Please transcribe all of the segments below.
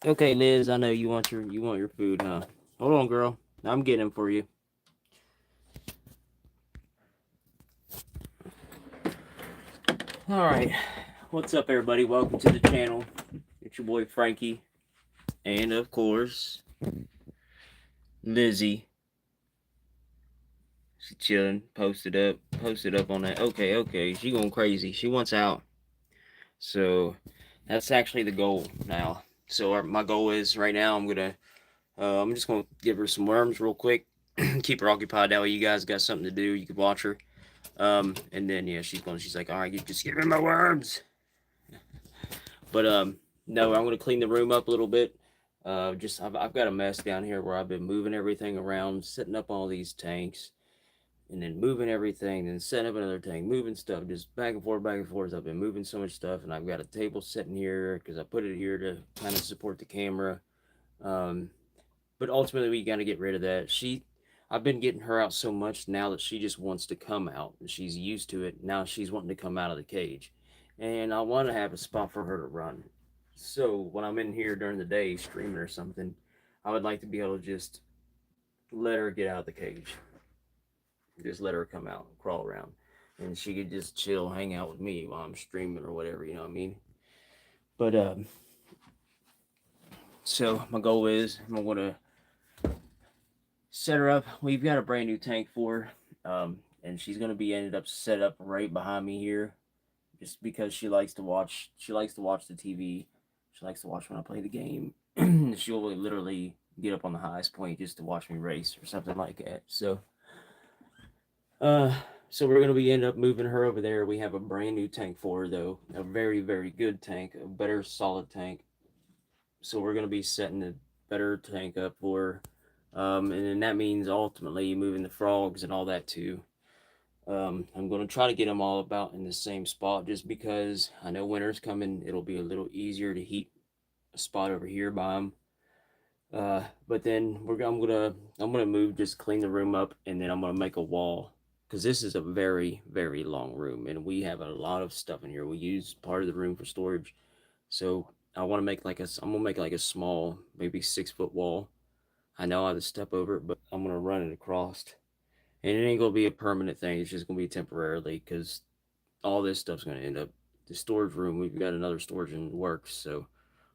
Okay, Liz, I know you want your food, huh? Hold on, girl. I'm getting them for you. All right. What's up, everybody? Welcome to the channel. It's your boy Frankie, and of course, Lizzzy. She chilling, posted up on that. Okay, okay. She going crazy. She wants out. So that's actually the goal now. So my goal is right now. I'm just gonna give her some worms real quick. Keep her occupied. That way, you guys got something to do. You can watch her. And then yeah, she's like, all right, you just give me my worms. But no, I'm gonna clean the room up a little bit. Just I've got a mess down here where I've been moving everything around, setting up all these tanks, and then moving everything, then setting up another tank, moving stuff, just back and forth, back and forth. I've been moving so much stuff, and I've got a table sitting here because I put it here to kind of support the camera. Um, but ultimately, we got to get rid of that. I've been getting her out so much now that she just wants to come out. She's used to it. Now she's wanting to come out of the cage. And I want to have a spot for her to run. So when I'm in here during the day streaming or something, I would like to be able to just let her get out of the cage. Just let her come out, crawl around. And she could just chill, hang out with me while I'm streaming or whatever, you know what I mean? But so my goal is I'm gonna set her up. We've got a brand new tank for her, and she's gonna be ended up set up right behind me here, just because she likes to watch. She likes to watch the TV. She likes to watch when I play the game. She'll literally get up on the highest point just to watch me race or something like that. Uh, so we're gonna be end up moving her over there. We have a brand new tank for her though, a very very good tank, a better solid tank. So we're gonna be setting a better tank up for her. And then that means ultimately moving the frogs and all that too. I'm going to try to get them all about in the same spot just because I know winter's coming. It'll be a little easier to heat a spot over here by them. But then I'm gonna move, just clean the room up, and then I'm gonna make a wall because this is a very very long room, and we have a lot of stuff in here. We use part of the room for storage, so I'm gonna make like a small, maybe 6 foot wall. I know I have to step over it, but I'm gonna run it across, and it ain't gonna be a permanent thing. It's just gonna be temporarily because all this stuff's gonna end up the storage room. We've got another storage in the works, so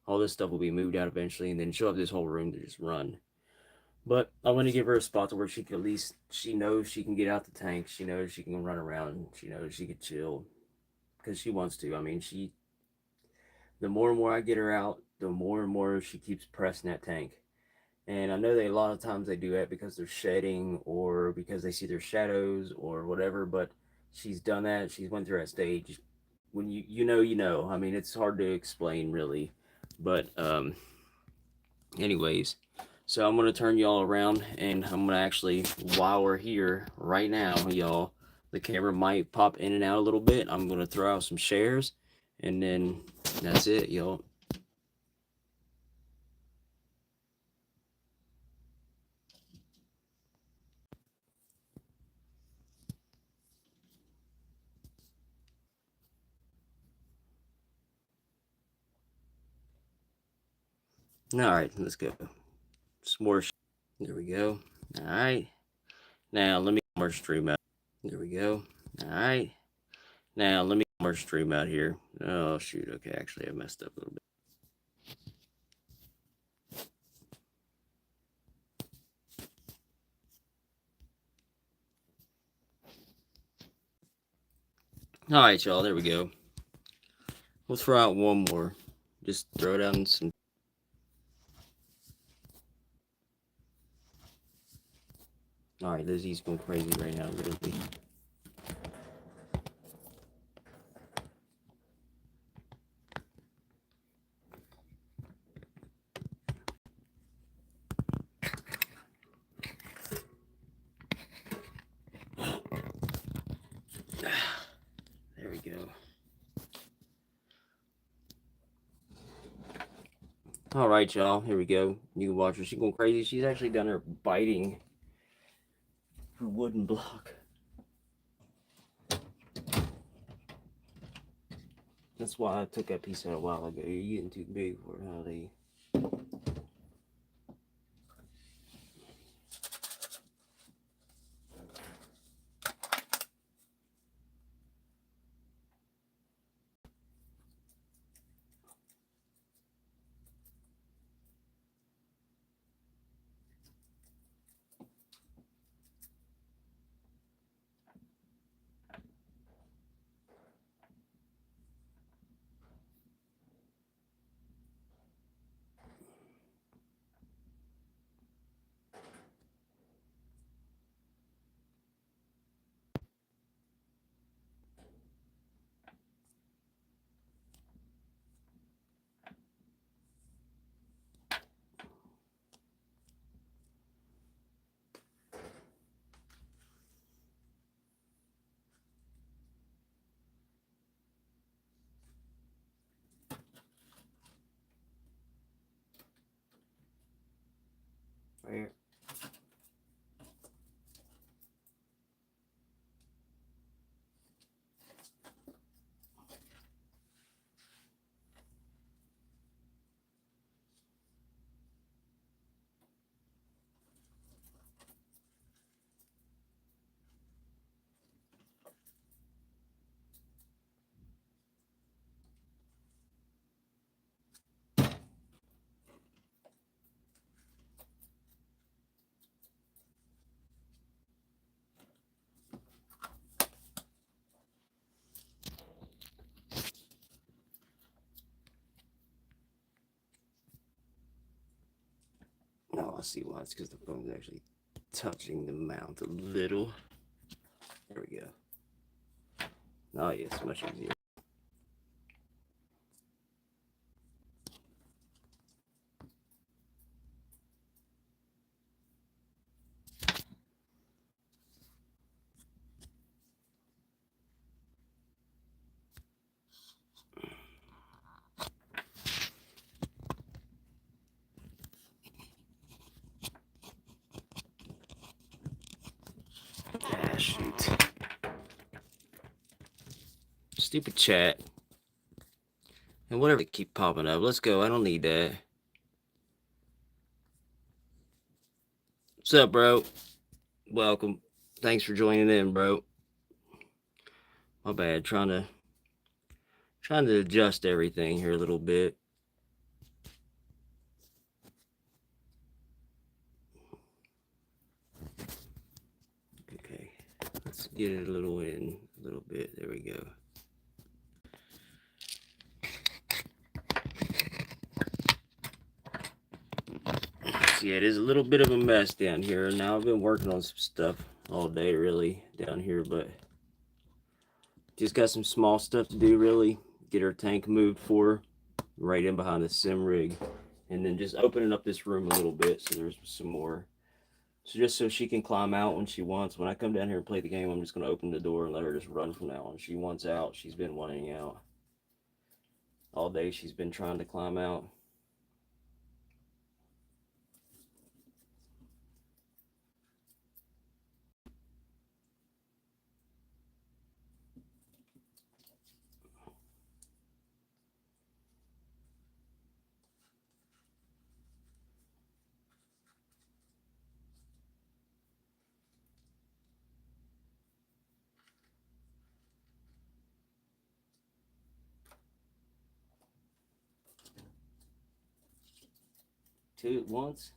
all this stuff will be moved out eventually, and then she'll have this whole room to just run. But I want to give her a spot to where she can at least she knows she can get out the tank. She knows she can run around. She knows she can chill because she wants to. I mean, the more and more I get her out, the more and more she keeps pressing that tank. And I know they a lot of times they do that because they're shedding or because they see their shadows or whatever. But she's done that. She's went through that stage. When you know. I mean, it's hard to explain really, but anyways. So I'm gonna turn y'all around, and I'm gonna actually, while we're here right now, y'all, the camera might pop in and out a little bit. I'm gonna throw out some shares, and then that's it, y'all. All right, let's go. Some more. There we go. All right. Now let me more stream out. There we go. All right. Now let me more stream out here. Oh shoot. Okay, actually I messed up a little bit. All right, y'all. There we go. We'll throw out one more. Just throw down some. All right, Lizzy's going crazy right now, literally. There we go. All right, y'all. Here we go. You can watch her. She's going crazy. She's actually done her biting her wooden block. That's why I took that piece out a while ago. You're getting too big for it, Holly. Right here. Oh, I see why. It's because the phone's actually touching the mount a little. There we go. Oh, yeah, it's much easier. Ah, shoot. Stupid chat. And whatever they keep popping up. Let's go. I don't need that. What's up, bro? Welcome. Thanks for joining in, bro. My bad. Trying to adjust everything here a little bit. Okay. Let's get it a little bit. There we go. Yeah, it is a little bit of a mess down here. Now I've been working on some stuff all day really down here, but just got some small stuff to do really. Get her tank moved for her, right in behind the sim rig, and then just opening up this room a little bit so there's some more. So just so she can climb out when she wants. When I come down here and play the game, I'm just going to open the door and let her just run from now on. She wants out. She's been wanting out. All day she's been trying to climb out. Two at once.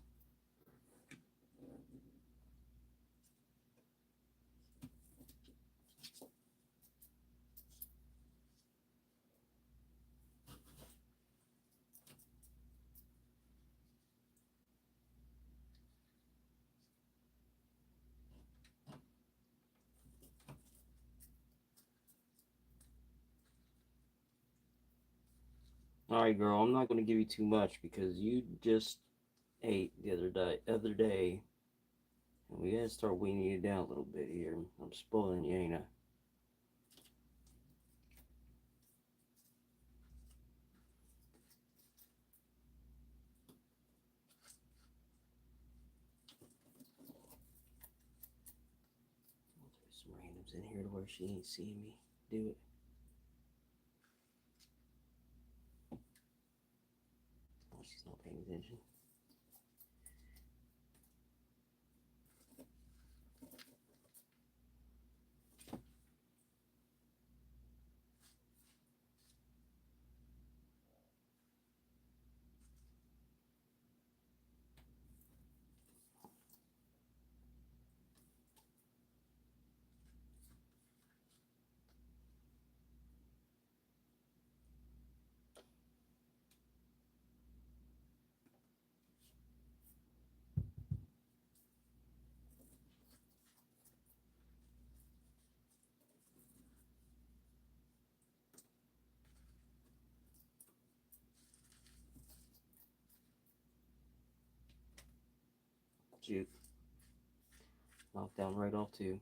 All right, girl, I'm not going to give you too much because you just ate the other day. And we got to start weaning you down a little bit here. I'm spoiling you, ain't I? There's some randoms in here to where she ain't seeing me do it. Oh, she's not paying attention. Juke. Knocked down right off, too.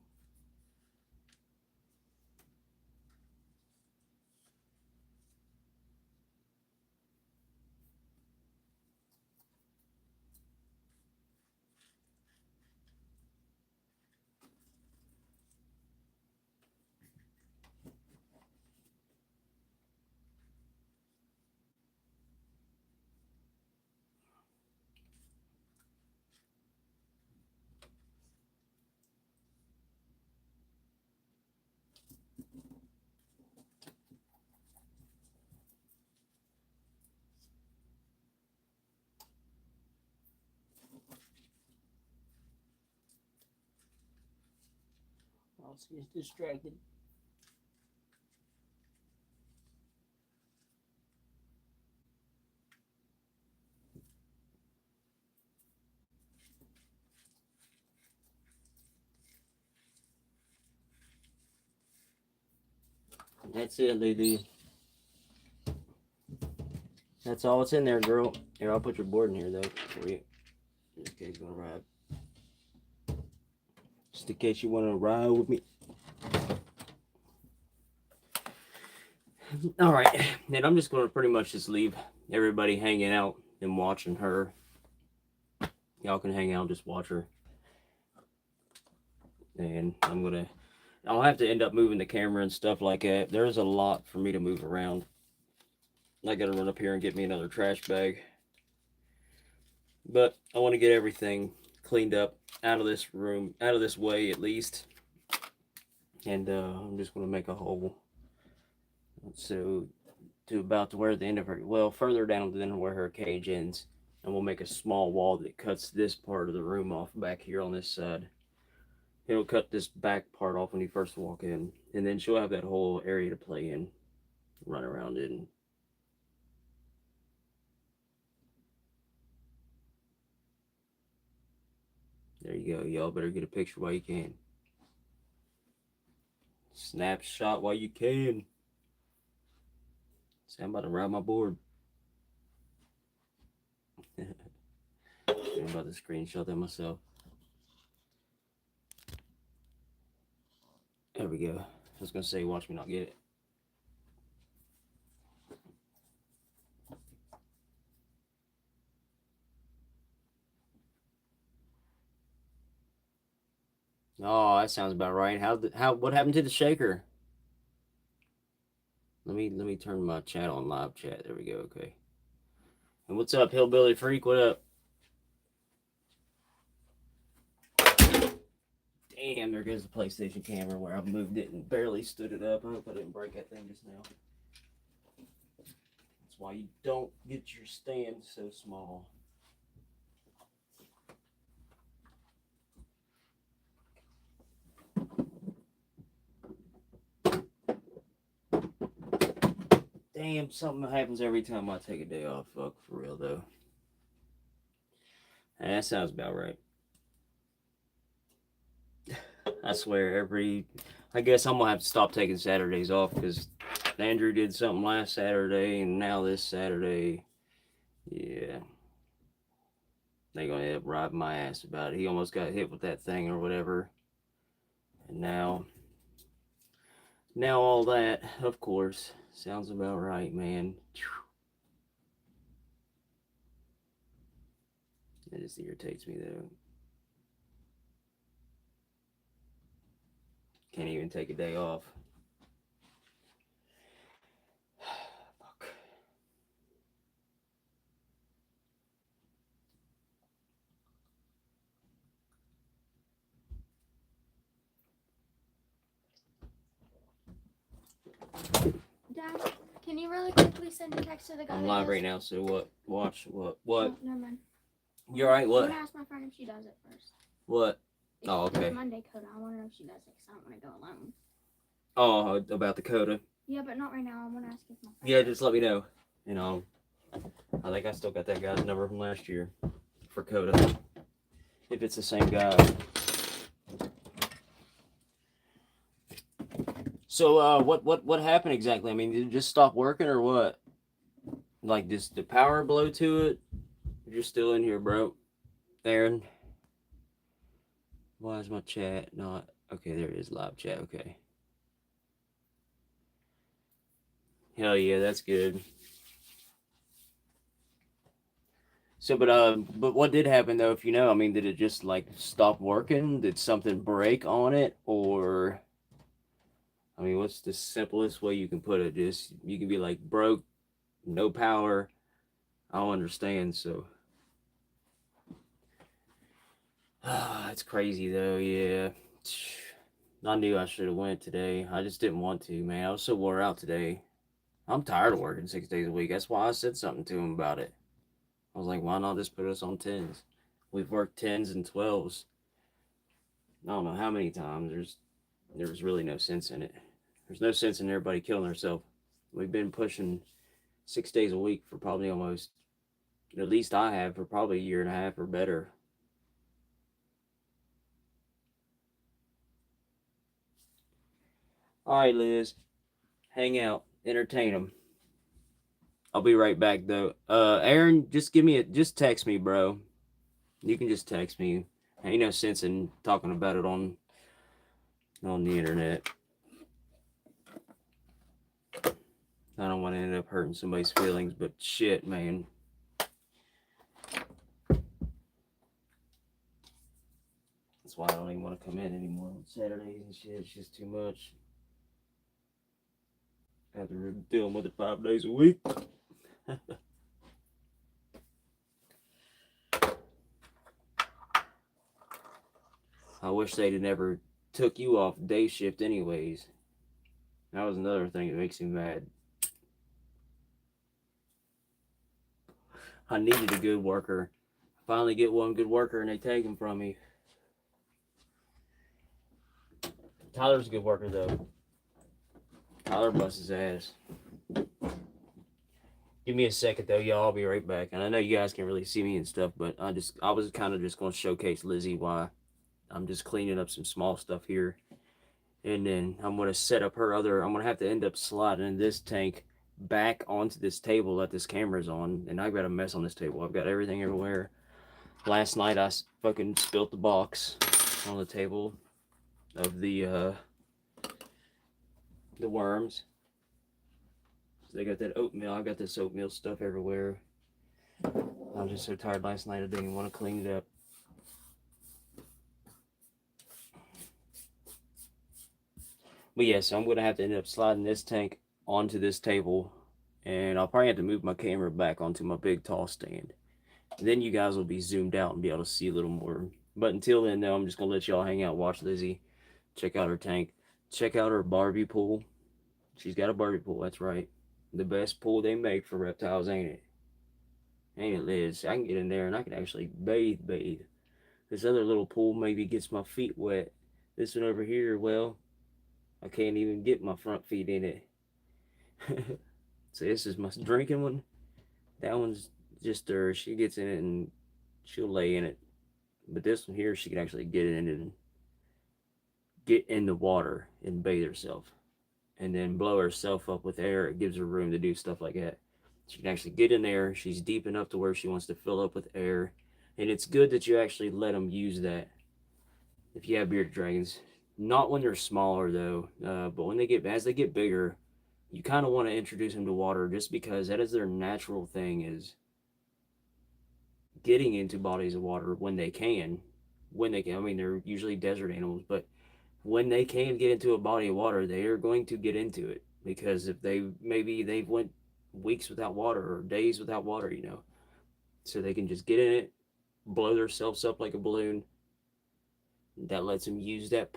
else gets distracted. That's it, Lizzy. That's all that's in there, girl. Here, I'll put your board in here, though, for you. In case you want to ride. Just in case you want to ride with me. All right. And I'm just going to pretty much just leave everybody hanging out and watching her. Y'all can hang out and just watch her. And I'll have to end up moving the camera and stuff like that. There's a lot for me to move around. I got to run up here and get me another trash bag. But I want to get everything cleaned up out of this room, out of this way at least. And I'm just going to make a hole. So to about to where the end of her, well, further down than where her cage ends. And we'll make a small wall that cuts this part of the room off back here on this side. It'll cut this back part off when you first walk in. And then she'll have that whole area to play in. Run around in. There you go. Y'all better get a picture while you can. Snapshot while you can. See, I'm about to ride my board. I'm about to screenshot that myself. There we go. I was going to say, watch me not get it. Oh, that sounds about right. What happened to the shaker? Let me turn my chat on live chat. There we go. Okay. And what's up, Hillbilly Freak? What up? Damn, there goes the PlayStation camera where I moved it and barely stood it up. I hope I didn't break that thing just now. That's why you don't get your stand so small. Damn, something happens every time I take a day off. Fuck, for real, though. That sounds about right. I swear, I guess I'm gonna have to stop taking Saturdays off because Andrew did something last Saturday and now this Saturday. Yeah. They're gonna end up riding my ass about it. He almost got hit with that thing or whatever. And now all that, of course, sounds about right, man. It just irritates me, though. Can't even take a day off. Fuck. Dad, can you really quickly send a text to the guy? I'm live right now, so what? Watch what? Oh, never mind. You alright? What? I'm gonna ask my friend if she does it first. What? If Oh, she does okay. Monday coda. I want to know if she does it because I don't want to go alone. Oh, about the coda? Yeah, but not right now. I want to ask if my friend. Yeah, just let me know. You know, I think I still got that guy's number from last year for coda. If it's the same guy. So, what happened exactly? I mean, did it just stop working or what? Like, just the power blow to it? You're still in here, bro. Aaron. Why is my chat not? Okay, there it is, live chat. Okay. Hell yeah, that's good. So, but what did happen though? If you know, I mean, did it just like stop working? Did something break on it, or? I mean, what's the simplest way you can put it? Just you can be like broke, no power. I don't understand. So, it's crazy though. Yeah, I knew I should have went today. I just didn't want to, man. I was so wore out today. I'm tired of working 6 days a week. That's why I said something to him about it. I was like, why not just put us on 10s? We've worked 10s and 12s. I don't know how many times. there's really no sense in it. There's no sense in everybody killing themselves. We've been pushing 6 days a week for probably almost, at least I have, for probably a year and a half or better. All right, Liz, hang out, entertain them. I'll be right back though. Aaron, just text me, bro. You can just text me. Ain't no sense in talking about it on the internet. I don't want to end up hurting somebody's feelings, but shit, man. That's why I don't even want to come in anymore on Saturdays and shit. It's just too much. After dealing with it 5 days a week. I wish they'd have never took you off day shift anyways. That was another thing that makes me mad. I needed a good worker. Finally get one good worker and they take him from me. Tyler's a good worker though. Tyler busts his ass. Give me a second though, y'all. I'll be right back. And I know you guys can't really see me and stuff, but I was kind of just gonna showcase Lizzzy why I'm just cleaning up some small stuff here. And then I'm gonna set up her other. I'm gonna have to end up sliding this tank back onto this table that this camera's on, and I've got a mess on this table. I've got everything everywhere. Last night I fucking spilt the box on the table of the worms. So they got that oatmeal. I got this oatmeal stuff everywhere. I was just so tired last night I didn't even want to clean it up. But yeah, so I'm gonna have to end up sliding this tank onto this table, and I'll probably have to move my camera back onto my big tall stand. And then you guys will be zoomed out and be able to see a little more. But until then, though, I'm just gonna let y'all hang out, watch Lizzzy, check out her tank, check out her Barbie pool. She's got a Barbie pool, that's right. The best pool they make for reptiles, ain't it? Ain't it, Liz? I can get in there and I can actually bathe. This other little pool maybe gets my feet wet. This one over here, well, I can't even get my front feet in it. So this is my drinking one. That one's just her. She gets in it and she'll lay in it. But this one here, she can actually get in it and get in the water and bathe herself. And then blow herself up with air. It gives her room to do stuff like that. She can actually get in there. She's deep enough to where she wants to fill up with air. And it's good that you actually let them use that if you have bearded dragons. Not when they're smaller though, but when as they get bigger, you kind of want to introduce them to water just because that is their natural thing, is getting into bodies of water when they can. I mean, they're usually desert animals, but when they can get into a body of water, they are going to get into it, because if they've went weeks without water or days without water, so they can just get in it, blow themselves up like a balloon. That lets them use that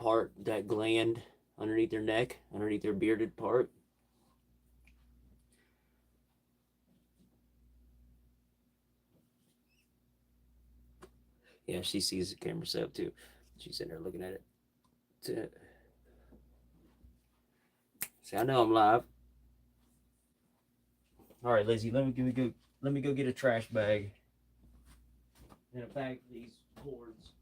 gland underneath their neck, underneath their bearded part. Yeah, she sees the camera setup too. She's sitting there looking at it. See, I know I'm live. All right, Lizzy, let me go get a trash bag and a bag of these cords.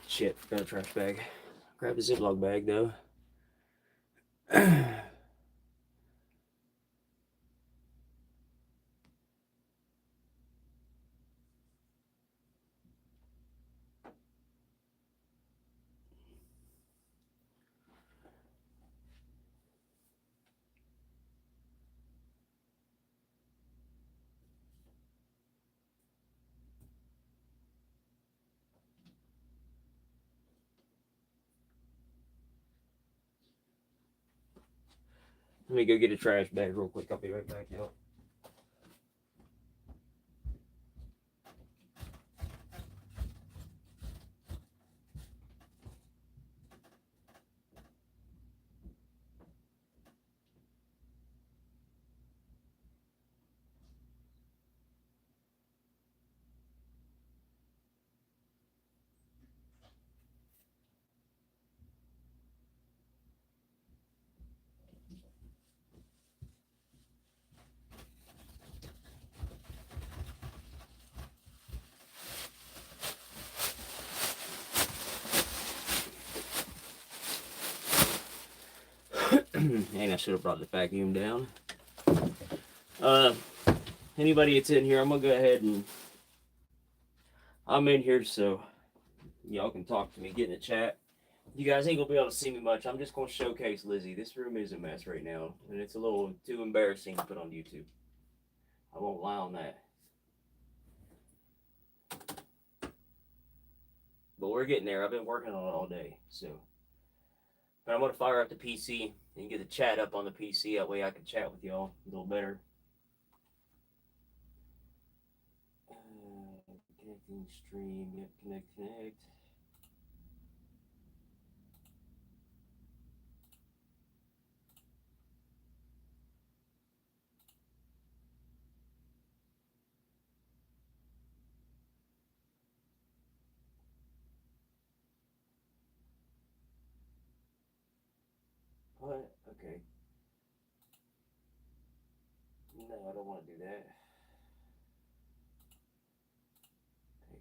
Shit, got a trash bag. Grab a Ziploc bag though. Let me go get a trash bag real quick. I'll be right back, y'all. And I should have brought the vacuum down. Anybody that's in here, I'm gonna go ahead and I'm in here so y'all can talk to me, get in the chat. You guys ain't gonna be able to see me much. I'm just gonna showcase Lizzie. This room is a mess right now, and it's a little too embarrassing to put on YouTube. I won't lie on that. But we're getting there. I've been working on it all day, so. But I'm gonna fire up the PC and get the chat up on the PC. That way I can chat with y'all a little better. Connecting stream. Yep, connect. What? Okay. No, I don't want to do that.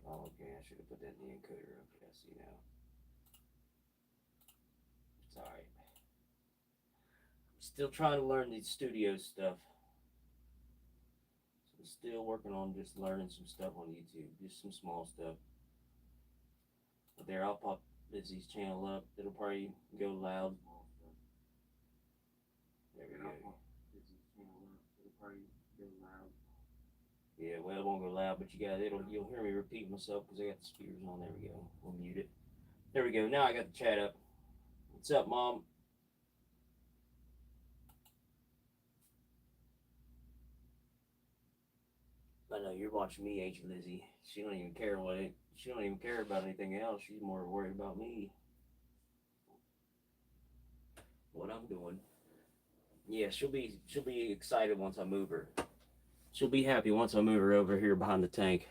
Oh, okay, I should have put that in the encoder. Okay, I see now. It's alright. I'm still trying to learn the studio stuff. So I'm still working on just learning some stuff on YouTube. Just some small stuff. But there, I'll pop Lizzy's channel up. It'll probably go loud. There we go. Yeah, well, it won't go loud, but you'll hear me repeat myself because I got the speakers on. There we go. We'll mute it. There we go. Now I got the chat up. What's up, Mom? I know you're watching me, ain't you, Lizzie? She don't even care she don't even care about anything else. She's more worried about me. What I'm doing. Yeah, she'll be excited once I move her. She'll be happy once I move her over here behind the tank.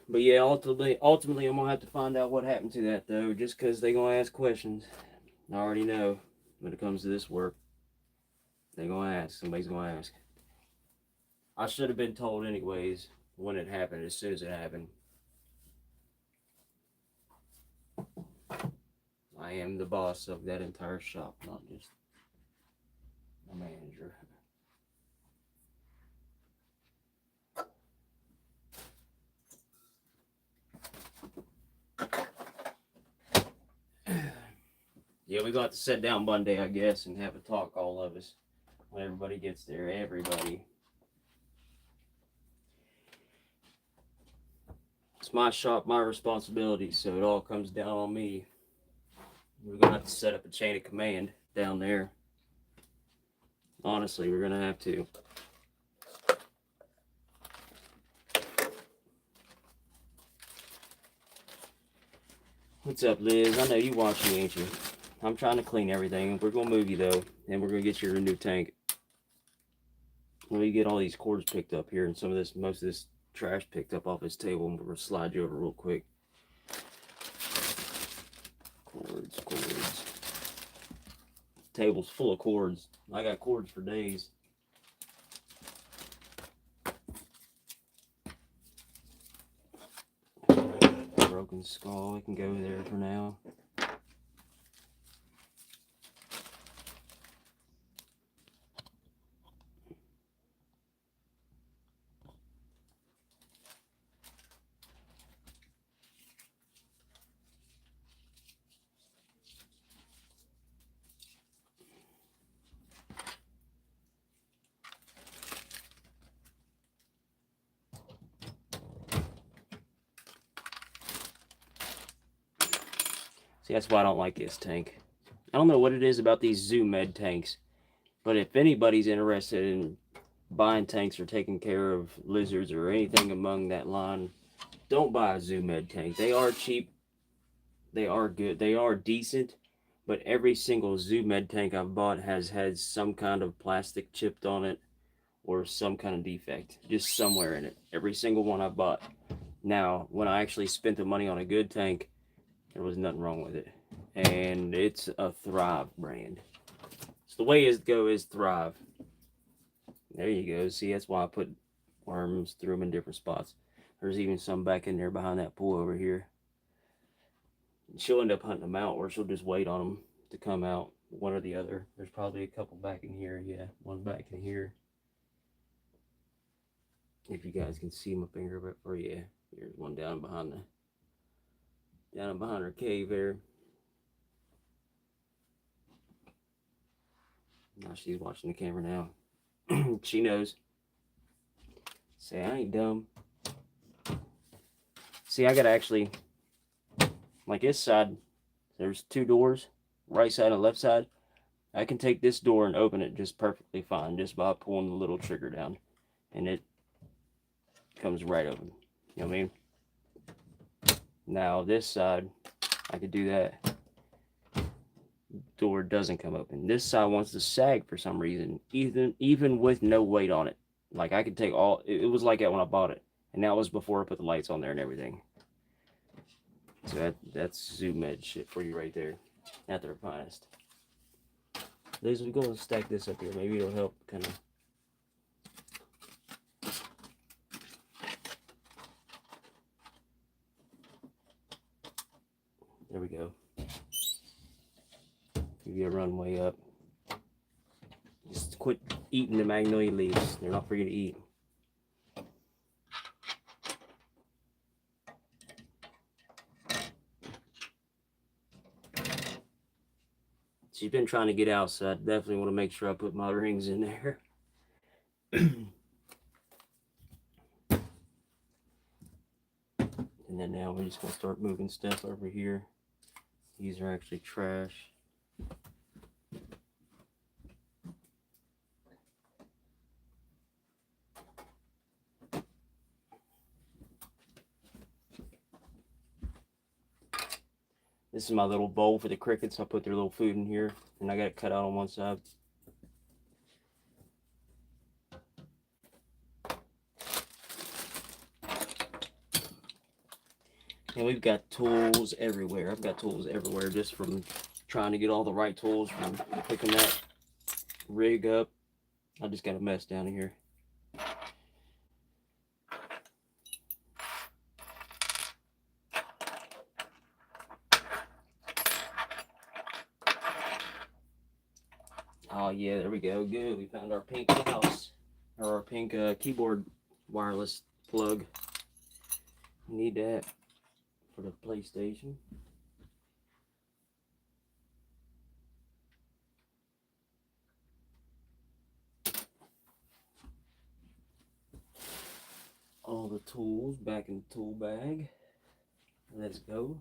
But yeah, ultimately, I'm gonna have to find out what happened to that though, just because they gonna ask questions. I already know when it comes to this work, they gonna ask. Somebody's gonna ask. I should have been told anyways when it happened, as soon as it happened. I am the boss of that entire shop, not just a manager. Yeah, we got to sit down Monday, I guess, and have a talk, all of us, when everybody gets there. Everybody. It's my shop, my responsibility, so it all comes down on me. We're gonna have to set up a chain of command down there. Honestly, we're gonna have to. What's up, Liz? I know you watch me, ain't you? I'm trying to clean everything. We're gonna move you though, and we're gonna get you a new tank. Let me get all these cords picked up here, and most of this trash picked up off this table, and we're gonna slide you over real quick. Cords. Table's full of cords. I got cords for days. Broken skull, we can go there for now. See, that's why I don't like this tank. I don't know what it is about these Zoo Med tanks, but if anybody's interested in buying tanks or taking care of lizards or anything among that line, don't buy a Zoo Med tank. They are cheap. They are good. They are decent. But every single Zoo Med tank I've bought has had some kind of plastic chipped on it or some kind of defect, just somewhere in it. Every single one I bought. Now, when I actually spent the money on a good tank, there was nothing wrong with it. And it's a Thrive brand. So the way it go is Thrive. There you go. See, that's why I put worms, threw them in different spots. There's even some back in there behind that pool over here. She'll end up hunting them out, or she'll just wait on them to come out, one or the other. There's probably a couple back in here. Yeah, one back in here. If you guys can see my finger, but for yeah, here's one down behind her cave there. Now she's watching the camera now. She knows. Say, I ain't dumb. See, I gotta actually, like this side, there's two doors, right side and left side. I can take this door and open it just perfectly fine, just by pulling the little trigger down. And it comes right open. You know what I mean? Now this side, I could do that. Door doesn't come open. This side wants to sag for some reason, even with no weight on it. Like I could take all. It was like that when I bought it, and that was before I put the lights on there and everything. So that's Zoo Med shit for you right there, at their finest. Liz, we go and stack this up here. Maybe it'll help kind of. There we go. Give you a runway up. Just quit eating the magnolia leaves. They're not for you to eat. She's been trying to get out, so I definitely want to make sure I put my rings in there. And then now we're just going to start moving stuff over here. These are actually trash. This is my little bowl for the crickets. I put their little food in here, and I got it cut out on one side. And we've got tools everywhere. I've got tools everywhere just from trying to get all the right tools from picking that rig up. I just got a mess down here. Oh yeah, there we go. Good. We found our pink mouse, or our pink keyboard wireless plug. Need that for the PlayStation. All the tools back in the tool bag. Let's go.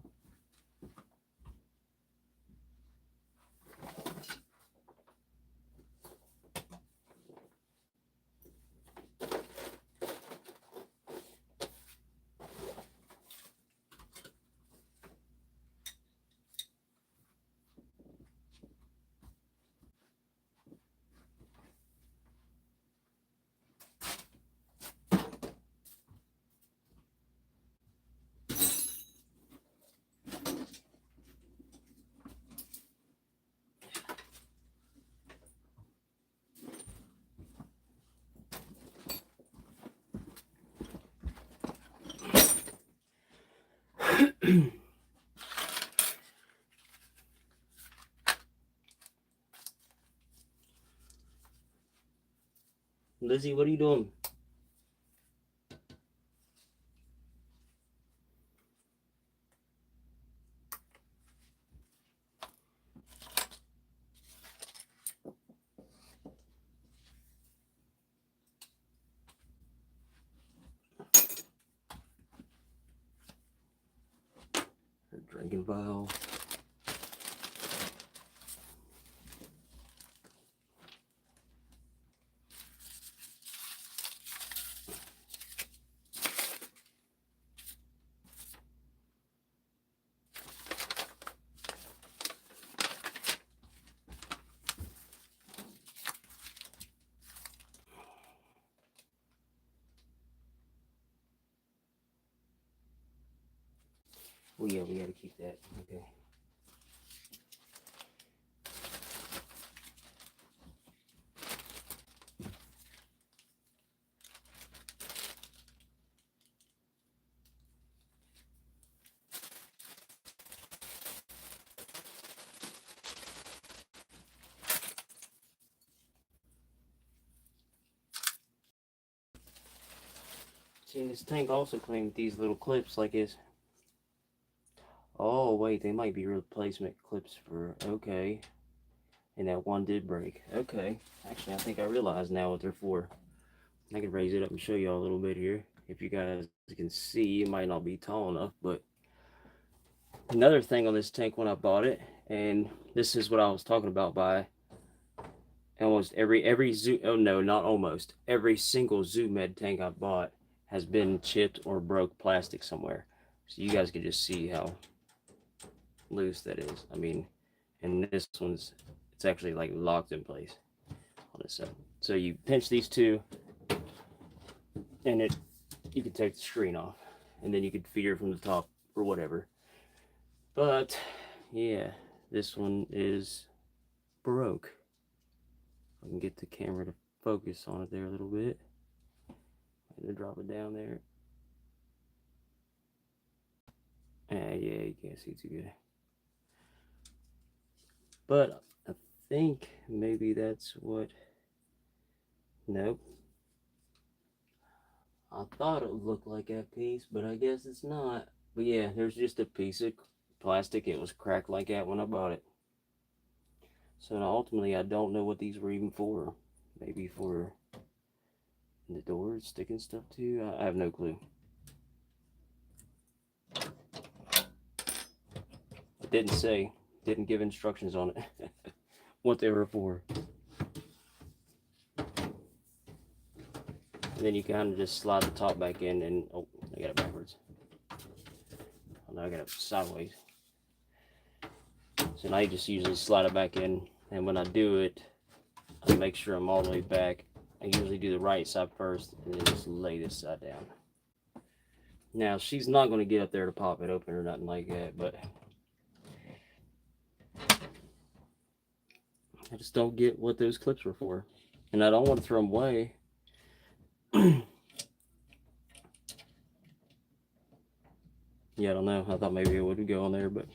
Lizzie, what are you doing? Her drinking vial. Oh yeah, we gotta keep that. Okay. See, this tank also came with these little clips like this. Oh wait, they might be replacement clips for, okay. And that one did break. Okay. Actually, I think I realize now what they're for. I can raise it up and show you all a little bit here. If you guys can see, it might not be tall enough, but another thing on this tank when I bought it, and this is what I was talking about by almost every zoo, oh no, not almost, every single Zoo Med tank I bought has been chipped or broke plastic somewhere. So you guys can just see how loose that is. I mean, and this one's, it's actually like locked in place on this side. So you pinch these two, and you can take the screen off, and then you could feed her from the top or whatever. But yeah, this one is broke. I can get the camera to focus on it there a little bit. I'm gonna drop it down there. Yeah, you can't see too good. But I think maybe that's what. Nope. I thought it would look like that piece, but I guess it's not. But yeah, there's just a piece of plastic. It was cracked like that when I bought it. So now ultimately, I don't know what these were even for. Maybe for the doors, sticking stuff to. I have no clue. It didn't say. Didn't give instructions on it. What they were for. And then you kind of just slide the top back in and, oh, I got it backwards. Oh, no, I got it sideways. So now you just usually slide it back in, and when I do it, I make sure I'm all the way back. I usually do the right side first, and then just lay this side down. Now, she's not going to get up there to pop it open or nothing like that, but I just don't get what those clips were for. And I don't want to throw them away. Yeah, I don't know. I thought maybe it would go on there, but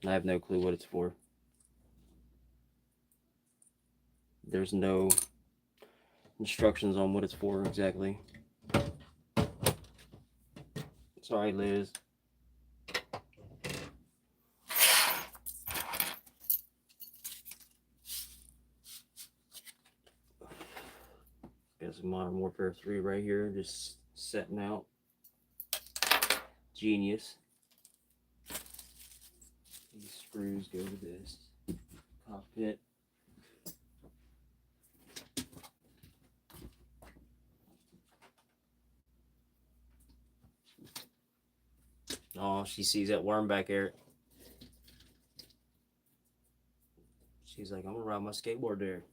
I have no clue what it's for. There's no instructions on what it's for exactly. Sorry, Liz. Got some Modern Warfare 3 right here, just setting out. Genius. These screws go to this cockpit. Oh, she sees that worm back there. She's like, I'm gonna ride my skateboard there.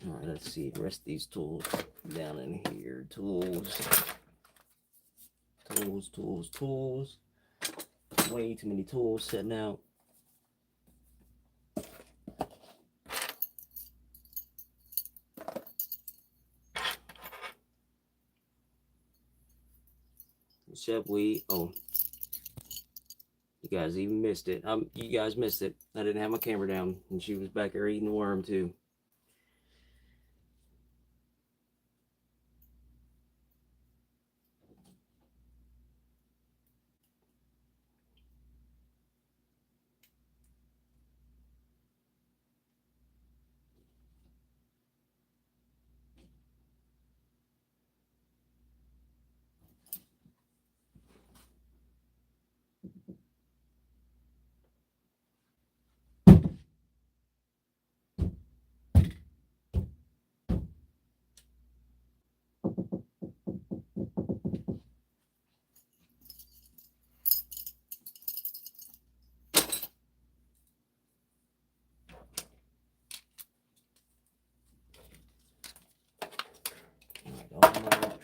All right, let's see. The rest of these tools down in here. Tools. Way too many tools sitting out. Except oh, you guys even missed it. You guys missed it. I didn't have my camera down, and she was back there eating the worm too.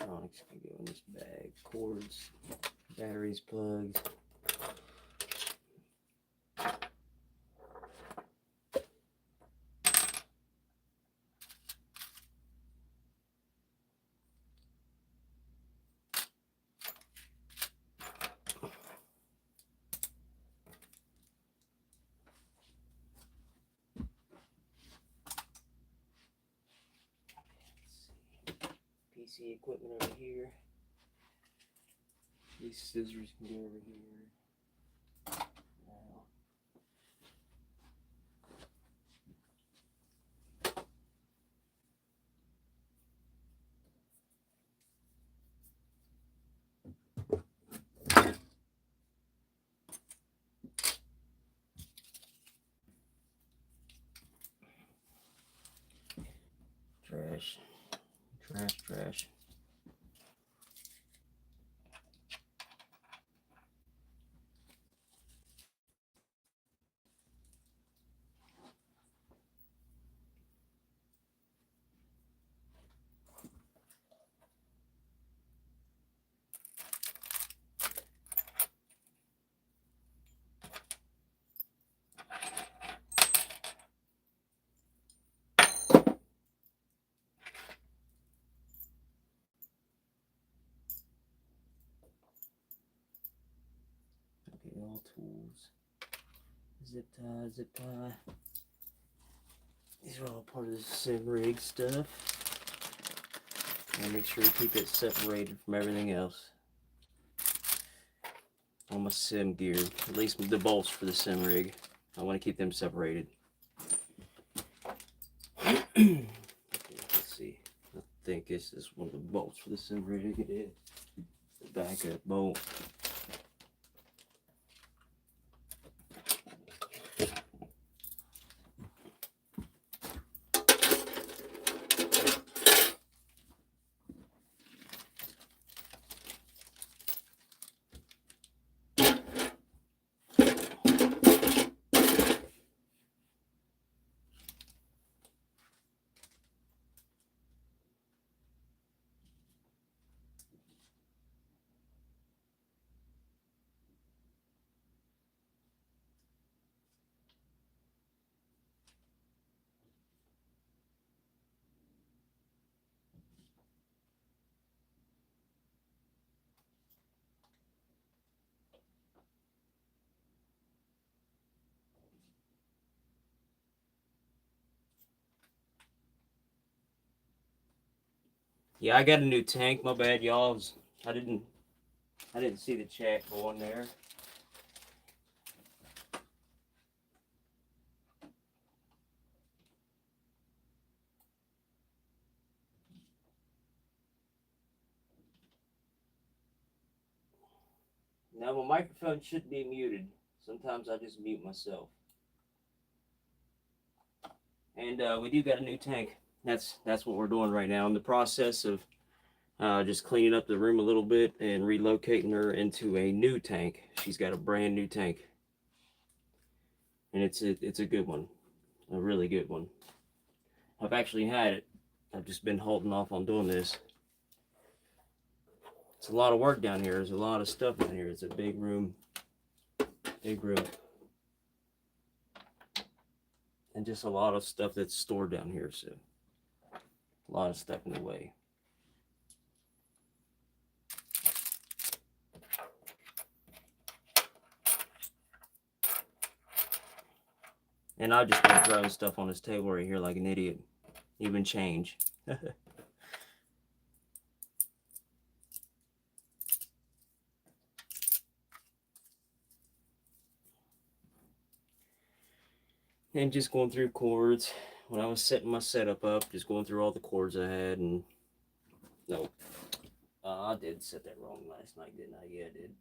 electronics can go in this bag. Cords, batteries, plugs. PC equipment over here. These scissors can go over here. Now, trash, trash, trash. Okay, all tools. Zip tie, zip tie. These are all part of the sim rig stuff. And make sure you keep it separated from everything else. All my sim gear, at least the bolts for the sim rig. I want to keep them separated. Okay, let's see. I think this is one of the bolts for the sim rig. It is the backup bolt. Yeah, I got a new tank. My bad, y'all. I didn't see the chat go on there. Now my microphone should be muted. Sometimes I just mute myself. And we do got a new tank. That's what we're doing right now. In the process of just cleaning up the room a little bit and relocating her into a new tank. She's got a brand new tank, and it's a good one, a really good one. I've actually had it. I've just been holding off on doing this. It's a lot of work down here. There's a lot of stuff down here. It's a big room, and just a lot of stuff that's stored down here. So a lot of stuff in the way. And I've just been throwing stuff on this table right here like an idiot. Even change. And just going through cords. When I was setting my setup up, just going through all the cords I had. And no, I did set that wrong last night, didn't I? Yeah, I did.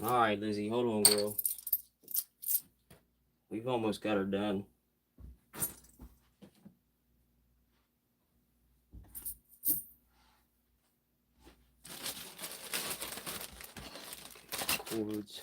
All right, Lizzie, hold on, girl. We've almost got her done. Cords.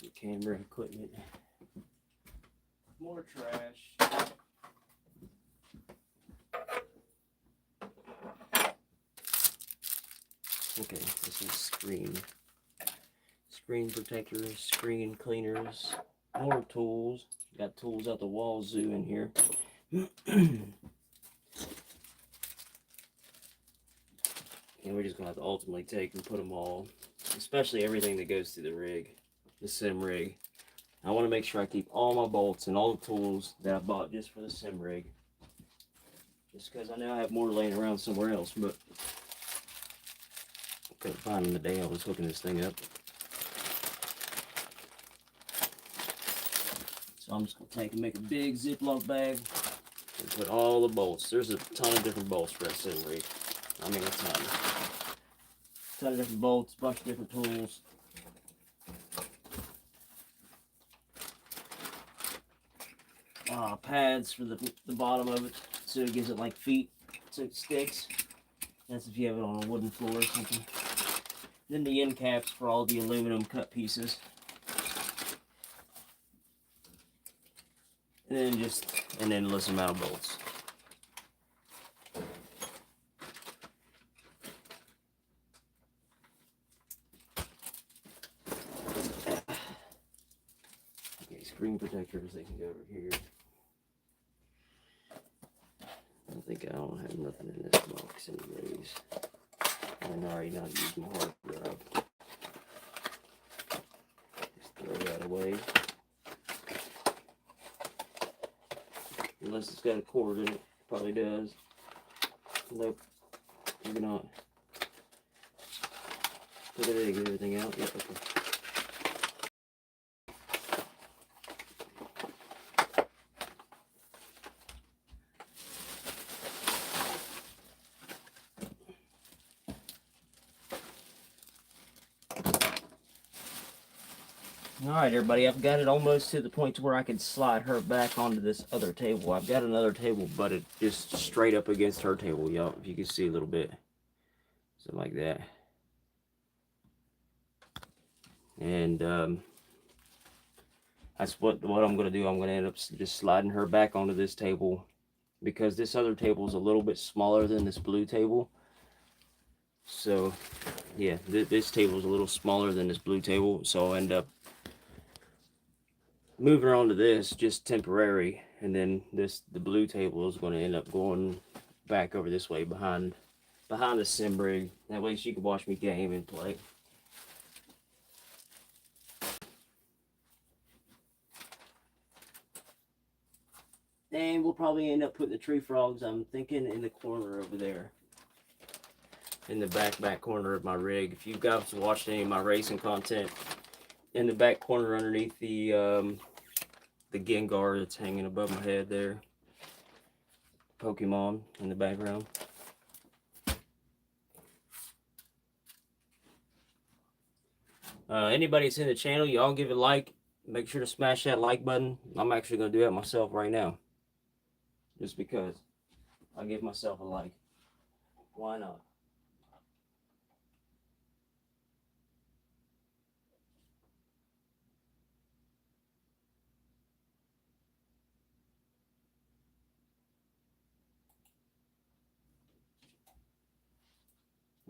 Some camera equipment. More trash. Okay, this is screen protectors, screen cleaners, more tools. Got tools out the wazoo in here. And we're just gonna have to ultimately take and put them all, especially everything that goes to the rig, the sim rig. I want to make sure I keep all my bolts and all the tools that I bought just for the sim rig. Just because I know I have more laying around somewhere else, but I couldn't find them the day I was hooking this thing up. So I'm just going to take and make a big Ziploc bag and put all the bolts. There's a ton of different bolts for that sim rig. I mean, a ton. A ton of different bolts, a bunch of different tools. Pads for the bottom of it, so it gives it like feet, so it sticks. That's if you have it on a wooden floor or something. Then the end caps for all the aluminum cut pieces. And then just an endless amount of bolts. Okay, screen protectors, they can go over here. I don't have nothing in this box anyways. I'm already not using my hard drive. Just throw that away. Unless it's got a cord in it. Probably does. Nope. Maybe not. Put it in, get everything out. Yep, okay. Alright everybody, I've got it almost to the point to where I can slide her back onto this other table. I've got another table butted just straight up against her table, y'all, if you can see a little bit. Something like that. And that's what I'm going to do. I'm going to end up just sliding her back onto this table because this other table is a little bit smaller than this blue table. So yeah, this table is a little smaller than this blue table, so I'll end up moving her onto this just temporary, and then the blue table is going to end up going back over this way behind the sim rig. That way she can watch me game and play. And we'll probably end up putting the tree frogs, I'm thinking, in the corner over there. In the back corner of my rig. If you guys watched any of my racing content, in the back corner underneath the Gengar that's hanging above my head there. Pokemon in the background. Anybody that's in the channel, y'all give it a like. Make sure to smash that like button. I'm actually going to do that myself right now. Just because. I'll give myself a like. Why not?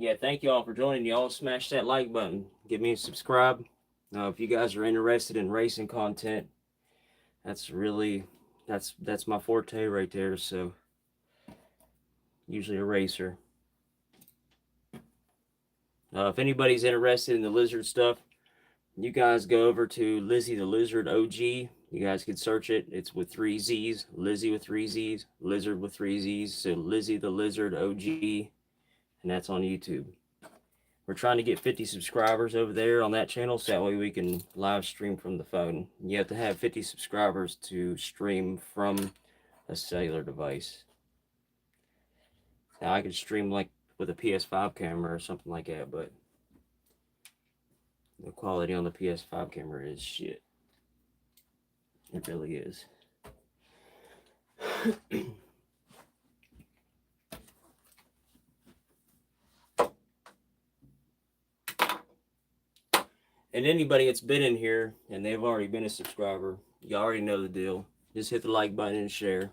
yeah, thank y'all for joining. Y'all smash that like button. Give me a subscribe. If you guys are interested in racing content, that's really that's my forte right there. So usually a racer. If anybody's interested in the Lizzzard stuff, you guys go over to Lizzy the Lizzzard OG. You guys can search it. It's with 3 Z's. Lizzy with 3 Z's. Lizzzard with 3 Z's. So Lizzy the Lizzzard OG. And that's on YouTube. We're trying to get 50 subscribers over there on that channel, so that way we can live stream from the phone. You have to have 50 subscribers to stream from a cellular device. Now I could stream like with a PS5 camera or something like that, but the quality on the PS5 camera is shit. It really is. And anybody that's been in here and they've already been a subscriber, you already know the deal. Just hit the like button and share.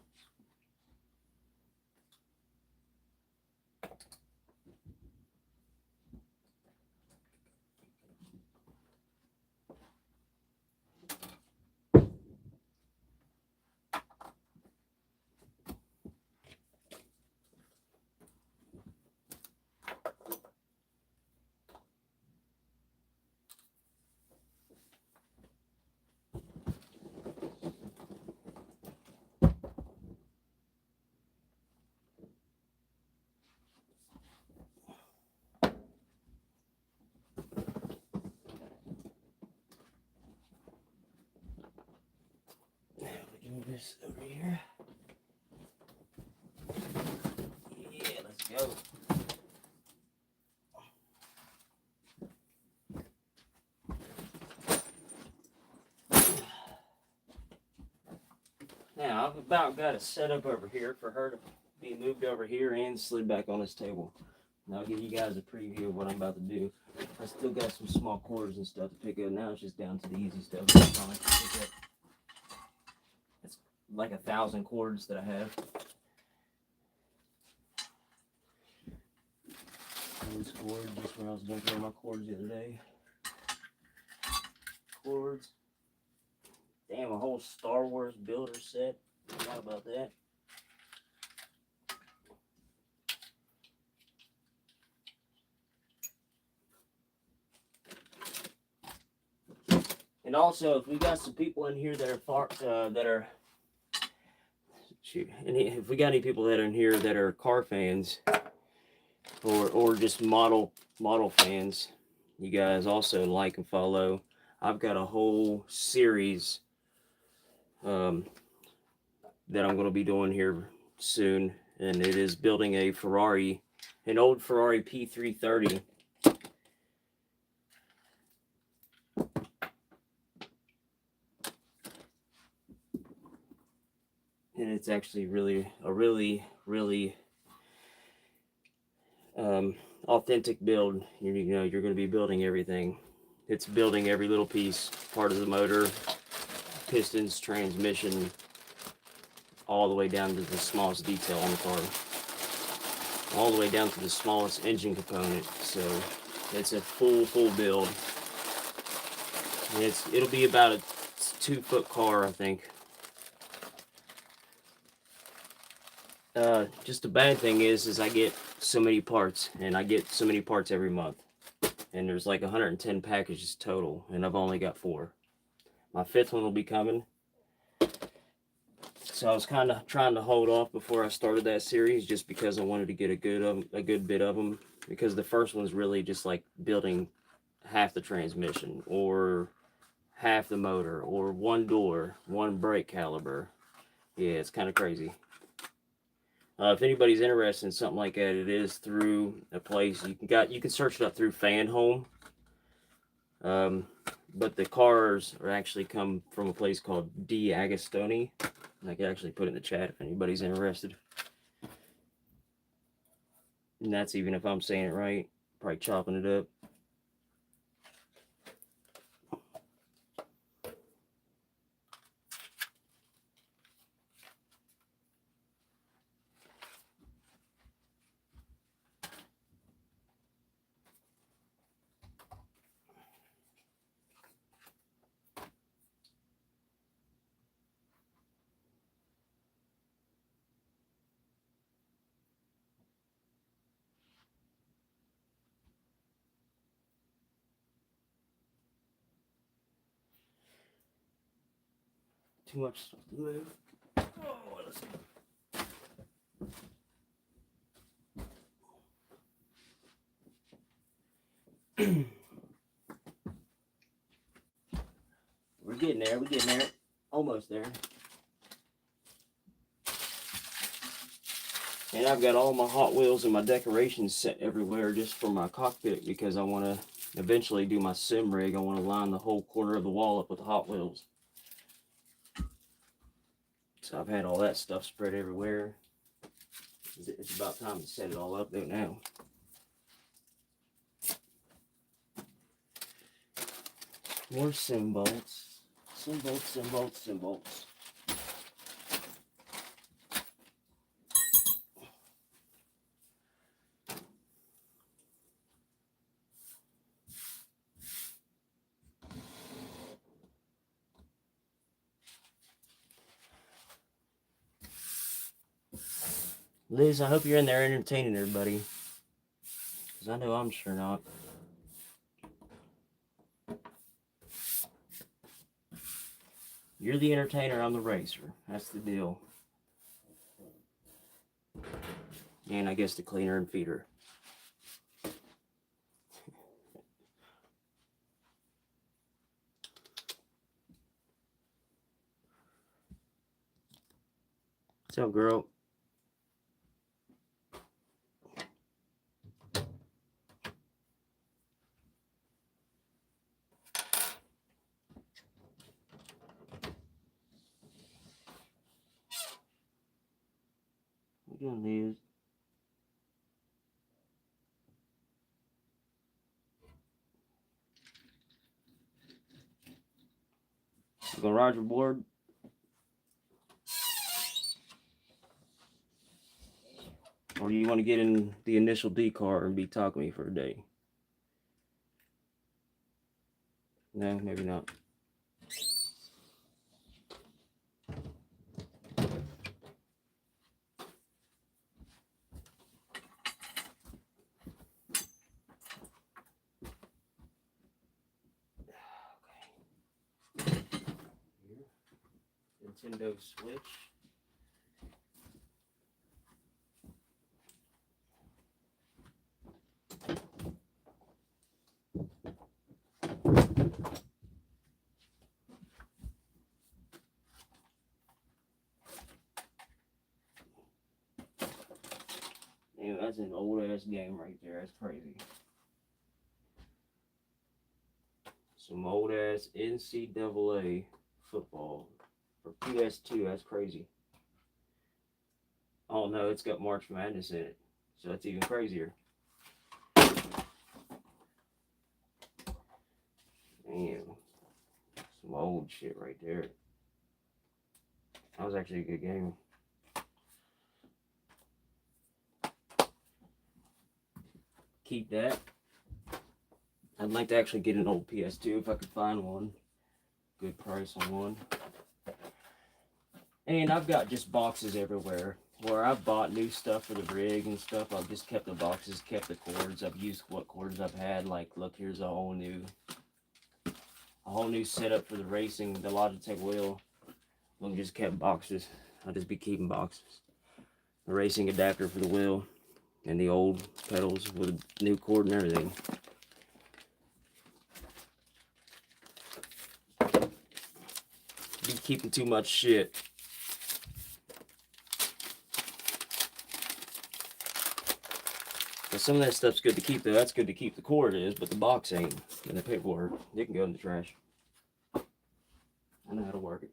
Move this over here. Yeah, let's go. Now, I've about got it set up over here for her to be moved over here and slid back on this table. Now I'll give you guys a preview of what I'm about to do. I still got some small cords and stuff to pick up. Now it's just down to the easy stuff. It's like 1,000 cords that I have. These cords, just where I was looking at my cords the other day. Cords. Damn, a whole Star Wars builder set. Forgot about that. And also, if we got some people in here that are shoot, and if we got any people that are in here that are car fans, or just model fans, you guys also like and follow. I've got a whole series that I'm going to be doing here soon, and it is building a Ferrari, an old Ferrari P330. And it's actually really authentic build. You know, you're going to be building everything. It's building every little piece, part of the motor, pistons, transmission, all the way down to the smallest detail on the car, all the way down to the smallest engine component. So it's a full build. And it'll be about a 2-foot car, I think. Just the bad thing is I get so many parts, and I get so many parts every month, and there's like 110 packages total, and I've only got 4. My 5th one will be coming, so I was kind of trying to hold off before I started that series, just because I wanted to get a good bit of them, because the first one's really just like building half the transmission, or half the motor, or one door, one brake caliber. Yeah, it's kind of crazy. If anybody's interested in something like that, it is through a place you can search it up through Fan Home. But the cars are actually come from a place called D Agostoni. I can actually put it in the chat if anybody's interested. And that's even if I'm saying it right. Probably chopping it up. Too much stuff to move. Oh, let's see. We're getting there. We're getting there. Almost there. And I've got all my Hot Wheels and my decorations set everywhere just for my cockpit because I want to eventually do my sim rig. I want to line the whole corner of the wall up with Hot Wheels. So I've had all that stuff spread everywhere. It's about time to set it all up though now. More sim bolts. Sim bolts, sim bolts, sim bolts. Liz, I hope you're in there entertaining everybody. Because I know I'm sure not. You're the entertainer, I'm the racer. That's the deal. And I guess the cleaner and feeder. What's up, girl? What you doing, Liz? You gonna ride your board? Or do you want to get in the initial D car and be talking to me for a day? No, maybe not. Nintendo Switch. Yeah, that's an old ass game right there. That's crazy. Some old ass NCAA football for PS2. That's crazy. Oh no, it's got March Madness in it, so that's even crazier. Damn, some old shit right there. That was actually a good game. Keep that. I'd like to actually get an old PS2 if I could find one. Good price on one. And I've got just boxes everywhere. Where I've bought new stuff for the rig and stuff, I've just kept the boxes, kept the cords. I've used what cords I've had. Like, look, here's a whole new setup for the racing, the Logitech wheel. Look, just kept boxes. I'll just be keeping boxes. The racing adapter for the wheel, and the old pedals with a new cord and everything. Be keeping too much shit. But some of that stuff's good to keep though. That's good to keep. The cord is, but the box ain't. And the paperwork, it can go in the trash. I know how to work it.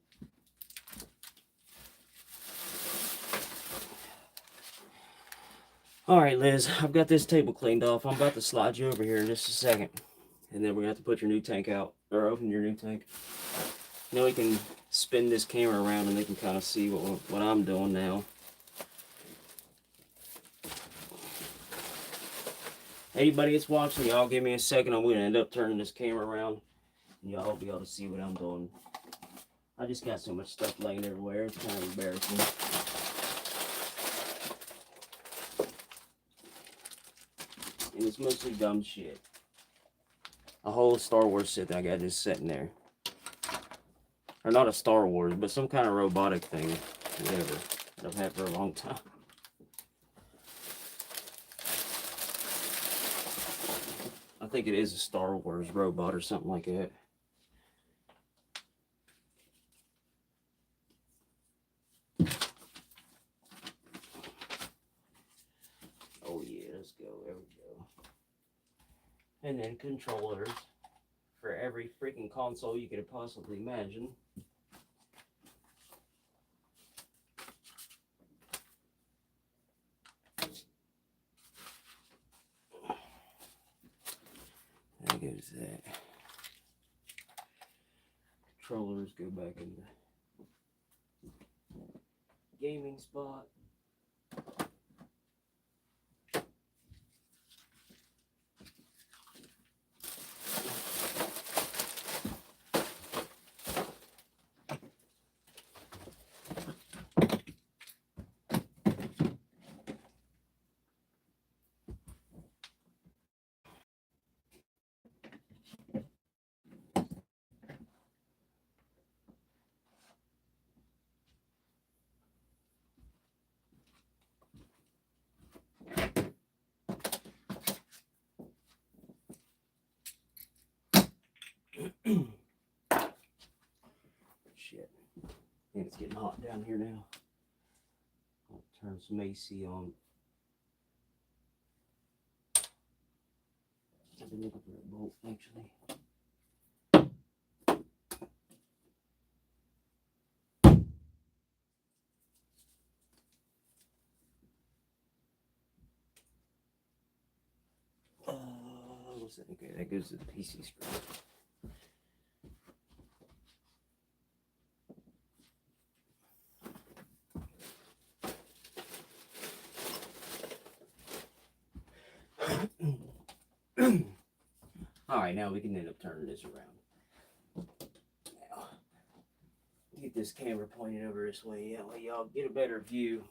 Alright, Liz, I've got this table cleaned off. I'm about to slide you over here in just a second. And then we're going to have to put your new tank out. Or open your new tank. Now we can spin this camera around and they can kind of see what I'm doing now. Anybody that's watching, y'all give me a second. I'm going to end up turning this camera around. And y'all will be able to see what I'm doing. I just got so much stuff laying everywhere. It's kind of embarrassing. And it's mostly dumb shit. A whole Star Wars set that I got just sitting there. or not a Star Wars, but some kind of robotic thing, whatever, that I've had for a long time. I think it is a Star Wars robot or something like that. Oh yeah, let's go. There we go. And then controllers for every freaking console you could possibly imagine. There goes that. Controllers go back in the gaming spot. Shit. And it's getting hot down here now. I'll turn some AC on. I've been looking for a bolt actually. What's that? Okay, that goes to the PC screen. Alright, now we can end up turning this around. Now, get this camera pointed over this way. That way y'all get a better view.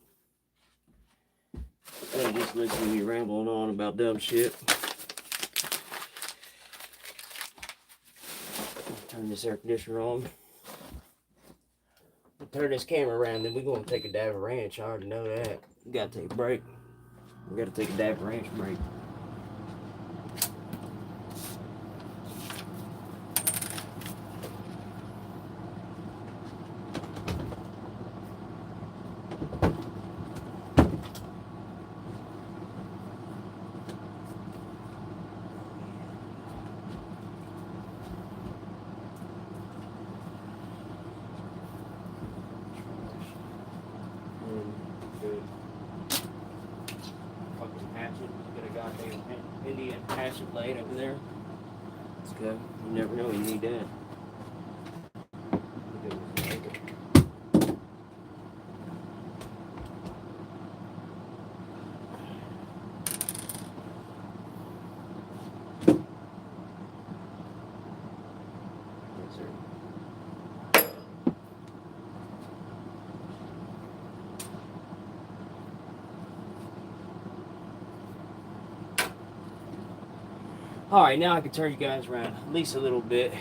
And just listen to me rambling on about dumb shit. Turn this air conditioner on. Turn this camera around, then we're going to take a dab of ranch. I already know that. We got to take a break. We got to take a dab of ranch break. Indian hatchet blade over there. Let's go. You never know, you need that. Yes, sir. Alright, now I can turn you guys around at least a little bit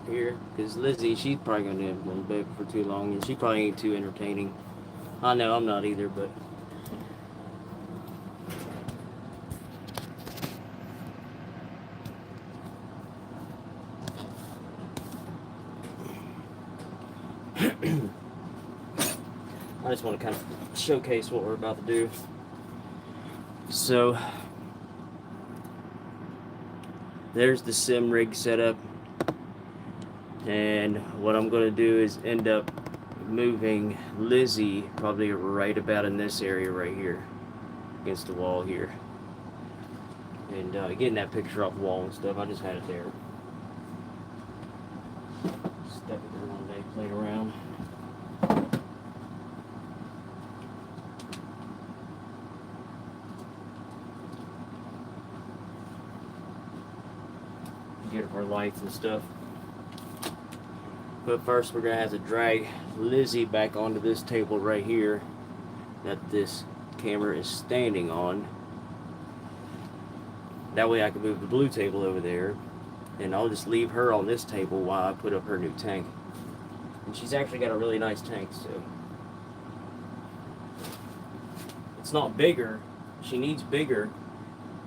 here, because Lizzie, she's probably going to have one back for too long, and she probably ain't too entertaining. I know, I'm not either, but... I just want to kind of showcase what we're about to do. So... there's the sim rig setup, and what I'm going to do is end up moving Lizzie probably right about in this area right here against the wall here, and getting that picture off the wall and stuff. I just had it there. Stuck it there one day, played around. Get her lights and stuff. But first we're going to have to drag Lizzie back onto this table right here that this camera is standing on. That way I can move the blue table over there. and I'll just leave her on this table while I put up her new tank. And she's actually got a really nice tank, so it's not bigger. She needs bigger.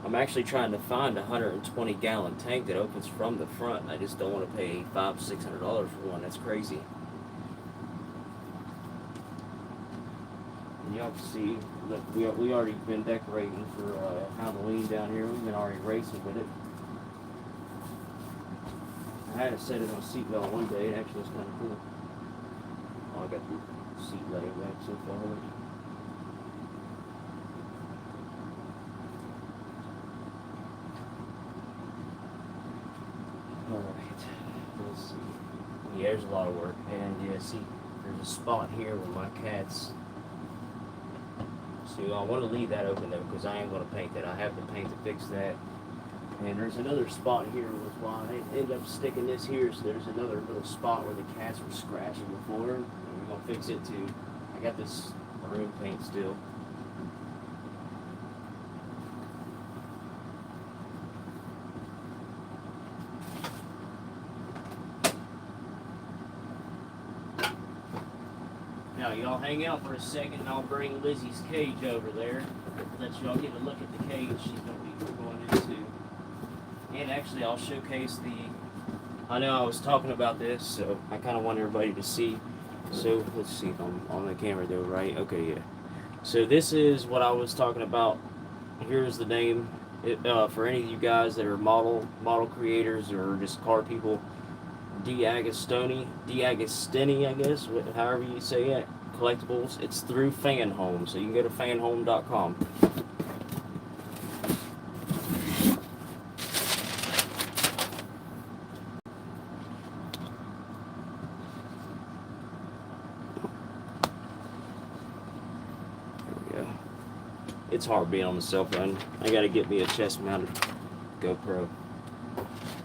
I'm actually trying to find a 120 gallon tank that opens from the front. I just don't want to pay $500-600 for one. That's crazy. And y'all can see, look, we already been decorating for Halloween down here. We've been already racing with it. I had to set it on a seatbelt one day. It actually was kind of cool. Oh, I got the seat laying back so far. Alright, let's see. Yeah, there's a lot of work. And yeah, see, there's a spot here where my cats. So I want to leave that open though, because I am going to paint that. I have the paint to fix that. And there's another spot here with why I ended up sticking this here. So there's another little spot where the cats were scratching before. And we're going to fix it too. I got this maroon paint still. Now y'all hang out for a second and I'll bring Lizzie's cage over there. Let y'all get a look at the cage she's going to be going into. And actually I'll showcase the, I know I was talking about this, so I kind of want everybody to see. So let's see if I'm on the camera though, right? Okay, yeah. So this is what I was talking about. Here's the name. For any of you guys that are model creators or just car people, D'Agostini, I guess, however you say it, collectibles. It's through Fan Home, so you can go to fanhome.com. There we go. It's hard being on the cell phone. I gotta get me a chest-mounted GoPro.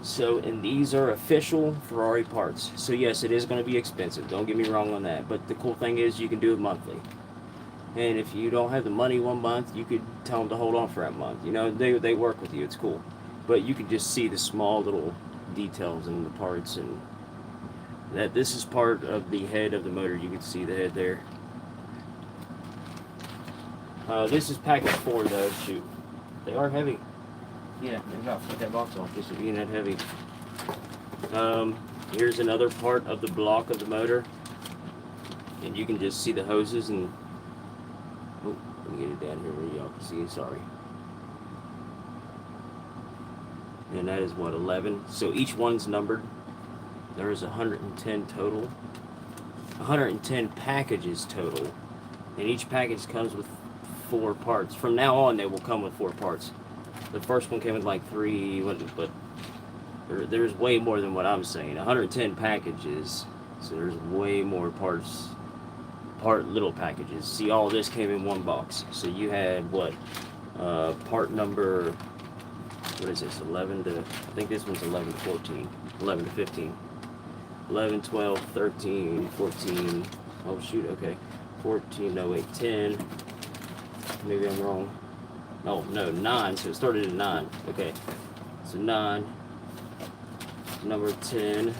So, and these are official Ferrari parts. So yes, it is going to be expensive. Don't get me wrong on that. But the cool thing is you can do it monthly. And if you don't have the money one month, you could tell them to hold on for that month. You know, they work with you. It's cool. But you can just see the small little details in the parts. And that this is part of the head of the motor. You can see the head there. This is package 4 though. Shoot. They are heavy. Yeah, maybe I'll take that box off just being that heavy. Here's another part of the block of the motor. And you can just see the hoses and... Oh, let me get it down here where y'all can see it, sorry. And that is what, 11? So each one's numbered. There is 110 total. 110 packages total. And each package comes with 4 parts. From now on, they will come with 4 parts. The first one came with like 3, but there's way more than what I'm saying. 110 packages, so there's way more parts, little packages. See, all this came in one box. So you had what, part number, what is this, 11 to, I think this one's 11 to 14, 11 to 15, 11, 12, 13, 14, oh shoot, okay, 14, no wait, 10, maybe I'm wrong. Oh, no, 9, so it started at 9. Okay, so 9, number 10,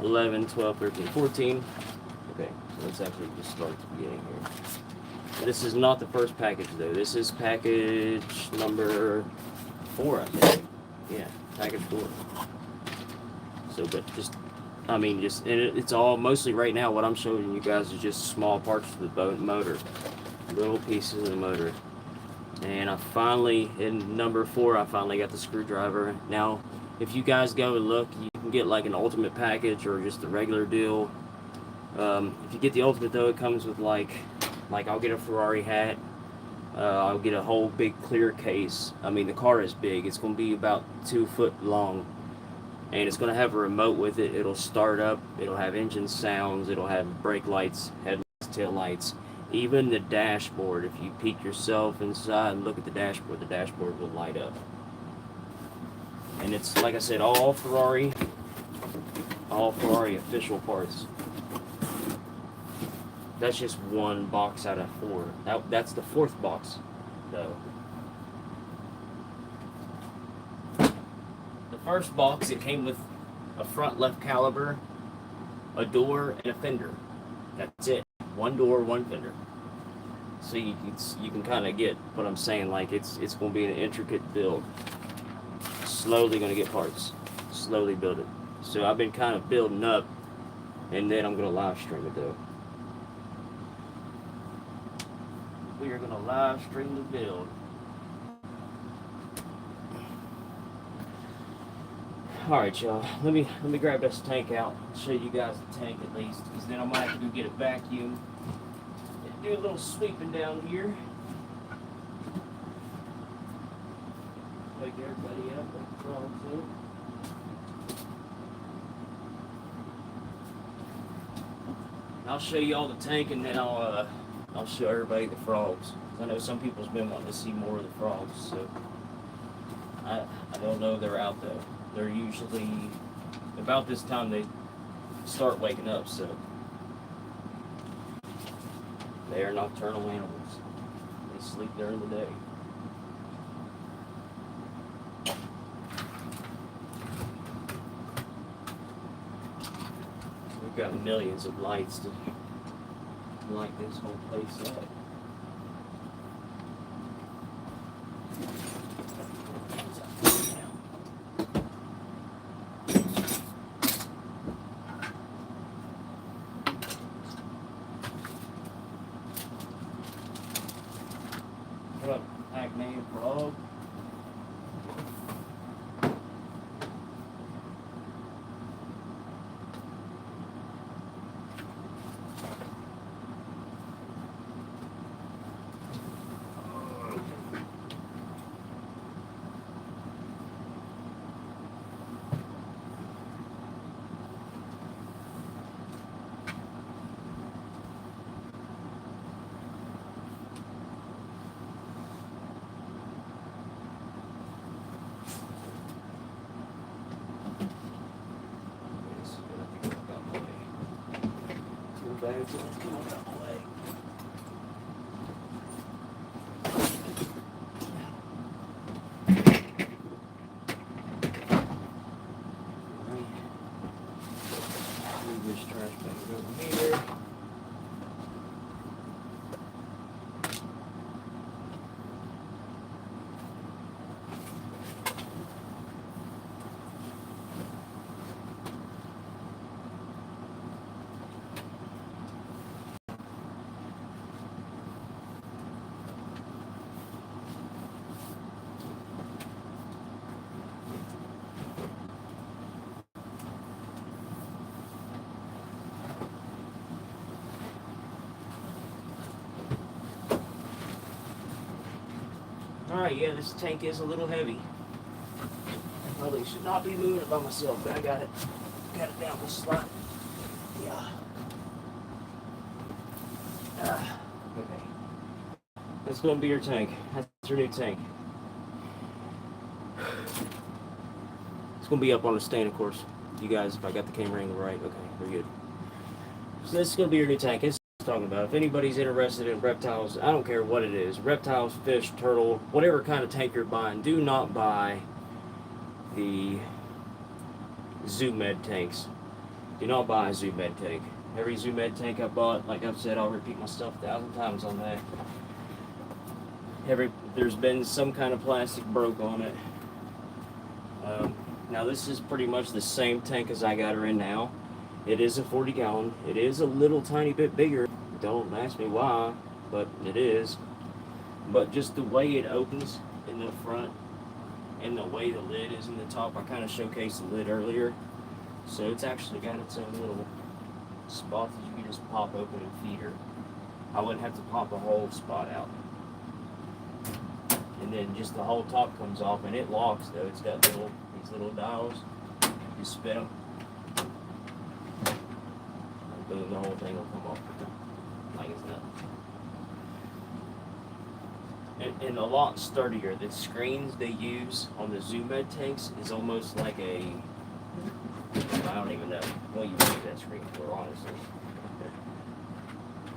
11, 12, 13, 14. Okay, so let's actually just start at the beginning here. This is not the first package, though. This is package number 4, I think. Yeah, package 4. So, but just, I mean, just, and it's all, mostly right now, what I'm showing you guys is just small parts of the boat motor. Little pieces of the motor. And I finally, in number 4, I finally got the screwdriver. Now, if you guys go and look, you can get like an ultimate package or just the regular deal. If you get the ultimate though, it comes with like I'll get a Ferrari hat. I'll get a whole big clear case. I mean, the car is big. It's going to be about 2 foot long. And it's going to have a remote with it. It'll start up. It'll have engine sounds. It'll have brake lights, headlights, tail lights. Even the dashboard, if you peek yourself inside and look at the dashboard will light up. And it's, like I said, all Ferrari official parts. That's just one box out of 4. That's the 4th box, though. The first box, it came with a front left caliber, a door, and a fender. That's it. One door, one fender. So you can kind of get what I'm saying. Like it's going to be an intricate build. Slowly going to get parts. Slowly build it. So I've been kind of building up, and then I'm going to live stream it though. We are going to live stream the build. Alright, y'all, let me grab this tank out and show you guys the tank at least, because then I might have to go get a vacuum and do a little sweeping down here. Wake everybody up, like the frogs do. I'll show you all the tank, and then I'll show everybody the frogs. I know some people's been wanting to see more of the frogs, so I don't know if they're out though. They're usually about this time they start waking up, so they are nocturnal animals. They sleep during the day. We've got millions of lights to light this whole place up. What up, Pac-Man frog? Bags are coming out the way. Move this trash bag over here. Alright, yeah, this tank is a little heavy. I probably should not be moving it by myself, but I got it down the slot. Yeah. Okay. That's going to be your tank. That's your new tank. It's going to be up on the stand, of course. You guys, if I got the camera angle right, okay, we're good. So this is going to be your new tank. It's talking about. If anybody's interested in reptiles, I don't care what it is, reptiles, fish, turtle, whatever kind of tank you're buying, do not buy the Zoo Med tanks. Do not buy a Zoo Med tank. Every Zoo Med tank I bought, like I've said, I'll repeat myself 1,000 times on that. There's been some kind of plastic broke on it. Now this is pretty much the same tank as I got her in now. It is a 40 gallon. It is a little tiny bit bigger. Don't ask me why, but it is. But just the way it opens in the front and the way the lid is in the top, I kind of showcased the lid earlier. So it's actually got its own little spot that you can just pop open and feed her. I wouldn't have to pop a whole spot out. And then just the whole top comes off, and it locks though. It's got these little dials. You spin them. Boom, the whole thing will come off like it's nothing. And a lot sturdier. The screens they use on the Zoo Med tanks is almost like a, I don't even know what you would use that screen for, honestly.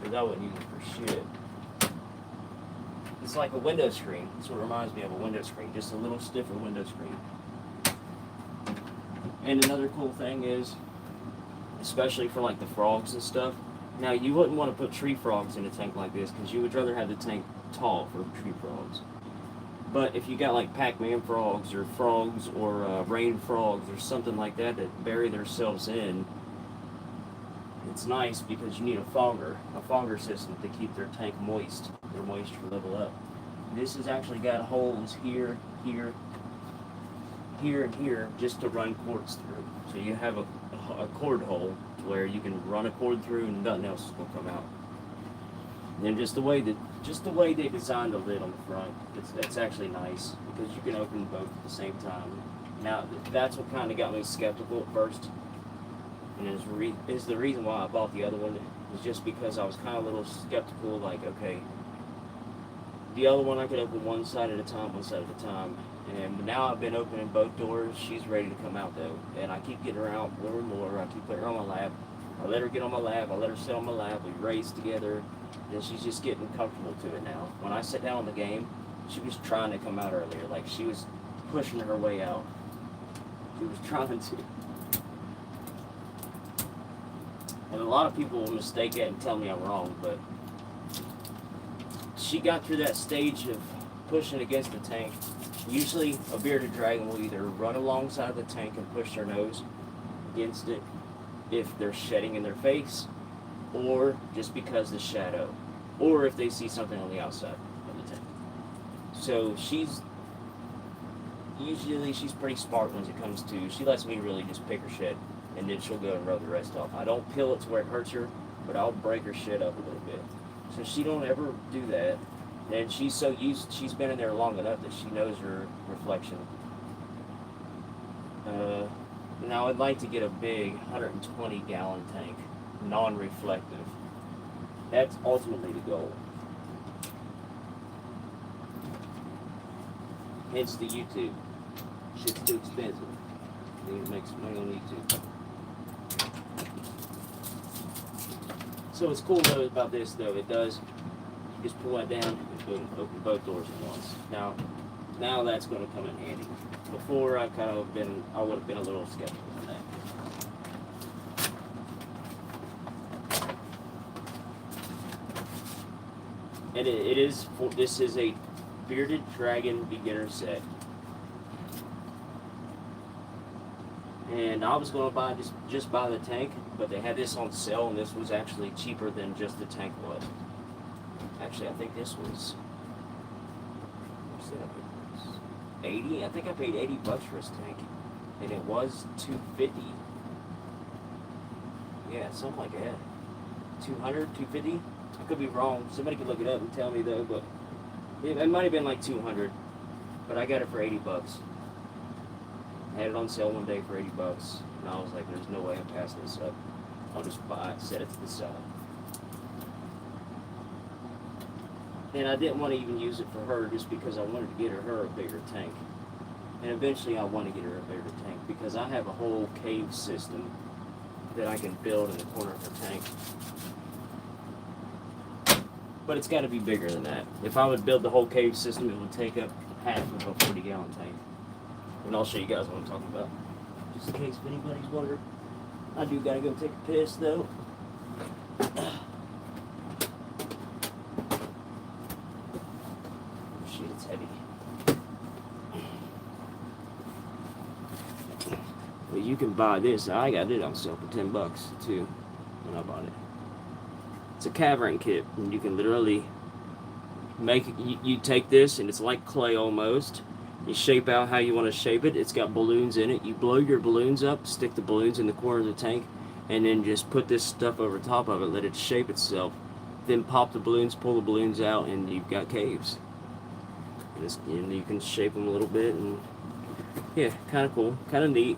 Because I wouldn't use it for shit. It's like a window screen. That's what it reminds me of, a window screen. Just a little stiffer window screen. And another cool thing is, especially for like the frogs and stuff. Now you wouldn't want to put tree frogs in a tank like this because you would rather have the tank tall for tree frogs. But if you got like Pac-Man frogs or rain frogs or something like that that bury themselves in, it's nice because you need a fogger system to keep their tank moist, their moisture level up. This has actually got holes here, here, here, and here just to run cords through. So you have a cord hole where you can run a cord through and nothing else will come out. And then just the way they designed the lid on the front, it's actually nice because you can open both at the same time. Now that's what kind of got me skeptical at first, and is the reason why I bought the other one, was just because I was kind of a little skeptical. Like, okay, the other one I could open one side at a time, and now I've been opening both doors. She's ready to come out though, and I keep getting her out more and more. I keep putting her on my lap. I let her get on my lap. I let her sit on my lap. We race together. And she's just getting comfortable to it now. When I sit down on the game, she was trying to come out earlier. Like, she was pushing her way out. She was trying to. And a lot of people will mistake that and tell me I'm wrong, but she got through that stage of pushing against the tank. Usually a bearded dragon will either run alongside the tank and push their nose against it if they're shedding in their face, or just because the shadow, or if they see something on the outside of the tank. So she's pretty smart when it comes to, she lets me really just pick her shit, and then she'll go and rub the rest off. I don't peel it to where it hurts her, but I'll break her shit up a little bit. So she don't ever do that. And she's been in there long enough that she knows her reflection. Now I'd like to get a big 120 gallon tank, non-reflective. That's ultimately the goal. Hence the YouTube. Shit's too expensive. I need to make some money on YouTube. So what's cool though about this though, it does, you just pull that down and boom, open both doors at once. Now that's going to come in handy. Before I would have been a little skeptical on that. And this is a bearded dragon beginner set. And I was going to just buy the tank, but they had this on sale, and this was actually cheaper than just the tank was. Actually, I think this was 80. I think I paid $80 for this tank, and it was $250. Yeah, something like that. 200, 250. I could be wrong. Somebody could look it up and tell me though, but it might have been like 200. But I got it for $80. I had it on sale one day for $80, and I was like, "There's no way I'm passing this up. I'll just buy it, set it to the side." And I didn't want to even use it for her just because I wanted to get her a bigger tank. And eventually I want to get her a bigger tank because I have a whole cave system that I can build in the corner of her tank. But it's got to be bigger than that. If I would build the whole cave system, it would take up half of a 40-gallon tank. And I'll show you guys what I'm talking about. Just in case if anybody's wondering. I do got to go take a piss though. Shit, it's heavy. But you can buy this. I got it on sale for $10 too when I bought it. It's a cavern kit, and you can literally make it. You take this, and it's like clay almost. You shape out how you want to shape it. It's got balloons in it. You blow your balloons up, stick the balloons in the corner of the tank, and then just put this stuff over top of it, let it shape itself. Then pop the balloons, pull the balloons out, and you've got caves. And you can shape them a little bit, and yeah, kind of cool, kind of neat.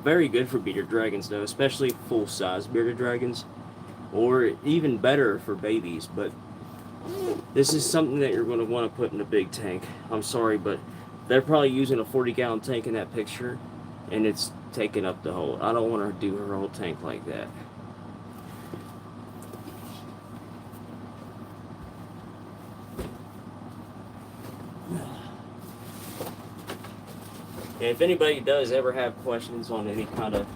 Very good for bearded dragons though, especially full-size bearded dragons, or even better for babies. But this is something that you're going to want to put in a big tank. I'm sorry, but they're probably using a 40-gallon tank in that picture, and it's taking up the whole. I don't want her to do her whole tank like that. And if anybody does ever have questions on any kind of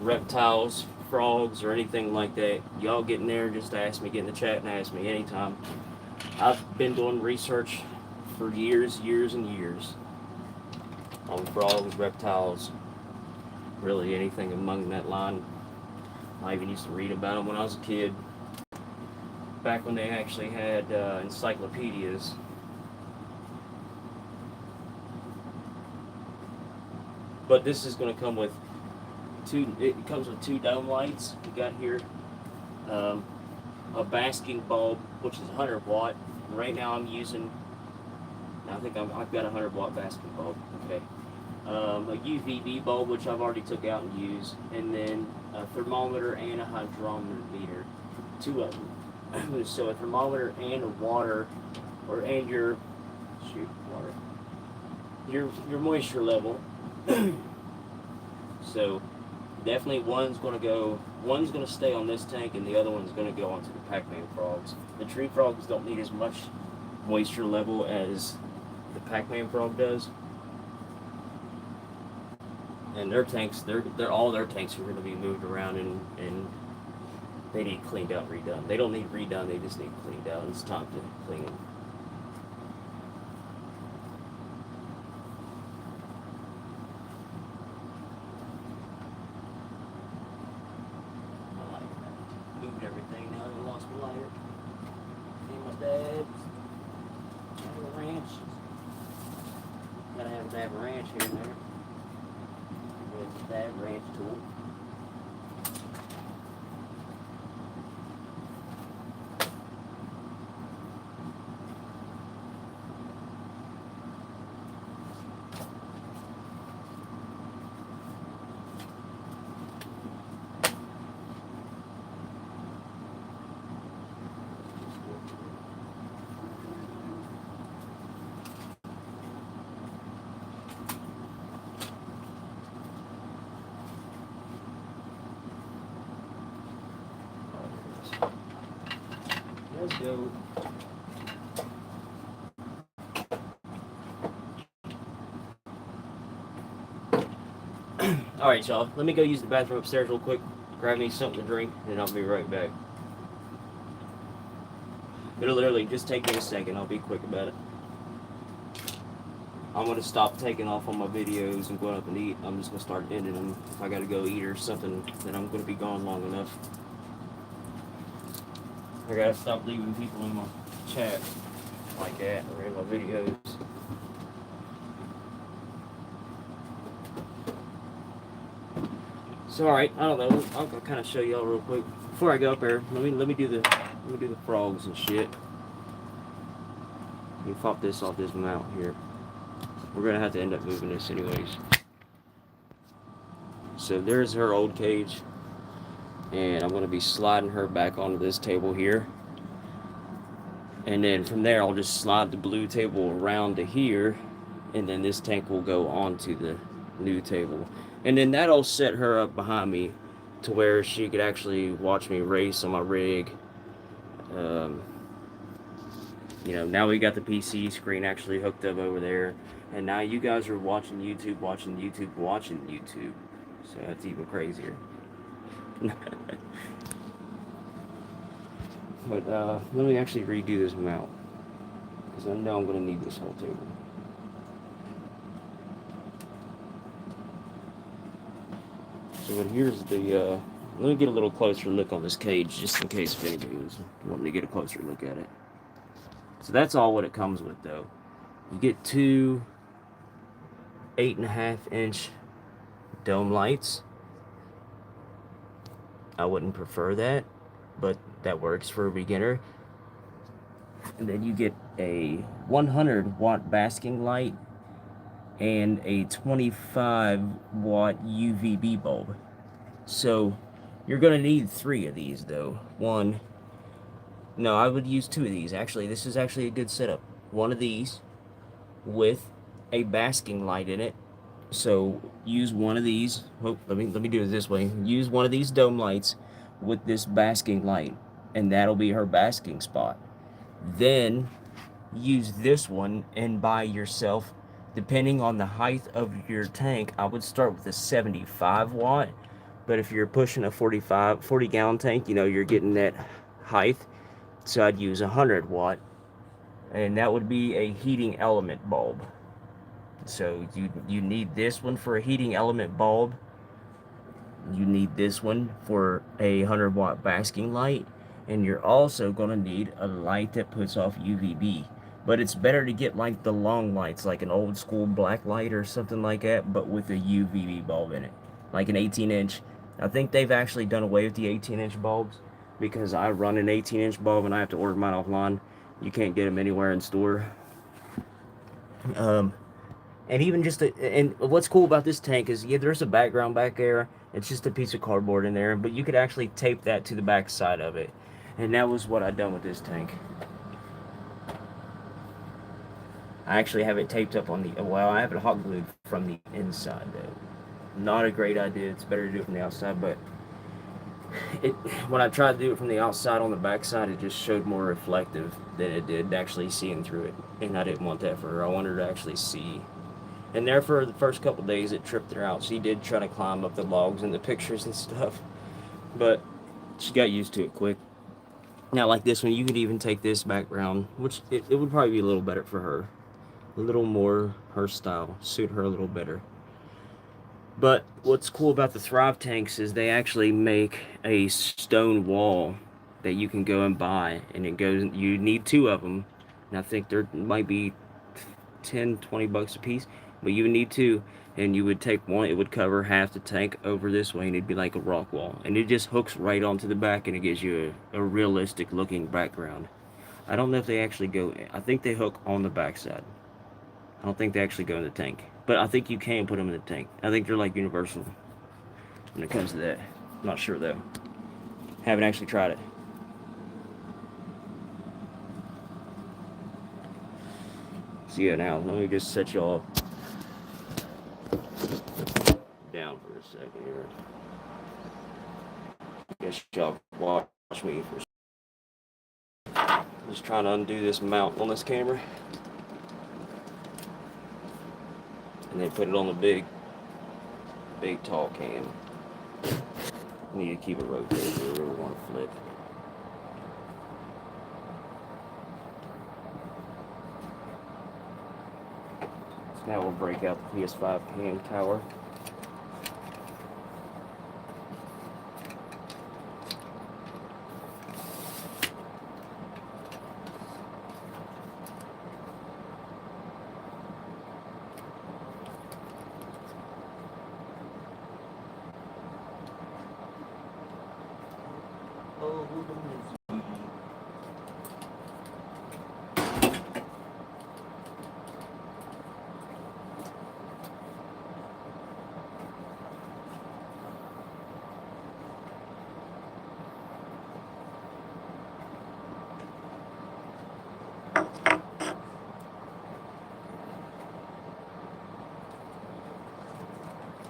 reptiles, frogs, or anything like that, y'all get in there and just ask me, get in the chat and ask me anytime. I've been doing research for years and years on frogs, reptiles, really anything among that line. I even used to read about them when I was a kid, back when they actually had encyclopedias. But this is going to come with it comes with 2 dome lights. We got here a basking bulb, which is 100 watt. Right now I'm using, I think I've got a 100 watt basking bulb. Okay. A UVB bulb, which I've already took out and used, and then a thermometer and a hydrometer, 2 of them. So a thermometer and a water, and your moisture level. So definitely one's going to stay on this tank, and the other one's going to go onto the Pac-Man frogs. The tree frogs don't need as much moisture level as the Pac-Man frog does. And their tanks, all their tanks are going to be moved around, and they need cleaned out, redone. They don't need redone, they just need cleaned out. It's time to clean them. Moved everything now. I lost my lighter. And my dad's a ranch. Gotta have that ranch here and there. With that ranch tool. Let's go. Alright, y'all. Let me go use the bathroom upstairs real quick. Grab me something to drink, and I'll be right back. It'll literally just take me a second. I'll be quick about it. I'm going to stop taking off on my videos and going up and eat. I'm just going to start ending them. If I got to go eat or something, then I'm going to be gone long enough. I got to stop leaving people in my chat like that or in my videos. So alright, I don't know. I'll kind of show y'all real quick before I go up there. Let me do the frogs and shit. Let me pop this off this mount here. We're gonna have to end up moving this anyways. So there's her old cage, and I'm gonna be sliding her back onto this table here. And then from there, I'll just slide the blue table around to here, and then this tank will go onto the new table. And then that'll set her up behind me to where she could actually watch me race on my rig. You know, now we got the PC screen actually hooked up over there. And now you guys are watching YouTube. So that's even crazier. But let me actually redo this mount, because I know I'm going to need this whole table. So but here's the, let me get a little closer look on this cage, just in case if anybody was wanting to get a closer look at it. So that's all what it comes with, though. You get 2 8.5-inch dome lights. I wouldn't prefer that, but that works for a beginner. And then you get a 100 watt basking light and a 25 watt UVB bulb. So you're gonna need 3 of these though. No, I would use 2 of these. Actually, this is actually a good setup. 1 of these with a basking light in it. So use 1 of these. Oh, let me do it this way. Use 1 of these dome lights with this basking light, and that'll be her basking spot. Then use this one and buy yourself depending on the height of your tank, I would start with a 75 watt. But if you're pushing a 40 gallon tank, you know, you're getting that height. So I'd use a 100 watt. And that would be a heating element bulb. So you need this one for a heating element bulb. You need this one for a 100 watt basking light. And you're also going to need a light that puts off UVB. But it's better to get like the long lights, like an old school black light or something like that, but with a UVB bulb in it. Like an 18-inch. I think they've actually done away with the 18-inch bulbs because I run an 18-inch bulb and I have to order mine offline. You can't get them anywhere in store. Um, and even just and what's cool about this tank is, yeah, there's a background back there. It's just a piece of cardboard in there, but you could actually tape that to the back side of it. And that was what I done with this tank. I actually have it taped up on the, well, I have it hot glued from the inside though. Not a great idea. It's better to do it from the outside, but when I tried to do it from the outside on the back side, it just showed more reflective than it did actually seeing through it. And I didn't want that for her. I wanted her to actually see. And there for the first couple of days, it tripped her out. She did try to climb up the logs and the pictures and stuff, but she got used to it quick. Now, like this one, you could even take this background, which it would probably be a little better for her. A little more her style, suit her a little better. But what's cool about the Thrive tanks is they actually make a stone wall that you can go and buy, and it goes, you need two of them, and I think there might be 10-20 bucks a piece, but you would need two, and you would take one, it would cover half the tank over this way, and it'd be like a rock wall, and it just hooks right onto the back, and it gives you a realistic looking background. I don't know if they actually go, I think they hook on the backside. I don't think they actually go in the tank, but I think you can put them in the tank. I think they're like universal when it comes to that. I'm not sure though. Haven't actually tried it. So yeah, now let me just set y'all down for a second here. Guess y'all watch me for. Just trying to undo this mount on this camera, and then put it on the big tall cam. Need to keep it rotated. We really want to flip. So now we'll break out the PS5 cam tower.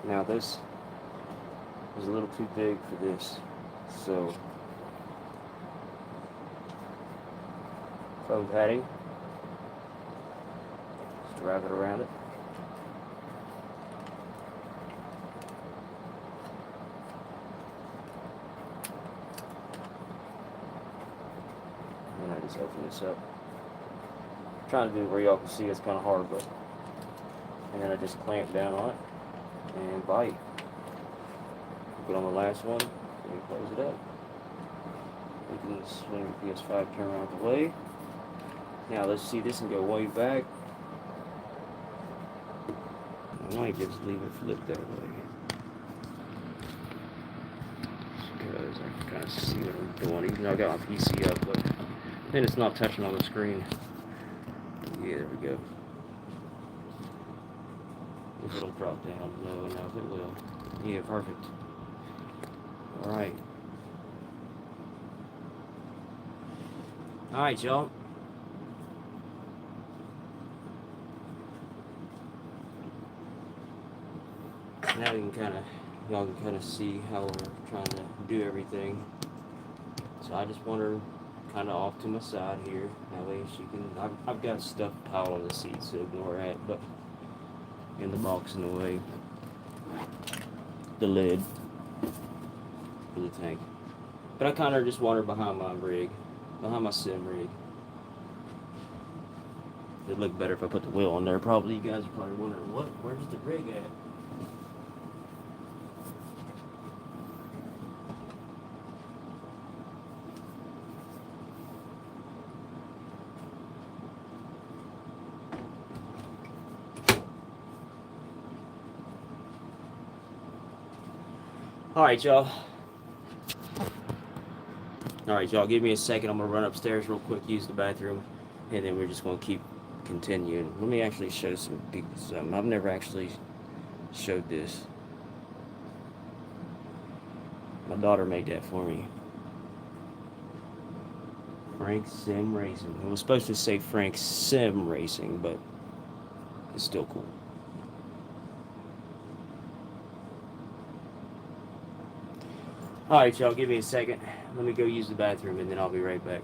Now this is a little too big for this, so foam padding, just wrap it around it. And I just open this up. I'm trying to do it where y'all can see. It's kind of hard, but, and then I just clamp down on it and bite. Put on the last one and close it up. We can swing the PS5 camera out the way. Now let's see this and go way back. I might just leave it flipped that way, because I can kind of see what I'm doing, even though I got my PC up, but then it's not touching on the screen. Yeah, there we go. If it'll drop down, no, now if it will. Yeah, perfect. Alright. Alright, y'all. Now you can y'all can kind of see how we're trying to do everything. So I just want her kind of off to my side here. That way she can, I've got stuff piled on the seat, so ignore that. But and the box in the way. The lid for the tank. But I kind of just water behind my rig, behind my sim rig. It'd look better if I put the wheel on there. Probably you guys are probably wondering, where's the rig at? Alright, y'all. Alright, y'all, give me a second. I'm going to run upstairs real quick, use the bathroom, and then we're just going to keep continuing. Let me actually show some people something. I've never actually showed this. My daughter made that for me. Frank Sim Racing. It was supposed to say Frank Sim Racing, but it's still cool. Alright, y'all, give me a second. Let me go use the bathroom, and then I'll be right back.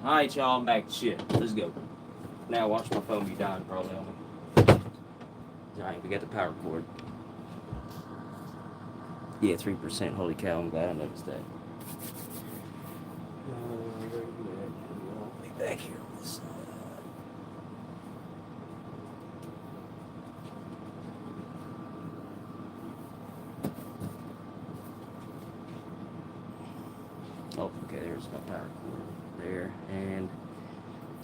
Alright, y'all, I'm back to shit. Let's go. Now watch my phone be dying probably on me. Alright, we got the power cord. Yeah, 3%. Holy cow, I'm glad I noticed that. Be back here on this side. Oh, okay, there's my power cord there. And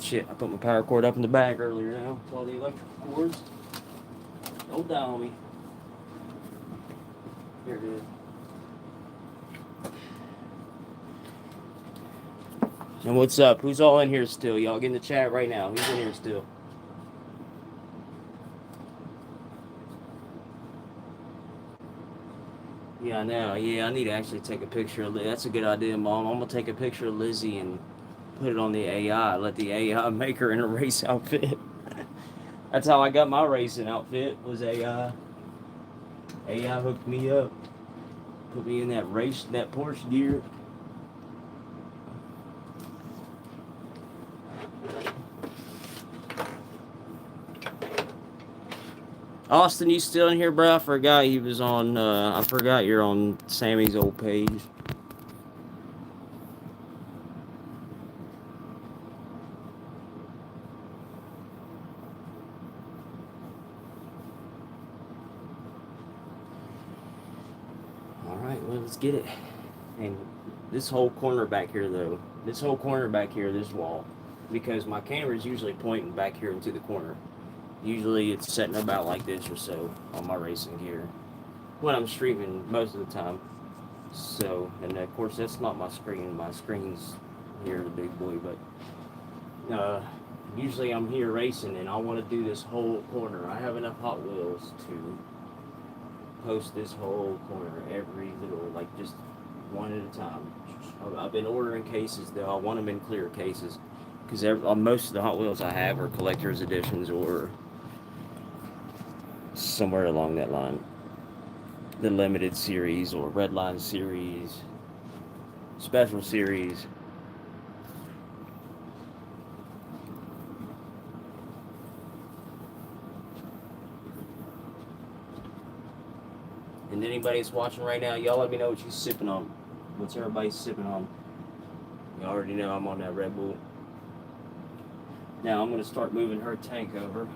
shit, I put my power cord up in the bag earlier now. With all the electrical cords. Don't die on me. Here it is. And what's up? Who's all in here still? Y'all get in the chat right now. Who's in here still? Yeah, I know. Yeah, I need to actually take a picture of That's a good idea, Mom. I'm going to take a picture of Lizzy and put it on the AI. Let the AI make her in a race outfit. That's how I got my racing outfit, was AI. AI hooked me up. Put me in that Porsche gear. Austin, you still in here, bro? I forgot he was on, I forgot you're on Sammy's old page. Alright, well, let's get it. And this whole corner back here, though, this wall, because my camera is usually pointing back here into the corner. Usually it's setting about like this or so on my racing gear when I'm streaming most of the time. So, and of course that's not my screen. My screen's here, the big boy, but usually I'm here racing and I want to do this whole corner. I have enough Hot Wheels to post this whole corner, every little, like just one at a time. I've been ordering cases though. I want them in clear cases because most of the Hot Wheels I have are collector's editions or somewhere along that line. The limited series or redline series, special series. And anybody that's watching right now, y'all let me know what you're sipping on. What's everybody sipping on? You already know I'm on that Red Bull. Now I'm going to start moving her tank over.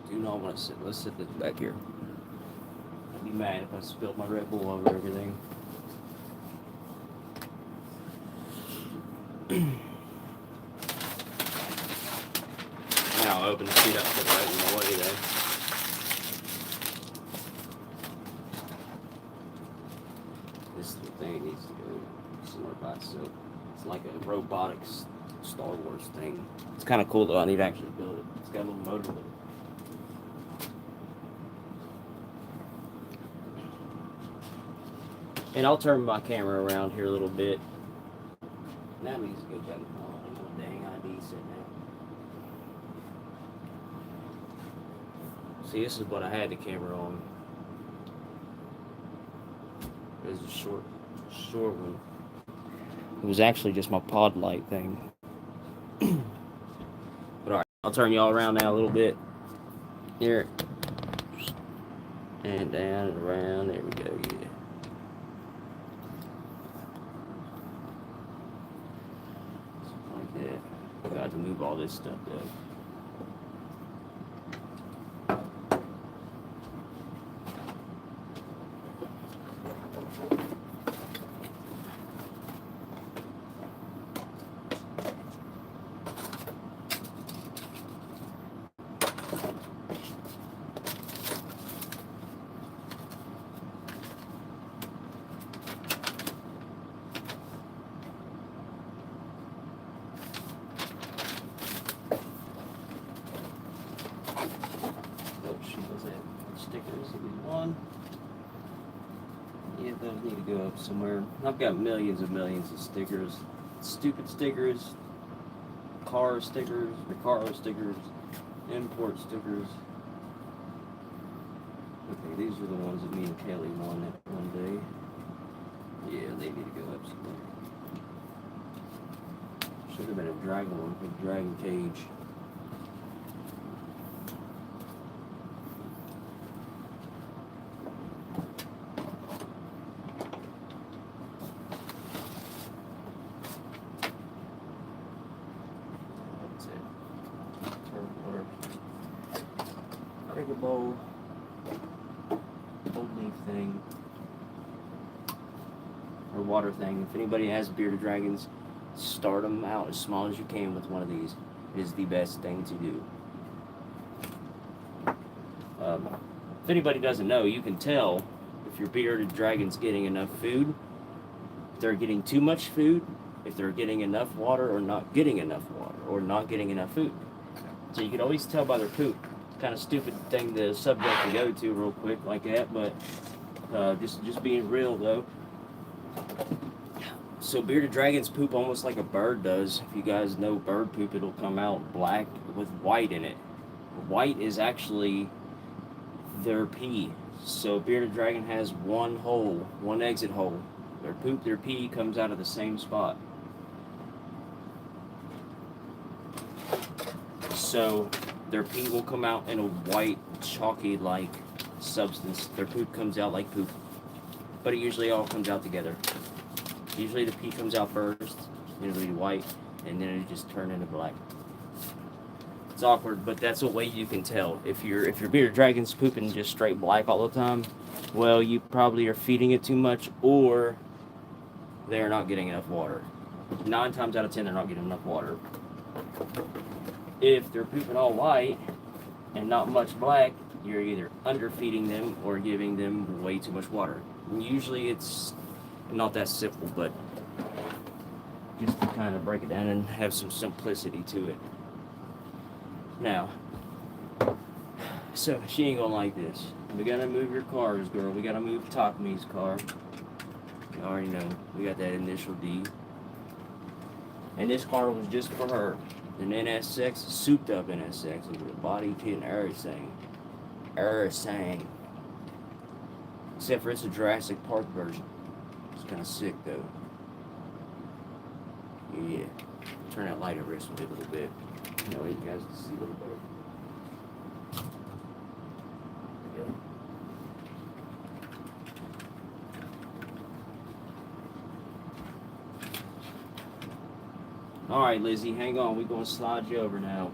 Do not want to sit. Let's sit this back here. I'd be mad if I spilled my Red Bull over everything. Now I'll open the seat up, put right in the way there. This is the thing, it needs to go somewhere by itself. It's like a robotics Star Wars thing. It's kind of cool though. I need to actually build it. It's got a little motor with it. And I'll turn my camera around here a little bit. That needs to go down the hall. Dang ID sitting out. See, this is what I had the camera on. It was a short one. It was actually just my pod light thing. But alright, I'll turn y'all around now a little bit. Here. And down and around. There we go, yeah. I got to move all this stuff though. go up somewhere. I've got millions of stickers. Stupid stickers, car stickers, Recaro stickers, import stickers. Okay, these are the ones that me and Kelly won that one day. Yeah, they need to go up somewhere. Should have been a dragon one, a dragon cage. That's it. Turn water. Drink a bowl. Old leaf thing. Or water thing. If anybody has bearded dragons, start them out as small as you can with one of these. It is the best thing to do. If anybody doesn't know, you can tell if your bearded dragon's getting enough food, if they're getting too much food, if they're getting enough water or not getting enough water, or not getting enough food. So you can always tell by their poop. It's kind of stupid thing to subject to go to real quick like that, but just being real though. So bearded dragons poop almost like a bird does. If you guys know bird poop, it'll come out black with white in it. White is actually their pee. So bearded dragon has one hole, one exit hole. Their poop, their pee comes out of the same spot. So their pee will come out in a white, chalky-like substance. Their poop comes out like poop. But it usually all comes out together. Usually the pee comes out first, it'll be white, and then it'll just turn into black. It's awkward, but that's a way you can tell. If your bearded dragon's pooping just straight black all the time, well, you probably are feeding it too much, or they're not getting enough water. 9 times out of 10, they're not getting enough water. If they're pooping all white and not much black, you're either underfeeding them or giving them way too much water. And usually it's not that simple, but just to kind of break it down and have some simplicity to it. Now, so she ain't gonna like this. We gotta move your cars, girl. We gotta move Takami's car. You already know. We got that initial D. And this car was just for her. An NSX, souped up NSX with a body kit and everything. Everything. Except for it's a Jurassic Park version. It's kind of sick though. Yeah. Turn that light over a little bit. You know, you guys can see a little better. Yeah. Alright, Lizzie, hang on. We're going to slide you over now.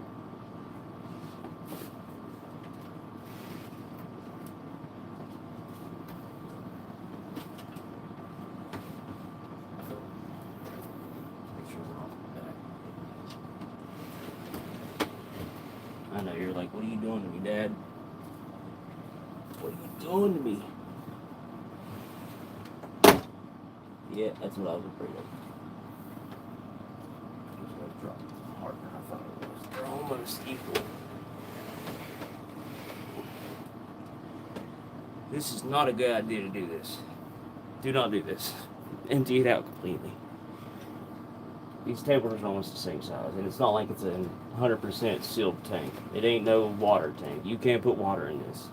I know you're like, what are you doing to me, Dad? What are you doing to me? Yeah, that's what I was afraid of. I was going to drop harder than I thought it was. They're almost equal. This is not a good idea to do this. Do not do this. Empty it out completely. These tables are almost the same size, and it's not like it's a 100% sealed tank. It ain't no water tank. You can't put water in this.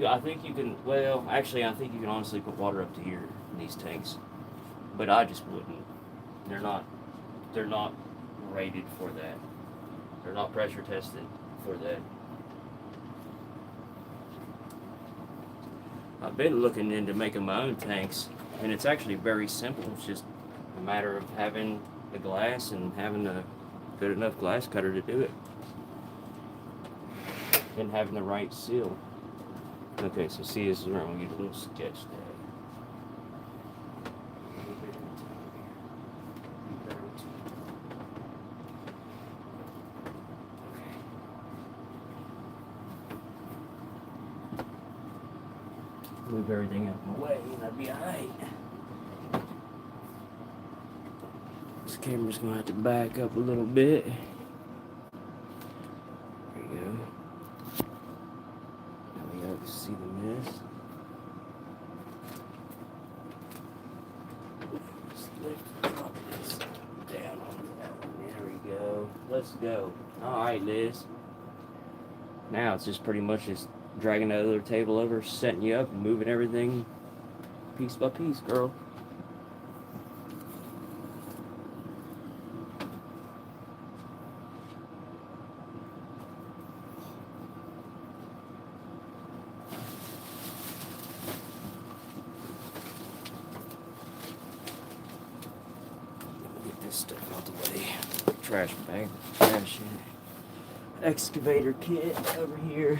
I think you can, well, actually, I think you can honestly put water up to here in these tanks. But I just wouldn't. They're not rated for that. They're not pressure tested for that. I've been looking into making my own tanks, and it's actually very simple. It's just a matter of having the glass and having a good enough glass cutter to do it. And having the right seal. Okay, so see, this is where I'm going to get a little sketch there. Move everything out of my way, and that'd be alright. This camera's gonna have to back up a little bit. There you go. Now we got to see the mess. Let's go. Alright, Liz. Now it's just pretty much just dragging that other table over, setting you up, and moving everything piece by piece, girl. Get this stuff out the way. Trash bag, trash excavator kit over here.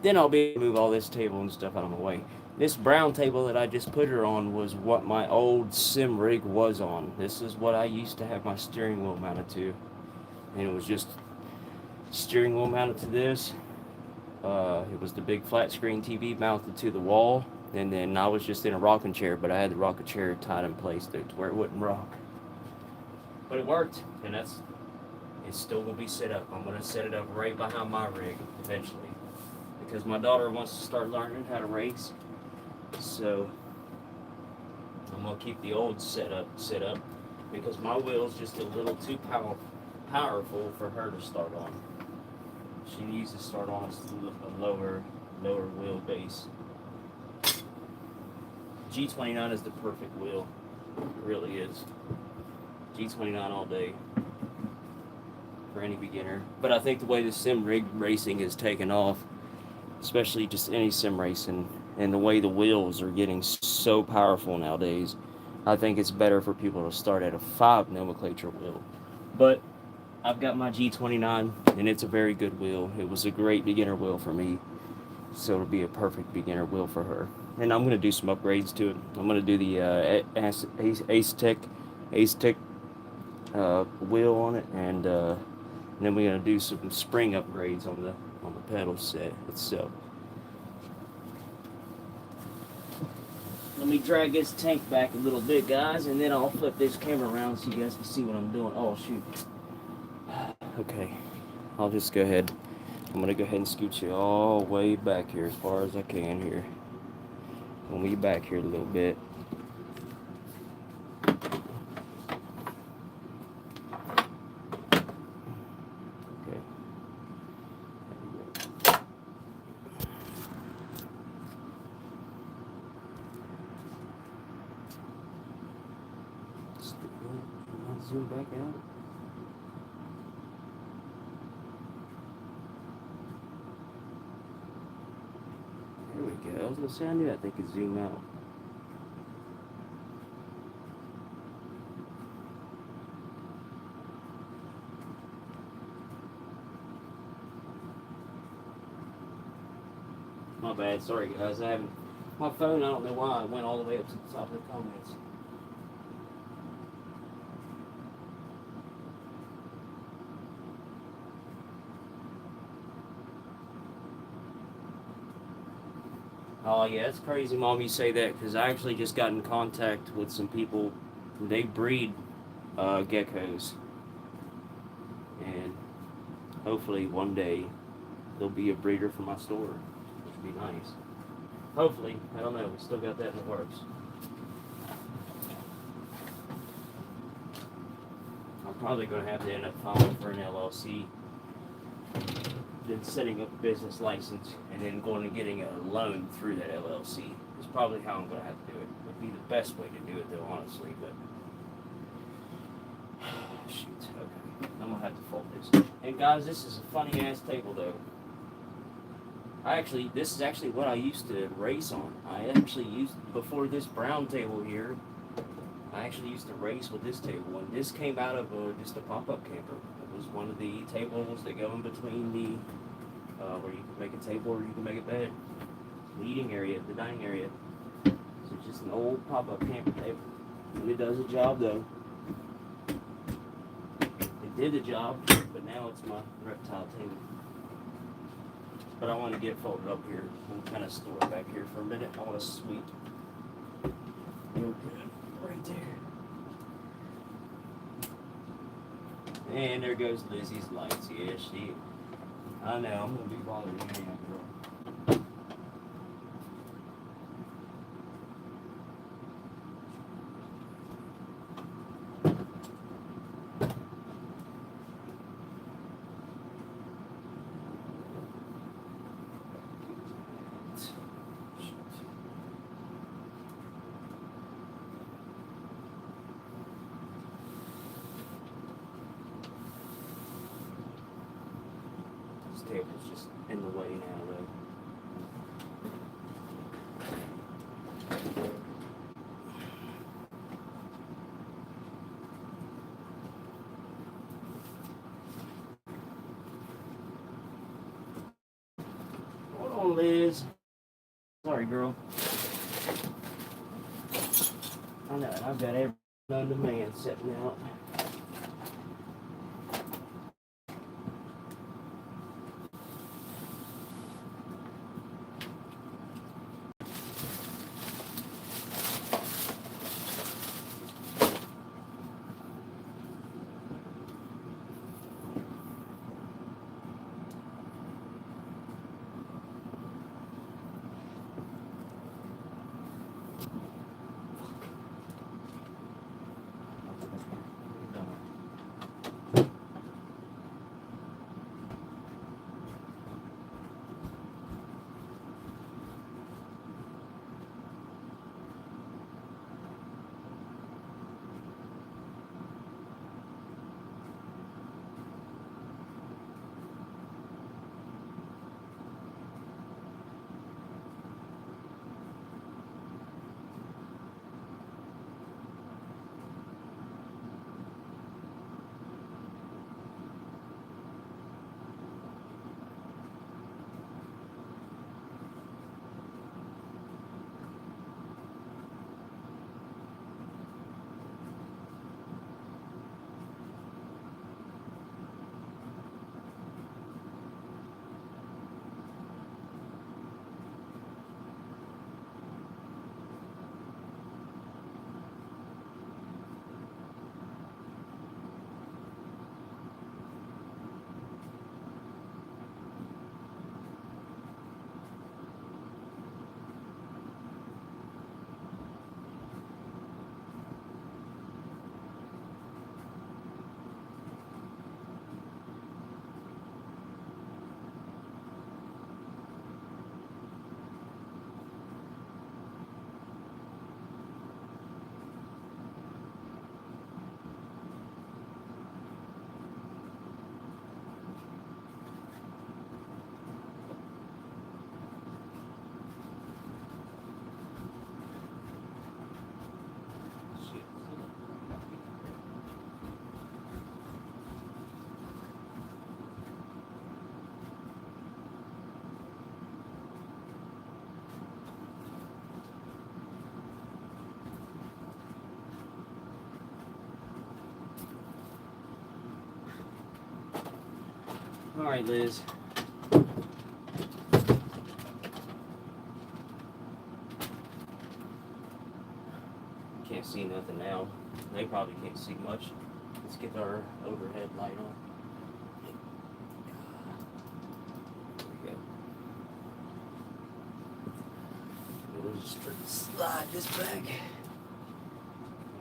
Then I'll be able to move all this table and stuff out of my way. This brown table that I just put her on was what my old sim rig was on. This is what I used to have my steering wheel mounted to. And it was just steering wheel mounted to this. It was the big flat screen TV mounted to the wall. And then I was just in a rocking chair, but I had the rocking chair tied in place to where it wouldn't rock. But it worked, and it's still gonna be set up. I'm gonna set it up right behind my rig eventually, because my daughter wants to start learning how to race. So I'm gonna keep the old setup set up because my wheel's just a little too powerful for her to start on. She needs to start on a lower wheelbase. G29 is the perfect wheel. It really is. G29 all day for any beginner. But I think the way the sim rig racing has taken off, especially just any sim racing, and the way the wheels are getting so powerful nowadays, I think it's better for people to start at a 5 nomenclature wheel. But I've got my G29, and it's a very good wheel. It was a great beginner wheel for me, so it'll be a perfect beginner wheel for her. And I'm going to do some upgrades to it. I'm going to do the Ace Tech wheel on it, and then we're going to do some spring upgrades on the pedal set itself. Let me drag this tank back a little bit, guys, and then I'll flip this camera around so you guys can see what I'm doing. Oh, shoot. Okay, I'll just go ahead. I'm going to go ahead and scoot you all the way back here as far as I can here. I'll move you back here a little bit. Okay. Zoom back out. There we go. I was going to say, I knew that thing could zoom out. My bad. Sorry, guys. I haven't. My phone, I don't know why, it went all the way up to the top of the comments. Oh, yeah, it's crazy, Mom, you say that, because I actually just got in contact with some people. They breed geckos. And hopefully one day there'll be a breeder for my store, which would be nice. Hopefully. I don't know. We still got that in the works. I'm probably going to have to end up filing for an LLC, then setting up a business license, and then going and getting a loan through that LLC. Is probably how I'm going to have to do it. It would be the best way to do it, though, honestly. But shoot. Okay. I'm going to have to fold this. And guys, this is a funny ass table, though. This is actually what I used to race on. I actually used, before this brown table here, I actually used to race with this table. And this came out of just a pop-up camper. It was one of the tables that go in between the, where you can make a table or you can make a bed. The eating area, the dining area. So it's just an old pop-up camper table. And it does a job, though. It did the job, but now it's my reptile table. But I want to get it folded up here and kind of store it back here for a minute. I want to sweep. Real good. Right there. And there goes Lizzie's lights. Yeah, I know, I'm going to be bothering you now, girl. This table's just in the way now, though. Hold on, Liz. Sorry, girl. I know, I've got every known to man sitting out. All right, Liz. Can't see nothing now. They probably can't see much. Let's get our overhead light on. There we go. We'll just slide this back.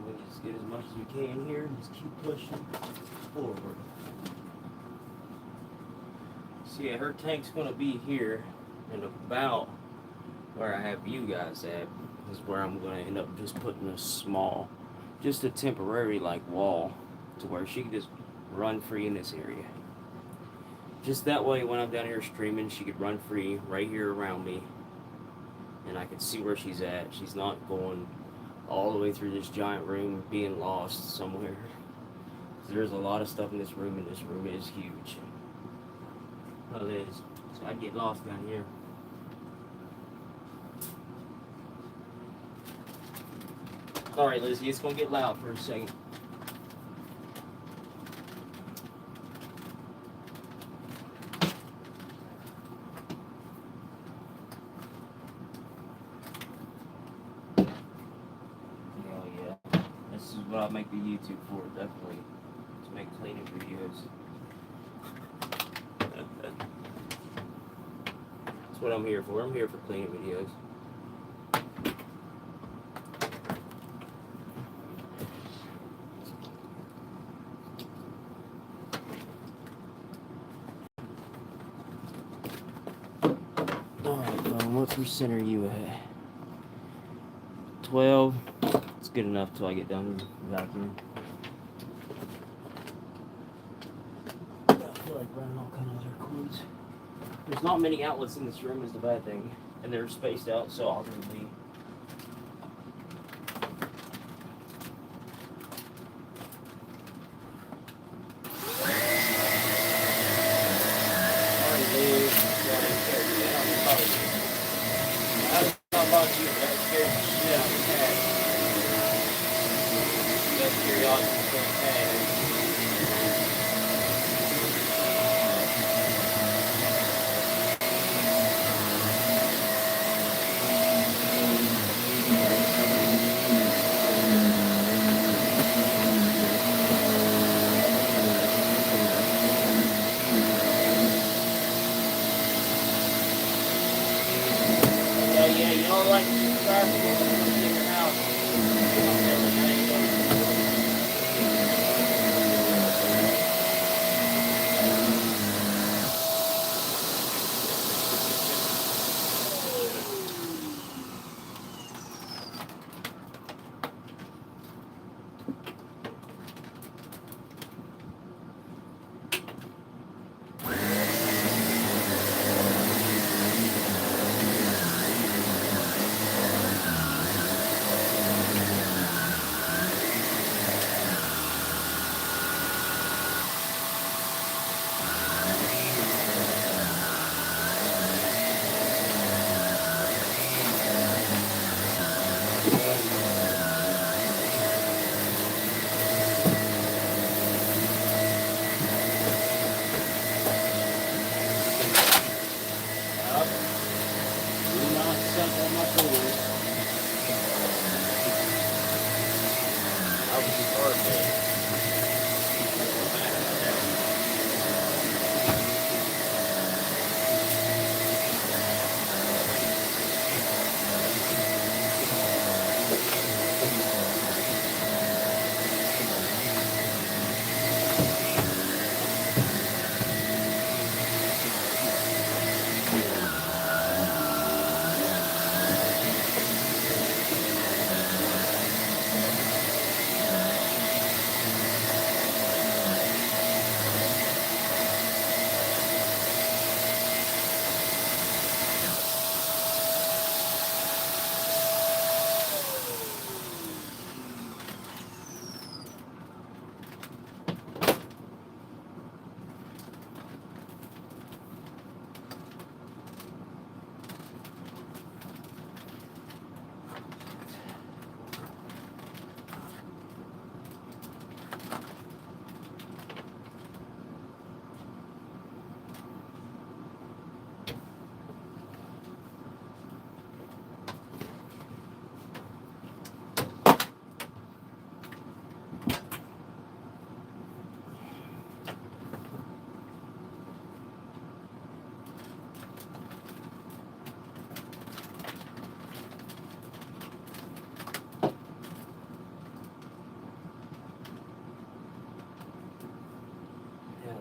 We'll just get as much as we can here and just keep pushing forward. So yeah, her tank's gonna be here, and about where I have you guys at is where I'm gonna end up just putting a small, just a temporary like wall, to where she can just run free in this area. Just that way, when I'm down here streaming, she could run free right here around me, and I can see where she's at. She's not going all the way through this giant room, being lost somewhere. There's a lot of stuff in this room, and this room is huge. Well, it is. So I'd get lost down here. Alright, Lizzie, it's gonna get loud for a second. Oh yeah. This is what I make the YouTube for, definitely. To make cleaning videos. That's what I'm here for. I'm here for cleaning videos. Alright, what percent are you at? 12. It's good enough till I get done vacuuming. I feel like running all kind of other cords. There's not many outlets in this room is the bad thing. And they're spaced out so awkwardly. Yeah, you don't like traffic in your house.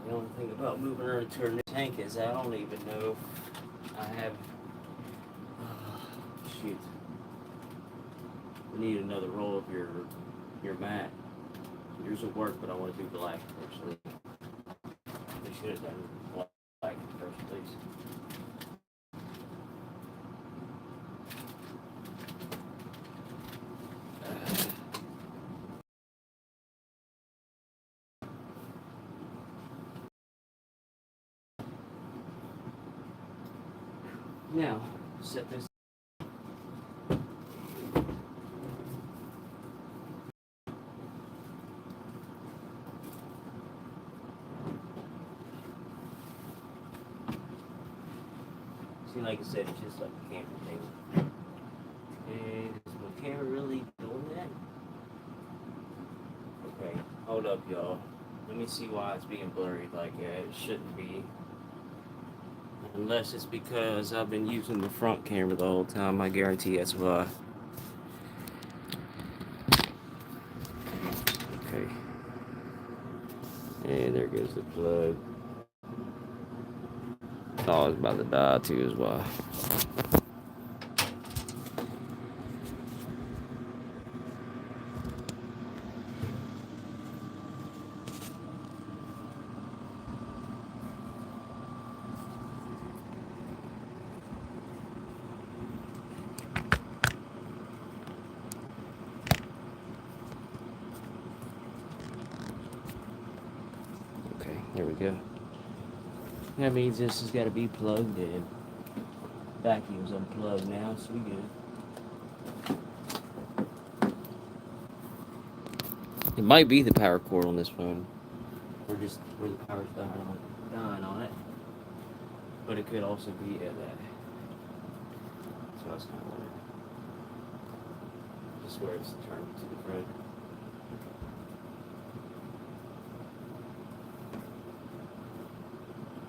The only thing about moving her into her new tank is I don't even know if I have. Shoot. We need another roll of your mat. Yours will work, but I want to do black actually. They should have done black in the first place. Now, set this. See, like I said, it's just like a camera thing. And is my camera really doing that? Okay, hold up, y'all. Let me see why it's being blurry like that. It shouldn't be. Unless it's because I've been using the front camera the whole time. I guarantee that's why. Okay. And there goes the plug. Oh, it's about to die too as well. There we go. That means this has got to be plugged in. Vacuum's unplugged now, so we good. It might be the power cord on this phone. Or just where the power's dying on it. But it could also be that. So I was kind of wondering. Just where it's turned to the front.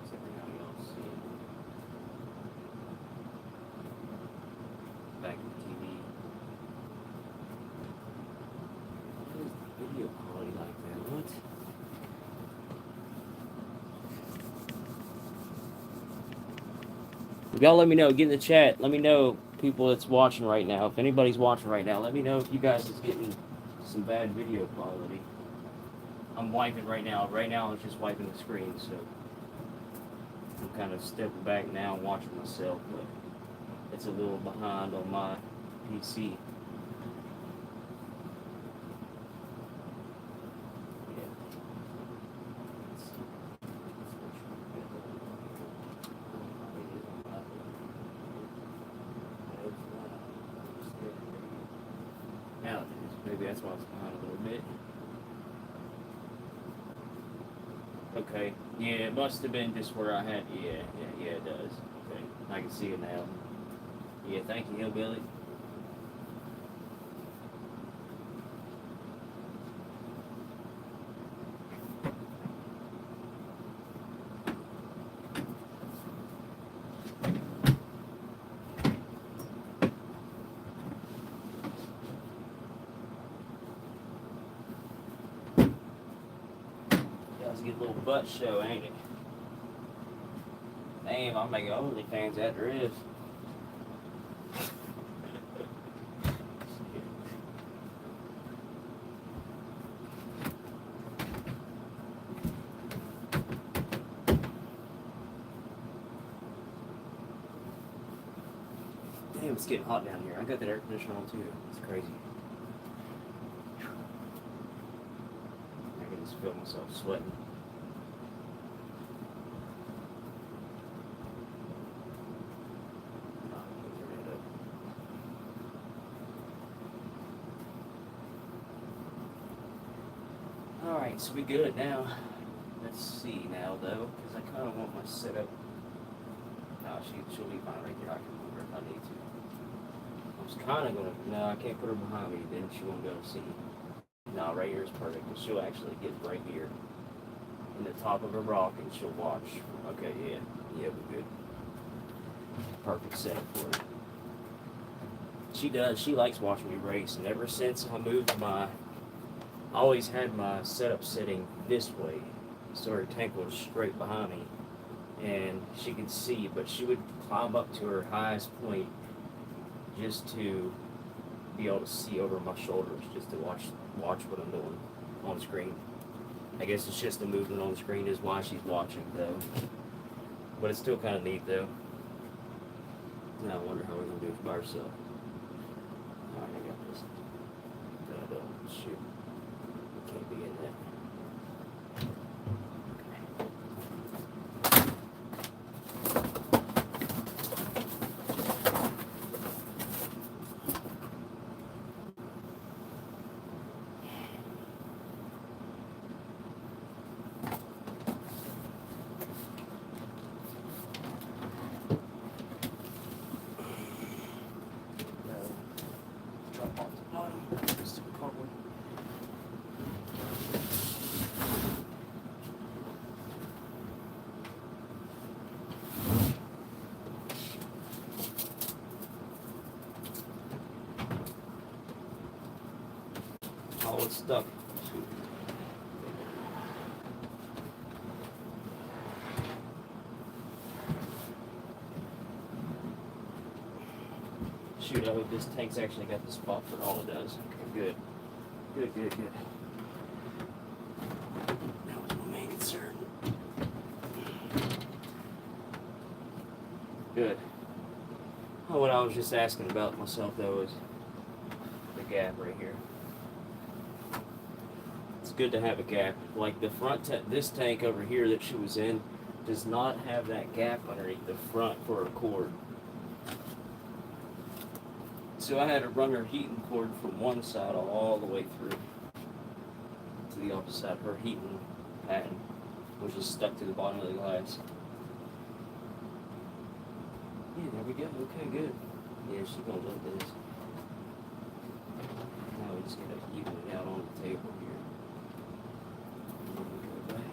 Except for how y'all see it. Back in the TV. What is the video quality like that? What? Y'all let me know. Get in the chat. Let me know, people that's watching right now. If anybody's watching right now, let me know if you guys is getting some bad video quality. I'm wiping right now. Right now, I'm just wiping the screen, so I'm kind of stepping back now and watching myself, but it's a little behind on my PC. Now, maybe that's why it's behind a little bit. Okay. Yeah, it must have been just where I had. Yeah, it does. Okay, I can see it now. Yeah, thank you, Hillbilly. That's a good little butt show, ain't it? Damn, I'm making OnlyFans after this. Damn, it's getting hot down here. I got that air conditioner on too. It's crazy. I can just feel myself sweating. Alright, so we good now. Let's see now though, because I kind of want my setup. No, she'll be fine right there. I can move her if I need to. I was kind of going to. No, I can't put her behind me, then she won't be able to see. No, right here is perfect. And she'll actually get right here in the top of a rock and she'll watch. Okay, yeah, we're good. Perfect setup for her. She does. She likes watching me race, and ever since I moved I always had my setup sitting this way, so her tank was straight behind me, and she could see, but she would climb up to her highest point just to be able to see over my shoulders, just to watch what I'm doing on screen. I guess it's just the movement on the screen is why she's watching, though. But it's still kind of neat, though. Now I wonder how we're going to do it by herself. Alright, I got this. Shoot. Can't be in that. Oh, it's stuck. Shoot, I hope this tank's actually got the spot for all it does. Okay, good. Good. That was my main concern. Good. Oh, what I was just asking about myself, though, is the gap right here. it's good to have a gap. Like the front, this tank over here that she was in does not have that gap underneath the front for a cord. So I had to run her heating cord from one side all the way through to the opposite side, her heating pattern, which is stuck to the bottom of the glass. Yeah, there we go. Okay, good. Yeah, she's gonna love this. Now we just gotta even it out on the table here. And then we go back.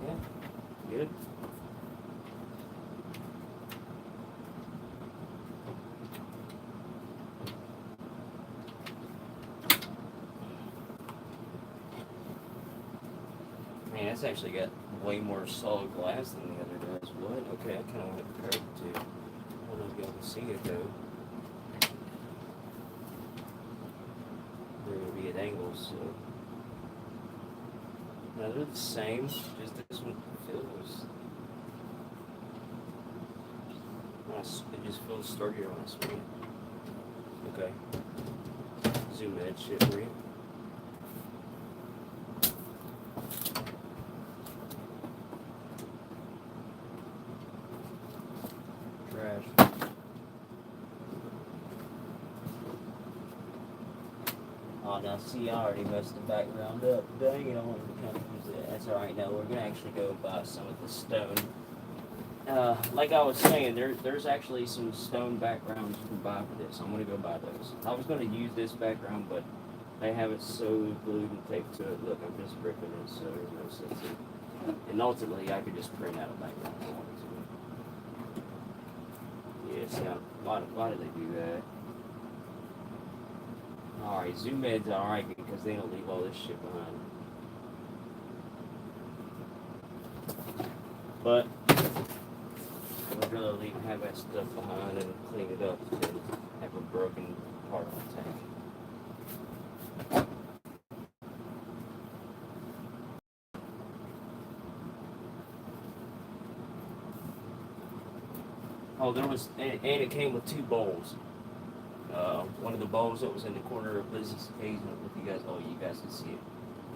Yeah, good. Man, it's actually got way more solid glass than the other does. What? Okay, I kind of want to compare the two. I don't know if y'all can see it though. They're going to be at angles, so. Now they're the same, just this one feels. It just feels sturdier on this one. Okay. Zoom that shit for you. Trash. Oh, now see, I already messed the background up. Dang it, I wanted to kind of use it. That's alright, now we're going to actually go buy some of the stone. Like I was saying, there's actually some stone backgrounds you can buy for this. I'm going to go buy those. I was going to use this background, but they have it so glued and taped to it. Look, I'm just ripping it, so there's no sense in it. And ultimately, I could just print out a background if I wanted to. Yeah, see, why do they do that? Alright, zoom in's alright because they don't leave all this shit behind. But I'd rather have that stuff behind and clean it up than have a broken part of the tank. Oh, there was, and it came with two bowls. One of the bowls that was in the corner of Lizzzy's basement with you guys. Oh, you guys can see it.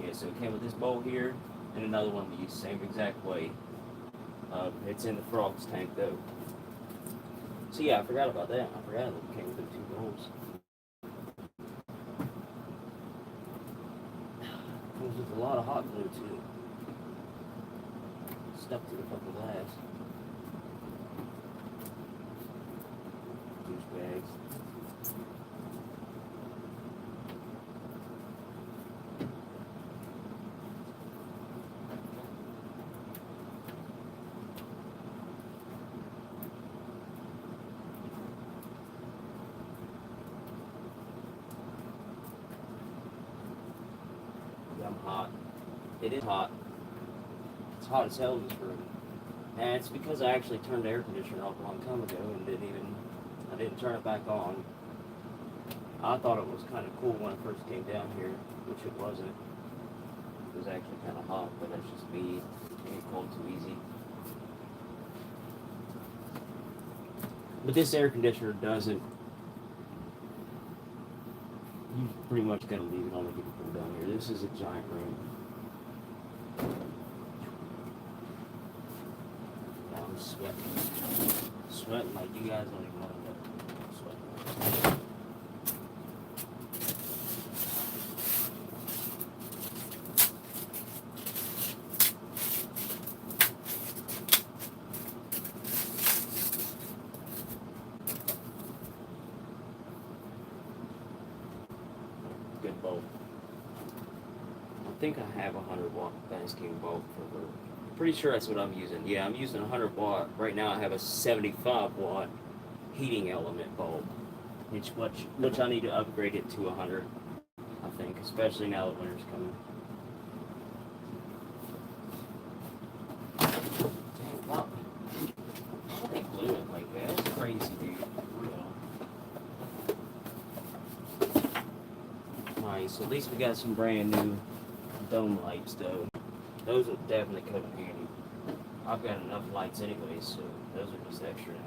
Yeah, so it came with this bowl here and another one used the same exact way. It's in the frog's tank though. So yeah, I forgot about that. I forgot it came with the two bowls. Comes with a lot of hot glue too. Stuck to the fucking glass. Douchebags. I'm hot. It is hot. It's hot as hell in this room. And it's because I actually turned the air conditioner off a long time ago and I didn't turn it back on. I thought it was kind of cool when I first came down here, which it wasn't. It was actually kind of hot, but that's just me getting cold too easy. But this air conditioner doesn't. You pretty much gotta leave it on if you come down here. This is a giant room. Now I'm sweating. Sweating like you guys don't even want to know. I'm sweating. Good bulb. I think I have a 100-watt basking bulb for her. I'm pretty sure that's what I'm using. Yeah, I'm using a 100-watt. Right now I have a 75-watt heating element bulb, which I need to upgrade it to 100, I think, especially now that winter's coming. Dang, wow. Why they glue it like that? That's crazy, dude. Alright, so at least we got some brand new dome lights though. Those will definitely come in handy. I've got enough lights anyway, so those are just extra now.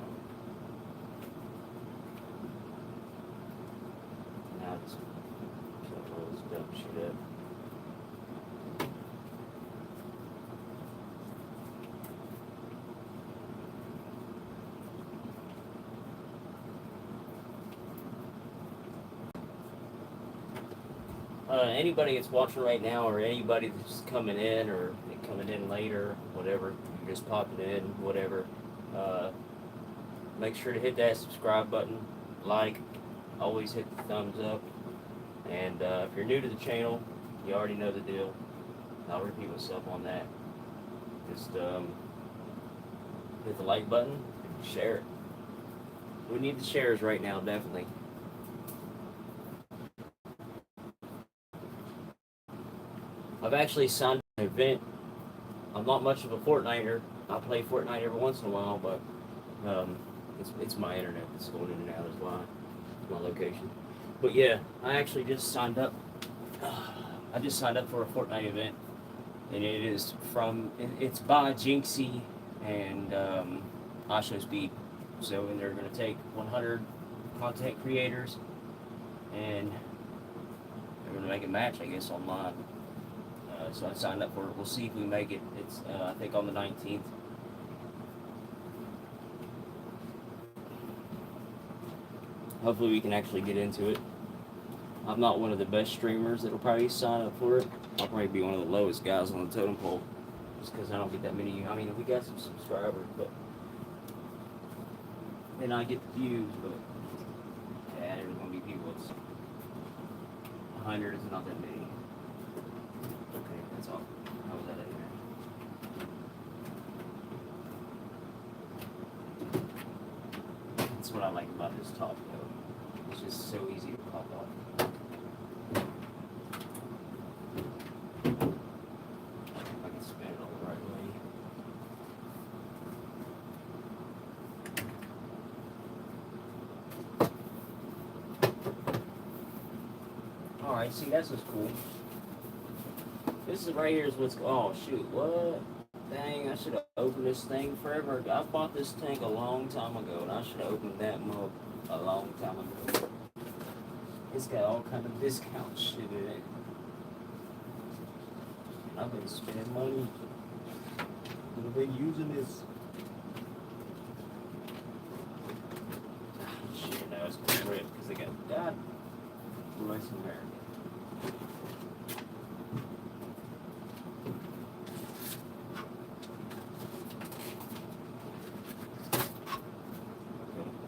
it up. Anybody that's watching right now, or anybody that's coming in, or coming in later, whatever, you're just popping in, whatever, make sure to hit that subscribe button, like, always hit the thumbs up, and if you're new to the channel, you already know the deal. I'll repeat myself on that. Just hit the like button, and share it. We need the shares right now, definitely. I've actually signed an event. I'm not much of a Fortniter. I play Fortnite every once in a while, but it's my internet that's going in and out is why. It's my location. But yeah, I actually just signed up. I just signed up for a Fortnite event, and it is it's by Jinxie and Asho Speed. So, and they're going to take 100 content creators, and they're going to make a match, I guess, online. So I signed up for it. We'll see if we make it. It's, I think, on the 19th. Hopefully we can actually get into it. I'm not one of the best streamers that'll probably sign up for it. I'll probably be one of the lowest guys on the totem pole, just because I don't get that many. I mean, we got some subscribers, but then I get the views, but yeah, there's gonna be people. It's 100 is not that many. Okay, that's all. How was that anyway? That's what I like about this top, though. It's just so easy to pop off. I can spin it all the right way. Alright, see, that's what's cool. This is right here is what's, oh shoot, what? Dang, I should have opened this thing forever ago. I bought this tank a long time ago, and I should have opened that mug a long time ago. It's got all kind of discount shit in it. And I've been spending money. I've been using this. Shit, now it's gonna rip because they got God bless America.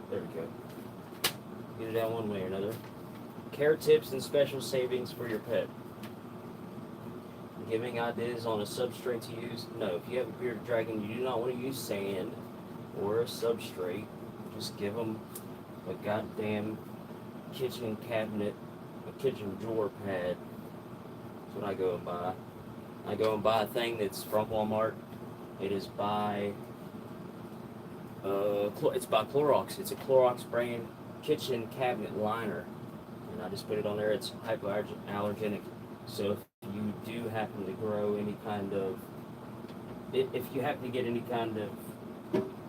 There we go. Get it out one way or another. Care tips and special savings for your pet. Giving ideas on a substrate to use. No, if you have a bearded dragon, you do not want to use sand or a substrate. Just give them a goddamn kitchen cabinet, a kitchen drawer pad. That's what I go and buy. I go and buy a thing that's from Walmart. It is by it's by Clorox. It's a Clorox brand kitchen cabinet liner, and I just put it on there. It's hypoallergenic, so if you do happen to grow any kind of, if you happen to get any kind of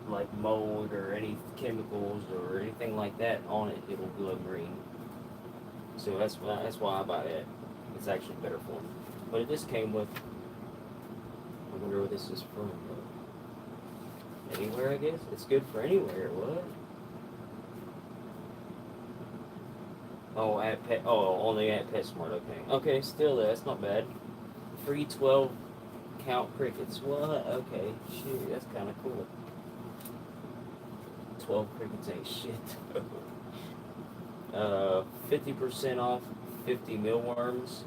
like mold or any chemicals or anything like that on it, it will glow green. So that's why I buy it. It's actually better for me. But it just came with. I wonder where this is from. Anywhere, I guess. It's good for anywhere. What? Oh, at Pet. Oh, only at PetSmart. Okay. Okay, still that's not bad. Free 12 count crickets. What? Okay. Shoot, that's kind of cool. 12 crickets ain't shit. 50% off 50 mealworms.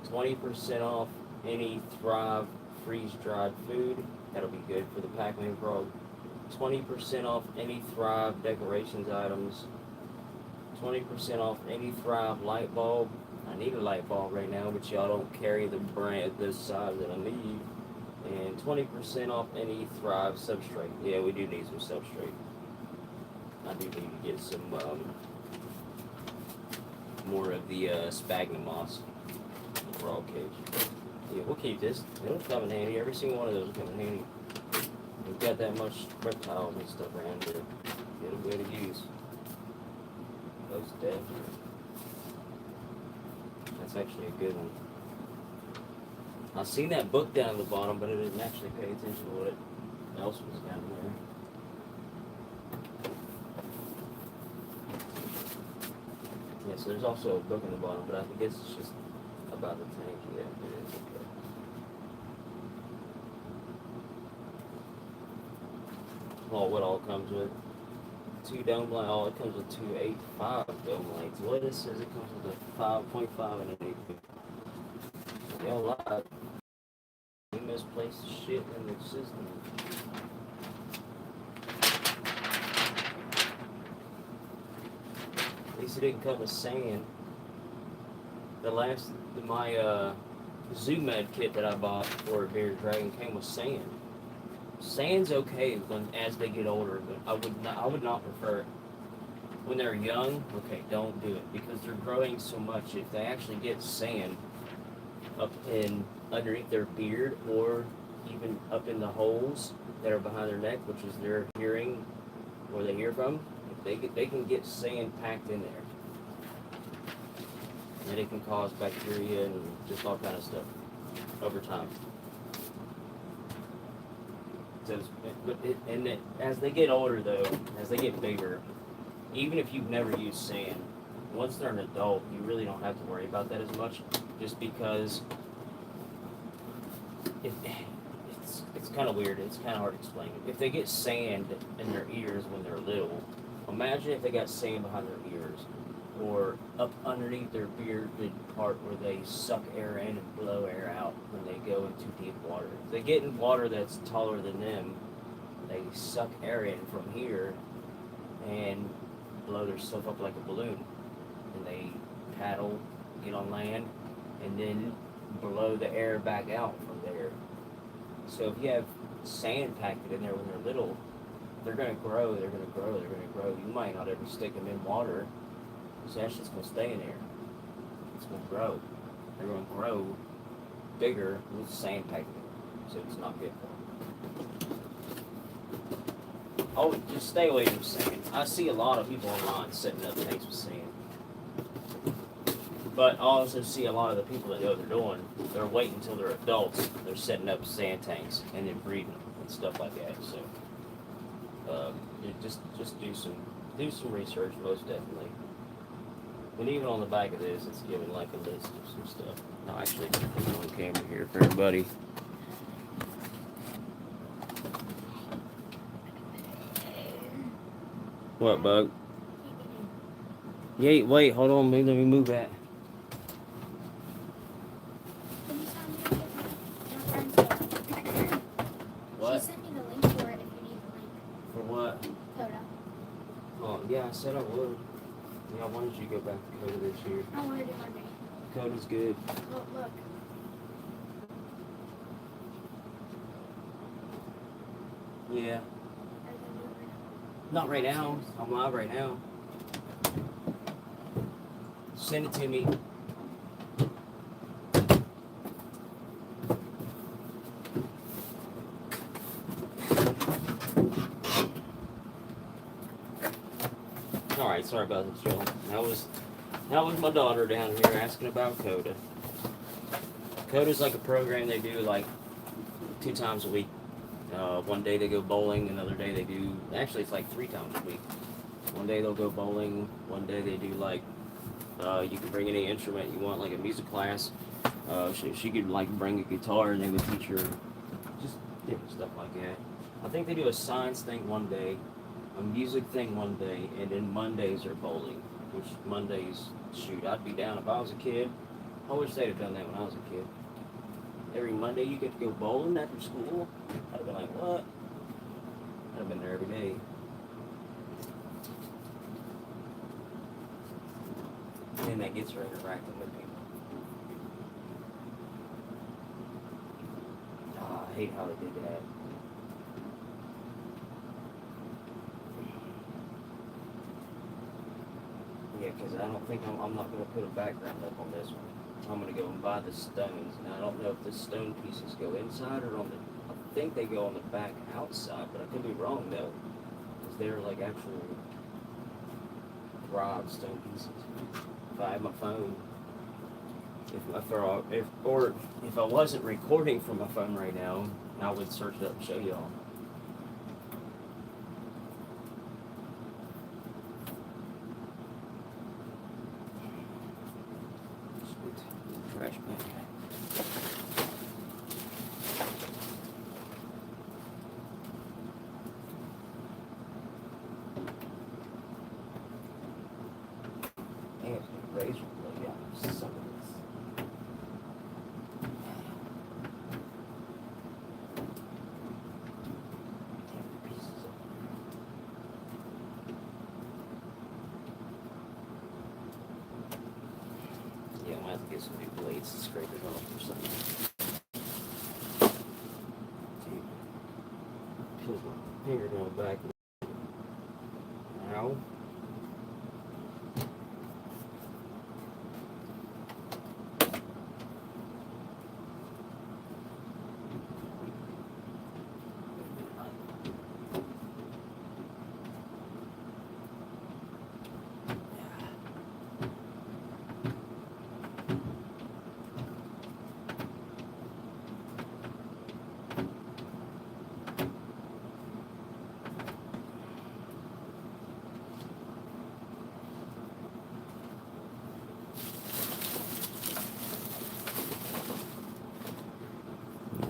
20% off any Thrive freeze-dried food. That'll be good for the Pac-Man frog. 20% off any Thrive decorations items. 20% off any Thrive light bulb. I need a light bulb right now, but y'all don't carry the brand this size that I need. And 20% off any Thrive substrate. Yeah, we do need some substrate. I do need to get some more of the sphagnum moss frog cage. Yeah, we'll keep this. It'll come in handy. Every single one of those will come in handy. We've got that much reptiles and stuff around here. It'll be able to use. Most definitely. It's actually a good one. I seen that book down at the bottom, but I didn't actually pay attention to what else was down there. Yeah, so there's also a book in the bottom, but I guess it's just about the tank. Yeah, it is. Okay. Well, what all comes with? 2 dome light. Oh, it comes with 2 8.5 dome lights. What it says, it comes with a 5.5 and an 8. Yeah, a lot. You misplaced shit in the system. At least it didn't come with sand. My Zoo Med kit that I bought for Bearded Dragon came with sand. Sand's okay as they get older, but I would not prefer it. When they're young, okay, don't do it because they're growing so much. If they actually get sand up in underneath their beard or even up in the holes that are behind their neck, which is their hearing, where they hear from, if they can get sand packed in there, and it can cause bacteria and just all kind of stuff over time. So, as they get older, though, as they get bigger, even if you've never used sand, once they're an adult, you really don't have to worry about that as much, just because it's kind of weird. It's kind of hard to explain. If they get sand in their ears when they're little, imagine if they got sand behind their ears or up underneath their bearded part where they suck air in and blow air out when they go into deep water. If they get in water that's taller than them, they suck air in from here and blow themselves up like a balloon. And they paddle, get on land, and then blow the air back out from there. So if you have sand packed in there when they're little, they're going to grow, they're going to grow, they're going to grow. You might not ever stick them in water. So that's just going to stay in there. It's going to grow. They're going to grow bigger with sand packed in there. So it's not good for them. Oh, just stay away from sand. I see a lot of people online setting up tanks with sand. But I also see a lot of the people that know what they're doing. They're waiting until they're adults. They're setting up sand tanks and then breeding them and stuff like that. So just do some research, most definitely. And even on the back of this, it's giving like a list of some stuff. No, actually, put it on camera here for everybody. What, Bug? Yeah, wait, hold on, let me move that. What? She sent me the link for it if you need the link. For what? Coda. Oh, yeah, I said I would. Yeah, why don't you go back to Coda this year? I want to do Monday. Coda's good. Look. Yeah. Are you gonna do it right now? Not right now. I'm live right now. Send it to me. Alright, sorry about this, Joe. That was my daughter down here asking about Coda. Coda's like a program they do like 2 times a week. One day they go bowling, another day they do, actually it's like 3 times a week. One day they'll go bowling, one day they do like, you can bring any instrument you want, like a music class. She could like bring a guitar and they would teach her just different stuff like that. I think they do a science thing one day, a music thing one day, and then Mondays are bowling, which Mondays, shoot, I'd be down if I was a kid. I wish they'd have done that when I was a kid. Every Monday you get to go bowling after school. I'd have been like, what? I'd have been there every day. And then that gets her interacting with people. I hate how they did that. Yeah, because I don't think I'm not going to put a background up on this one. I'm going to go and buy the stones. Now, I don't know if the stone pieces go inside or on the... I think they go on the back outside, but I could be wrong, though. Because they're like actual raw stone pieces. If I had my phone, If I wasn't recording from my phone right now, I would search it up and show y'all. Trash bag. Razor blade out of some of this. Pieces of yeah, I'm gonna have to get some new blades to scrape it off or something. Peel my fingernail back. Ow.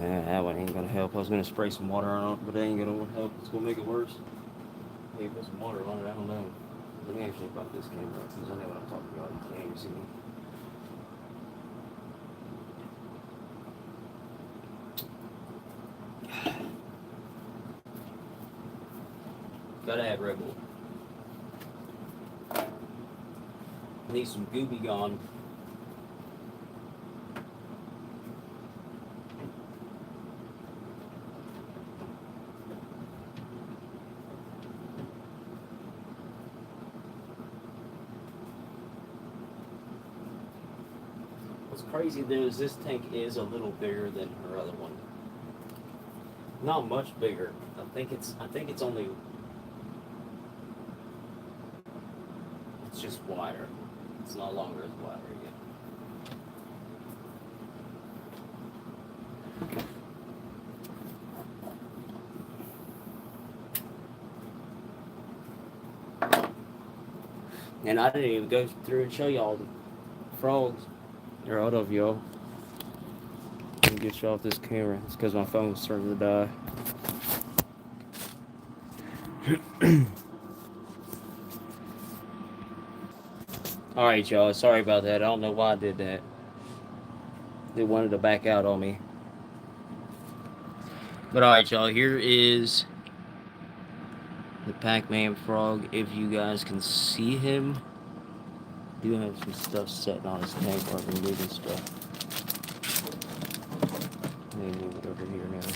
That one ain't gonna help. I was gonna spray some water on it, but it ain't gonna help. It's gonna make it worse. Maybe put some water on it, I don't know. Let me actually pop this camera up because I know what I'm talking about. You can't even see me. Gotta have Red Bull. Need some Gooby Gone. What's crazy though is this tank is a little bigger than her other one. Not much bigger. I think it's only. It's just wider. It's no longer as wider yet. And I didn't even go through and show y'all the frogs. They're out of y'all. Let me get you off this camera. It's because my phone's starting to die. Alright, y'all. Sorry about that. I don't know why I did that. They wanted to back out on me. But alright, y'all. Here is the Pac-Man frog. If you guys can see him. I do have some stuff setting on his tank while I'm moving stuff. Let me move it over here now.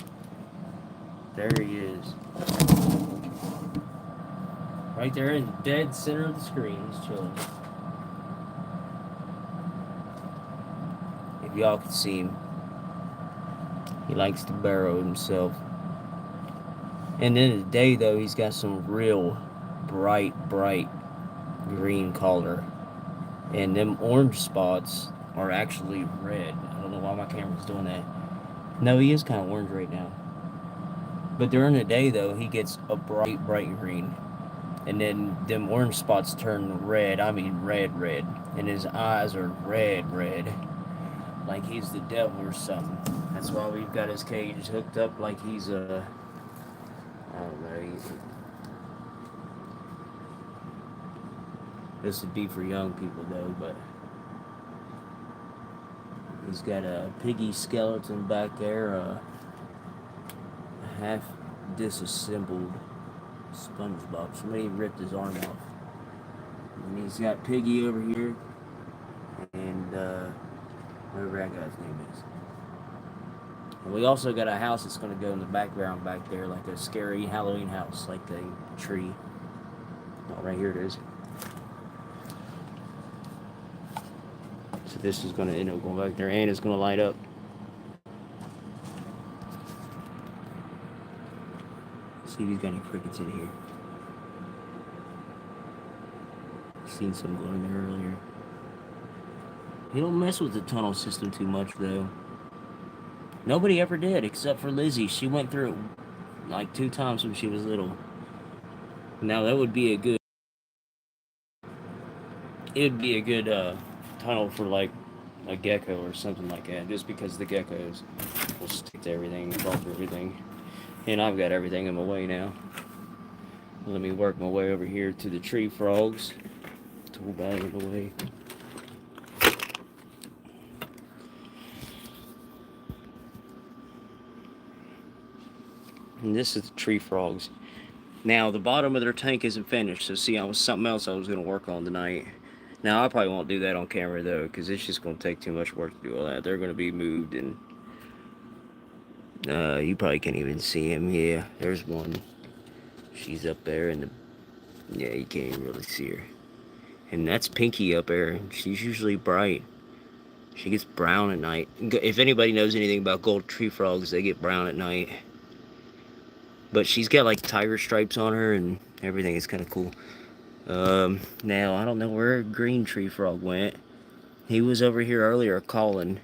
There he is. Right there in the dead center of the screen. He's chilling. If y'all can see him. He likes to burrow himself. And in the day, though, he's got some real bright green color. And them orange spots are actually red. I don't know why my camera's doing that. No, he is kind of orange right now. But during the day, though, he gets a bright green. And then them orange spots turn red. I mean red. And his eyes are red. Like he's the devil or something. That's why we've got his cage hooked up like he's a... I don't know. This would be for young people, though, but... He's got a piggy skeleton back there, a half disassembled SpongeBob. Somebody ripped his arm off. And he's got Piggy over here, and whatever that guy's name is. And we also got a house that's going to go in the background back there, like a scary Halloween house, like a tree. Oh, right here it is. So this is going to end up going back there, and it's going to light up. See if he's got any crickets in here. Seen some go in there earlier. He don't mess with the tunnel system too much, though. Nobody ever did, except for Lizzie. She went through it like 2 times when she was little. Now that would be a good. It would be a good tunnel for like a gecko or something like that, just because the geckos will stick to everything, bump everything. And I've got everything in my way now. Let me work my way over here to the tree frogs. Tool bag in the way. And this is the tree frogs. Now the bottom of their tank isn't finished, so see, I was something else I was going to work on tonight. Now I probably won't do that on camera though, because it's just going to take too much work to do all that. They're going to be moved, and you probably can't even see him. Yeah, there's one. She's up there, and yeah, you can't even really see her. And that's Pinky up there. She's usually bright. She gets brown at night. If anybody knows anything about gold tree frogs, they get brown at night. But she's got like tiger stripes on her and everything. It's kind of cool. Now I don't know where green tree frog went. He was over here earlier calling.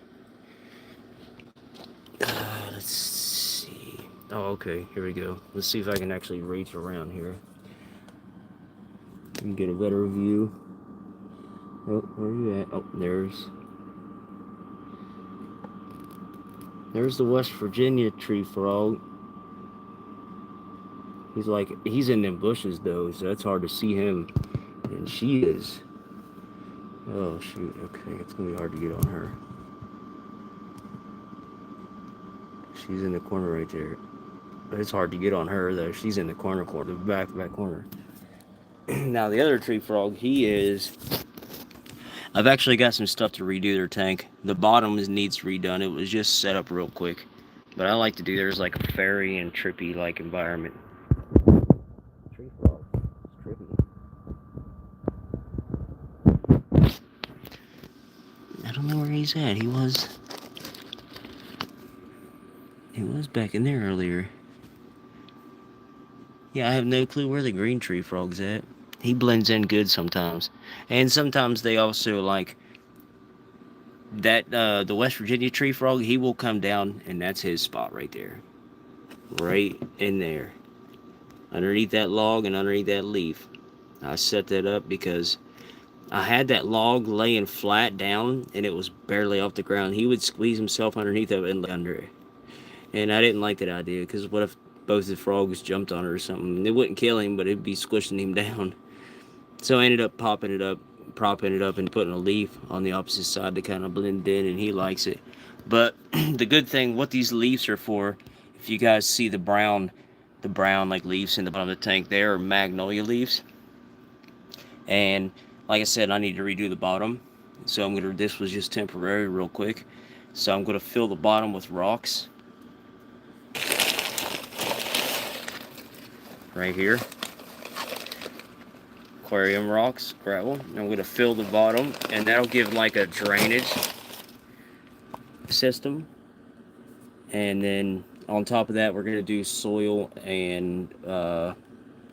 Let's see. Oh, okay. Here we go. Let's see if I can actually reach around here and get a better view. Oh, where are you at? Oh, there's the West Virginia tree frog. He's in them bushes though, so that's hard to see him. And she is. Oh shoot, okay, it's gonna be hard to get on her. She's in the corner right there. But it's hard to get on her though. She's in the the back corner. Now the other tree frog, I've actually got some stuff to redo their tank. The bottom needs redone. It was just set up real quick. But I like to do there's like a fairy and trippy like environment. Tree frog. It's trippy. I don't know where he's at. He was back in there earlier. Yeah, I have no clue where the green tree frog's at. He blends in good sometimes. And sometimes they also like that the West Virginia tree frog, he will come down and that's his spot right there. Right in there. Underneath that log and underneath that leaf. I set that up because I had that log laying flat down and it was barely off the ground. He would squeeze himself underneath of it and lay under it. And I didn't like that idea because what if both the frogs jumped on it or something? It wouldn't kill him, but it'd be squishing him down. So I ended up propping it up, and putting a leaf on the opposite side to kind of blend in, and he likes it. But the good thing, what these leaves are for, if you guys see the brown like leaves in the bottom of the tank, they are magnolia leaves. And like I said, I need to redo the bottom. So this was just temporary real quick. So I'm gonna fill the bottom with rocks. Right here. Aquarium rocks, gravel. I'm going to fill the bottom, and that'll give like a drainage system. And then on top of that, we're going to do soil and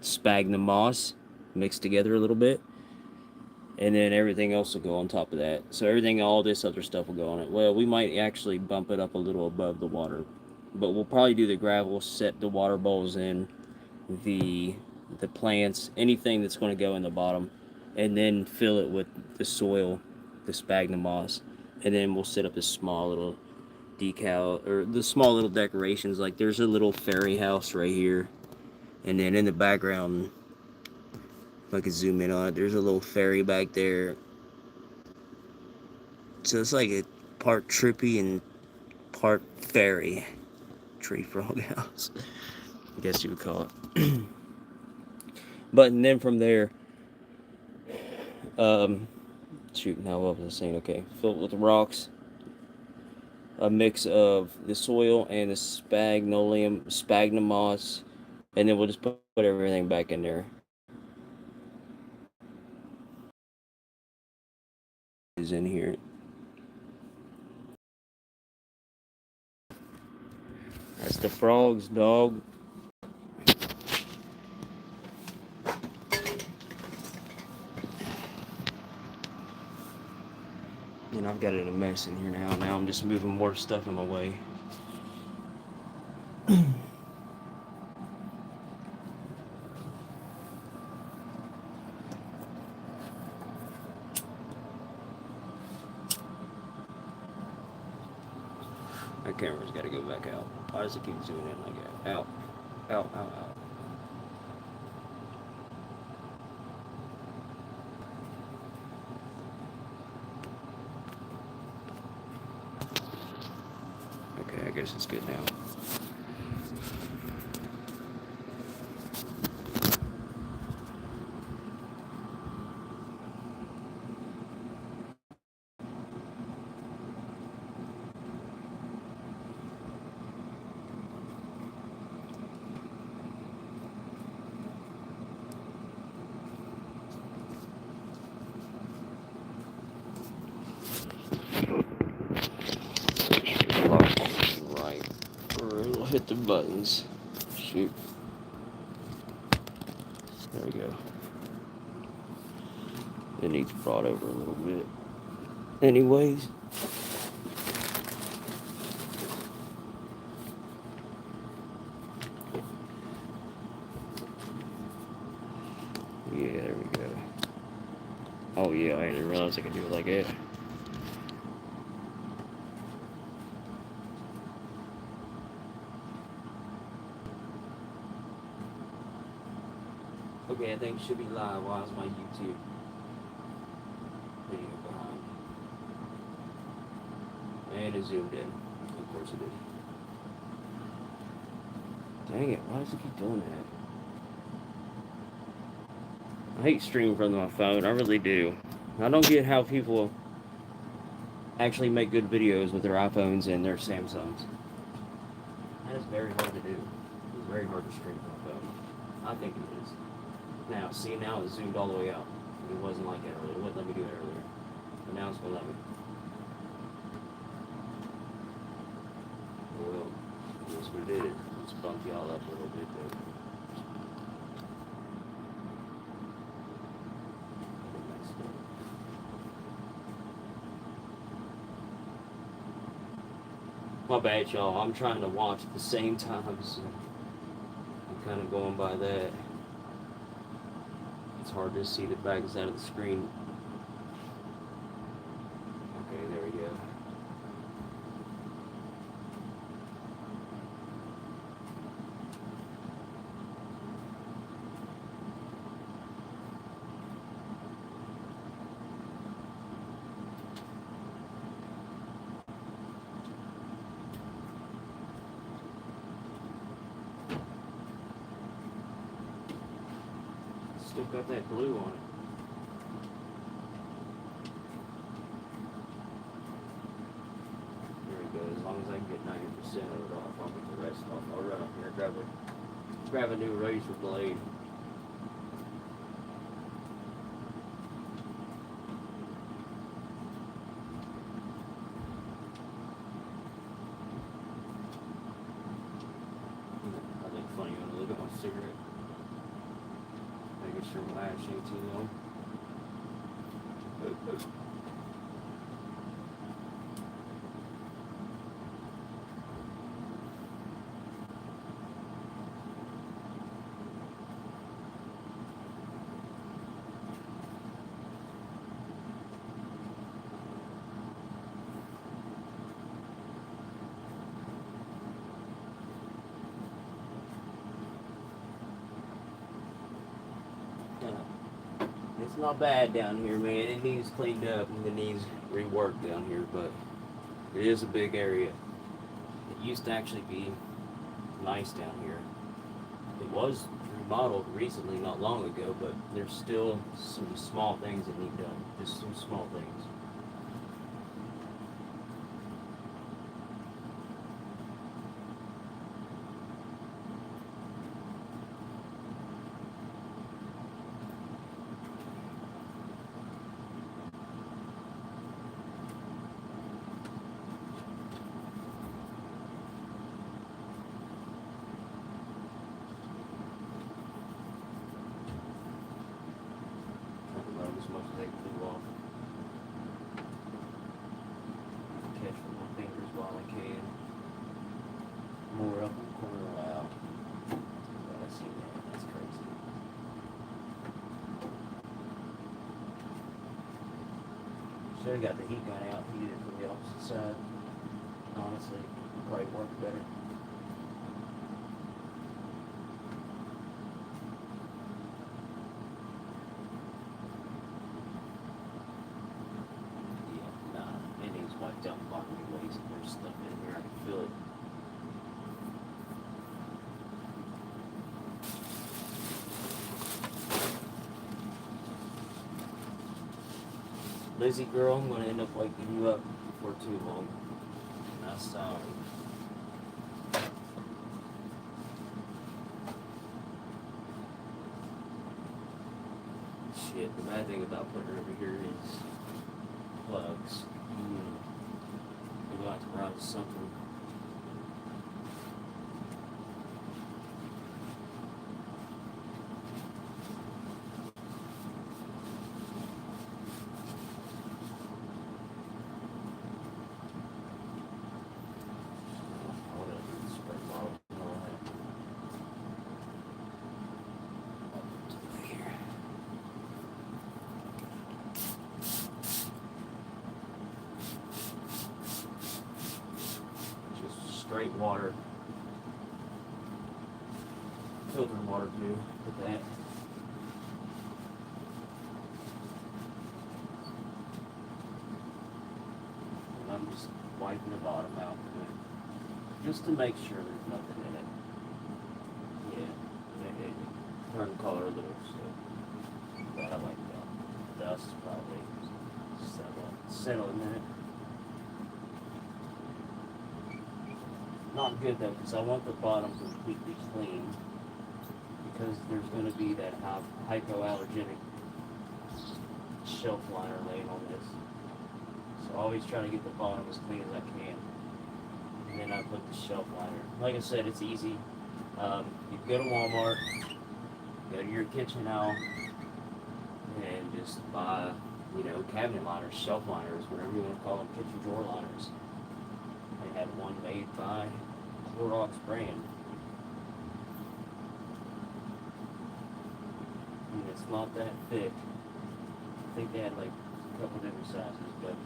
sphagnum moss mixed together a little bit. And then everything else will go on top of that. So all this other stuff will go on it. Well, we might actually bump it up a little above the water. But we'll probably do the gravel, set the water bowls in, the plants, anything that's going to go in the bottom, and then fill it with the soil, the sphagnum moss, and then we'll set up this small little decal, or the small little decorations. Like there's a little fairy house right here, and then in the background, if I can zoom in on it, there's a little fairy back there. So it's like a part trippy and part fairy tree frog house, I guess you would call it. But and then from there, shoot, now what was I saying? Okay, fill it with rocks, a mix of the soil and the sphagnum moss, and then we'll just put everything back in there. Is in here. That's the frogs, dog. And I've got it a mess in here now. Now I'm just moving more stuff in my way. My camera's got to go back out. Why does it keep zooming in like that? Out. Out, out, out. Okay, I guess it's good now. Right. Or it'll hit the buttons. Shoot. There we go. It needs brought over a little bit. Anyways. Yeah, there we go. Oh yeah, I didn't realize I could do it like that. Okay, I think it should be live. Why is my YouTube video behind? And it zoomed in. Of course it did. Dang it, why does it keep doing that? I hate streaming from my phone, I really do. I don't get how people actually make good videos with their iPhones and their Samsungs. That is very hard to do. It's very hard to stream from a phone. I think it is. Now, see, now it's zoomed all the way out. It wasn't like that earlier. It wouldn't let me do it earlier. But now it's going to let me. Well, once we did it, let's bump y'all up a little bit though. My bad, y'all. I'm trying to watch at the same time, so I'm kind of going by that. It's hard to see the back side of the screen. Okay, there we go. Still got that glue on it. There we go. As long as I can get 90% of it off, I'll get the rest off. I'll run up here and grab a new razor blade. I think funny when I look at my cigarette. Making sure my ash ain't too long. It's not bad down here, man. It needs cleaned up and it needs reworked down here, but it is a big area. It used to actually be nice down here. It was remodeled recently, not long ago, but there's still some small things that need done. Just some small things. As much as they can do off. Should have got the heat gun out, heated it from the opposite side. Honestly, probably worked better. Yeah, nah, it needs wiped out the bottom anyways. There's stuff in here, I can feel it. Lizzy girl, I'm gonna end up waking you up before too long. Not sorry. Shit, the bad thing about putting her over here is plugs. We're going to have to run something. Straight water. Filtered water too, with that. And I'm just wiping the bottom out with it, just to make sure there's nothing in it. Yeah, it turned color a little, so but I like that. Dust probably settling in it. Not good though, because I want the bottom completely clean, because there's going to be that hypoallergenic shelf liner laying on this. So I always try to get the bottom as clean as I can, and then I put the shelf liner. Like I said, it's easy. You go to Walmart, go to your kitchen aisle, and just buy, cabinet liners, shelf liners, whatever you want to call them, kitchen drawer liners. They had one made by Clorox brand. And it's not that thick. I think they had like a couple different sizes, but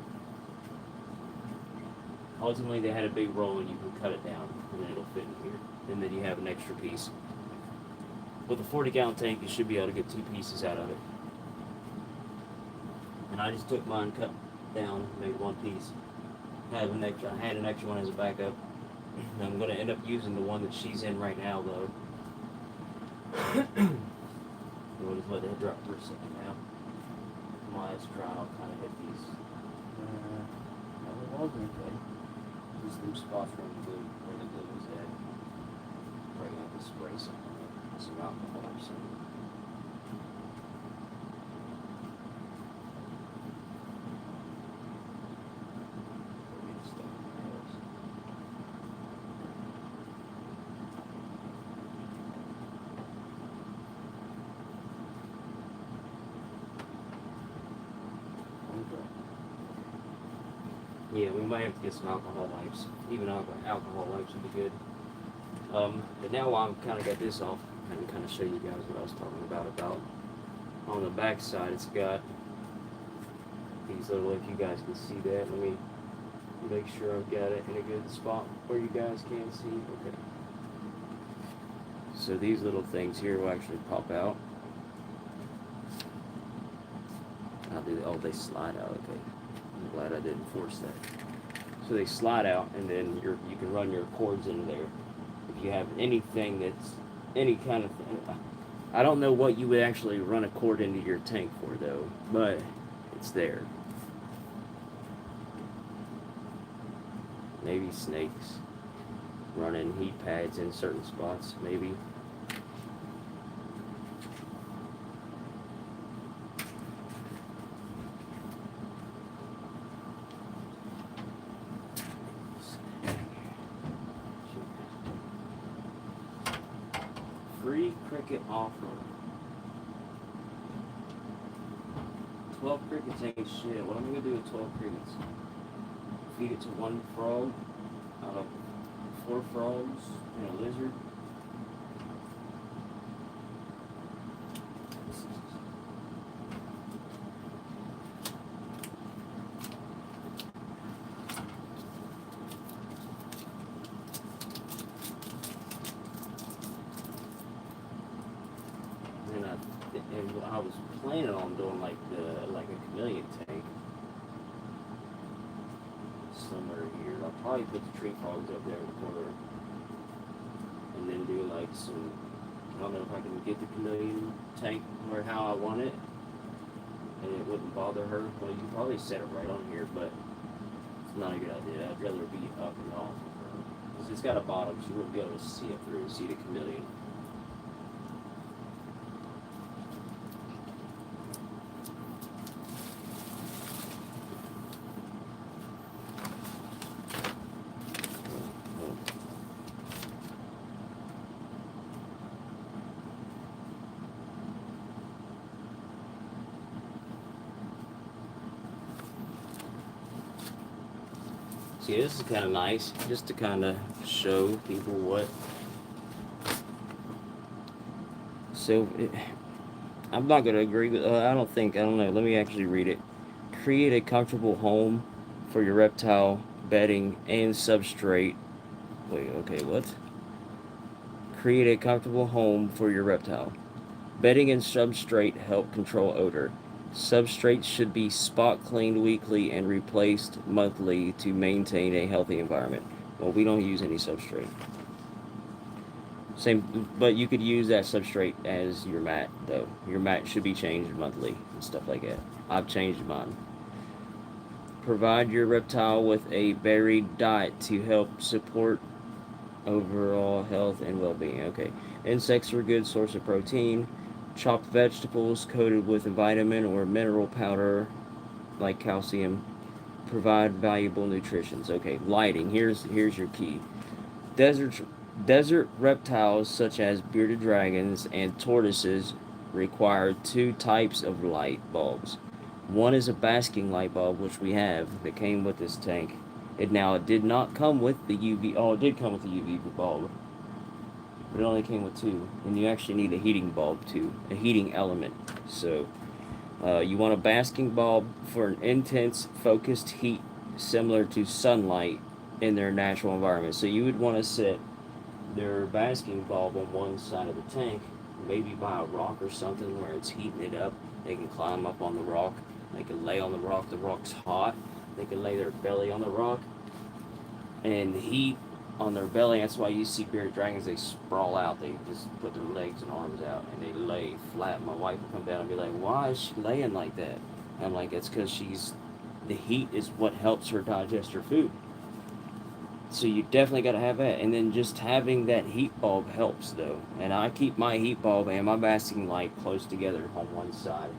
ultimately they had a big roll and you can cut it down and then it'll fit in here. And then you have an extra piece. With a 40-gallon tank, you should be able to get 2 pieces out of it. And I just took mine, cut down, made 1 piece. I had an extra one as a backup. I'm going to end up using the one that she's in right now, though. We'll just let that drop for a second now. My eyes dry, I'll kind of hit these. No, okay. Just them spots where the glue is at. Probably have to spray some alcohol or something. Yeah, we might have to get some alcohol wipes. Even alcohol wipes would be good. But now while I've kind of got this off, I can kind of show you guys what I was talking about. On the back side, it's got these little, if you guys can see that. Let me make sure I've got it in a good spot where you guys can see. Okay. So these little things here will actually pop out. They slide out, okay. I'm glad I didn't force that. So they slide out, and then you can run your cords into there. If you have anything that's any kind of thing, I don't know what you would actually run a cord into your tank for though, but it's there. Maybe snakes running heat pads in certain spots, maybe. Free cricket offer. 12 crickets ain't shit. What am I gonna do with 12 crickets? Feed it to 1 frog out of 4 frogs and a lizard. and I was planning on doing like a chameleon tank somewhere here. I'll probably put the tree frogs up there in the corner, and then do like some. I don't know if I can get the chameleon tank where how I want it, and it wouldn't bother her. Well, you can probably set it right on here, but it's not a good idea. I'd rather be up and off of her. Because it's got a bottom, so you wouldn't be able to see it through, see the chameleon. See, this is kind of nice, just to kind of show people what. So, I'm not going to agree with, I don't know, let me actually read it. Create a comfortable home for your reptile, bedding, and substrate. Wait, okay, what? Create a comfortable home for your reptile. Bedding and substrate help control odor. Substrates should be spot cleaned weekly and replaced monthly to maintain a healthy environment. Well, we don't use any substrate. Same, but you could use that substrate as your mat, though. Your mat should be changed monthly and stuff like that. I've changed mine. Provide your reptile with a varied diet to help support overall health and well-being. Okay. Insects are a good source of protein. Chopped vegetables coated with a vitamin or mineral powder like calcium provide valuable nutrition. Okay, lighting. Here's your key. Desert reptiles such as bearded dragons and tortoises require two types of light bulbs. One is a basking light bulb, which we have, that came with this tank. It did not come with the UV. Oh, it did come with the UV bulb, but it only came with two, and you actually need a heating bulb too, a heating element. So you want a basking bulb for an intense, focused heat similar to sunlight in their natural environment. So you would want to set their basking bulb on one side of the tank, maybe by a rock or something where it's heating it up. They can climb up on the rock. They can lay on the rock. The rock's hot. They can lay their belly on the rock, and the heat on their belly. That's why you see bearded dragons, they sprawl out. They just put their legs and arms out and they lay flat. My wife will come down and be like, why is she laying like that? And I'm like, it's because the heat is what helps her digest her food. So you definitely got to have that. And then just having that heat bulb helps though. And I keep my heat bulb and my basking light close together on one side.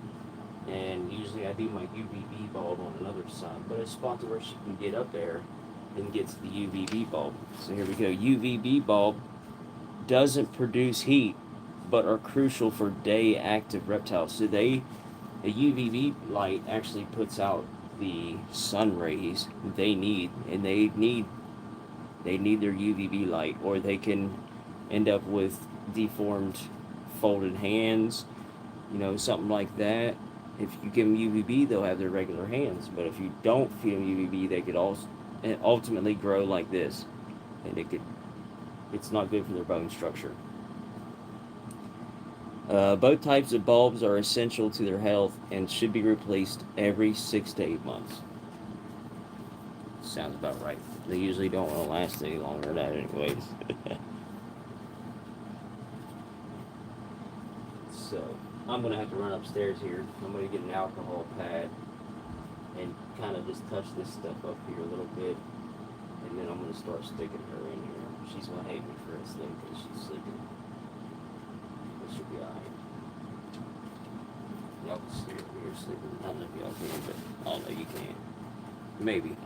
And usually I do my UVB bulb on another side. But it's a spot to where she can get up there and gets the UVB bulb. So here we go. UVB bulb doesn't produce heat, but are crucial for day active reptiles. So a UVB light actually puts out the sun rays they need, and they need their UVB light, or they can end up with deformed, folded hands, something like that. If you give them UVB, they'll have their regular hands. But if you don't feed them UVB, they could also ultimately grow like this, and it's not good for their bone structure. Both types of bulbs are essential to their health and should be replaced every 6 to 8 months. Sounds about right. They usually don't want to last any longer than that anyways. So I'm going to have to run upstairs here. I'm going to get an alcohol pad and kind of just touch this stuff up here a little bit, and then I'm going to start sticking her in here. She's going to hate me for this thing because she's sleeping. But she'll be alright. Y'all can see her here sleeping. I don't know if y'all can, but I don't know, you can't. Maybe.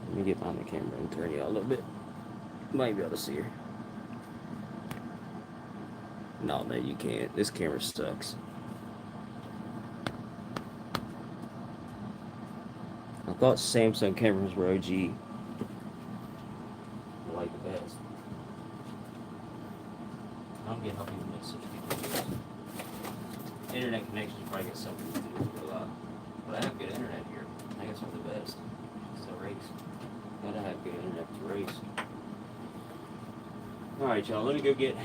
Let me get behind the camera and turn y'all a little bit. Might be able to see her. No, you can't. This camera sucks. I thought Samsung cameras were OG. I like the best. I don't get how people make such good videos. Internet connections probably got something to do with it a lot. But I have good internet here. I think it's one of the best. It's a race. Gotta have good internet to race. Alright, y'all, let me go get.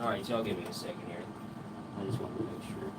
All right, y'all give me a second here. I just wanted to make sure.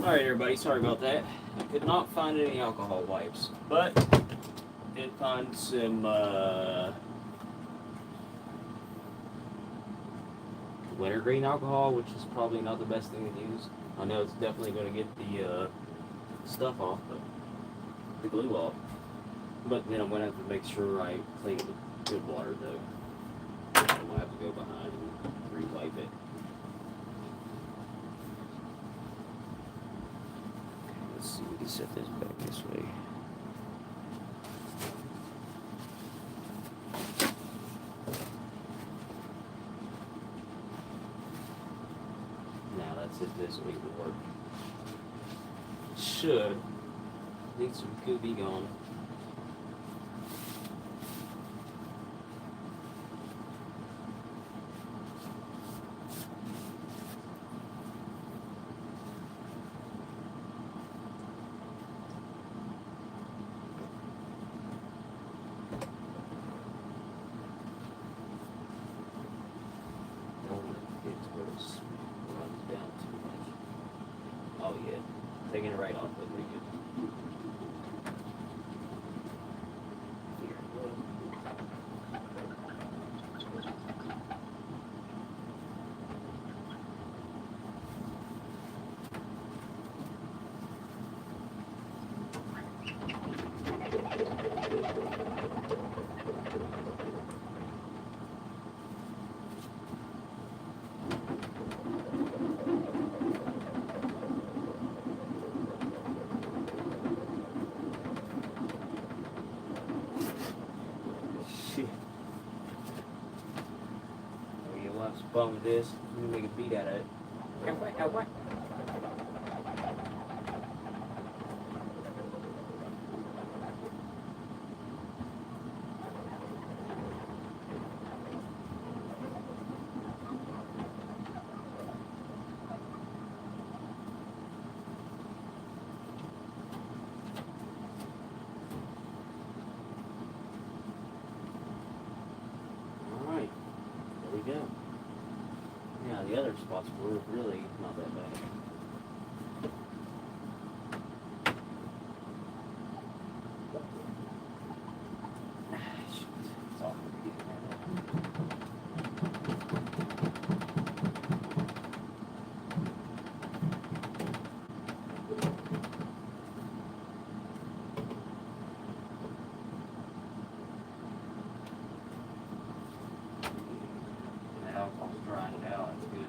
Alright everybody, sorry about that. I could not find any alcohol wipes, but did find some wintergreen alcohol, which is probably not the best thing to use. I know it's definitely going to get the stuff off, but the glue off. But then I'm going to have to make sure I clean it with good water though. I'm going to have to go behind and re-wipe it. Let's see, we can set this back this way. Now that's it this week will work. Should need some goopy gone. Runs down too much. Oh yeah, taking it right off, but pretty good. Here, fun with this. I'm gonna make a beat out of it. What? Alright, there we go. Yeah, the other spots were really not that bad. It's all the alcohol's drying it out. It's good.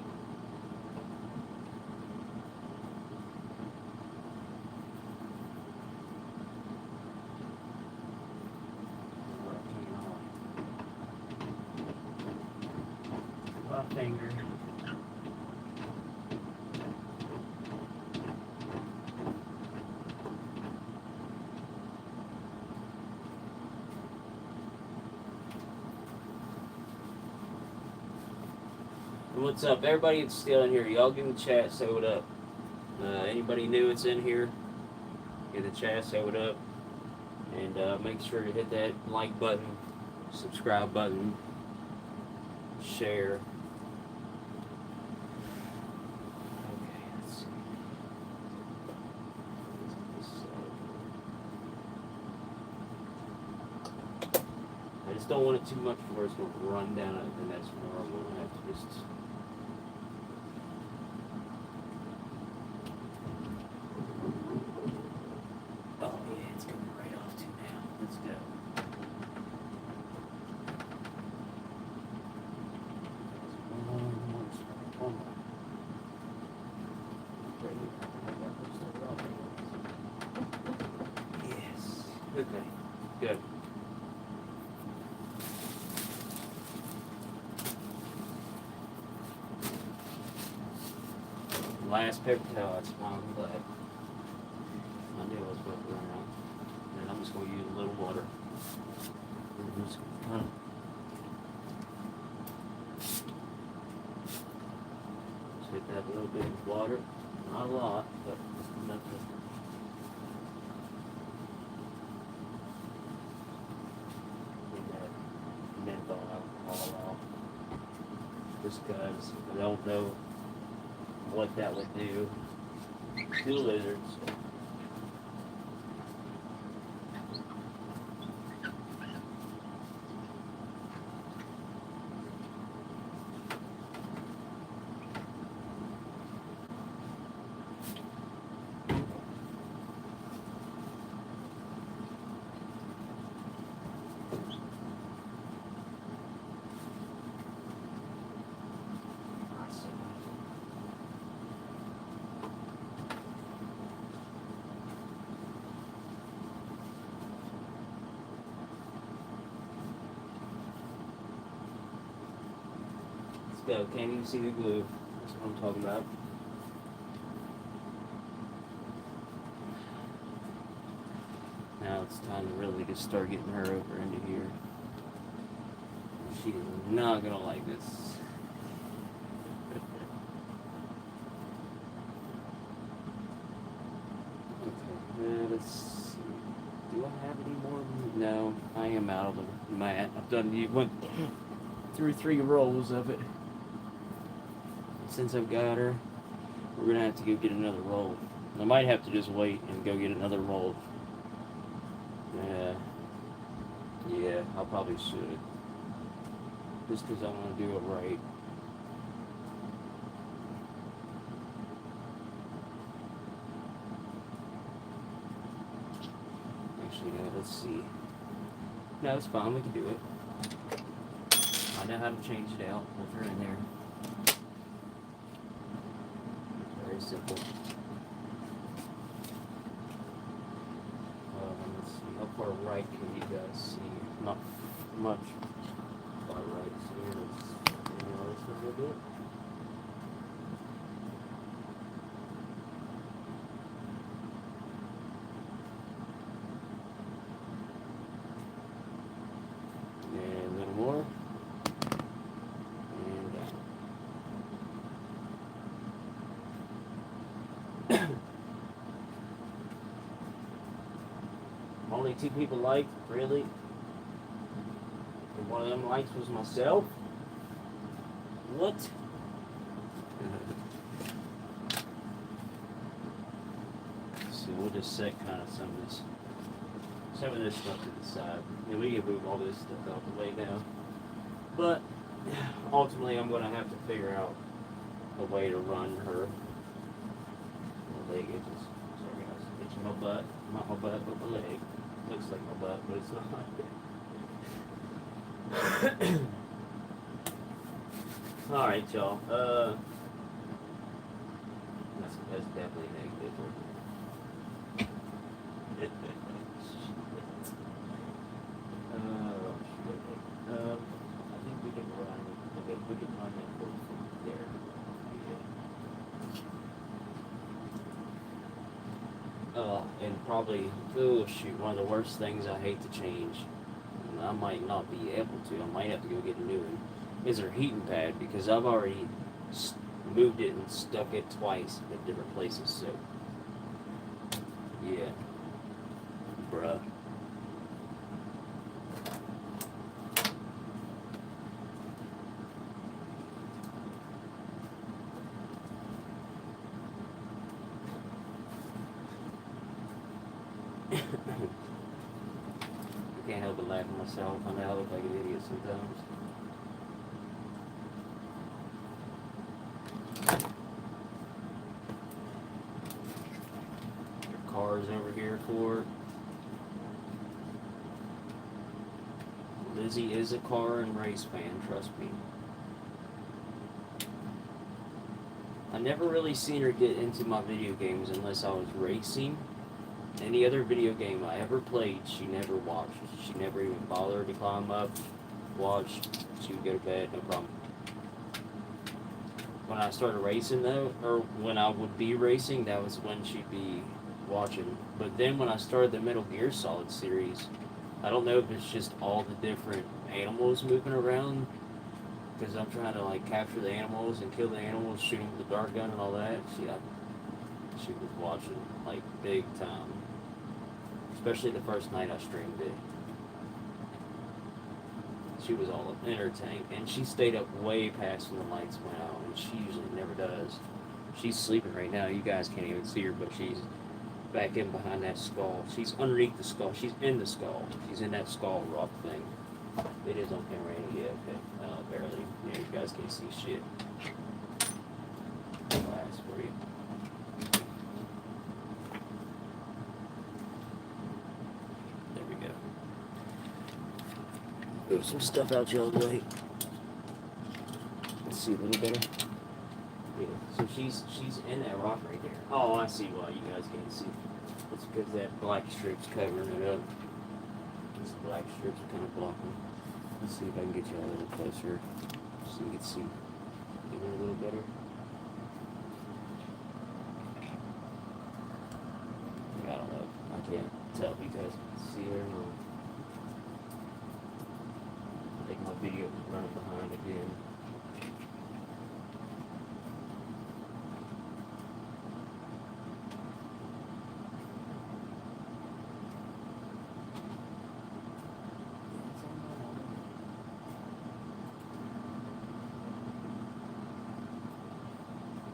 My finger. What's up, everybody that's still in here? Y'all give the chat, say what up. Anybody new that's in here, give the chat, say what up. And make sure to hit that like button, subscribe button, share. Okay, let's see. I just don't want it too much where it's going to run down it, and that's where I'm going to have to just. Oh, yeah, it's coming right off too now. Let's go. Yes. Okay. Good. Last paper towel, that's why I'm glad. I knew I was about to run out. And I'm just going to use a little water. I'm just kind of just hit that little bit of water. Not a lot, but just enough to get that menthol alcohol off. Just because I don't know what that would do. Two lizards. Go. Can't even see the glue. That's what I'm talking about. Now it's time to really just start getting her over into here. She is not gonna like this. Okay, let's see. Do I have any more? No, I am out of the mat. I've done. You went through 3 rolls of it. Since I've got her, we're gonna have to go get another roll. I might have to just wait and go get another roll. Yeah, I probably should. Just because I want to do it right. Actually, no, let's see. No, it's fine, we can do it. I know how to change it out with her in there. Very simple. Let's see, how far right can you guys see? Not much. Far right, so let's this a little bit. And a little more. Only 2 people liked, really? And one of them likes was myself? What? So we'll just set kind of some of this stuff to the side. And we can move all this stuff out the way now. But ultimately I'm gonna have to figure out a way to run her leg edges. Sorry guys, itching my butt. Not my butt, but my leg. Looks like my butt, but it's not. Alright, y'all. That's definitely negative. I think we can run. Okay, we can run that from there. And probably, oh shoot, one of the worst things I hate to change, and I might not be able to, I might have to go get a new one, is her heating pad, because I've already moved it and stuck it twice at different places, so, yeah, bruh. I can't help but laugh at myself. I know I look like an idiot sometimes. Your car's over here for Lizzzy is a car and race fan, trust me. I never really seen her get into my video games unless I was racing. Any other video game I ever played, she never watched. She never even bothered to climb up, watch. She would go to bed, no problem. When I started racing though, or when I would be racing, that was when she'd be watching. But then when I started the Metal Gear Solid series, I don't know if it's just all the different animals moving around, because I'm trying to like capture the animals and kill the animals, shoot them with the dart gun and all that. She was watching like big time. Especially the first night I streamed it. She was all up in her tank, and she stayed up way past when the lights went out, and she usually never does. She's sleeping right now. You guys can't even see her, but she's back in behind that skull. She's underneath the skull. She's in the skull. She's in that skull rock thing. It is on camera, ain't it? Yeah, okay. Barely. Yeah, you guys can't see shit. Glass for you. There we go. Move some stuff out y'all's way. Let's see a little better. Yeah. So she's in that rock right there. Oh, I see why you guys can't see. It's because that black strip's covering it up. These black strips are kind of blocking. Let's see if I can get you a little closer so you can see it a little better. I don't know. I can't tell if you guys can see her or not. I think my video is running behind again.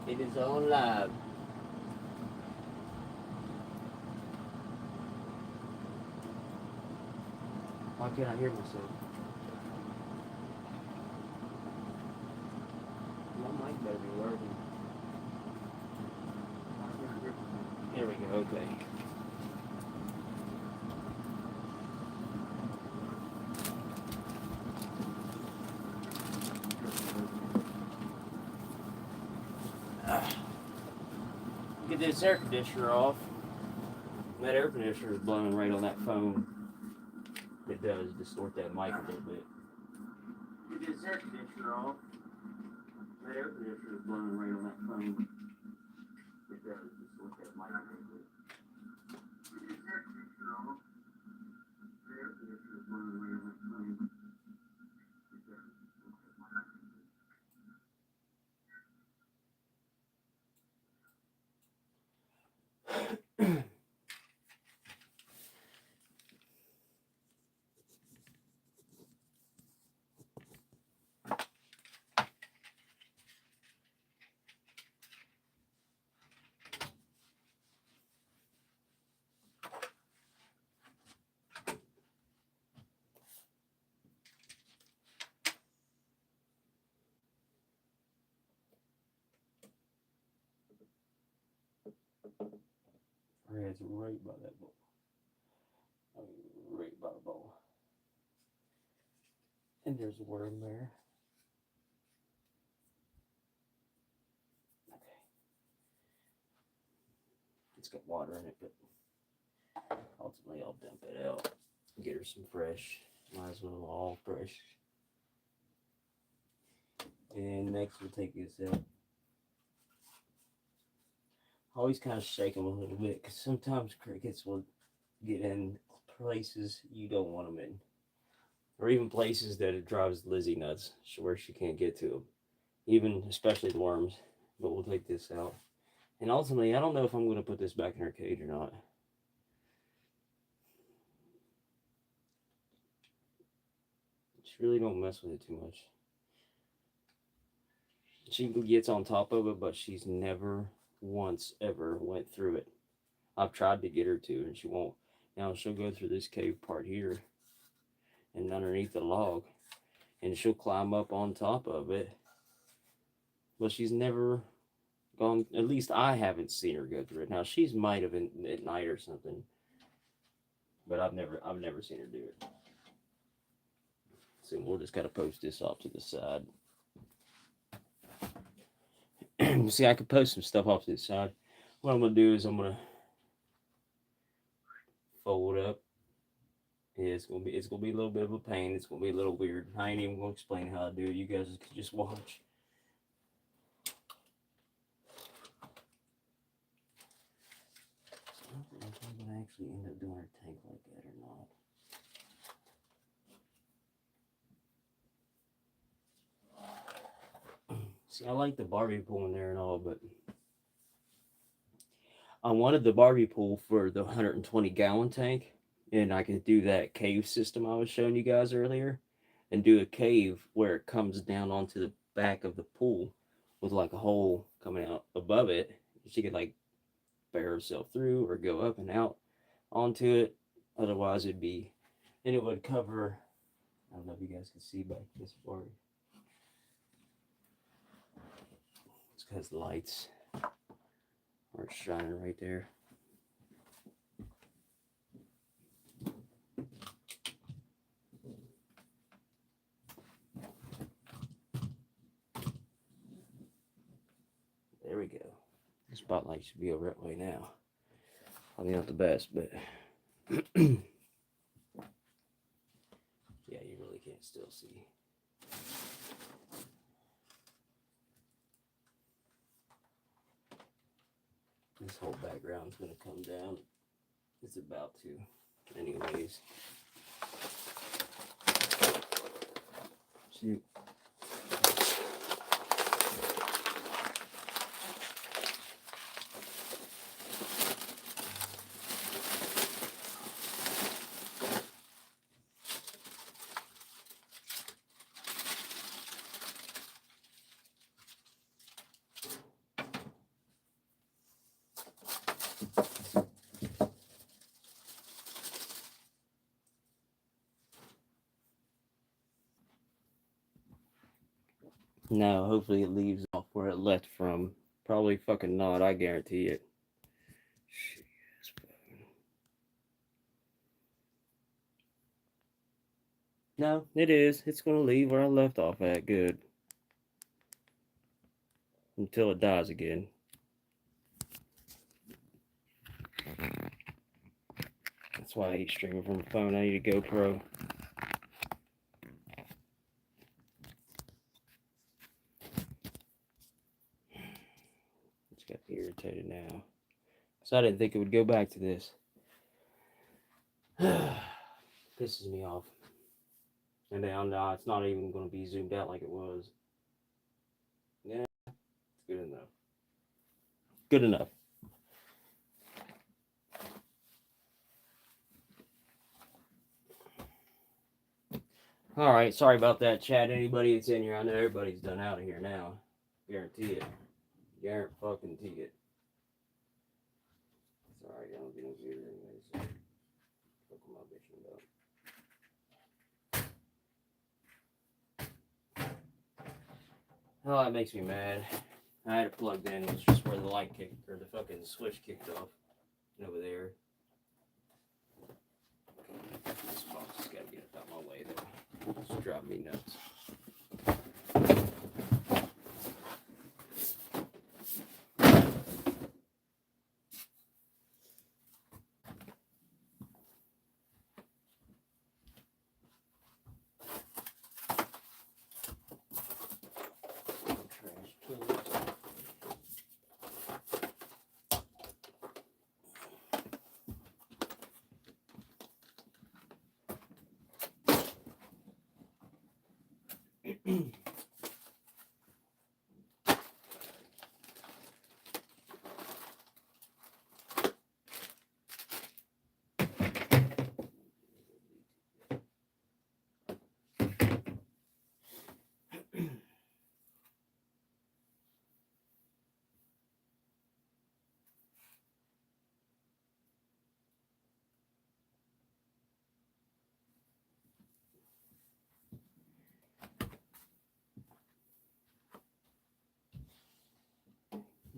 It is on live. Why can't I hear myself? My mic better be working. There we go, okay. Get this air conditioner off. That air conditioner is blowing right on that phone. It does distort that mic a little bit. Get this air conditioner off. That air conditioner is blowing right on that phone. It does distort that mic a little bit. Get this air conditioner off. That air conditioner is blowing right on that phone. It does distort that mic a little bit. Her head's right by that bowl. I mean, right by the bowl. And there's a worm there. Okay. It's got water in it, but ultimately I'll dump it out. Get her some fresh. Might as well all fresh. And next we'll take this out. Always kind of shake them a little bit because sometimes crickets will get in places you don't want them in, or even places that it drives Lizzie nuts where she can't get to them, even especially the worms. But we'll take this out. And ultimately, I don't know if I'm going to put this back in her cage or not. She really don't mess with it too much. She gets on top of it, but she's never once ever went through it. I've tried to get her to, and she won't. Now she'll go through this cave part here and underneath the log, and she'll climb up on top of it. But she's never gone. At least I haven't seen her go through it. Now she's might have been at night or something, but I've never seen her do it. So we'll just gotta post this off to the side. See, I could post some stuff off to the side. What I'm gonna do is I'm gonna fold up. Yeah, it's gonna be a little bit of a pain. It's gonna be a little weird. I ain't even gonna explain how I do it. You guys can just watch. I don't know if I'm gonna actually end up doing her tank like that or not. See, I like the Barbie pool in there and all, but I wanted the Barbie pool for the 120-gallon tank, and I could do that cave system I was showing you guys earlier, and do a cave where it comes down onto the back of the pool with like a hole coming out above it. She could like bear herself through or go up and out onto it. Otherwise, it'd be, and it would cover. I don't know if you guys can see back this far. It's because the lights are shining right there. There we go. The spotlight should be over that way now. Probably not the best, but yeah, you really can't still see. This whole background's gonna come down. It's about to, anyways. Shoot. No, hopefully it leaves off where it left from. Probably fucking not, I guarantee it. No, it is. It's gonna leave where I left off at. Good. Until it dies again. That's why I hate streaming from a phone. I need a GoPro. It's got me irritated now. So I didn't think it would go back to this. Pisses me off. And now it's not even going to be zoomed out like it was. Yeah, it's good enough. Good enough. All right, sorry about that, chat. Anybody that's in here, I know everybody's done out of here now. Guarantee it. Guarantee fucking it. Sorry, I don't get no viewer anyways. So fuck my bitching about. Oh, that makes me mad. I had it plugged in. It's just where the light kicked, or the fucking switch kicked off. Over there. This box has got to get out my way, though. It's driving me nuts.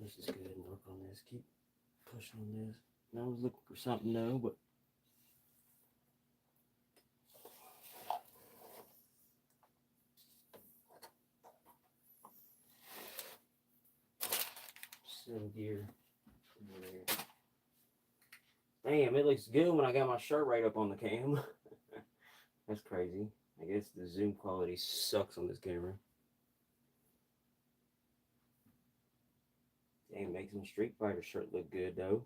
Let's just go ahead and work on this. Keep pushing on this. I was looking for something new, but some gear. Damn, it looks good when I got my shirt right up on the cam. That's crazy. I guess the zoom quality sucks on this camera. Damn, makes some Street Fighter shirt look good though.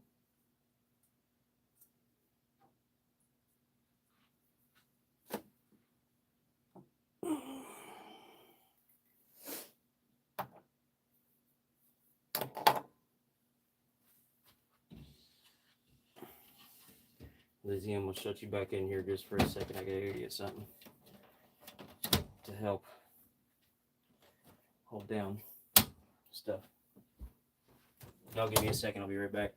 Lizzie, I'm gonna shut you back in here just for a second. I gotta go get something to help hold down stuff. Y'all give me a second. I'll be right back.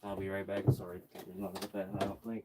I'll be right back. Sorry, there's nothing with that. I don't think.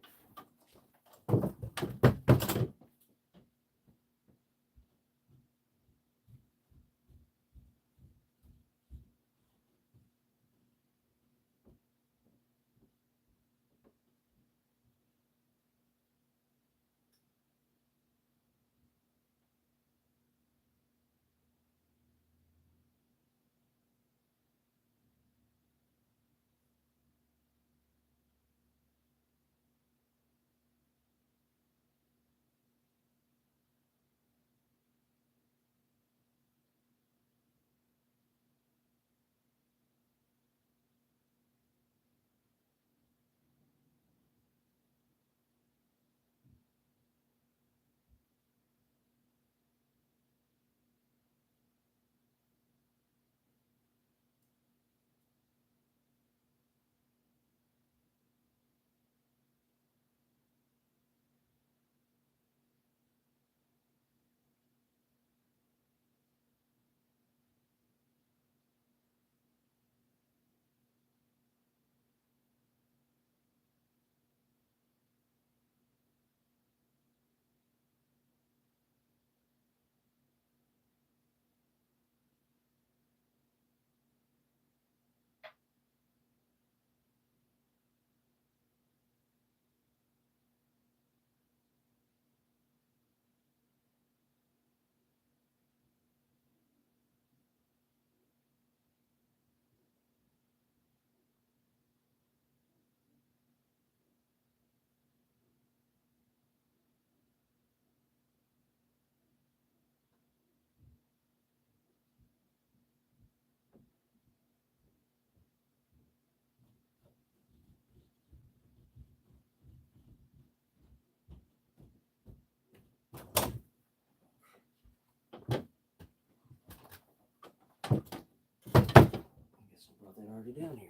Brought that already down here.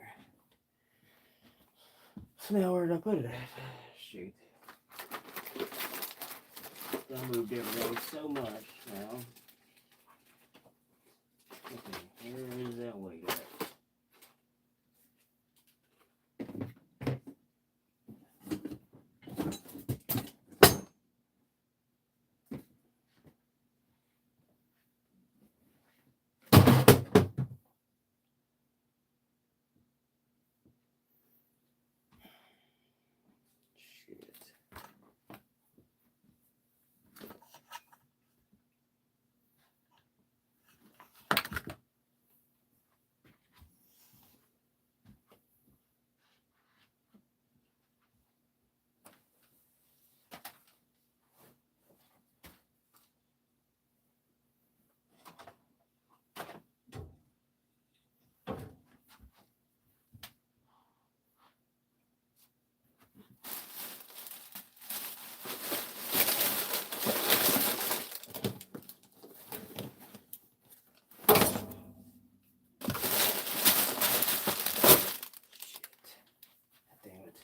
So now where did I put it at? Shoot. I moved everything so much now. Okay, where is that weight at? Shit. Damn it.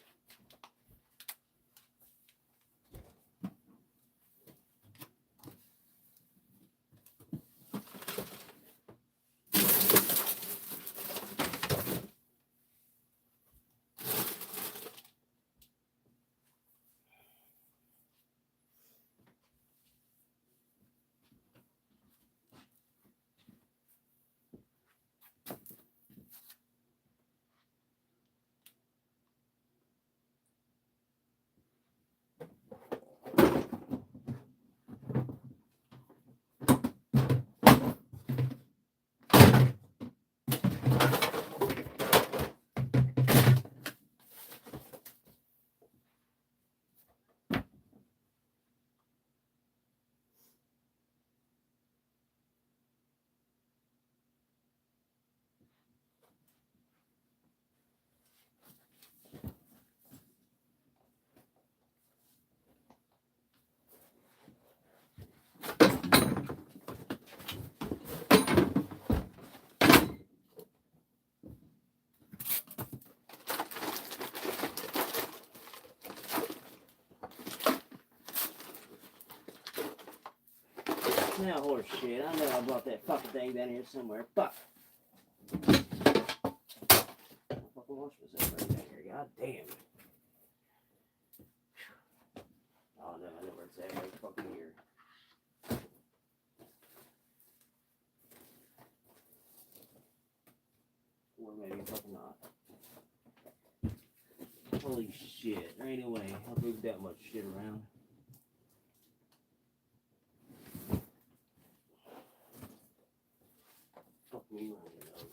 Now, horse shit. I know I brought that fucking thing down here somewhere. Fuck. God damn. Oh no, I know where it's at right fucking here. Or maybe fucking not. Holy shit. There ain't no way I'll move that much shit around. Fuck me running over.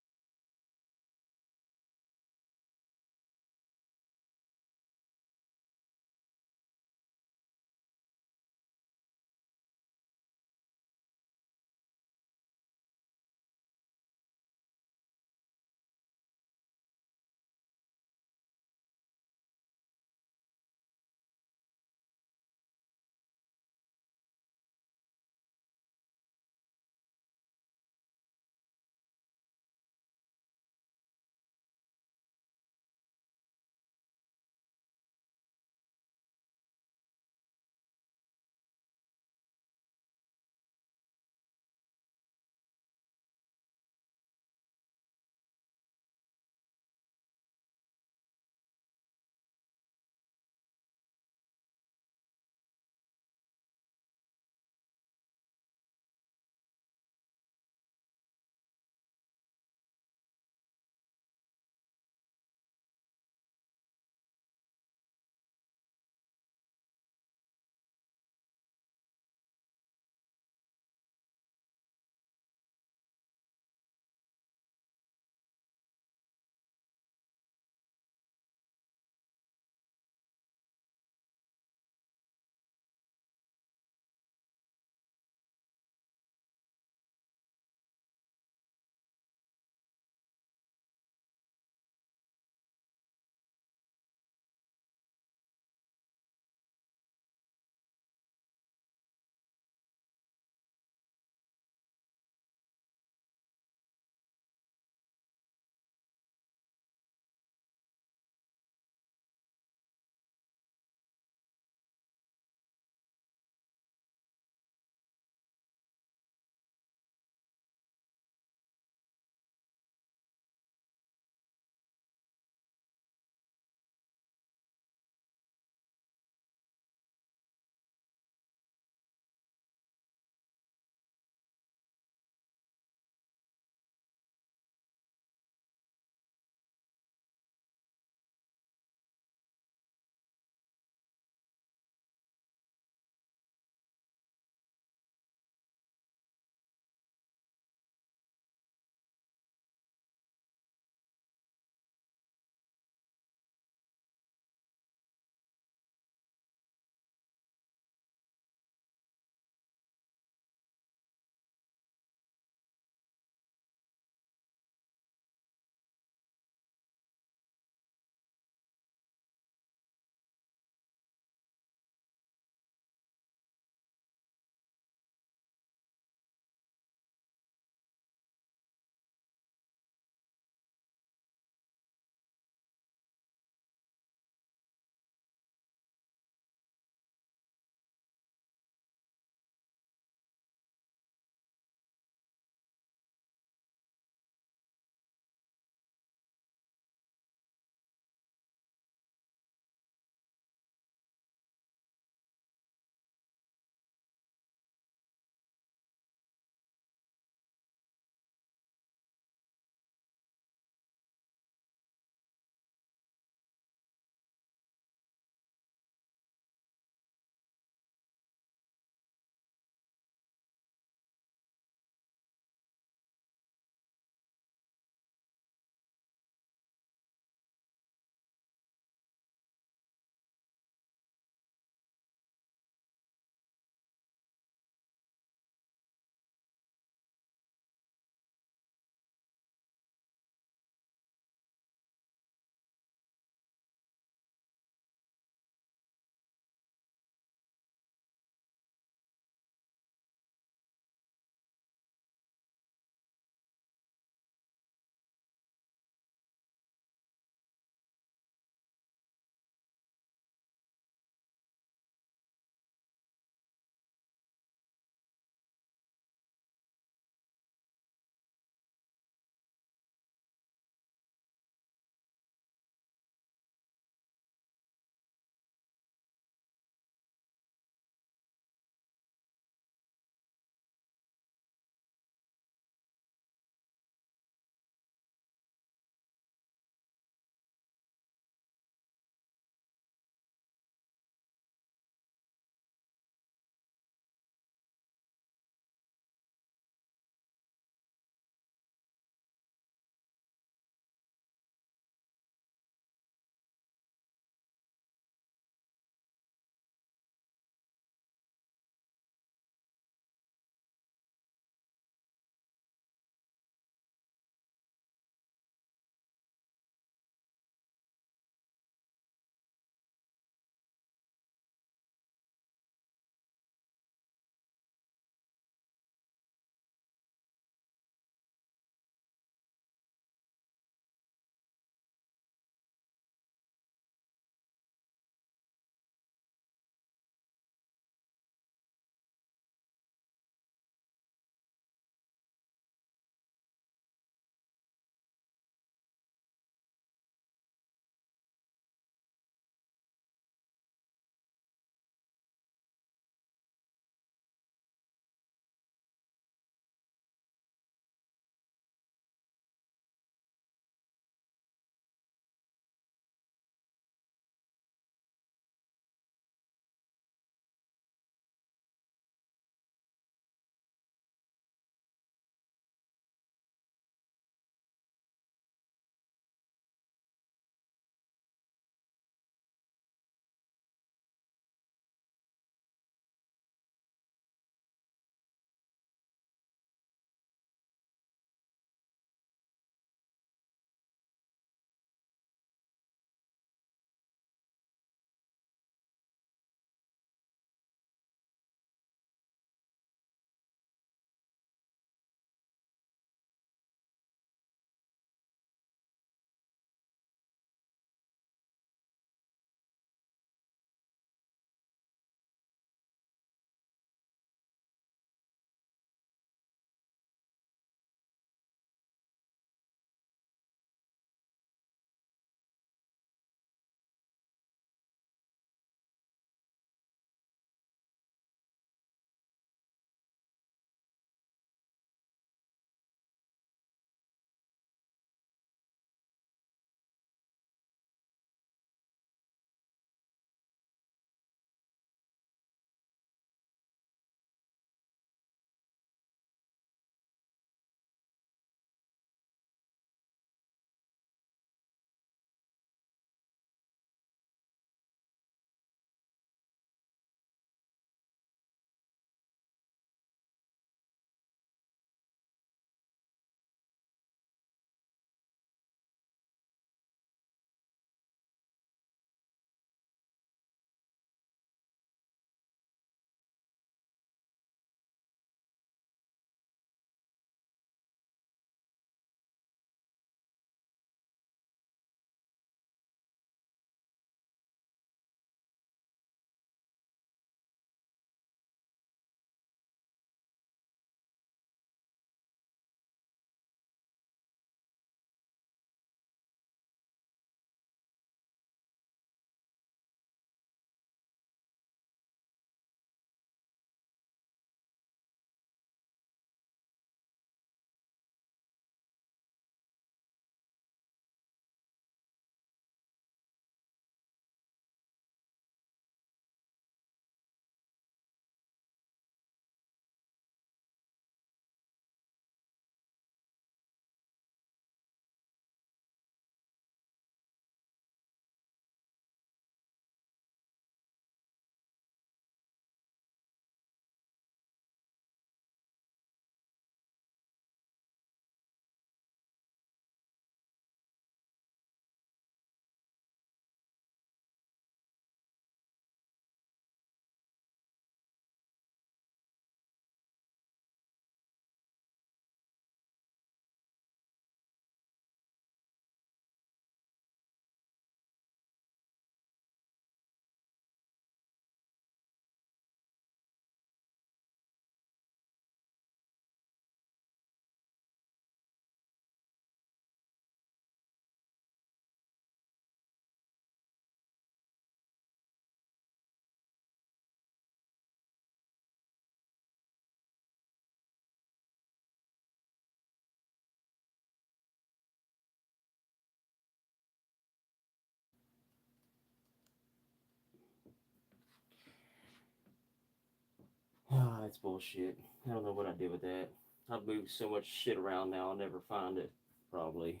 that's bullshit. I don't know what I did with that. I've moved so much shit around now, I'll never find it. Probably.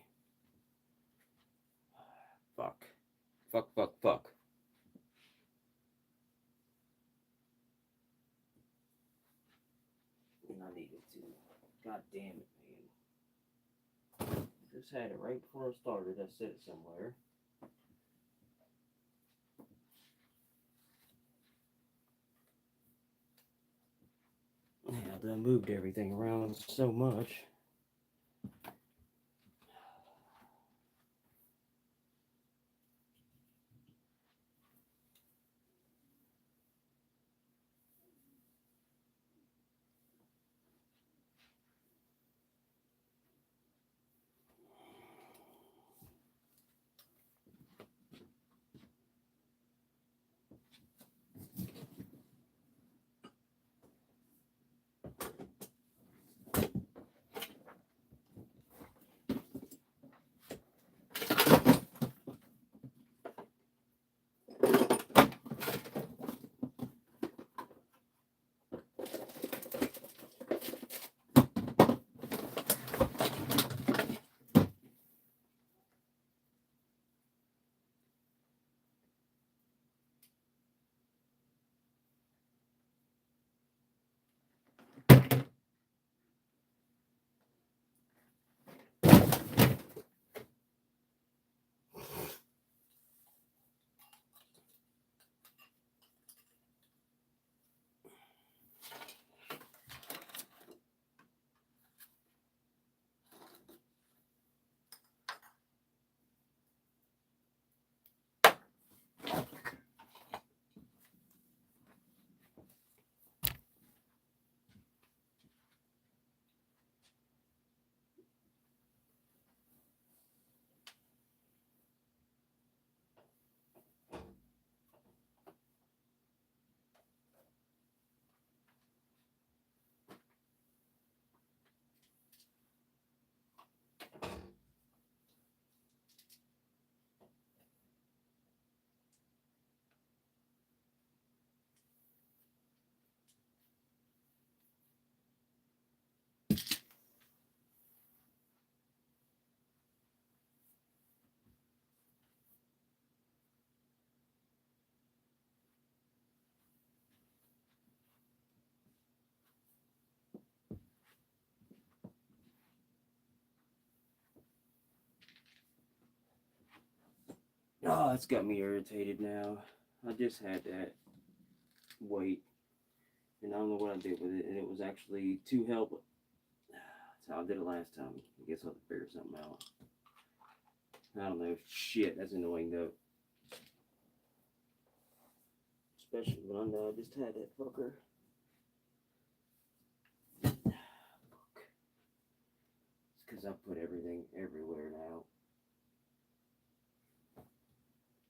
Fuck. Fuck, fuck, fuck. And I needed to. God damn it, man. Just had it right before I started. I set it somewhere. Yeah, I moved everything around so much. Oh, it's got me irritated now. I just had that weight, and I don't know what I did with it, and it was actually to help. That's how I did it last time. I guess I'll have to figure something out. I don't know. Shit, that's annoying though. Especially when I know I just had that fucker. Fuck. It's because I put everything everywhere now.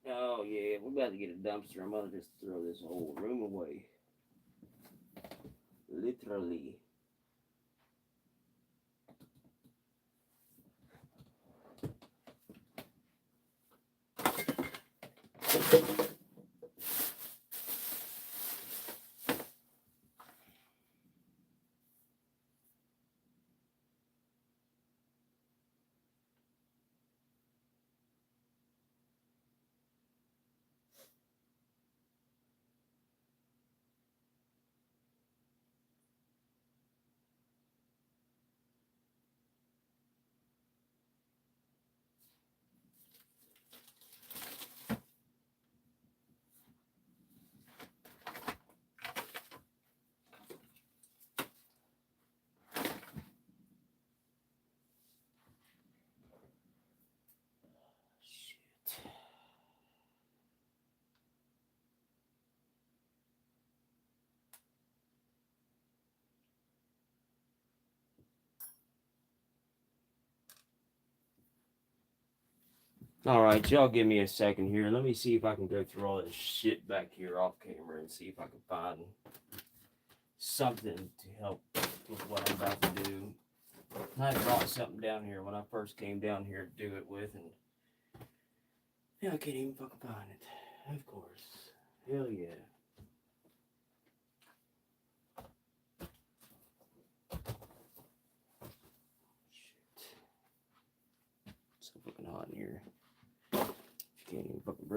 Oh yeah, we're about to get a dumpster. I'm gonna just throw this whole room away. Literally. All right, y'all give me a second here. Let me see if I can go through all this shit back here off camera and see if I can find something to help with what I'm about to do. I brought something down here when I first came down here to do it with, and now I can't even fucking find it. Of course. Hell yeah.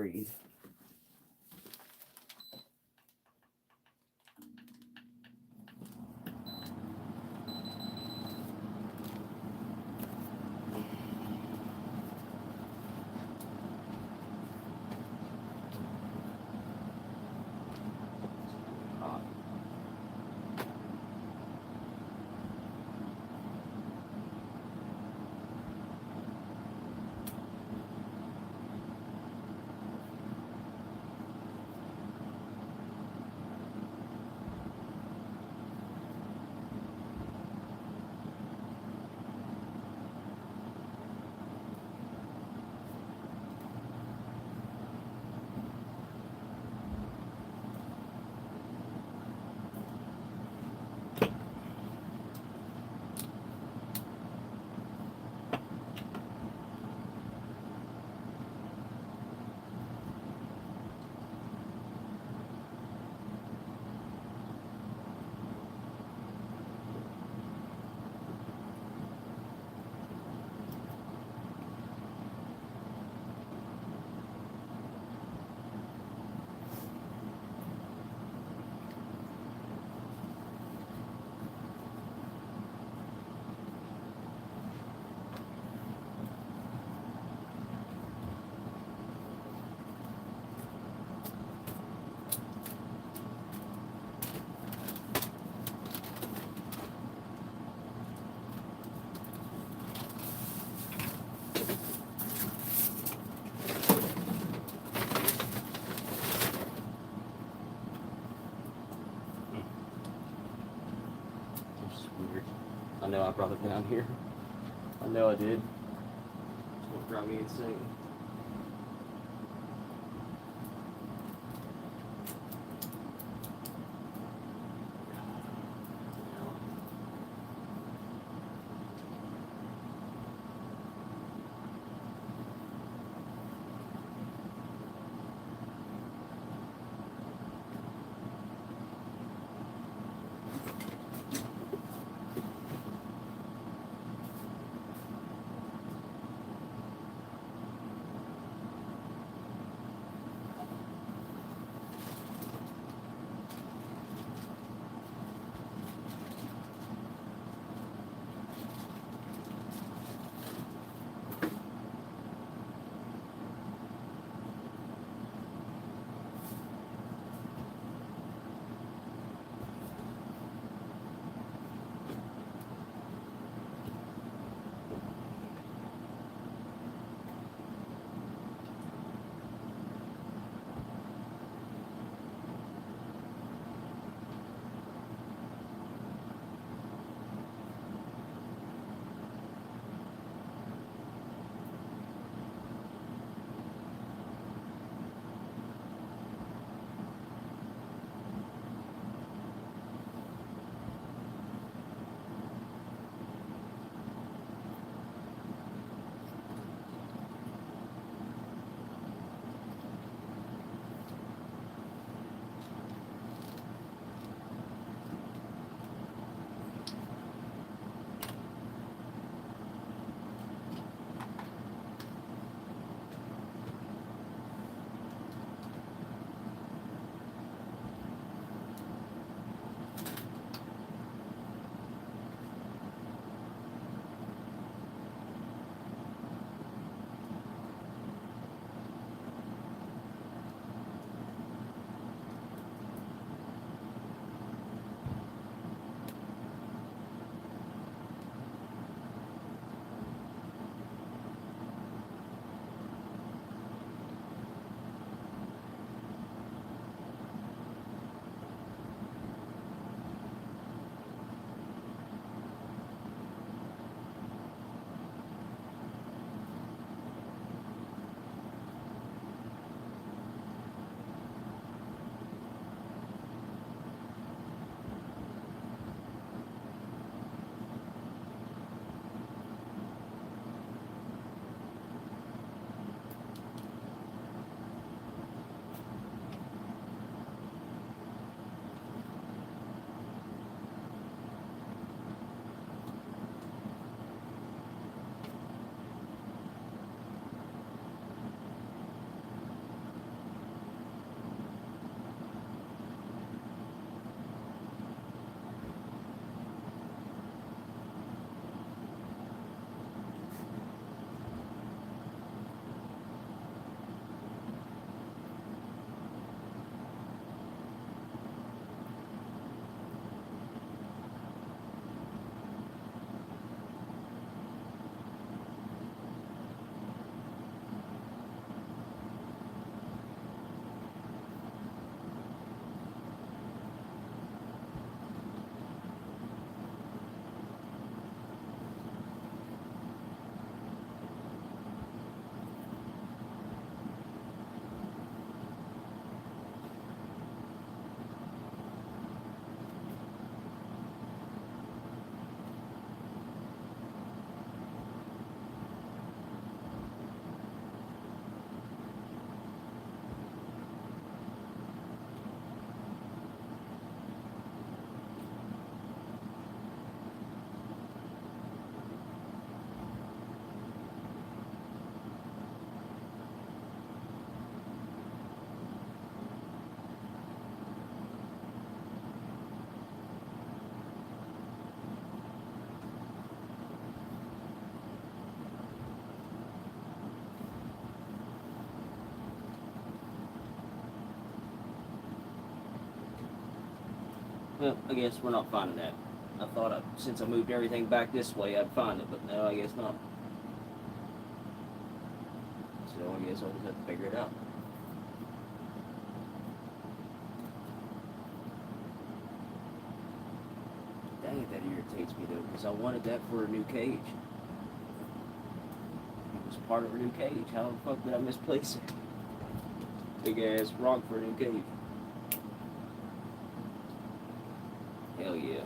breathe. I know I brought it down here. I know I did. It's what drive me insane. Well, I guess we're not finding that. I thought since I moved everything back this way, I'd find it, but no, I guess not. So I guess I'll just have to figure it out. Dang, that irritates me though, because I wanted that for a new cage. It was part of a new cage. How the fuck did I misplace it? Big ass rock for a new cage. Hell yeah.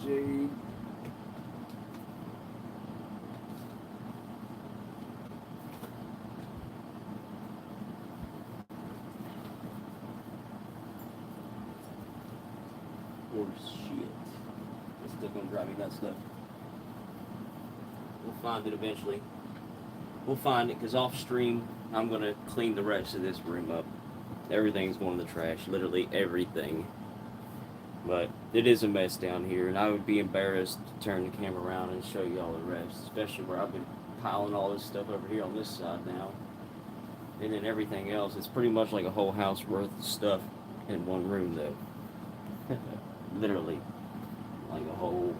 Jade. Or shit. It's still gonna drive me nuts though. We'll find it eventually. We'll find it because off stream, I'm gonna clean the rest of this room up. Everything's going in the trash, literally everything. But it is a mess down here, and I would be embarrassed to turn the camera around and show you all the rest, especially where I've been piling all this stuff over here on this side now. And then everything else, it's pretty much like a whole house worth of stuff in one room though. Literally. Like a whole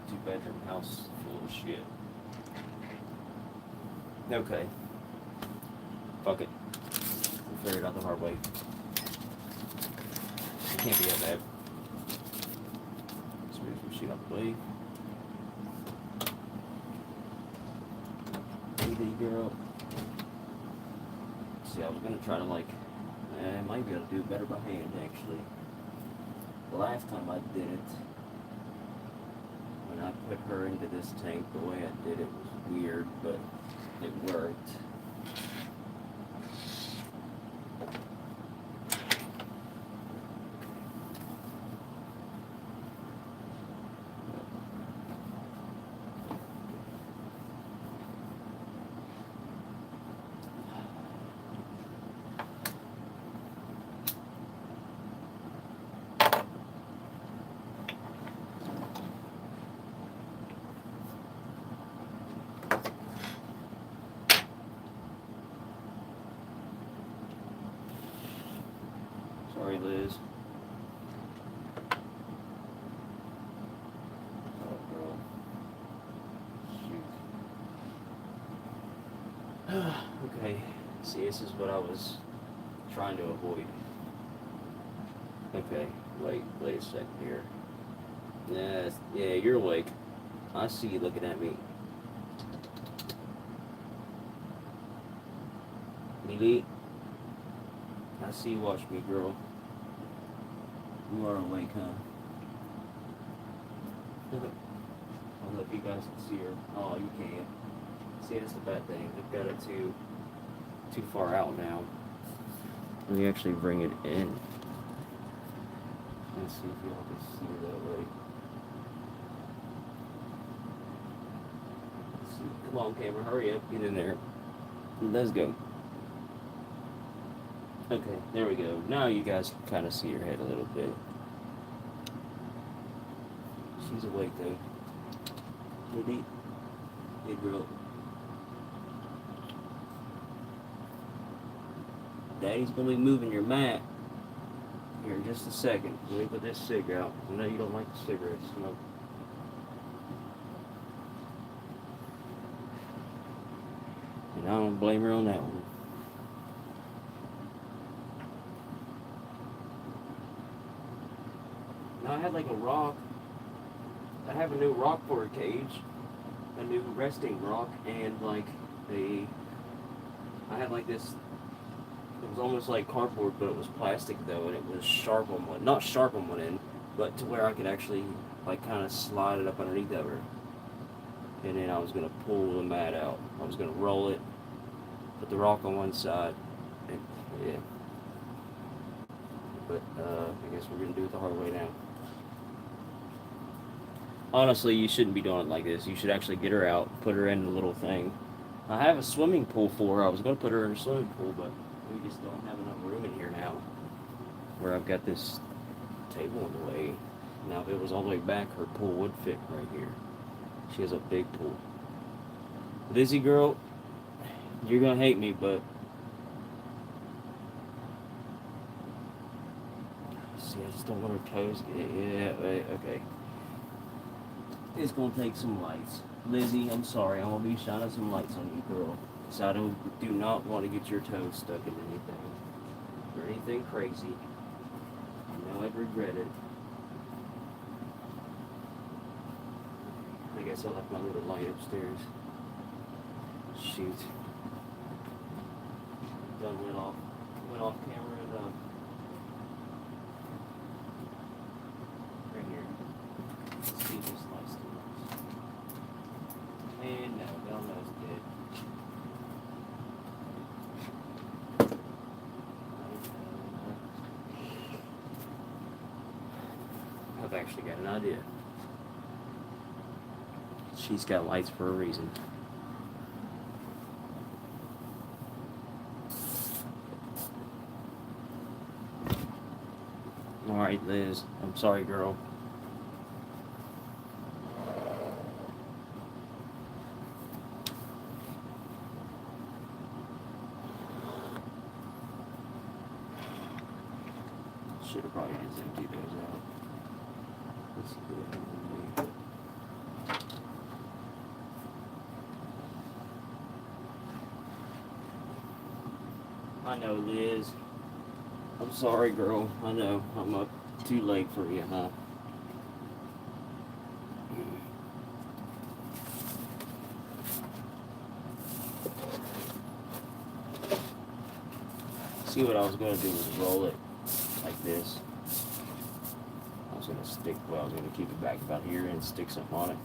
2-bedroom house full of shit. Okay. Fuck it. We'll figure it out the hard way. It can't be that bad. Let's move some shit out the way. Baby girl. See, I was gonna try to I might be able to do it better by hand actually. The last time I did it, when I put her into this tank, the way I did it was weird, but it worked. Sorry, Liz. Oh, girl. Shoot. Okay. See, this is what I was trying to avoid. Okay. Wait a second here. Yeah, you're awake. I see you looking at me. Lily, I see you watch me, girl. You are awake, huh? I don't know if you guys can see her. Oh, you can't. See, that's the bad thing. They've got it too far out now. Let me actually bring it in. Let's see if y'all can see her that way. Let's see. Come on, camera, hurry up. Get in there. Let's go. Okay, there we go. Now you guys can kind of see her head a little bit. She's awake though. Hey girl. Daddy's gonna be moving your mat here in just a second. Let me put this cig out. I know you don't like the cigarette smoke. And I don't blame her on that one. Now I had like a rock. I have a new rock for a cage. A new resting rock, and I had like this. It was almost like cardboard, but it was plastic though, and it was sharp on one, not sharp on one end, but to where I could actually kind of slide it up underneath of her. And then I was gonna pull the mat out. I was gonna roll it, put the rock on one side, and yeah. But I guess we're gonna do it the hard way now. Honestly, you shouldn't be doing it like this. You should actually get her out, put her in the little thing. I have a swimming pool for her. I was going to put her in a swimming pool, but we just don't have enough room in here now. Where I've got this table in the way. Now, if it was all the way back, her pool would fit right here. She has a big pool. Lizzy girl, you're going to hate me, but... See, I just don't want her toes. Yeah, okay. It's going to take some lights. Lizzy, I'm sorry. I'm going to be shining some lights on you, girl. So I do not want to get your toes stuck in anything. Or anything crazy. I know I'd regret it. I guess I left my little light upstairs. Shoot. Done went off camera and right here. Let's see this light still works. And no, it's dead. I've actually got an idea. She's got lights for a reason. Alright, Liz. I'm sorry, girl. Should have probably just emptied those out. Let's see. I know, Liz. I'm sorry, girl. I know. I'm up too late for you, huh? See, what I was going to do was roll it like this. I was going to keep it back about here and stick something on it.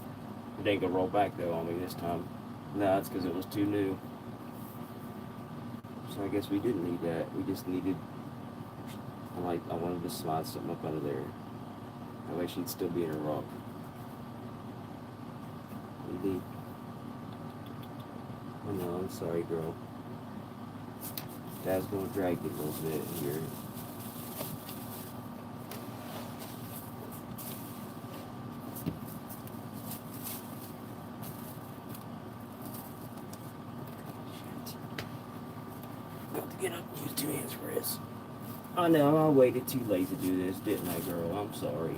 It ain't going to roll back, though, on me this time. No, it's because it was too new. So I guess we didn't need that. We just needed, I wanted to slide something up under there. That way she'd still be in her rock. Maybe. Oh no, I'm sorry, girl. Dad's gonna drag you a little bit here. Got to get up and use two hands for this. I know, I waited too late to do this, didn't I, girl? I'm sorry.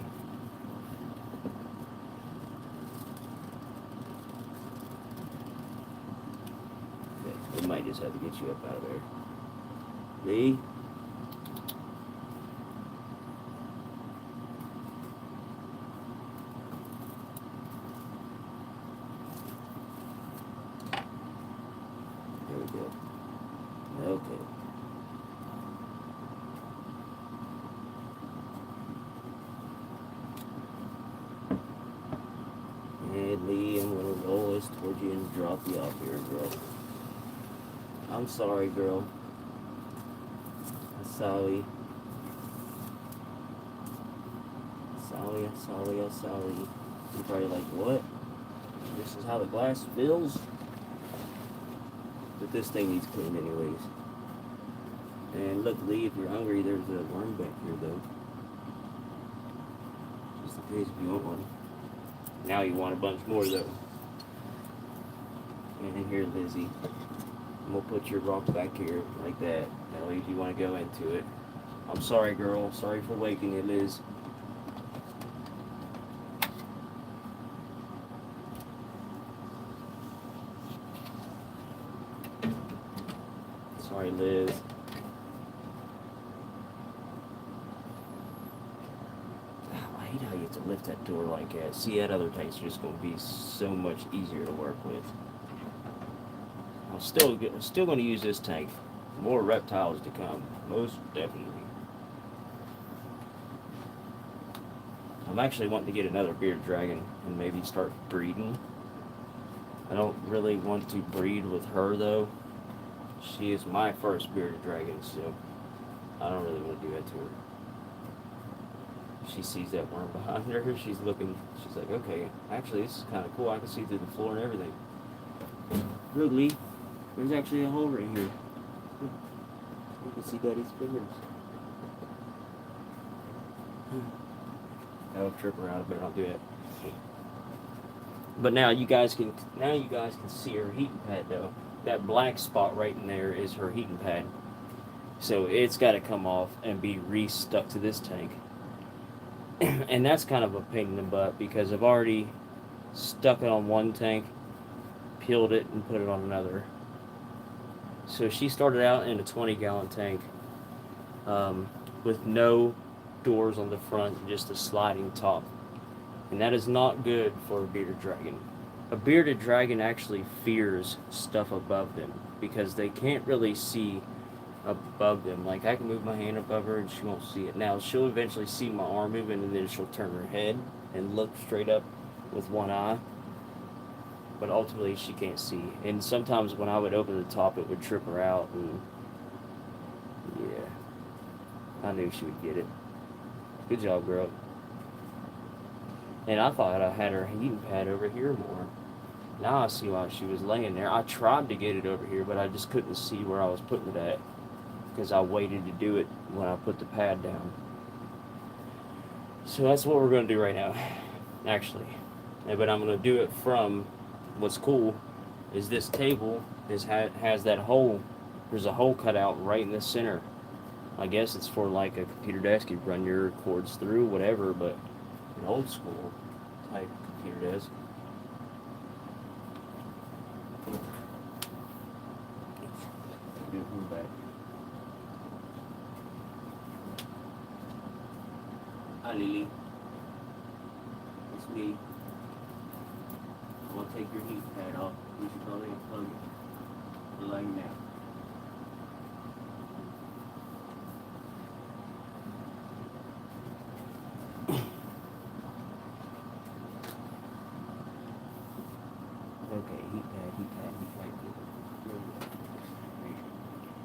Okay, we might just have to get you up out of there. Lee? There we go. Okay. And Lee, I'm gonna roll this towards you and drop you off here, girl. I'm sorry, girl. I'm sorry. Sorry. You're probably like, what? This is how the glass feels? But this thing needs cleaned anyways. And look, Lee, if you're hungry, there's a worm back here, though. Just in case if you want one. Now you want a bunch more, though. And in here, Lizzy. I'm gonna put your rock back here, like that. That way if you want to go into it. I'm sorry, girl. Sorry for waking you, Liz. Sorry, Liz. I hate how you have to lift that door like that. See, that other tank's just going to be so much easier to work with. I'm still going to use this tank. More reptiles to come, most definitely. I'm actually wanting to get another bearded dragon and maybe start breeding. I don't really want to breed with her, though. She is my first bearded dragon, so I don't really want to do that to her. she sees that worm behind her. She's looking. She's like, okay, actually, this is kind of cool. I can see through the floor and everything. Look, Lee, there's actually a hole right here. You can see Daddy's fingers. That'll trip her out, but I'll do it. But now you guys can see her heating pad though. That black spot right in there is her heating pad. So it's got to come off and be re-stuck to this tank. And that's kind of a pain in the butt because I've already stuck it on one tank, peeled it, and put it on another. So she started out in a 20-gallon tank with no doors on the front, just a sliding top. And that is not good for a bearded dragon. A bearded dragon actually fears stuff above them because they can't really see above them. Like, I can move my hand above her and she won't see it. Now, she'll eventually see my arm moving and then she'll turn her head and look straight up with one eye. But ultimately, she can't see. And sometimes when I would open the top, it would trip her out. And yeah, I knew she would get it. Good job, girl. And I thought I had her heating pad over here more. Now I see why she was laying there. I tried to get it over here, but I just couldn't see where I was putting it at. Because I waited to do it when I put the pad down. So that's what we're going to do right now, actually. But I'm going to do it from, what's cool is this table has that hole. There's a hole cut out right in the center. I guess it's for like a computer desk. You run your cords through, whatever, but an old school type computer desk. Back. Hi, Lily. It's me. I'm gonna take your heat pad off. You should probably unplug it. We're laying now. Okay, heat pad.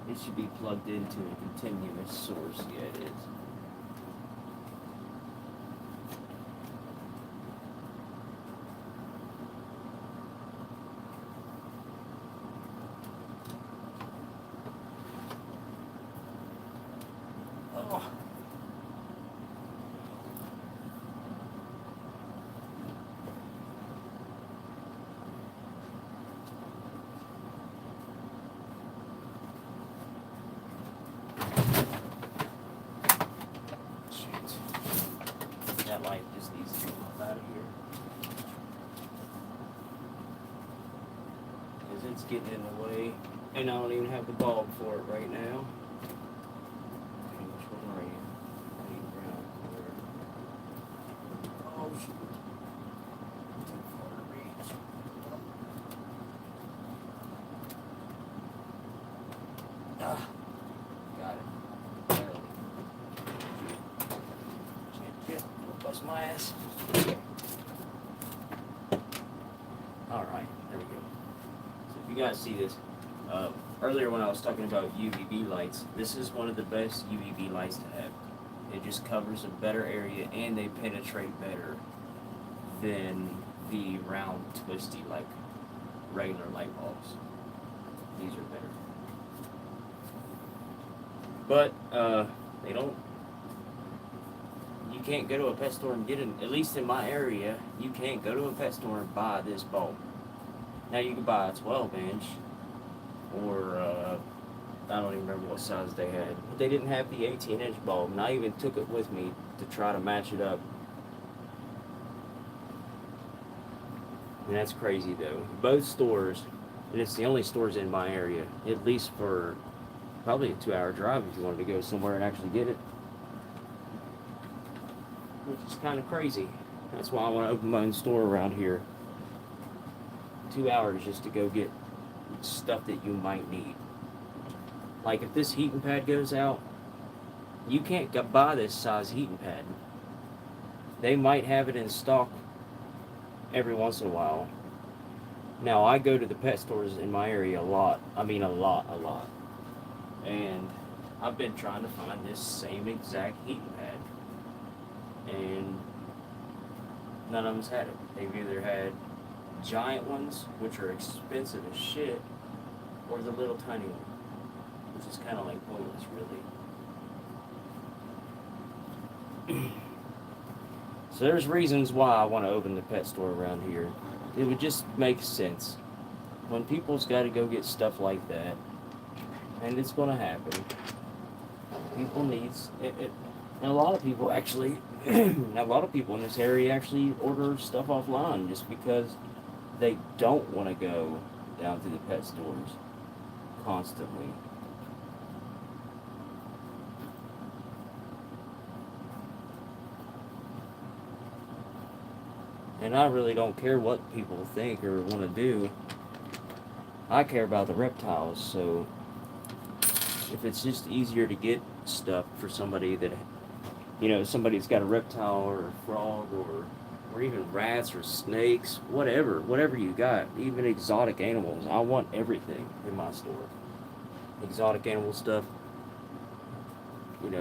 It should be plugged into a continuous source. Yeah, it is. Oh. That light just needs to come out of here. Because it's getting in the way. And I don't even have the bulb for it right now. Okay, which one are you? Brown color. Oh, shoot. Too far to reach. Ah, got it. Barely. Bust my ass. Alright, there we go. So if you guys see this, earlier when I was talking about UVB lights, this is one of the best UVB lights to have. It just covers a better area and they penetrate better than the round, twisty, like regular light bulbs. These are better. But, they don't. You can't go to a pet store and get it. At least in my area, you can't go to a pet store and buy this bulb. Now you can buy a 12-inch, or I don't even remember what size they had. But they didn't have the 18-inch bulb, and I even took it with me to try to match it up. And that's crazy though. Both stores, and it's the only stores in my area, at least for probably a 2-hour drive if you wanted to go somewhere and actually get it. Which is kind of crazy. That's why I want to open my own store around here. 2 hours just to go get stuff that you might need. Like if this heating pad goes out, you can't buy this size heating pad. They might have it in stock every once in a while. Now I go to the pet stores in my area a lot. I mean a lot. And I've been trying to find this same exact heating pad. and none of them's had it. They've either had giant ones, which are expensive as shit, or the little tiny one, which is kind of like pointless, really. So there's reasons why I want to open the pet store around here. It would just make sense. When people's got to go get stuff like that, and it's going to happen, people needs it, and a lot of people actually, a lot of people in this area actually order stuff offline just because they don't want to go down to the pet stores constantly. And I really don't care what people think or want to do. I care about the reptiles, so if it's just easier to get stuff for somebody that, somebody's got a reptile or a frog or even rats or snakes, whatever you got, even exotic animals. I want everything in my store. Exotic animal stuff,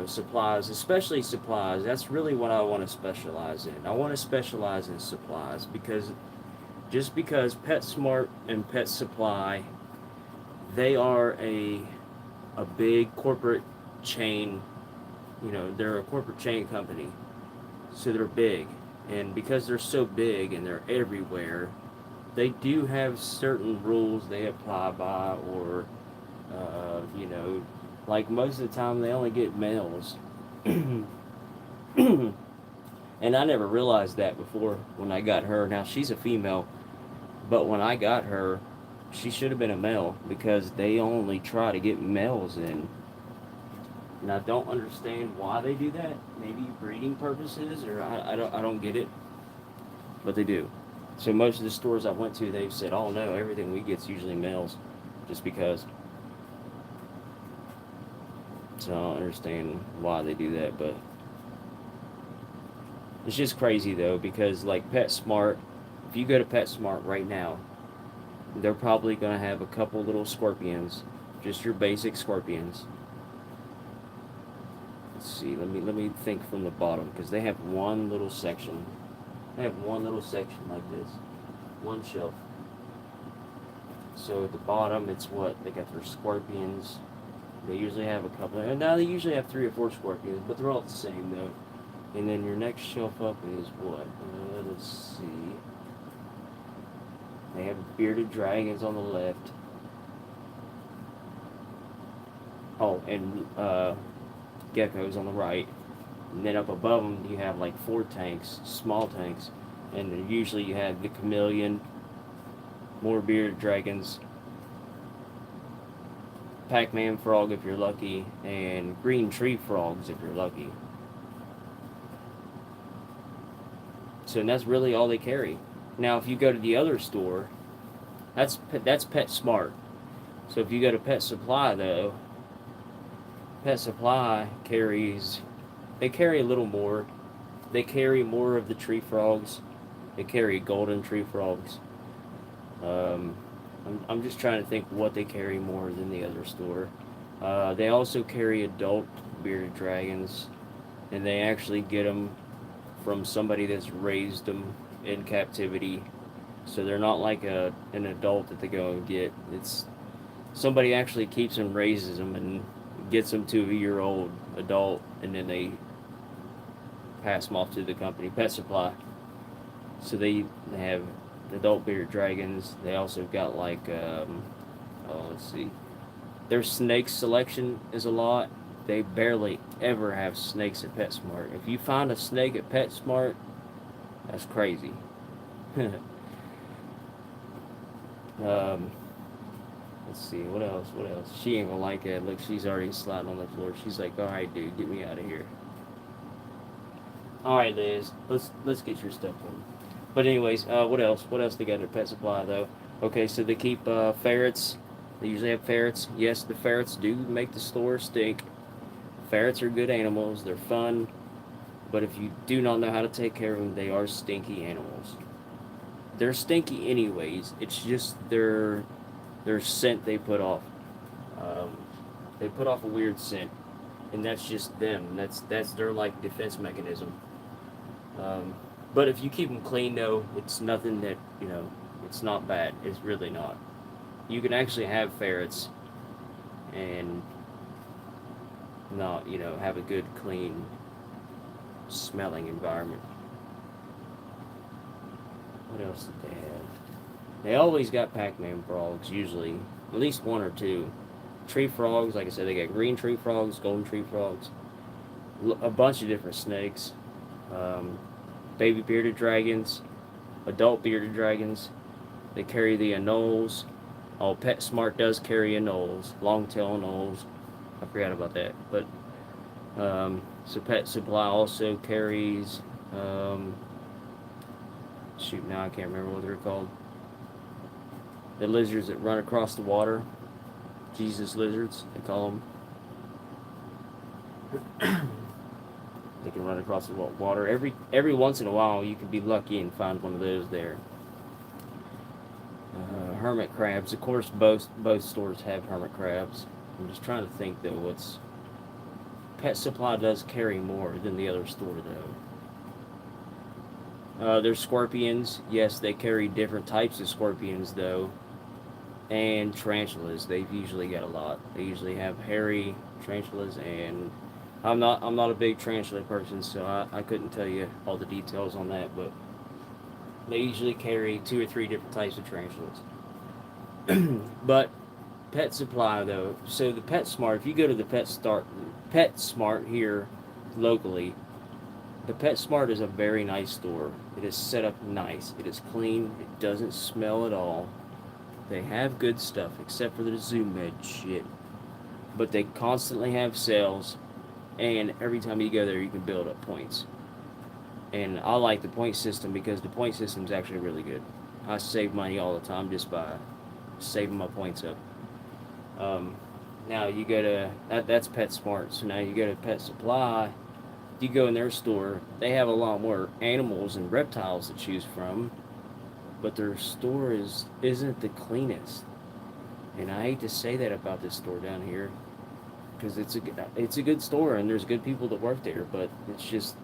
supplies, especially supplies. That's really what I want to specialize in. I want to specialize in supplies because just because PetSmart and Pet Supply, they are a big corporate chain. They're a corporate chain company, so they're big, and because they're so big and they're everywhere, they do have certain rules they apply by, or like most of the time they only get males. And I never realized that before when I got her. Now she's a female, but when I got her, she should have been a male because they only try to get males in. And I don't understand why they do that. Maybe breeding purposes, or I don't get it, but they do. So most of the stores I went to, they've said, "Oh no, everything we get's usually males," just because. So I don't understand why they do that, but it's just crazy though, because like PetSmart, if you go to PetSmart right now, they're probably gonna have a couple little scorpions, just your basic scorpions. Let's see, let me think from the bottom, because they have one little section. They have one little section like this, one shelf. So at the bottom, it's what they got their scorpions. They usually have a couple. And now they usually have 3 or 4 scorpions, but they're all the same though. And then your next shelf up is what? Let's see. They have bearded dragons on the left. Oh, and geckos on the right. And then up above them, you have like 4 tanks, small tanks. And then usually you have the chameleon, more bearded dragons, Pac-Man frog if you're lucky, and green tree frogs if you're lucky. So that's really all they carry. Now, if you go to the other store, that's PetSmart. So if you go to Pet Supply, though, Pet Supply they carry a little more. They carry more of the tree frogs. They carry golden tree frogs. I'm just trying to think what they carry more than the other store. They also carry adult bearded dragons, and they actually get them from somebody that's raised them in captivity. So they're not like an adult that they go and get. It's somebody actually keeps them, raises them, and gets them to a year-old adult, and then they pass them off to the company, Pet Supply. So they have adult bearded dragons. They also got like, let's see, their snake selection is a lot. They barely ever have snakes at PetSmart. If you find a snake at PetSmart, that's crazy. Let's see, what else? She ain't gonna like it. Look, she's already sliding on the floor. She's like, all right, dude, get me out of here. All right, Liz, let's get your stuff on. But anyways, what else? What else they got at Pet Supply though? Okay, so they keep ferrets. They usually have ferrets. Yes, the ferrets do make the store stink. Ferrets are good animals. They're fun. But if you do not know how to take care of them, they are stinky animals. They're stinky anyways. It's just their scent they put off. They put off a weird scent, and that's just them. That's their like defense mechanism. But if you keep them clean, though, it's nothing that, it's not bad. It's really not. You can actually have ferrets and not, have a good, clean, smelling environment. What else did they have? They always got Pac-Man frogs, usually. At least one or two. Tree frogs, like I said, they got green tree frogs, golden tree frogs, a bunch of different snakes, baby bearded dragons, adult bearded dragons. They carry the anoles. Oh, PetSmart does carry anoles, long-tail anoles. I forgot about that. But, so Pet Supply also carries, shoot, now I can't remember what they're called. The lizards that run across the water. Jesus lizards, they call them. They can run across the water. Every once in a while, you can be lucky and find one of those there. Hermit crabs. Of course, both stores have hermit crabs. I'm just trying to think, though, what's... Pet Supply does carry more than the other store, though. There's scorpions. Yes, they carry different types of scorpions, though. And tarantulas. They've usually got a lot. They usually have hairy tarantulas, and I'm not a big tarantula person, so I couldn't tell you all the details on that, but they usually carry 2 or 3 different types of tarantulas. But Pet Supply, though, so the PetSmart, if you go to the PetSmart here locally, the PetSmart is a very nice store. It is set up nice. It is clean. It doesn't smell at all. They have good stuff, except for the Zoom Med shit. But they constantly have sales, and every time you go there, you can build up points. And I like the point system because the point system is actually really good. I save money all the time just by saving my points up. Now you go to that's PetSmart. So now you go to Pet Supply. You go in their store, they have a lot more animals and reptiles to choose from, but their store isn't the cleanest. And I hate to say that about this store down here, because it's a good store and there's good people that work there, but it's just,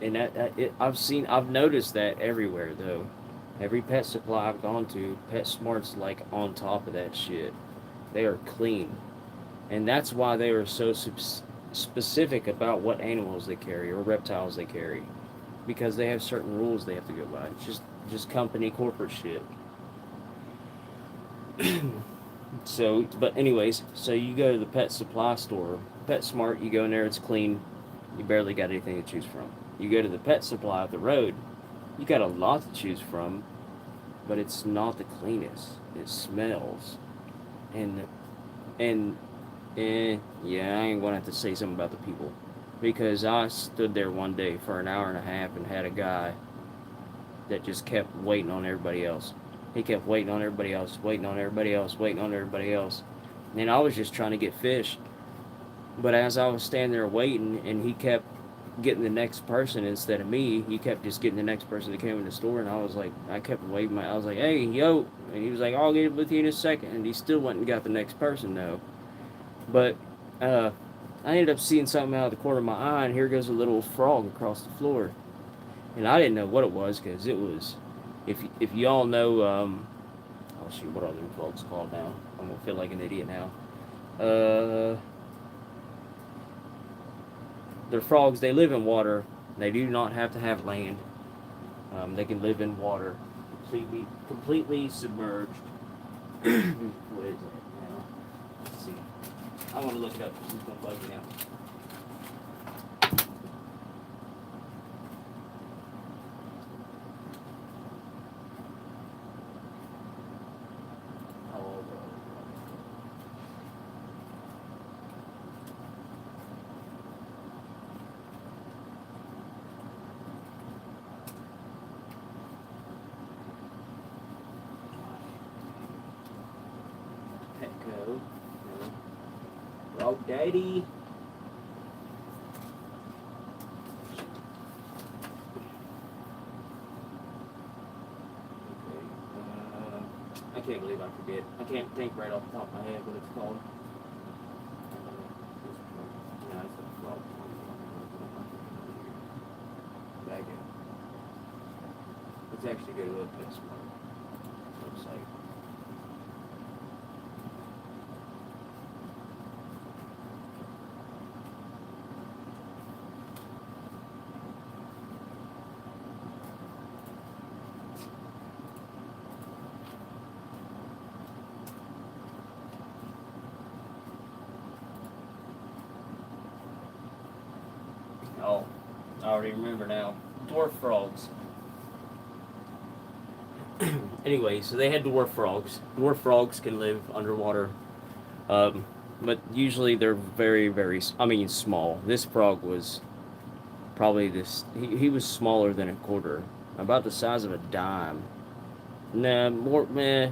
and I've noticed that everywhere, though. Every Pet Supply I've gone to, PetSmart's like on top of that shit. They are clean, and that's why they are so specific about what animals they carry or reptiles they carry, because they have certain rules they have to go by. It's just company corporate shit. So, but anyways, so you go to the Pet Supply store, PetSmart, you go in there, it's clean, you barely got anything to choose from. You go to the Pet Supply up the road, you got a lot to choose from, but it's not the cleanest. It smells, and yeah, I ain't gonna have to say something about the people, because I stood there one day for an hour and a half and had a guy that just kept waiting on everybody else. He kept waiting on everybody else, waiting on everybody else, waiting on everybody else. And I was just trying to get fish. But as I was standing there waiting, and he kept getting the next person instead of me, he kept just getting the next person that came in the store, and I was like, I kept waving I was like, hey, yo. And he was like, I'll get it with you in a second. And he still went and got the next person, though. But I ended up seeing something out of the corner of my eye, and here goes a little frog across the floor. And I didn't know what it was, because it was... If y'all know, oh shoot, what are them frogs called now? I'm gonna feel like an idiot now. They're frogs. They live in water. They do not have to have land. They can live in water, completely submerged. What is it now? Let's see. I want to look it up. It's gonna bug me now. Petco. Frog Daddy. I can't believe I forget. I can't think right off the top of my head what it's called. Yeah, it's a frog. Back in. look this one. Looks like. Oh, I already remember now. Dwarf frogs. Anyway, so they had dwarf frogs. Dwarf frogs can live underwater, but usually they're very, very. I mean, small. This frog was probably this. He was smaller than a quarter, about the size of a dime. Nah, more. Meh.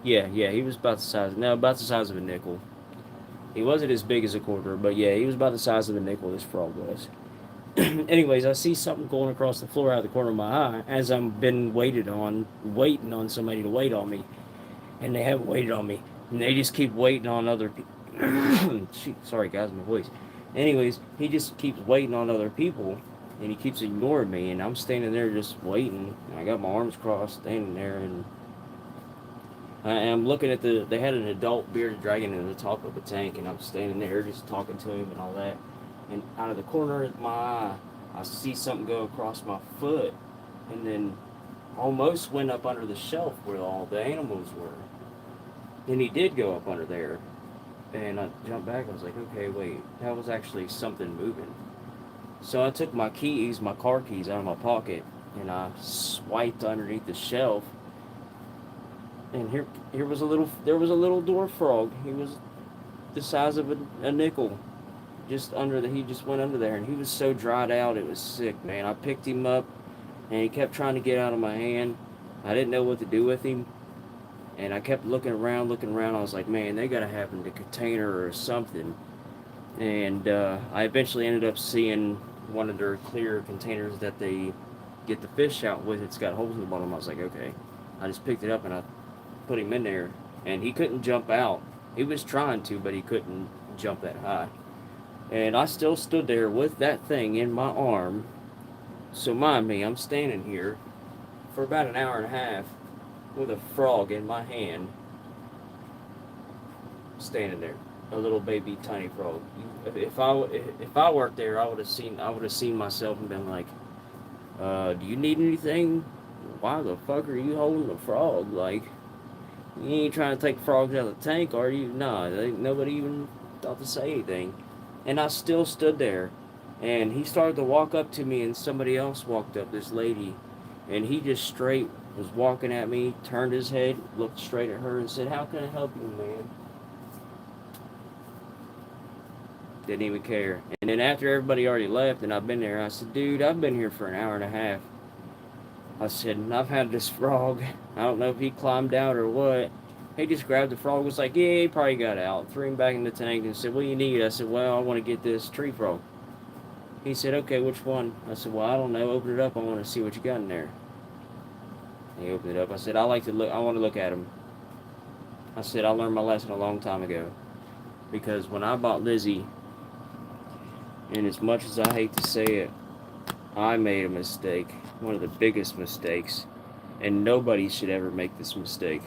Yeah. He was about the size. No, about the size of a nickel. He wasn't as big as a quarter, but yeah, he was about the size of a nickel. This frog was. Anyways, I see something going across the floor out of the corner of my eye as I'm been waiting on somebody to wait on me, and they haven't waited on me, and they just keep waiting on other people. Sorry guys, my voice. Anyways, he just keeps waiting on other people, and he keeps ignoring me, and I'm standing there just waiting. And I got my arms crossed, standing there, and I'm looking at they had an adult bearded dragon in the top of the tank, and I'm standing there just talking to him and all that. And out of the corner of my eye, I see something go across my foot, and then almost went up under the shelf where all the animals were. And he did go up under there, and I jumped back. I was like, okay, wait, that was actually something moving. So I took my car keys, out of my pocket, and I swiped underneath the shelf. And there was a little dwarf frog. He was the size of a nickel. He just went under there, and he was so dried out, it was sick, man. I picked him up, and he kept trying to get out of my hand. I didn't know what to do with him, and I kept looking around. I was like, man, they gotta have him in a container or something. And I eventually ended up seeing one of their clear containers that they get the fish out with. It's got holes in the bottom. I was like, okay. I just picked it up, and I put him in there, and he couldn't jump out. He was trying to, but he couldn't jump that high. And I still stood there with that thing in my arm. So mind me, I'm standing here for about an hour and a half with a frog in my hand, standing there, a little baby tiny frog. If I worked there, I would have seen myself and been like, do you need anything? Why the fuck are you holding a frog? Like, you ain't trying to take frogs out of the tank, are you? Nah, nobody even thought to say anything. And I still stood there. And he started to walk up to me, and somebody else walked up, this lady. And he just straight was walking at me, turned his head, looked straight at her, and said, how can I help you, man? Didn't even care. And then after everybody already left, and I've been there, I said, dude, I've been here for an hour and a half. I said, and I've had this frog. I don't know if he climbed out or what. He just grabbed the frog, was like, yeah, he probably got out. Threw him back in the tank and said, what do you need? I said, well, I want to get this tree frog. He said, okay, which one? I said, well, I don't know. Open it up. I want to see what you got in there. He opened it up. I said, I want to look at him. I said, I learned my lesson a long time ago. Because when I bought Lizzy, and as much as I hate to say it, I made a mistake. One of the biggest mistakes. And nobody should ever make this mistake.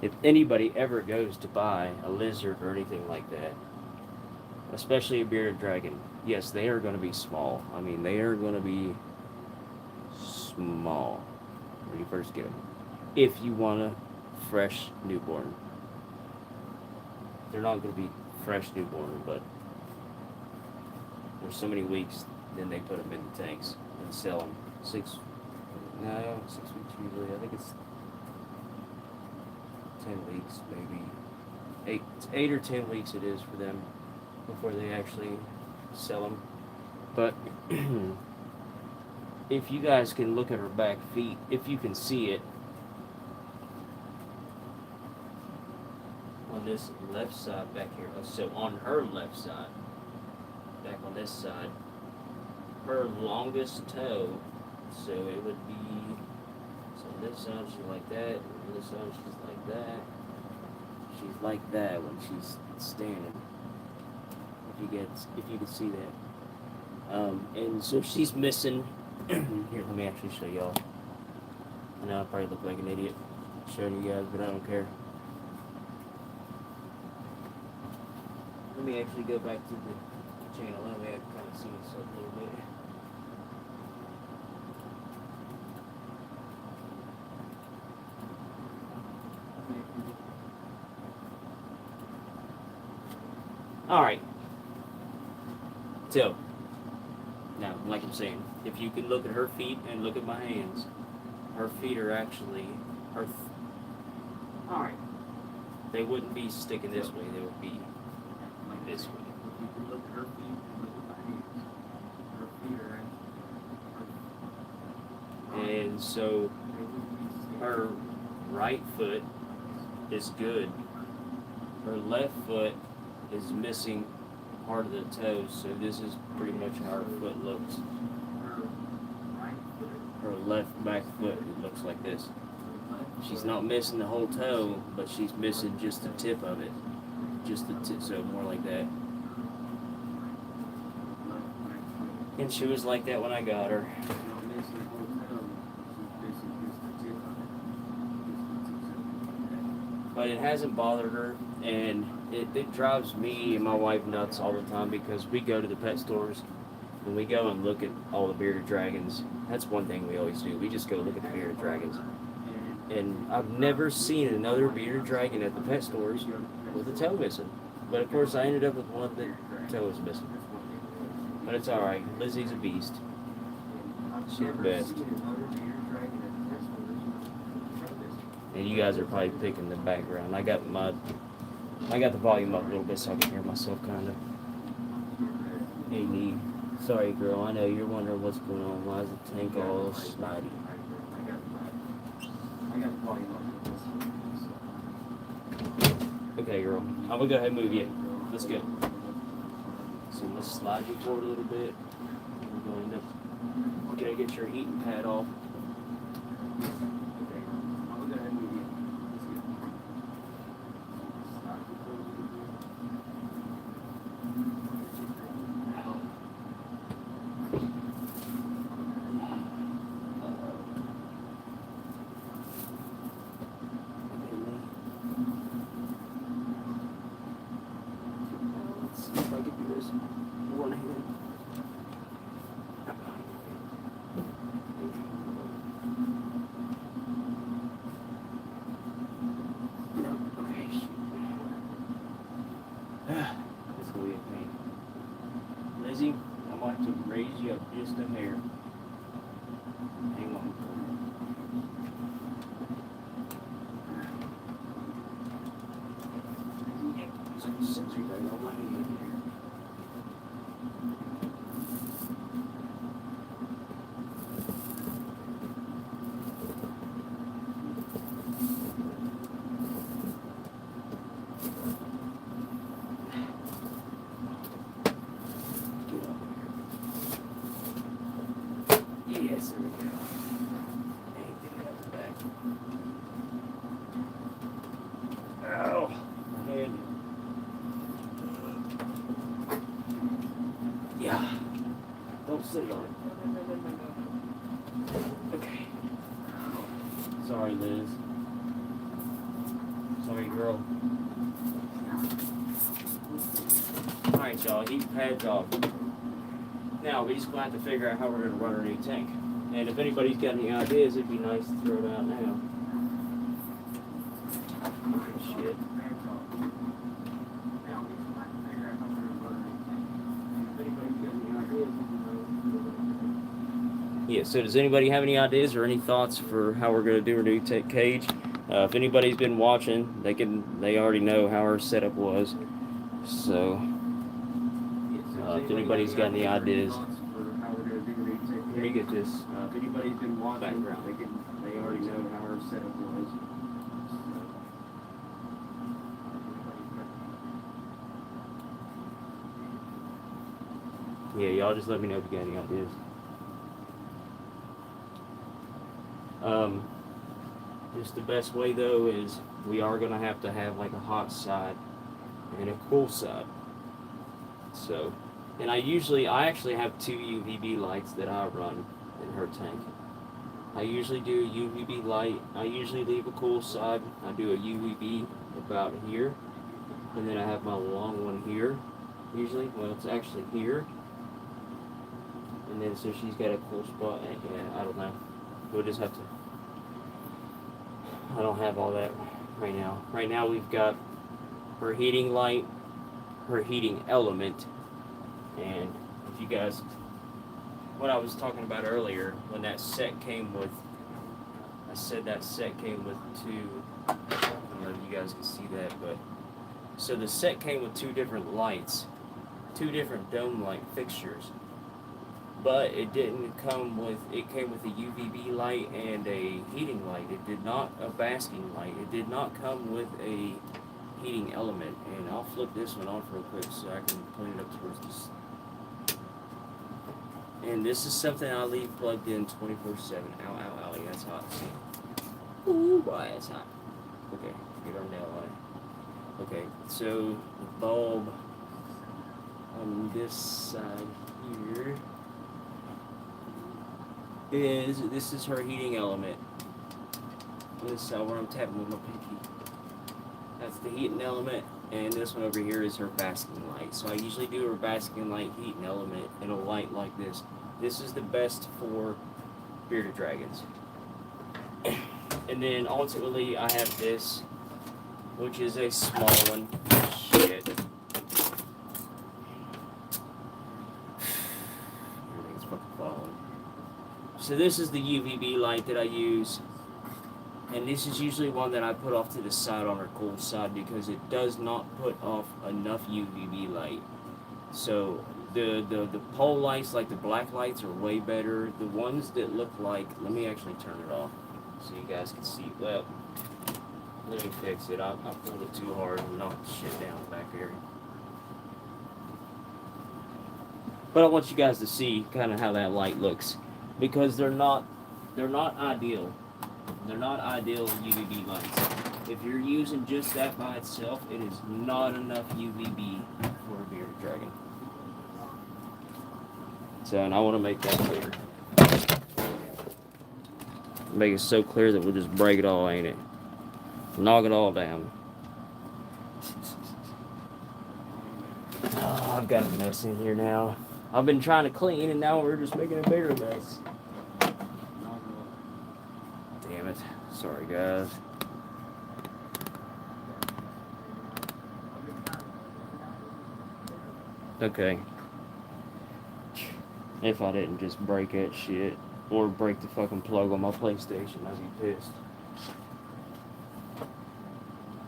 If anybody ever goes to buy a lizard or anything like that, especially a bearded dragon, yes, they are going to be small. I mean, they are going to be small when you first get them. If you want a fresh newborn. They're not going to be fresh newborn, but there's so many weeks, then they put them in the tanks and sell them. 6 weeks usually. I think it's 10 weeks, maybe 8 or 10 weeks it is for them before they actually sell them. But if you guys can look at her back feet, if you can see it, on this left side back here, so on her left side, back on this side, her longest toe, so it would be, so on this side she's like that, and on this side she's like that. She's like that when she's standing. If you can see that. And so she's missing. Here, let me actually show y'all. I know I probably look like an idiot showing you guys, but I don't care. Let me actually go back to the channel. That way I can kind of see this up a little bit. Alright. So, now, like I'm saying, if you can look at her feet and look at my hands, her feet are actually, alright, they wouldn't be sticking this way, they would be this way. If you can look at her feet and look at my hands, her feet are actually, and so, her right foot is good. Her left foot is missing part of the toes, so this is pretty much how her foot looks. Her left back foot, it looks like this. She's not missing the whole toe, but she's missing just the tip of it. Just the tip, so more like that. And she was like that when I got her. But it hasn't bothered her, and it drives me and my wife nuts all the time because we go to the pet stores and we go and look at all the bearded dragons. That's one thing we always do. We just go look at the bearded dragons. And I've never seen another bearded dragon at the pet stores with a toe missing. But of course I ended up with one that toe was missing. But it's alright. Lizzy's a beast. She's the best. And you guys are probably picking the background. I got the volume up a little bit so I can hear myself kind of. Hey, Neve. Sorry, girl. I know you're wondering what's going on. Why is the tank all slidey? Okay, girl. I'm gonna go ahead and move you. Let's go. So let's slide you forward a little bit. We're going to get your heating pad off. This will be a pain. Lizzy, I want to raise you up just a hair. Hang on. Sensory right on my hand here. Yes, there we go. Anything at the back. Ow, my head. Yeah. Don't sit on it. Okay. Sorry, Liz. Sorry, girl. Alright, y'all. Heat pads off. Now, we just going to have to figure out how we're going to run our new tank. And if anybody's got any ideas, it'd be nice to throw it out now. Shit. Yeah, so does anybody have any ideas or any thoughts for how we're going to do our new cage? If anybody's been watching, they already know how our setup was. So, if anybody's got any ideas, let me get this. If anybody's been watching background, they already know how our setup was. Yeah, y'all just let me know if you got any ideas. Just the best way though is we are gonna have to have like a hot side and a cool side. So, and I actually have two UVB lights that I run in her tank. I usually do a UVB light. I usually leave a cool side. I do a UVB about here, and then I have my long one here. Usually, well, it's actually here, and then so she's got a cool spot. And yeah, I don't know. We'll just have to. I don't have all that right now. Right now we've got her heating light, her heating element, and if you guys, what I was talking about earlier, when that set came with, I said that set came with two, I don't know if you guys can see that, but, so the set came with two different lights, two different dome light fixtures, but it didn't come with, it came with a UVB light and a heating light. It did not, a basking light. It did not come with a heating element, and I'll flip this one off real quick so I can point it up towards this. And this is something I leave plugged in 24/7. Ow, ow, ow, yeah, that's hot. Ooh, boy, it's hot. Okay, get our nail on it. Okay, so the bulb on this side here is, this is her heating element. This side where I'm tapping with my pinky. That's the heating element, and this one over here is her basking light. So I usually do her basking light, heating element, in a light like this. This is the best for bearded dragons. And then ultimately I have this, which is a small one. Shit. Everything's fucking falling. So this is the UVB light that I use. And this is usually one that I put off to the side on her cold side because it does not put off enough UVB light. So the pole lights, like the black lights, are way better. The ones that look like, let me actually turn it off so you guys can see. Well, let me fix it. I pulled it too hard and knocked the shit down back here. But I want you guys to see kind of how that light looks, because they're not ideal. They're not ideal UVB lights. If you're using just that by itself, it is not enough UVB for a bearded dragon. So, and I want to make that clear. Make it so clear that we'll just break it all, ain't it? Knock it all down. Oh, I've got a mess in here now. I've been trying to clean, and now we're just making a bigger mess. Damn it. Sorry, guys. Okay. If I didn't just break that shit, or break the fucking plug on my PlayStation, I'd be pissed.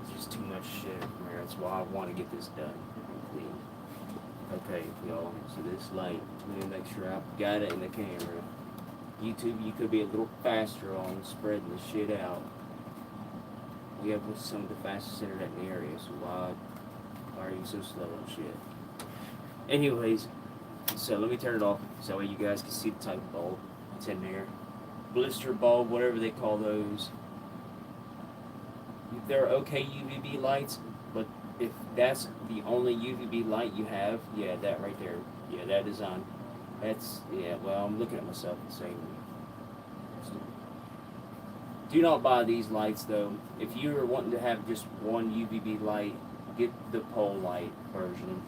It's just too much shit in there. That's why I want to get this done and clean. Okay, y'all. So this light, let me make sure I've got it in the camera. YouTube, you could be a little faster on spreading the shit out. We have some of the fastest internet in the area, so why are you so slow on shit? Anyways, so let me turn it off so that way you guys can see the type of bulb that's in there. Blister bulb, whatever they call those. They're okay UVB lights, but if that's the only UVB light you have, yeah, that right there, yeah, that is on. That's, yeah, well, I'm looking at myself and saying, do not buy these lights though. If you're wanting to have just one UVB light, get the pole light version,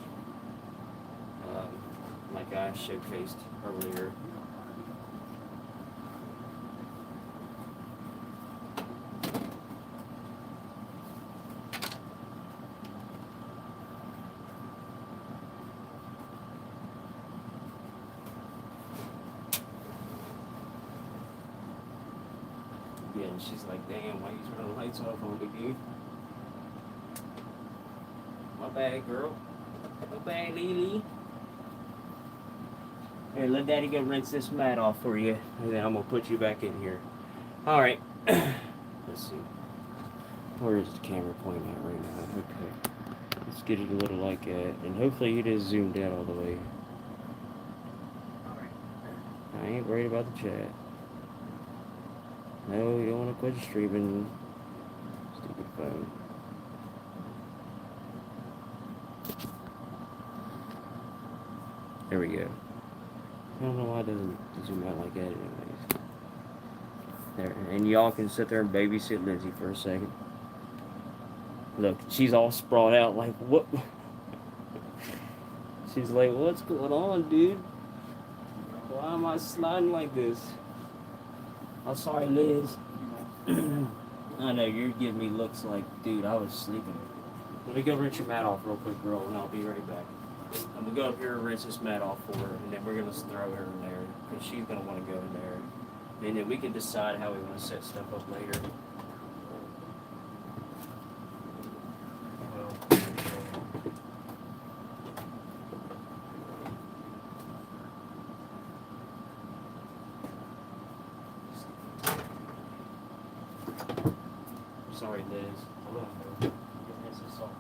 like I showcased earlier. Yeah, and she's like, damn, why you turn the lights off on me, dude? My bad, girl. My bad, Lily. Here, let Daddy go rinse this mat off for you, and then I'm gonna put you back in here. All right. Let's see. Where is the camera pointing at right now? Okay. Let's get it a little like that, and hopefully it is zoomed out all the way. I ain't worried about the chat. No, you don't want to quit streaming. Stupid phone. There we go. I don't know why it doesn't zoom out like that anyways. There, and y'all can sit there and babysit Lizzzy for a second. Look, she's all sprawled out like, what? She's like, what's going on, dude? Why am I sliding like this? I'm sorry, Liz. I know, you're giving me looks like, dude, I was sleeping. Let me go rinse your mat off real quick, girl, and I'll be right back. I'm gonna go up here and rinse this mat off for her, and then we're gonna throw her in there, because she's gonna want to go in there. And then we can decide how we want to set stuff up later. Sorry, Liz. Hold on, bro. Rinse this off.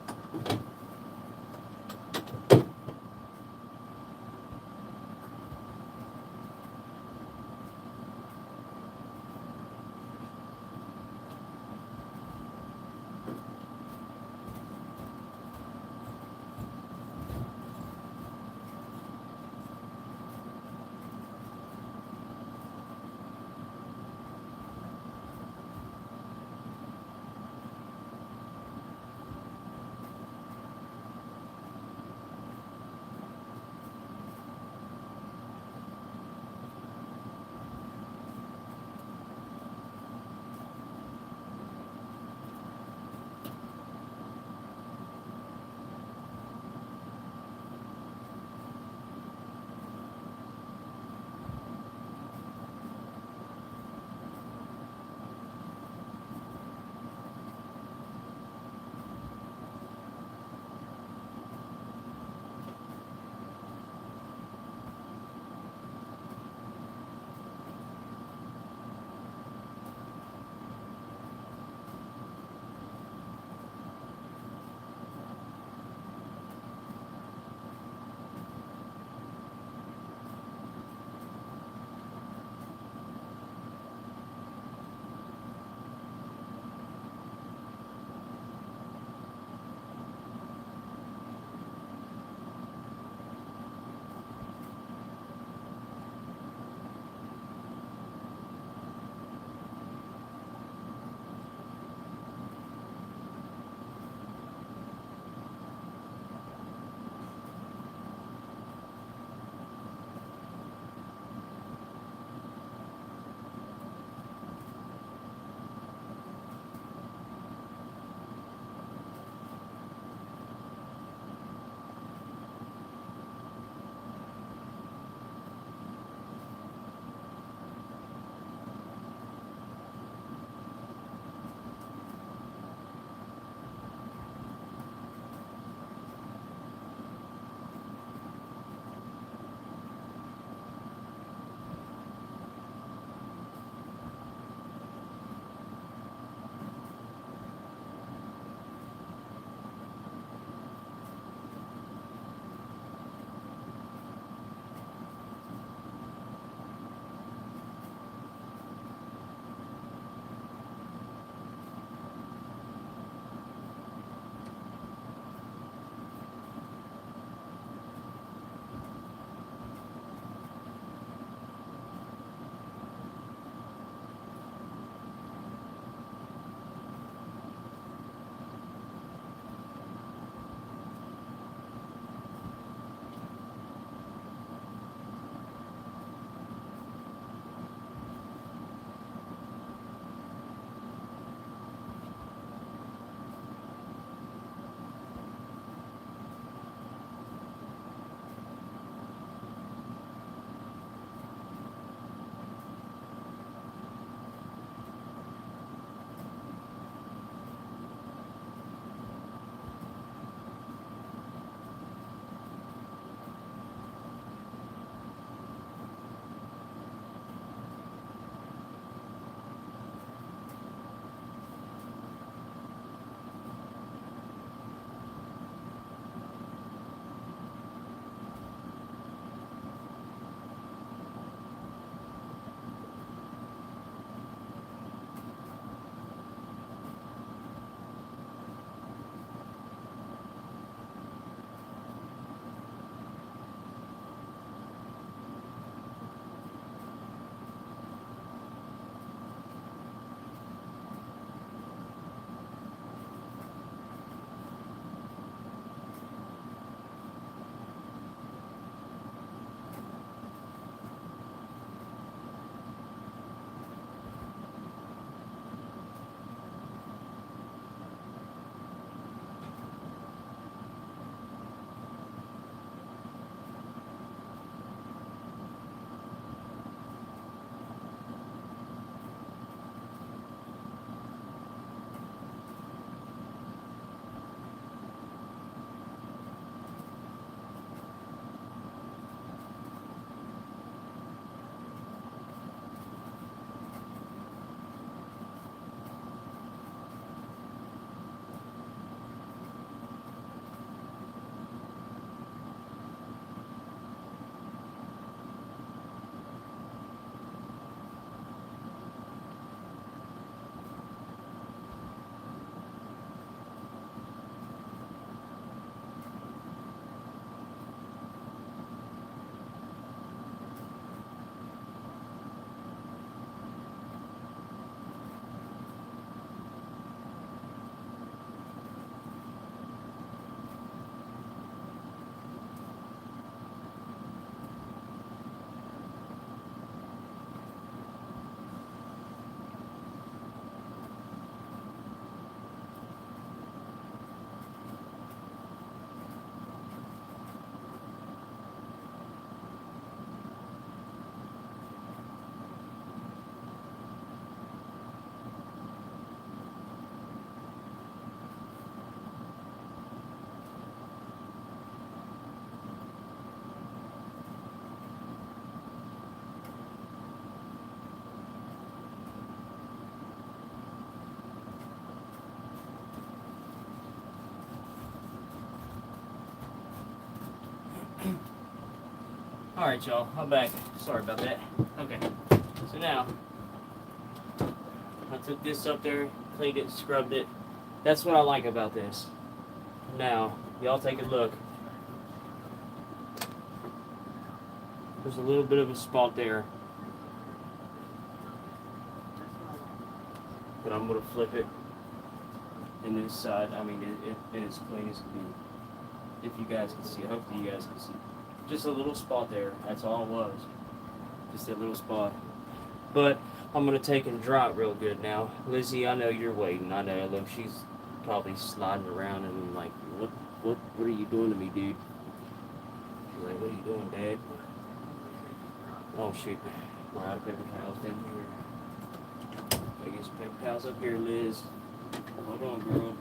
Alright, y'all, I'm back. Sorry about that. Okay, so now, I took this up there, cleaned it, scrubbed it. That's what I like about this. Now, y'all take a look. There's a little bit of a spot there. But I'm going to flip it. And this side, I mean, it's clean as can be. If you guys can see it. Hopefully you guys can see. Just a little spot there. That's all it was. Just a little spot. But I'm going to take and dry it real good now. Lizzie, I know you're waiting. I know. Look, she's probably sliding around and like, what are you doing to me, dude? She's like, what are you doing, Dad? Oh, shoot. We're out of paper towels in here. I get some paper towels up here, Liz. Hold on, girl.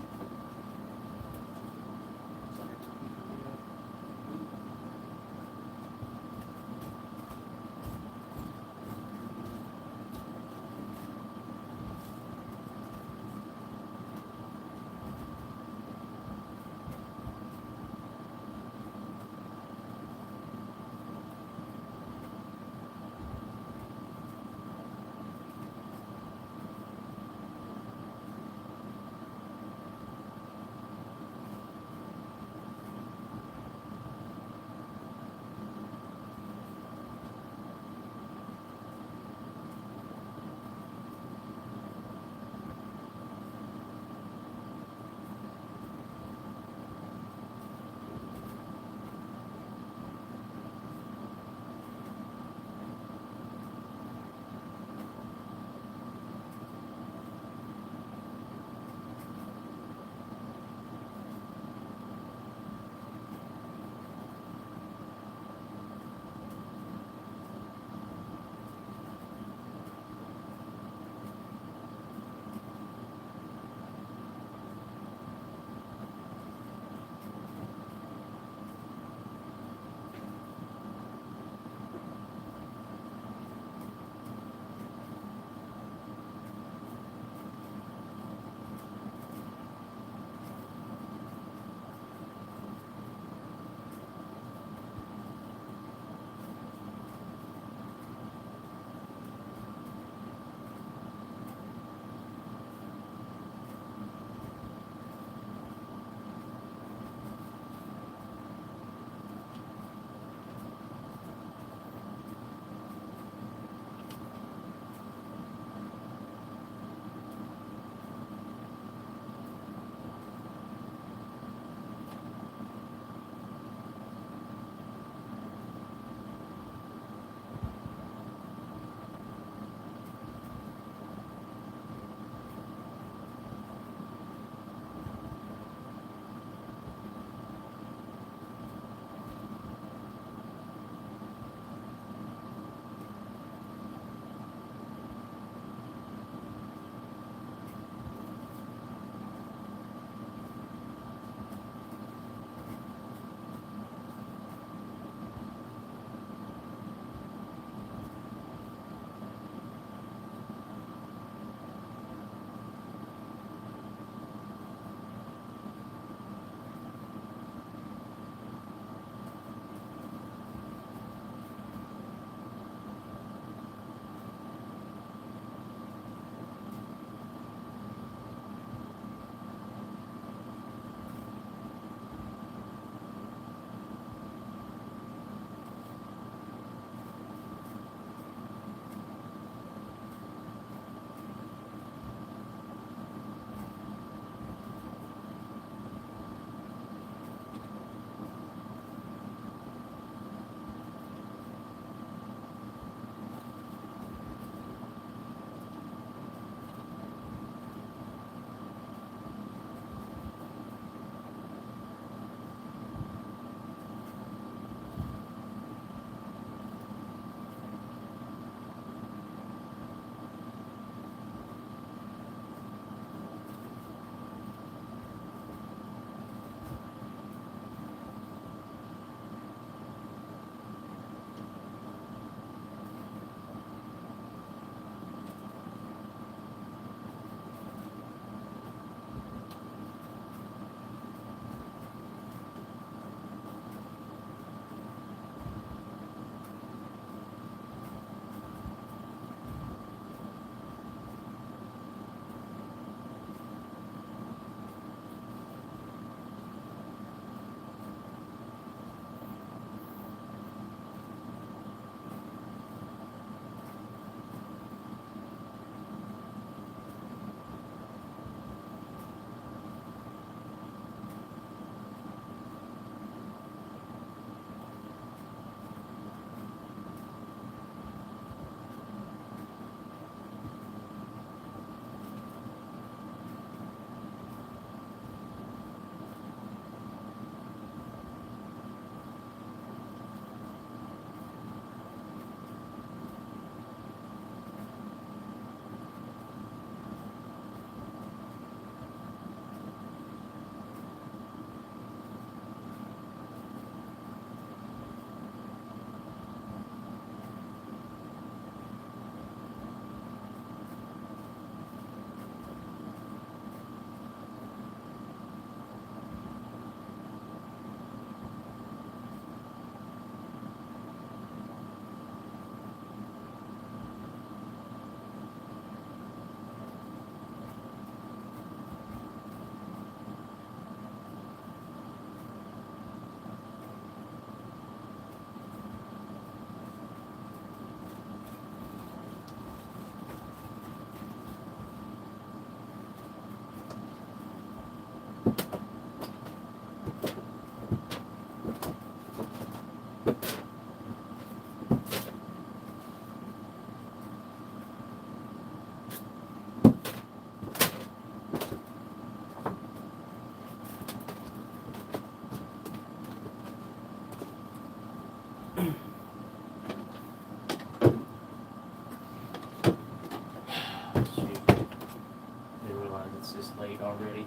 it's this late already.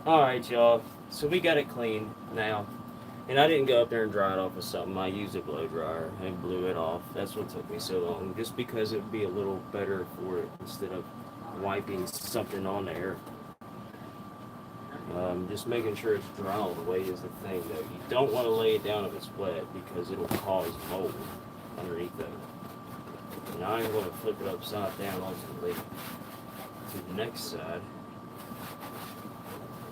Alright, y'all. So we got it clean now. And I didn't go up there and dry it off with something. I used a blow dryer and blew it off. That's what took me so long. Just because it would be a little better for it instead of wiping something on there. Just making sure it's dry all the way is the thing, though. You don't want to lay it down if it's wet because it'll cause mold underneath it. Now I'm going to flip it upside down ultimately to the next side.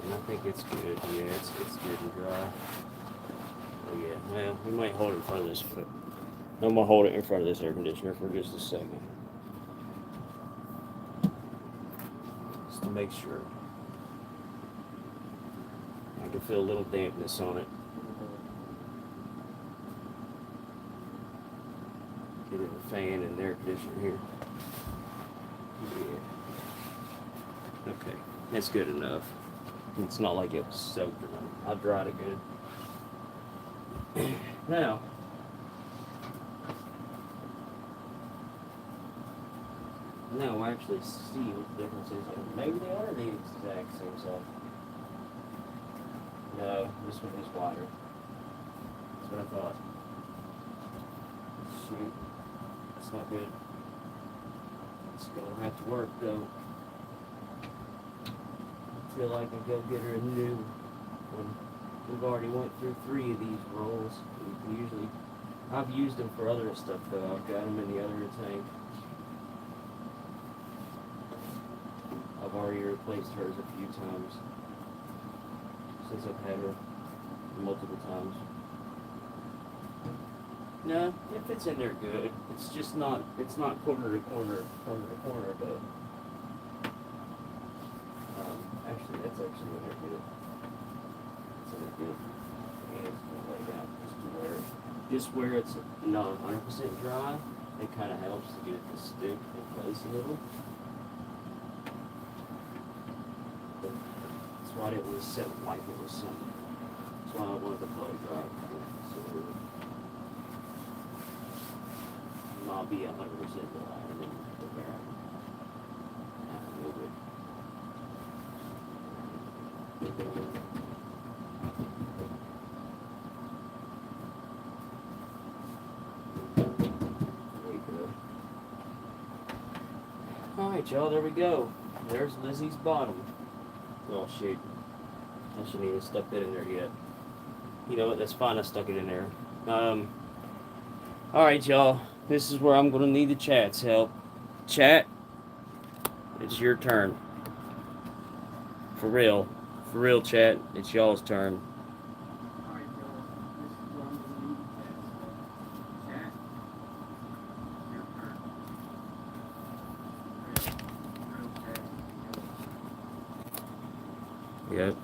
And I think it's good. Yeah, it's good and dry. Oh yeah, well, we might hold it in front of this. I'm gonna hold it in front of this air conditioner for just a second, just to make sure. I can feel a little dampness on it. Get it a fan and air conditioner here. Yeah. Okay, that's good enough. It's not like it was soaked or nothing. I dried it good. Now, I actually see what the difference is. Maybe they are the exact same size. No, this one is wider. That's what I thought. Shoot, that's not good. It's gonna have to work though. I feel like I go get her a new one. We've already went through 3 of these rolls. I've used them for other stuff though. I've got them in the other tank. I've already replaced hers a few times since I've had her multiple times. No, it fits in there good. It's just not. It's not corner to corner, but actually, that's actually in there good. Good. And it's gonna lay down just where it's not 100% dry. It kind of helps to get it to stick in place a little. That's why I didn't want to set like it was something. That's why I wanted to blow dry. So it would not be 100% dry and then the bear. Move it. Alright, y'all, there we go. There's Lizzie's bottom. Oh, shoot. I shouldn't even stuck that in there yet. You know what? That's fine. I stuck it in there. Alright, y'all. This is where I'm going to need the chat's help. Chat, it's your turn. For real. For real, chat. It's y'all's turn. Yep.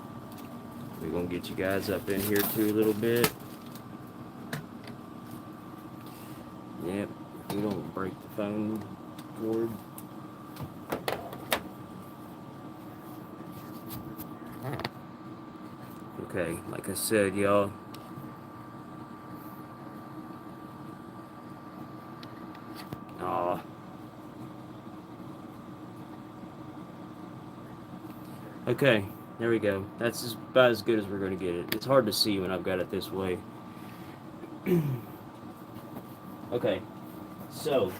We're going to get you guys up in here too a little bit. Yep. If we don't break the phone cord. Okay, like I said, y'all. Aw. Okay. There we go. That's about as good as we're going to get it. It's hard to see when I've got it this way. Okay. So,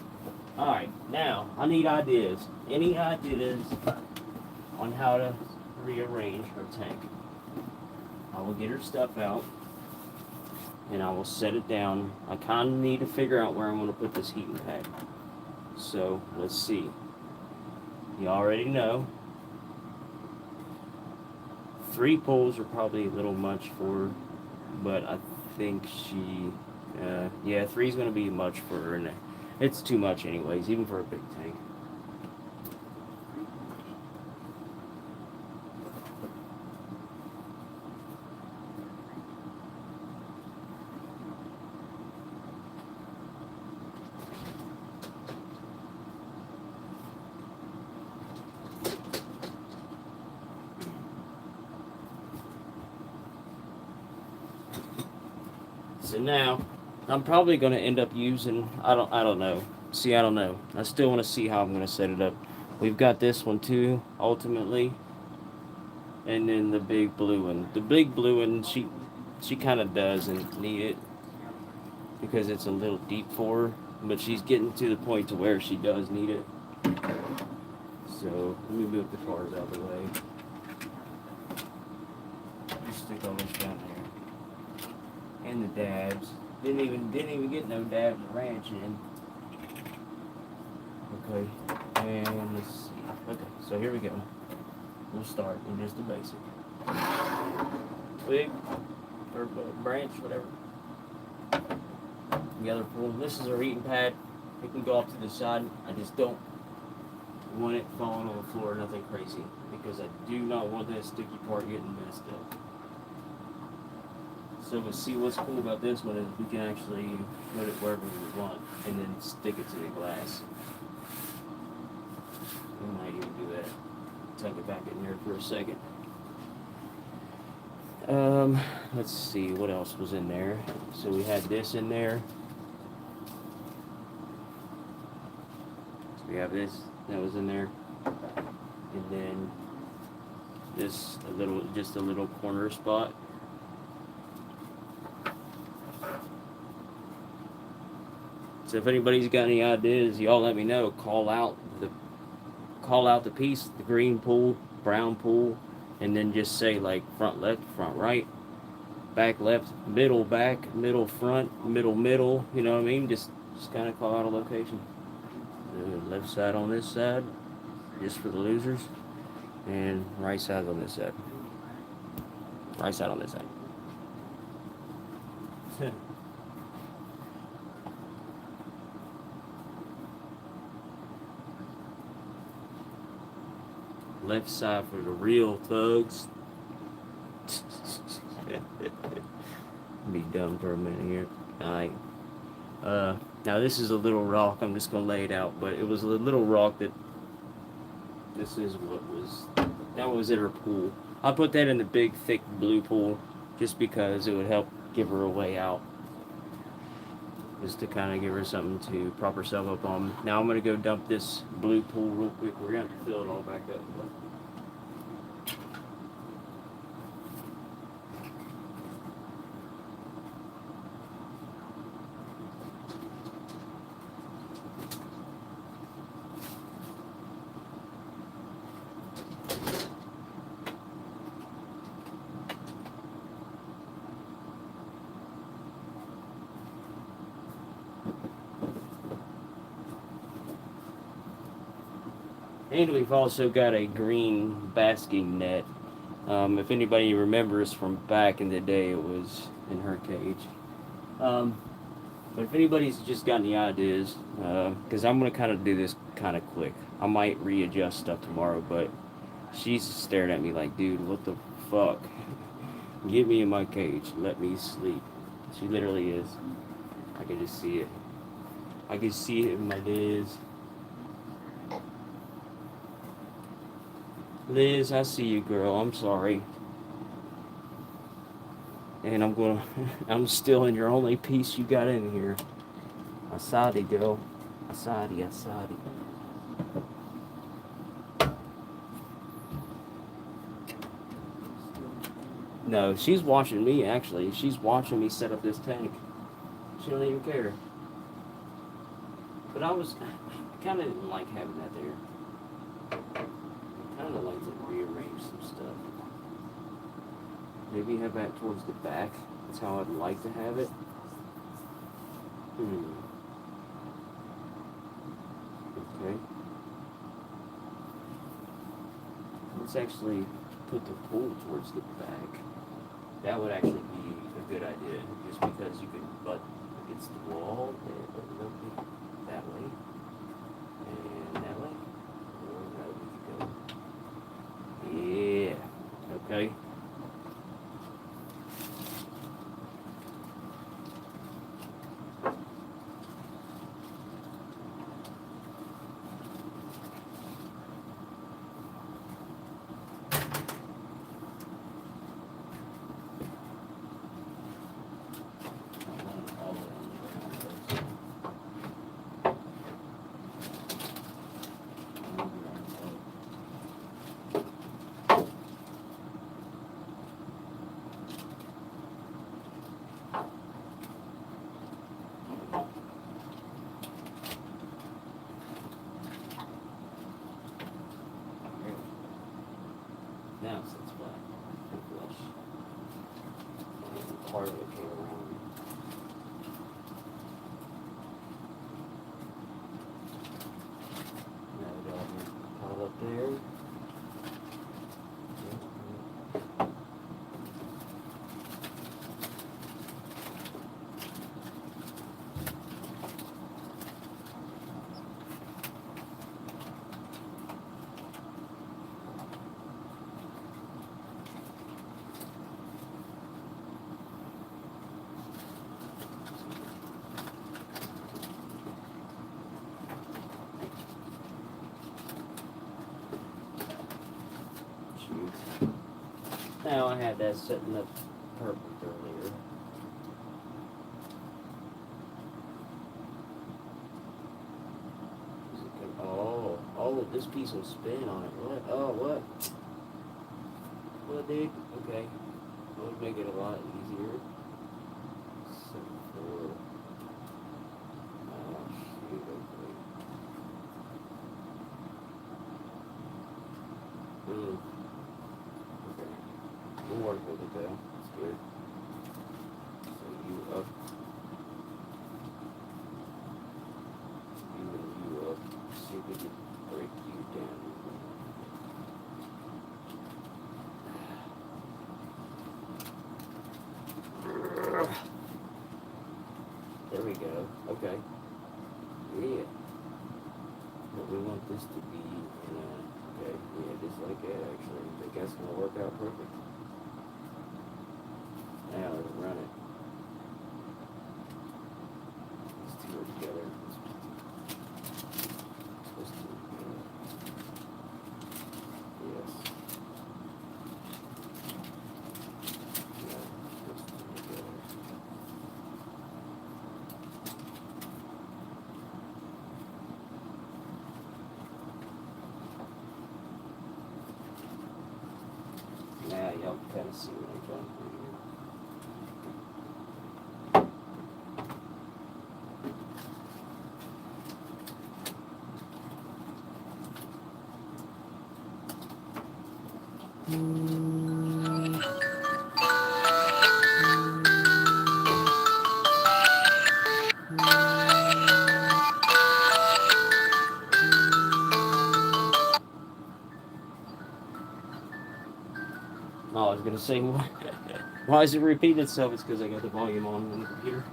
alright. Now, I need ideas. Any ideas on how to rearrange her tank? I will get her stuff out. And I will set it down. I kind of need to figure out where I'm going to put this heating pad. So, let's see. You already know. 3 pulls are probably a little much for her, but I think yeah, 3 is going to be much for her, and it's too much anyways, even for a big tank. So now, I'm probably going to end up using, I don't know. See, I don't know. I still want to see how I'm going to set it up. We've got this one too, ultimately. And then the big blue one. The big blue one, she kind of doesn't need it because it's a little deep for her. But she's getting to the point to where she does need it. So let me move the cars out of the way. Just stick all this down there. And the dabs. Didn't even get no dabs ranch in. Okay. And let's see. Okay, so here we go. We'll start in just the basic. Twig or branch, whatever. Together pull. This is our eating pad. It can go off to the side. I just don't want it falling on the floor, nothing crazy, because I do not want that sticky part getting messed up. So we'll see what's cool about this one is we can actually put it wherever we want and then stick it to the glass. We might even do that. Tuck it back in there for a second. Let's see what else was in there. So we had this in there. So we have this that was in there, and then this just a little corner spot. So if anybody's got any ideas, y'all let me know. Call out the piece, the green pool, brown pool, and then just say like front left, front right, back left, middle back, middle front, middle, you know what I mean? Just kind of call out a location. Left side on this side, just for the losers, and right side on this side. Right side on this side. Left side for the real thugs. Be dumb for a minute here. Alright. Now this is a little rock. I'm just gonna lay it out, but it was a little rock that. This is what was. That was at her pool. I put that in the big, thick blue pool, just because it would help give her a way out. Just to kind of give her something to prop herself up on. Now I'm gonna go dump this blue pool real quick. We're gonna have to fill it all back up. And we've also got a green basking net. If anybody remembers from back in the day, it was in her cage. But if anybody's just got any ideas, because I'm going to kind of do this kind of quick. I might readjust stuff tomorrow, but she's staring at me like, dude, what the fuck? Get me in my cage. Let me sleep. She literally is. I can just see it. I can see it in my days. Liz, I see you, girl. I'm sorry. And I'm still in your only piece you got in here. Asadi, girl. Asadi. No, she's watching me, actually. She's watching me set up this tank. She don't even care. But I kind of didn't like having that there. I kind of like to rearrange some stuff. Maybe have that towards the back. That's how I'd like to have it. Okay. Let's actually put the pool towards the back. That would actually be a good idea, just because you could butt against the wall there, that way, and that way. Yeah. Okay. Now it sits flat and flush. And part of it came around. Now we got it piled up there. Now I had that setting up perfect earlier. Oh, this piece will spin on it. What? Oh, what? What, dude? Okay. That would make it a lot easier. So, shoot, okay. Okay. We'll work with it though. It's good. So you up. You up. See if we can break you down. There we go. Okay. Yeah. But we want this to be in a, okay, yeah, just like that actually. I think that's gonna work out perfect. Now let's run it. These two are together. Supposed to be together. Yes. Yeah, supposed to be together. Now y'all can kind of see what I'm trying to do here. Oh, I was gonna say, why is it repeating itself? It's because I got the volume on the computer.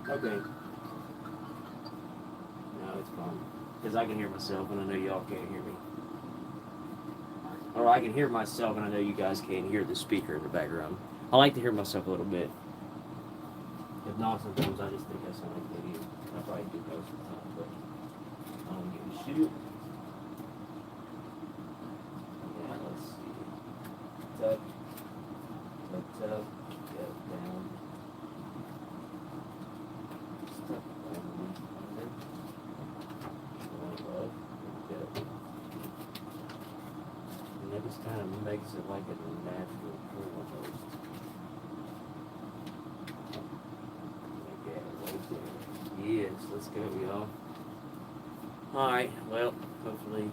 Okay. No, it's fine. Because I can hear myself and I know y'all can't hear me. Or I can hear myself and I know you guys can't hear the speaker in the background. I like to hear myself a little bit. If not, sometimes I just think I sound like an idiot. I probably do most of the time, but I don't give a shoot. Yeah, let's see. Tuck. Tuck. Get down. Stuck down. Under. Going up. Get. And that just kind of makes it like a natural curl almost. Okay, right there. Yes, let's go, y'all. Alright, well, hopefully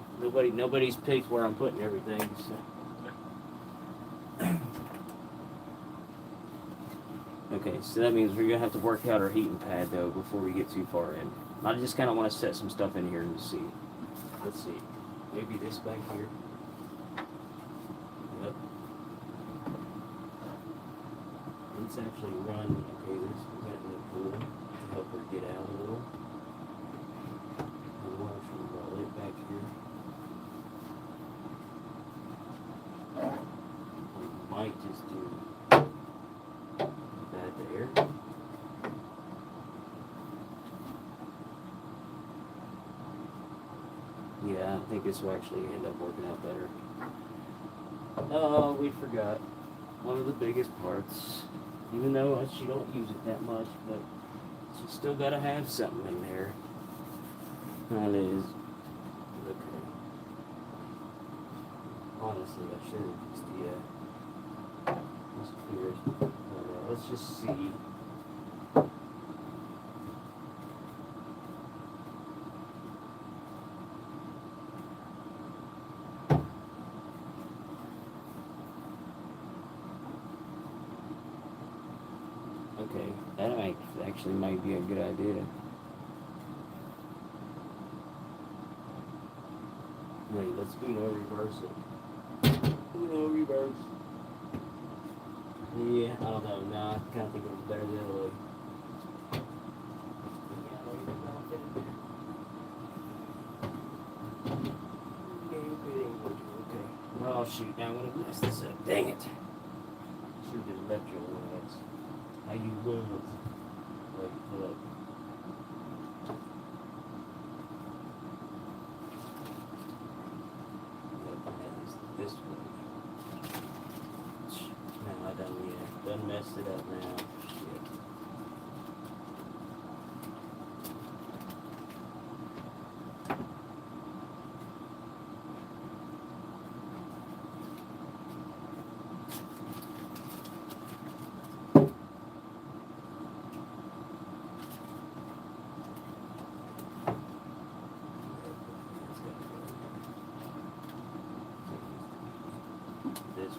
nobody's picked where I'm putting everything, so. Okay, so that means we're gonna have to work out our heating pad though before we get too far in. I just kinda wanna set some stuff in here and see. Let's see. Maybe this back here. Yep. Let's actually run, okay, there's that in the pool to help her get out a little. And we'll actually roll it back here. We might just do that there. Yeah, I think this will actually end up working out better. Oh, we forgot one of the biggest parts. Even though she don't use it that much, but she still gotta have something in there. That is, okay. Honestly, I should have just, yeah. Just curious. Let's just see. Okay, that actually might be a good idea. Wait, let's reverse it. Reverse. Yeah, I don't know. Nah, I kind of think it was better the other way. Yeah, I don't even know if it is. Okay. Oh shoot, now I'm gonna mess this up. Dang it. Should have left your words. How you was. Wait, hold up. This way. No, I done messed it up now. Shit. This way.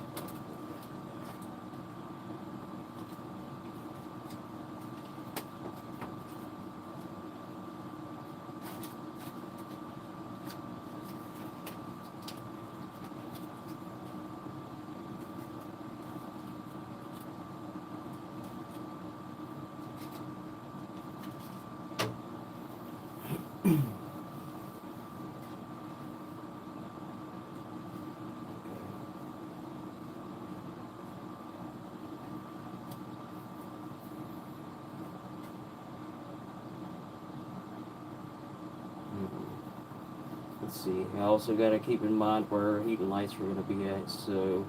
Let's see. I also got to keep in mind where heat and lights are going to be at, so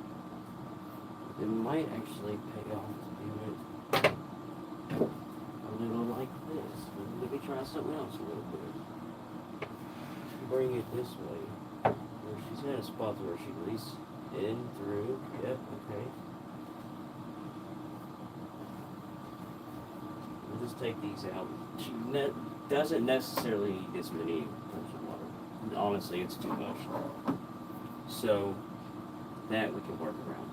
it might actually pay off to do it a little like this. Let me try something else a little bit. Bring it this way. Where she's had a spot where she at least in, through. Yep, okay. We'll just take these out. She doesn't necessarily need this many pumps of water. Honestly, it's too much. So, that we can work around.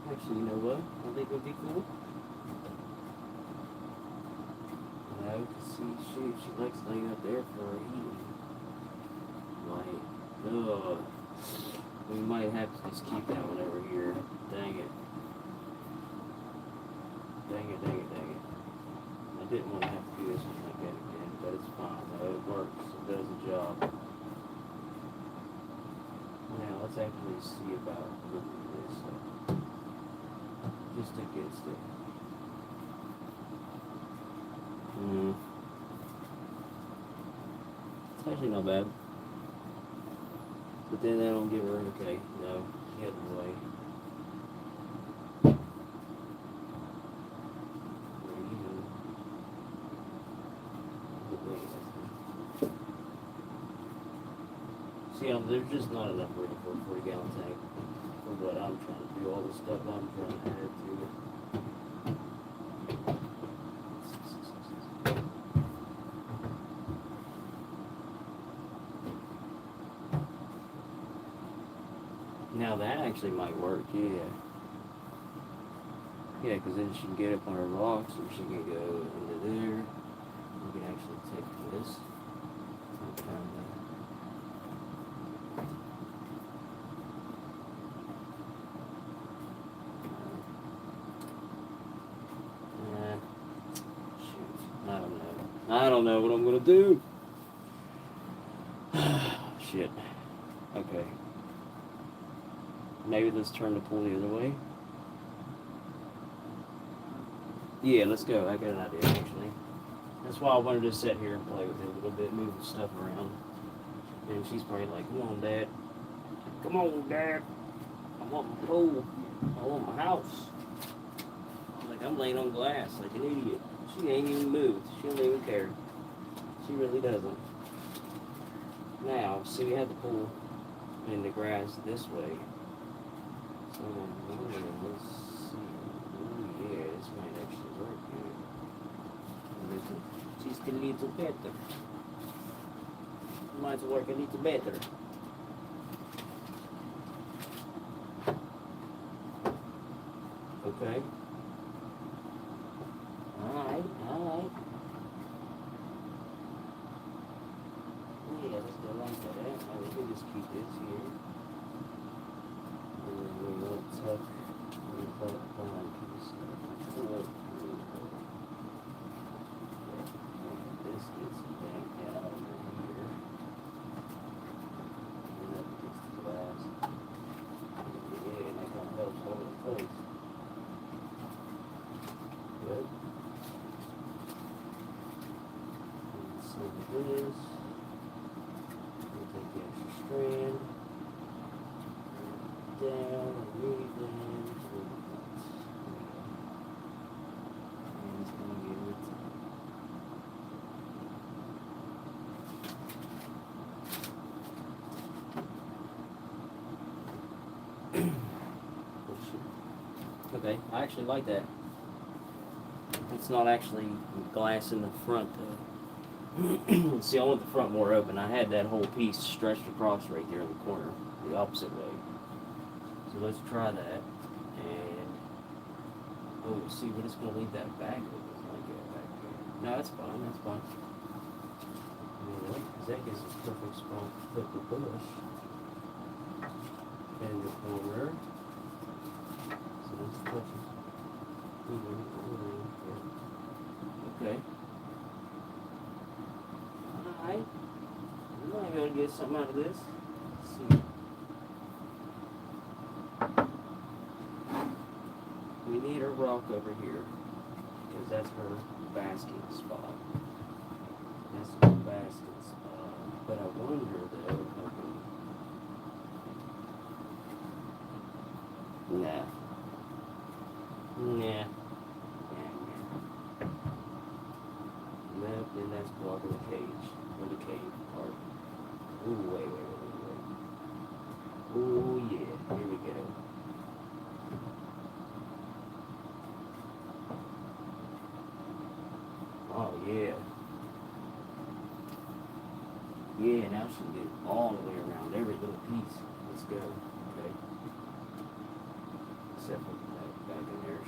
Actually, you know what? I think would be cool. I can see she likes laying up there for her eating. Like, we might have to just keep that one over here. Dang it. Dang it. I didn't want to have to do this one like that again, but it's fine. No, it works. It does the job. Now, let's actually see about looking at this stuff. Just against it. It's actually not bad. But then that don't give her okay. No, get in the way. See, there's just not enough room for a 40-gallon tank for what I'm trying to do, all the stuff I'm trying to add to it. Now that actually might work, yeah. Yeah, because then she can get up on her rocks and she can go into there. We can actually take this and kind of I don't know what I'm gonna do. Shit. Okay. Maybe let's turn the pool the other way. Yeah, let's go. I got an idea actually. That's why I wanted to sit here and play with it a little bit, move the stuff around. And she's probably like, come on, Dad. Come on, Dad. I want my pool. I want my house. Like, I'm laying on glass like an idiot. She ain't even moved. She don't even care. She really doesn't. Now, see, we have the pool in the grass this way. So, let's see. Oh, yeah, this might actually work good. Just a little better. Might work a little better. Okay. Alright, alright. Yeah, let's go like that. We can just keep this here. And then we will tuck that bottom piece up. This gets back out over here. And that gets the glass. Yeah, and that kind of helps hold it in place. Good. And so this. We'll take the extra strand down and weave them through the nuts. And it's going to give it okay, I actually like that. It's not actually glass in the front though. See, I want the front more open. I had that whole piece stretched across right there in the corner, the opposite way. So let's try that. And oh, see, we're just gonna leave that back open like that back there. No, that's fine. That's fine. Yeah, because that gives us perfect spot to put the bush in the corner. So let's put it. Okay. Alright. We might be able to get something out of this. Let's see. We need a rock over here. Because that's her basking spot. That's her basking spot. But I wonder though. Nah. Nah. Nope, then that's blocking the cage. Or the cave part. Ooh, wait. Ooh, yeah. Here we go. Oh, yeah. Yeah, now she can get all the way around every little piece. Let's go. Okay. Except for that back in there.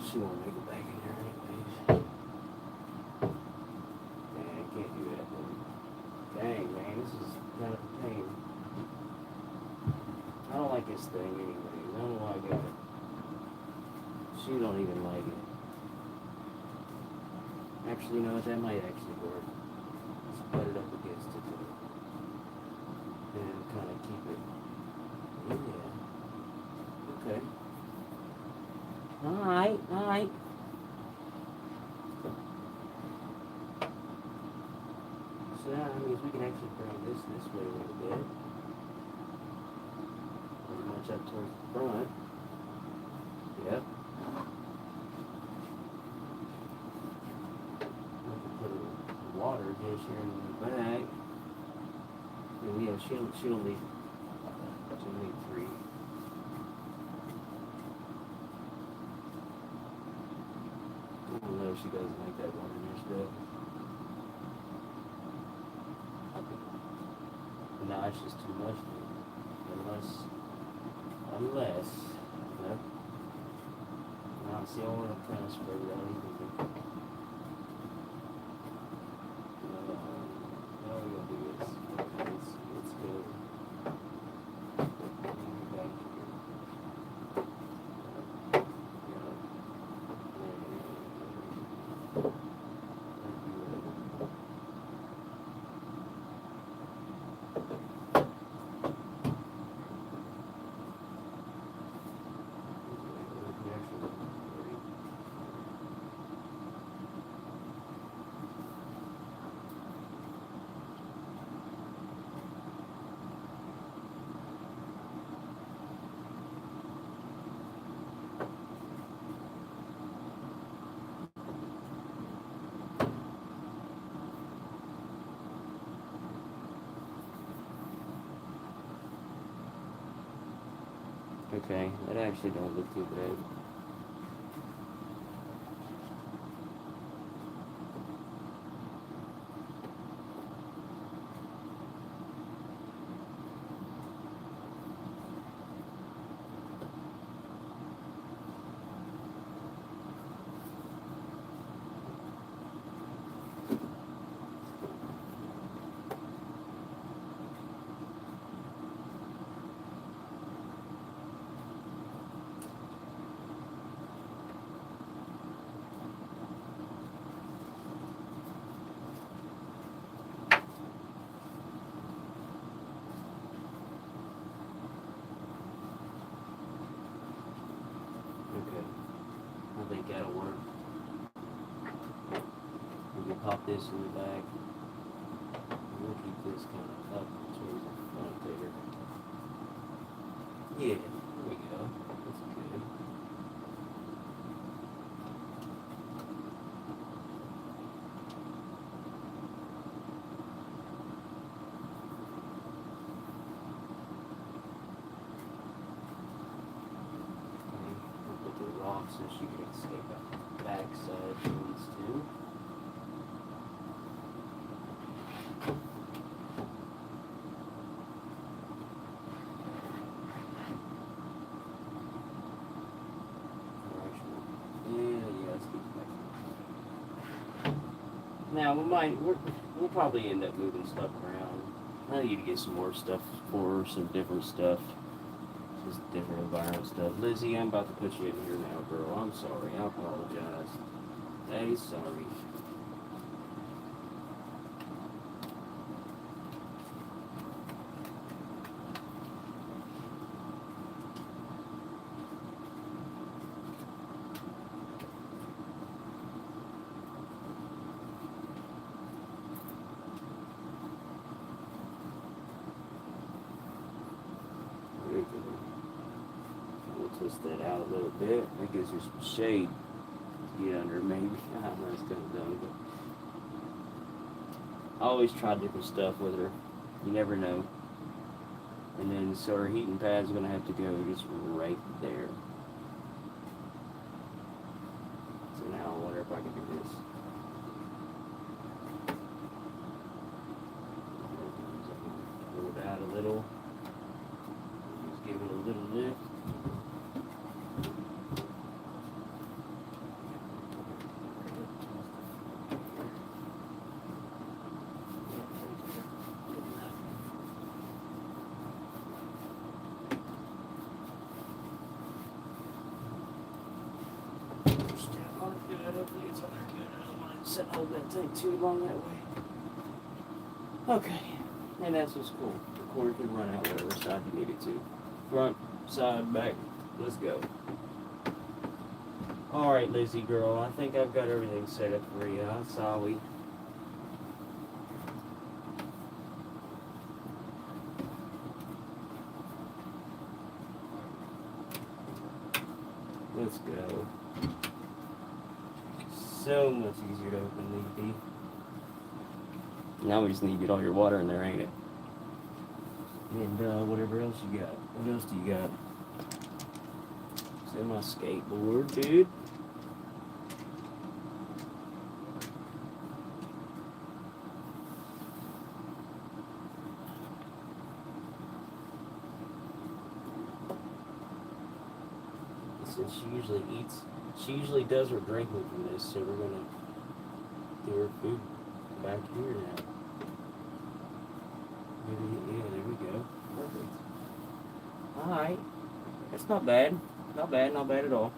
She won't make it back in there anyways. Man, I can't do that, man. Dang, man, this is kind of a pain. I don't like this thing anyway. I don't know why I got it. She don't even like it. Actually, you know what? That might actually work. Just put it up against it and kind of keep it. Yeah. Okay. Alright. So that means we can actually bring this way a little bit. Pretty much up towards the front. Yep. We can put a water dish here in the back. And yeah, she'll need 3. I don't know if she doesn't like that water dish though. Nah, it's just too much. Unless, no. Nah, see, I want to kind of spread it out even. Now we're gonna do this. Let's go. Back Okay, that actually don't look too bad. Okay, I think that'll work. We can pop this in the back. We'll keep this kind of up towards the front there. Yeah, there we go. That's good. We'll put the rock so she can escape out the back side if she needs to. Now we'll probably end up moving stuff around. I need to get some more stuff for her, some different stuff, just different environment stuff. Lizzie, I'm about to put you in here now, girl. I'm sorry. I apologize. Daddy's sorry. We'll twist that out a little bit. That gives her some shade to get under, maybe. I don't know, it's kind of dumb, but I always try different stuff with her. You never know. And then, so her heating pad's going to have to go just right there. So now I wonder if I can do this. Pull it out a little. Just give it a little lift. Hopefully it's on there good. I don't want to sit hold that thing too long that way. Okay, and that's what's cool. The cord can run out whatever side you need it to. Front, side, back. Let's go. Alright, Lizzie girl, I think I've got everything set up for you. I'm sorry. Let's go. So much easier to open these. Now we just need to get all your water in there, ain't it? And whatever else you got. What else do you got? It's in my skateboard, dude. Since she usually does her drinking from this, so we're gonna do her food back here now. Yeah, there we go. Perfect. Alright. That's not bad. Not bad at all.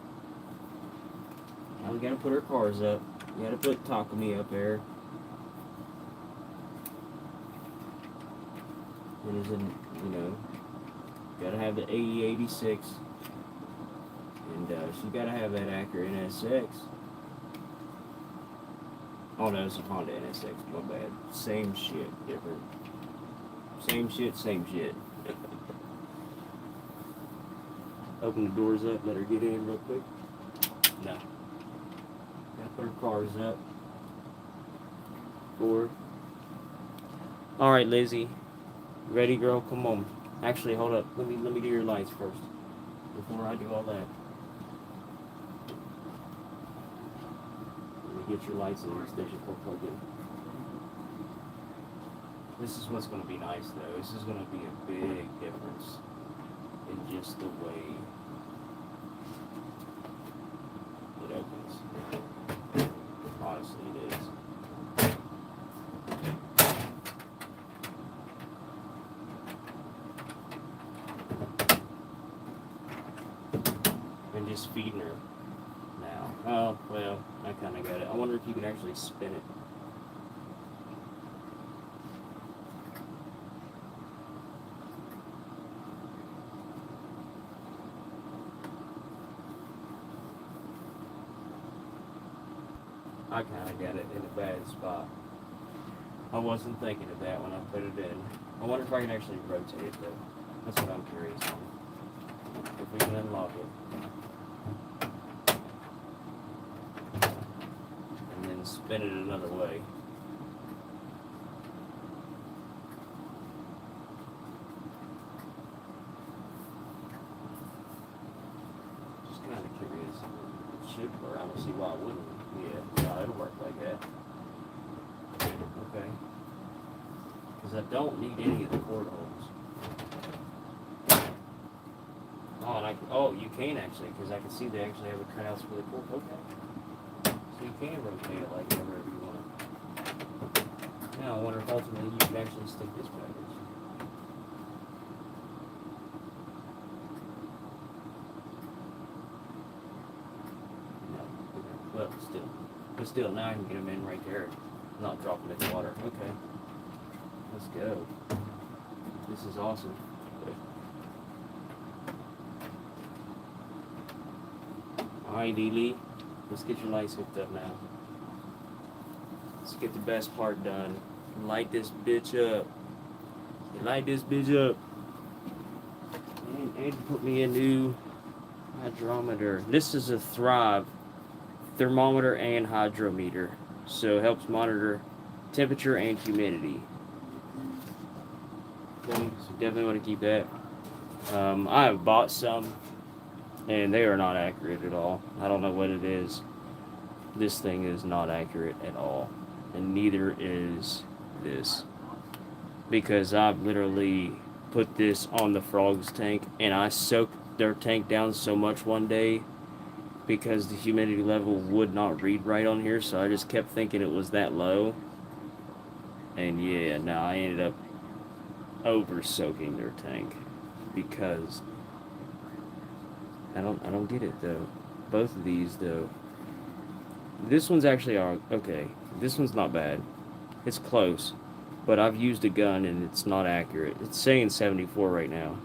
Now we gotta put our cars up. We gotta put Takumi up there. There's gotta have the 8086. And she's gotta have that Acura NSX. Oh no, it's a Honda NSX, my bad. Same shit, different. Same shit. Open the doors up, let her get in real quick. No. Gotta put her cars up. 4. Alright, Lizzie. Ready, girl? Come on. Actually, hold up. Let me do your lights first. before I do all that. Let me get your lights in your station for plug-in. This is what's going to be nice, though. This is going to be a big difference in just the way it opens. Honestly, it is. And just feeding her now. Oh, well, I kind of got it. I wonder if you can actually spin it. I kind of got it in a bad spot. I wasn't thinking of that when I put it in. I wonder if I can actually rotate it, though. That's what I'm curious on. If we can unlock it. And then spin it another way. Just kind of curious. It should work. I don't see why it wouldn't. Yeah, it'll work like that. Okay. Because I don't need any of the cord holes. Oh, and you can actually, because I can see they actually have a cutouts for the cord. Okay. So you can rotate it like wherever you want. Now I wonder if ultimately you can actually stick this backwards. No. Well, still. But still, now I can get them in right there. Not dropping it in the water. Okay. Let's go. This is awesome. Alright, Lee. Let's get your lights hooked up now. Let's get the best part done. Light this bitch up. Light this bitch up. And put me a new hydrometer. This is a Thrive thermometer and hydrometer. So it helps monitor temperature and humidity. Okay, so definitely want to keep that. I have bought some, and they are not accurate at all. I don't know what it is. This thing is not accurate at all, and neither is this. Because I've literally put this on the frogs tank, and I soaked their tank down so much one day because the humidity level would not read right on here, so I just kept thinking it was that low. And yeah, now I ended up over soaking their tank because I don't get it though. Both of these though. This one's actually okay. This one's not bad. It's close, but I've used a gun and it's not accurate. It's saying 74 right now,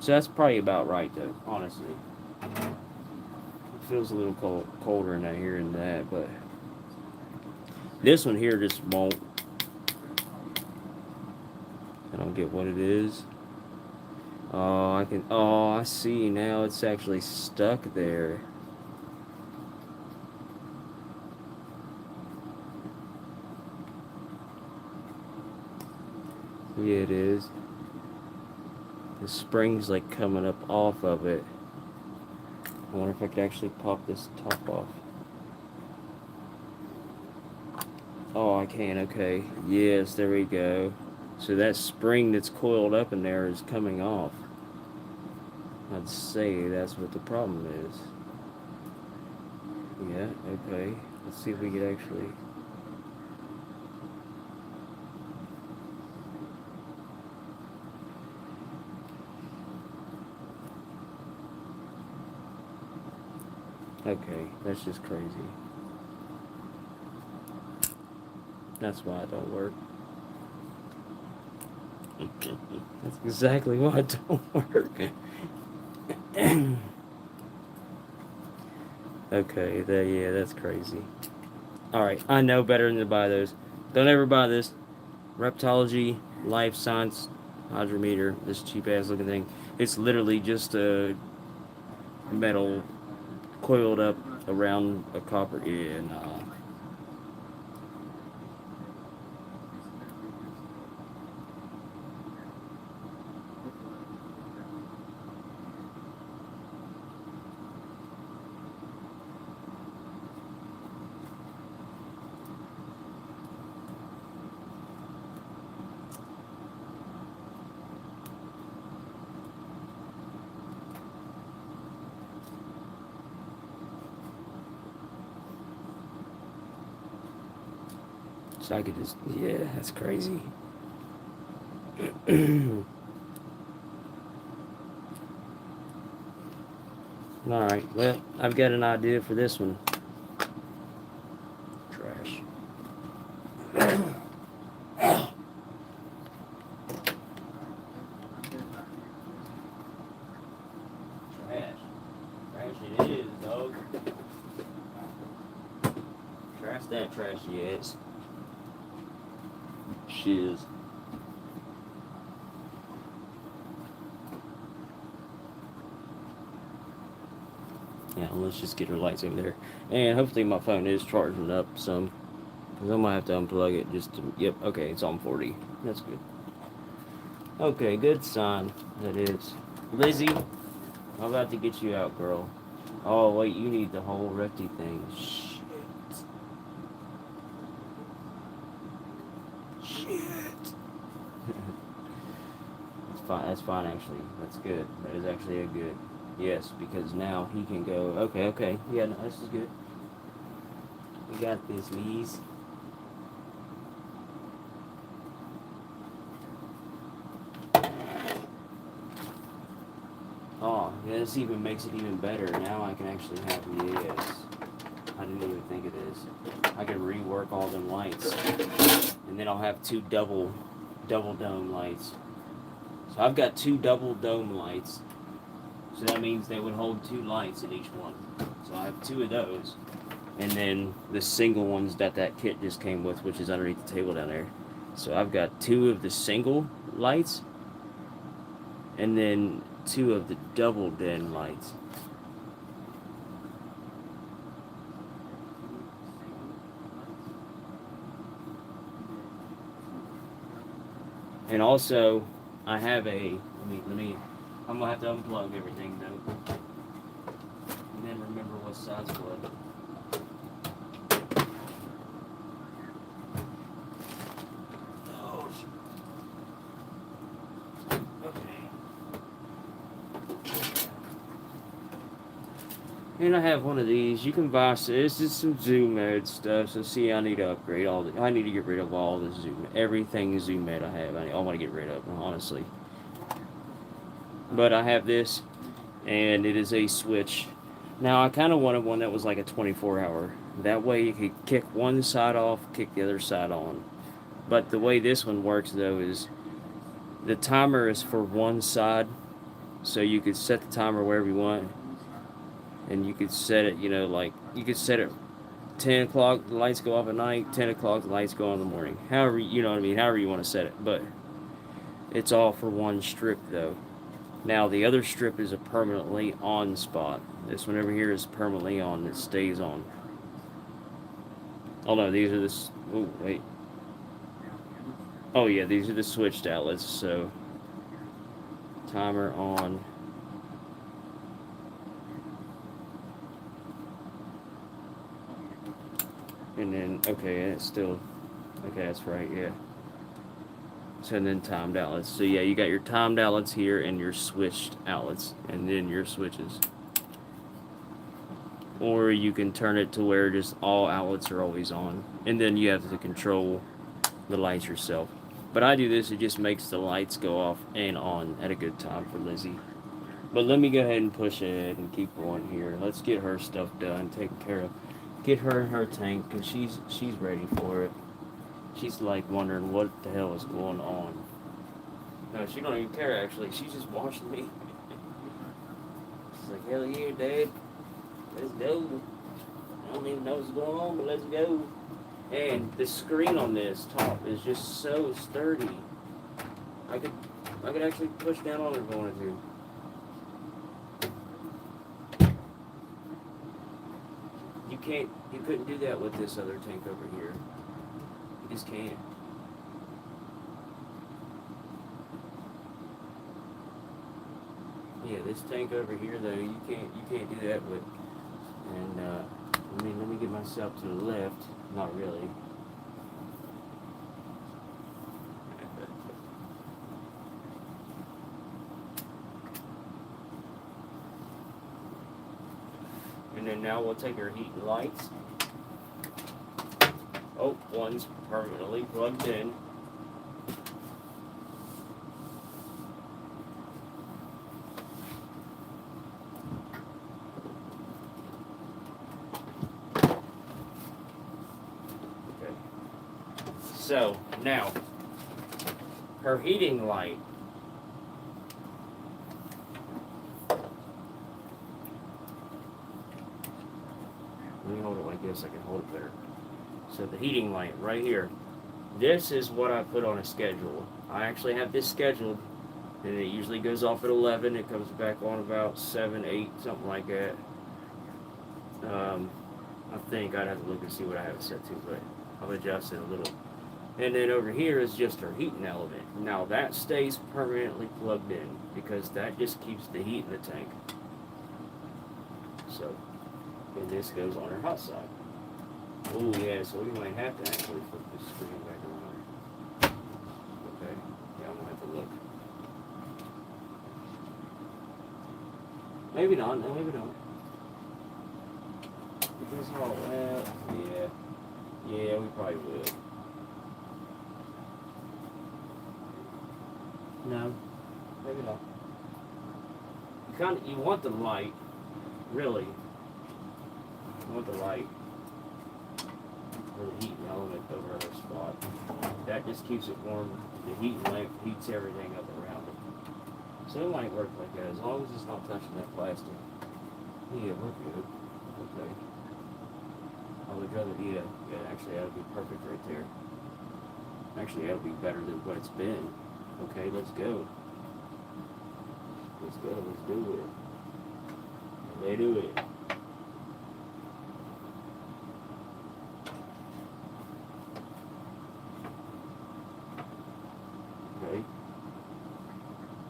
so that's probably about right though. Honestly, it feels a little colder in here and that, but this one here just won't. I don't get what it is. Oh, I see now. It's actually stuck there. Yeah, it is. The spring's like coming up off of it. I wonder if I could actually pop this top off. Oh, I can. Okay. Yes, there we go. So that spring that's coiled up in there is coming off. I'd say that's what the problem is. Yeah, okay. Let's see if we could actually... Okay, that's just crazy. That's why it don't work. That's exactly why it don't work. Okay, yeah, that's crazy. Alright, I know better than to buy those. Don't ever buy this Reptology Life Science hydrometer, this cheap ass looking thing. It's literally just a metal coiled up around a copper. Yeah, nah. So I could just, yeah, that's crazy. Alright, well, I've got an idea for this one. Trash. Trash. Trash it is, dog. Trash that trashy ass. Shiz. Yeah, let's just get her lights over there. And hopefully my phone is charging up some. Because I might have to unplug it just to... Yep, okay, it's on 40. That's good. Okay, good sign. That is. Lizzie, I'm about to get you out, girl. Oh, wait, you need the whole recti thing. Shit. Shit. That's fine, actually. That's good. That is actually a good... Yes, because now he can go... Okay. Yeah, no, this is good. We got this, Liz. Oh, yeah, this even makes it even better. Now I can actually have... Yes. I didn't even think of this. I can rework all them lights. And then I'll have two double dome lights. So I've got two double dome lights. So that means they would hold two lights in each one. So I have two of those. And then the single ones that kit just came with, which is underneath the table down there. So I've got two of the single lights. And then two of the double den lights. And also, I have a... Let me... I'm gonna have to unplug everything though. And then remember what size what. Oh, okay. And I have one of these. You can buy this is some Zoom Ed stuff. So see, I need to upgrade all the... I need to get rid of all the Zoom... Everything Zoom Ed I have. I want to get rid of, honestly. But I have this, and it is a switch. Now, I kind of wanted one that was like a 24-hour. That way you could kick one side off, kick the other side on. But the way this one works, though, is the timer is for one side. So you could set the timer wherever you want. And you could set it, like, you could set it 10 o'clock, the lights go off at night, 10 o'clock, the lights go on in the morning. However, you know what I mean, however you want to set it. But it's all for one strip, though. Now, the other strip is a permanently on spot. This one over here is permanently on. It stays on. Oh, no, these are the... Oh, wait. Oh, yeah, these are the switched outlets, so... Timer on. And then, okay, it's still... Okay, that's right, yeah. So, and then timed outlets. So, yeah, you got your timed outlets here and your switched outlets. And then your switches. Or you can turn it to where just all outlets are always on. And then you have to control the lights yourself. But I do this, it just makes the lights go off and on at a good time for Lizzie. But let me go ahead and push ahead and keep going here. Let's get her stuff done, taken care of. Get her in her tank, because she's ready for it. She's like wondering what the hell is going on. No, she don't even care actually. She's just watching me. She's like, hell yeah, Dad. Let's go. I don't even know what's going on, but let's go. And the screen on this top is just so sturdy. I could actually push down on it if I wanted to. You couldn't do that with this other tank over here. You just can't. Yeah, this tank over here though, you can't do that with. And let me get myself to the left. Not really. And then now we'll take our heat and lights. Oh, one's permanently plugged in. Okay. So, now, her heating light. Let me hold it like this, I can hold it better. So the heating light right here. This is what I put on a schedule. I actually have this scheduled, and it usually goes off at 11. It comes back on about 7, 8, something like that. I think I'd have to look and see what I have it set to, but I'll adjust it a little. And then over here is just our heating element. Now that stays permanently plugged in because that just keeps the heat in the tank. So, and this goes on our hot side. Oh yeah, so we might have to actually flip this screen back around. Okay, yeah, I'm gonna have to look. Maybe not, no, maybe not. Because all that, yeah, we probably would. No, maybe not. You want the light, really. You want the light for the heat element over our spot. That just keeps it warm. The heat lamp heats everything up around it. So it might work like that as long as it's not touching that plastic. Yeah, we're good. Okay. I would rather, actually that would be perfect right there. Actually, that would be better than what it's been. Okay, let's go. Let's go, let's do it. They do it. Okay.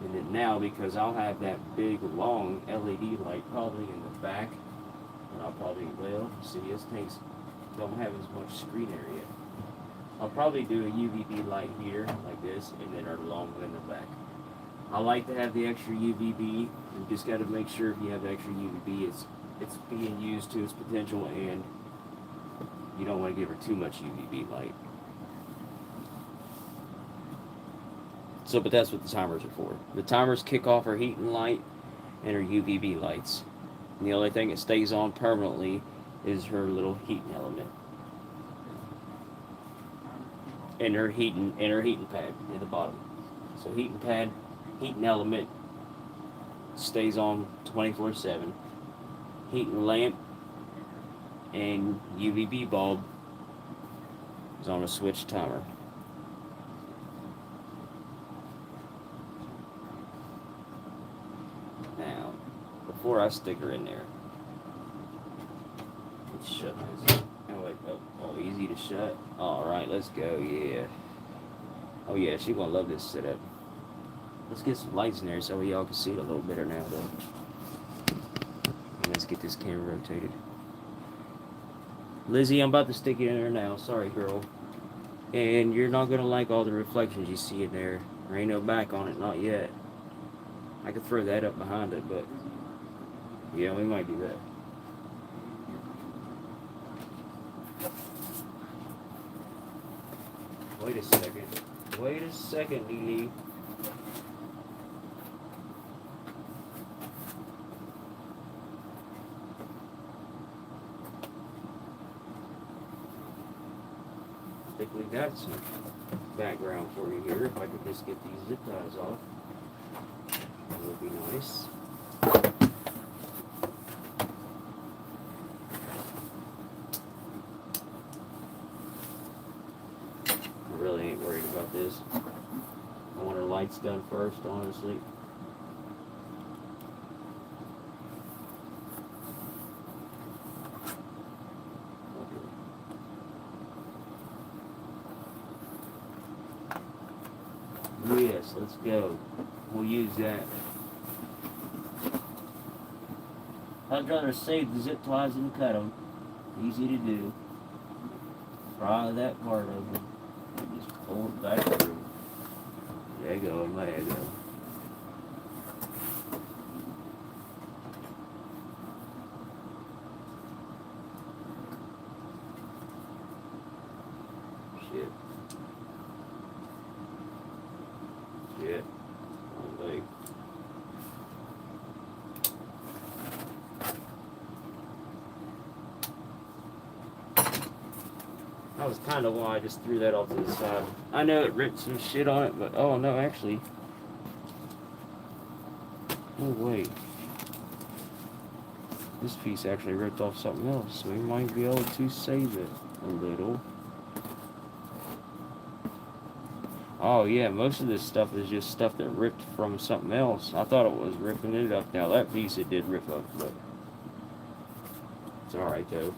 And then now, because I'll have that big, long LED light probably in the back, and I'll probably, see, this tanks don't have as much screen area. I'll probably do a UVB light here, like this, and then our long one in the back. I like to have the extra UVB. You just got to make sure if you have extra UVB, it's being used to its potential, and you don't want to give her too much UVB light. So, but that's what the timers are for. The timers kick off our heat and light and her UVB lights. And the only thing that stays on permanently is her little heating element. And her heating pad at the bottom. So heating pad, heating element stays on 24/7. Heating lamp and UVB bulb is on a switch timer. Now, before I stick her in there, let's shut this. Oh, easy to shut. All right, let's go. Yeah. Oh yeah, she's gonna love this setup. Let's get some lights in there so y'all can see it a little better now, though. And let's get this camera rotated. Lizzie, I'm about to stick it in there now. Sorry, girl. And you're not gonna like all the reflections you see in there. There ain't no back on it, not yet. I could throw that up behind it, but yeah, we might do that. Wait a second. Wait a second, Lily. I think we got some background for you here. If I could just get these zip ties off, that would be nice. I really ain't worried about this. I want our lights done first, honestly. Yes, let's go. We'll use that. I'd rather save the zip ties than cut them. Easy to do. Pry that part of them. And just pull it back through. There you go, there you go. That was kind of why I just threw that off to the side. I know it ripped some shit on it, but oh no, actually. Oh wait. This piece actually ripped off something else, so we might be able to save it a little. Oh yeah, most of this stuff is just stuff that ripped from something else. I thought it was ripping it up. Now that piece it did rip up, but it's alright though.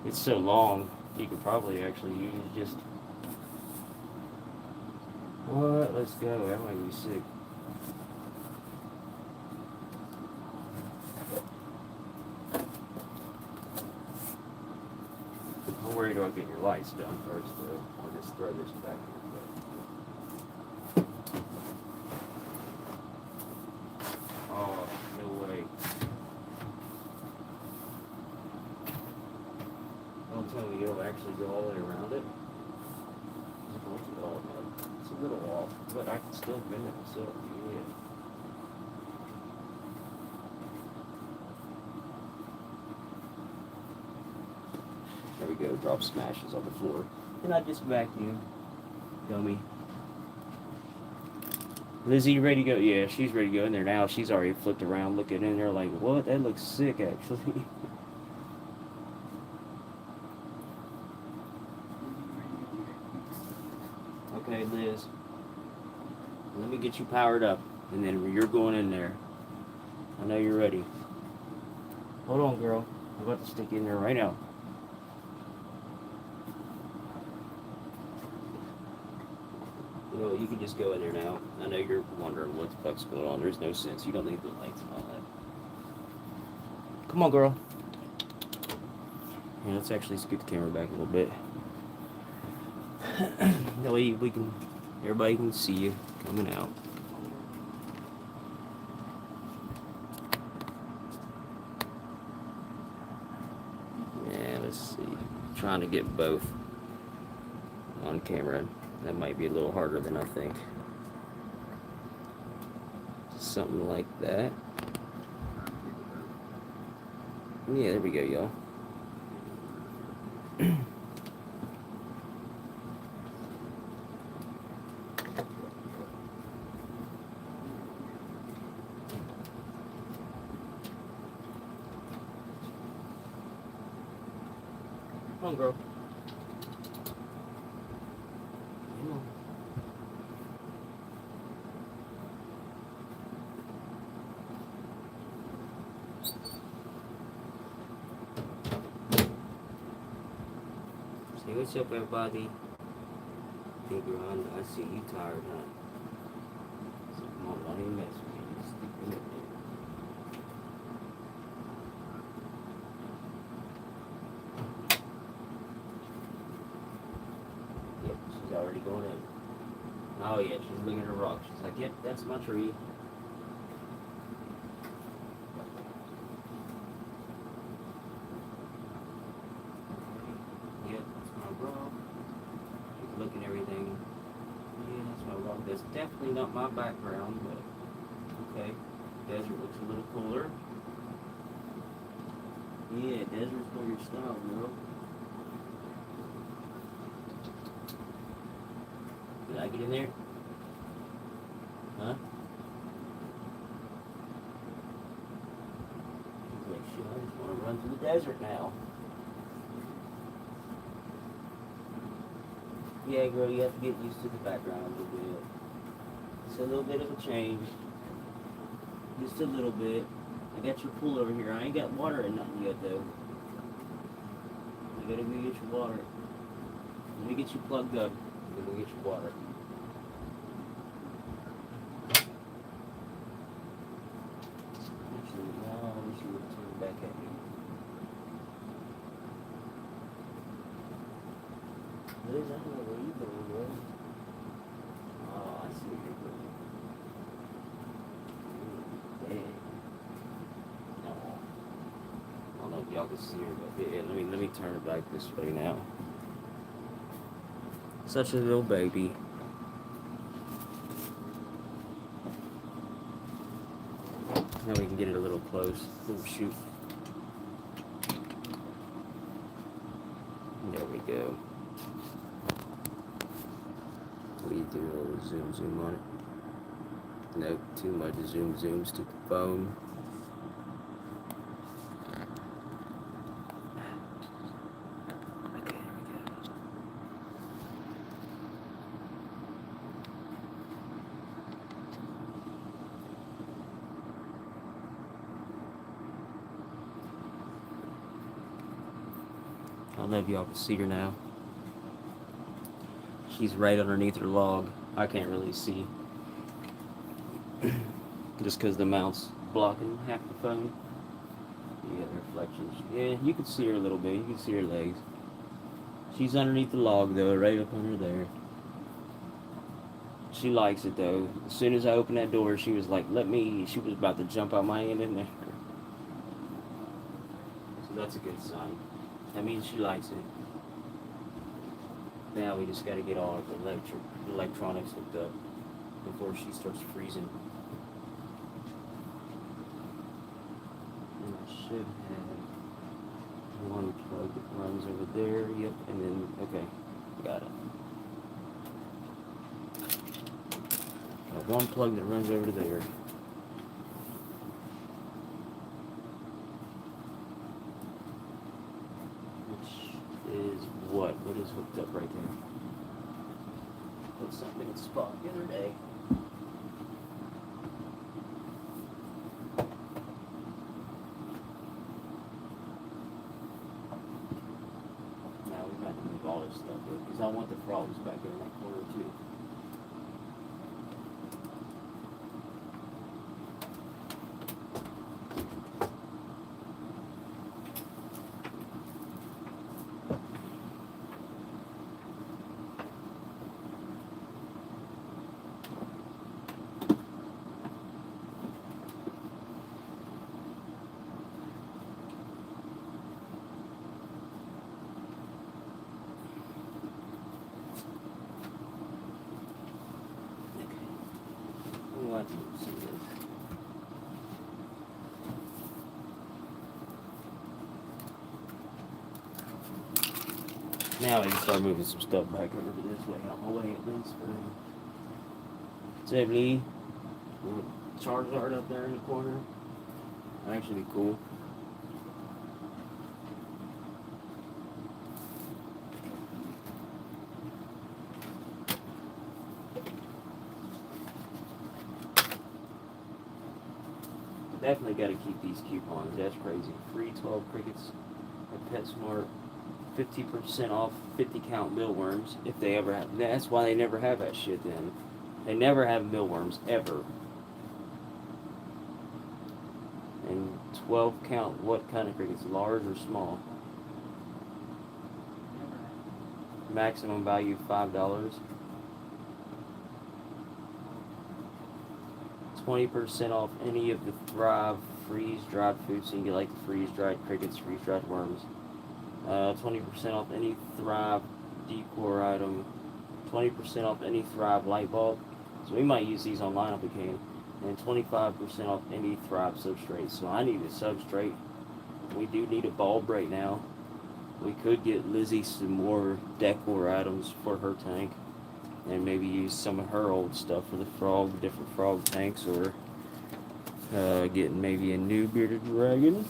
It's so long, you could probably actually use just... What? Let's go. That might be sick. I'm worried about getting your lights done first, though. I'll just throw this back here. Oh, no way. Don't tell me you'll actually go all the way around it. It's a little off, but I can still bend it myself. Yeah. There we go, drop smashes on the floor. And I just vacuum. Dummy. Lizzie, you ready to go? Yeah, she's ready to go in there now. She's already flipped around looking in there like, what? That looks sick, actually. Okay, Liz. Let me get you powered up, and then you're going in there. I know you're ready. Hold on, girl. I'm about to stick you in there right now. You know, you can just go in there now. I know you're wondering what the fuck's going on. There's no sense. You don't need the lights and all that. Come on, girl. Yeah, let's actually scoot the camera back a little bit. That way we can, everybody can see you coming out. Yeah, let's see. Trying to get both on camera. That might be a little harder than I think. Something like that. Yeah, there we go, y'all. Come on, girl. Come on. Say what's up, everybody. Big Ron, I see you tired, huh? So come on, don't even mess with me. Just stick in it there. Yep, she's already going in. Oh yeah, she's looking at her rock. She's like, yep, that's my tree. Yep, that's my rock. She's looking at everything. Yeah, that's my rock. That's definitely not my background, but okay. Desert looks a little cooler. Yeah, desert's more your style, girl. Did I get in there? Huh? She's like, shit, I just want to run through the desert now. Yeah, girl, you have to get used to the background a little bit. It's a little bit of a change. Just a little bit. I got your pool over here. I ain't got water in nothing yet, though. I gotta go get your water. Let me get you plugged up. Then we'll get your water. Actually, now I wish you would turn back at me. Liz, I don't know where you going, bro. Oh, I see where you're going. Dang. No. I don't know if y'all can see her, but yeah, let me turn it back this way now. Such a little baby. Now we can get it a little close. Oh shoot. There we go. We do a little zoom on it. Nope, too much zoom, stupid phone. Okay, there we go. I don't know if y'all can see her now. She's right underneath her log. I can't really see. Just because the mount's blocking half the phone. You got reflections. Yeah, you can see her a little bit. You can see her legs. She's underneath the log though, right up under there. She likes it though. As soon as I opened that door, she was like, she was about to jump out my hand in there. So that's a good sign. That means she likes it. Now we just got to get all of the electronics hooked up before she starts freezing. And I should have one plug that runs over there. Yep, and then, okay, got it. Got one plug that runs over there. Is what is hooked up right there. Put something in spot the other day. Now we've got to move all this stuff because I want the frogs back in that corner too. Now I can start moving some stuff back over this way, out my way at least. What's up, Lee? Charizard up there in the corner. That'd actually be cool. Definitely got to keep these coupons. That's crazy. Free 12 crickets at PetSmart. 50% off 50 count mealworms if they ever have. That's why they never have that shit then. They never have mealworms ever. And 12 count what kind of crickets? Large or small? Maximum value $5. 20% off any of the Thrive freeze-dried foods, so you can get like the freeze-dried crickets, freeze-dried worms. 20% off any Thrive decor item. 20% off any Thrive light bulb. So we might use these online if we can. And 25% off any Thrive substrate. So I need a substrate. We do need a bulb right now. We could get Lizzie some more decor items for her tank. And maybe use some of her old stuff for the different frog tanks. Or getting maybe a new bearded dragon.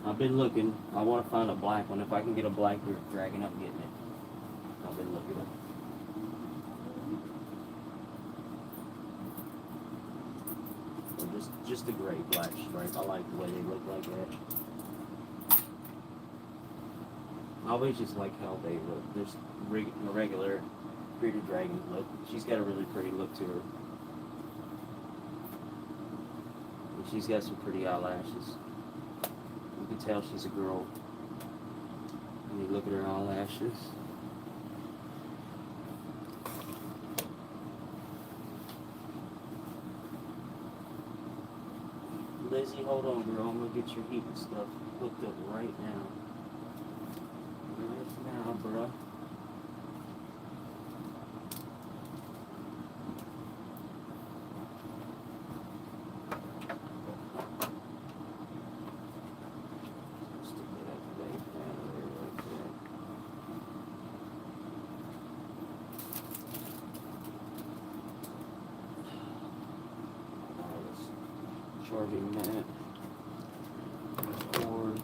I've been looking. I want to find a black one. If I can get a black bearded dragon, I'm getting it. I've been looking. Or just a gray black stripe. I like the way they look like that. I always just like how they look. There's a regular bearded dragon look. She's got a really pretty look to her. And she's got some pretty eyelashes. You can tell she's a girl when you look at her eyelashes. Lizzie, hold on, girl. I'm gonna get your heat and stuff hooked up right now. Right now, bruh. charging mat. Cord.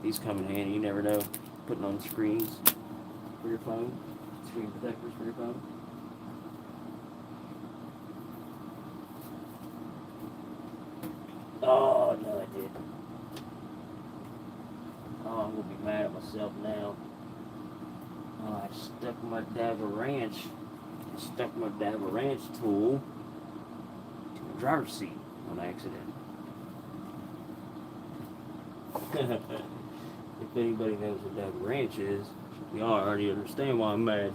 These come in handy, you never know. Putting on screens for your phone. Screen protectors for your phone. Oh, no, I did. Oh, I'm gonna be mad at myself now. Oh, I stuck my Dabber Ranch. I stuck my Dabber Ranch tool to my driver's seat on accident. If anybody knows what Dabber Ranch is, y'all already understand why I'm mad.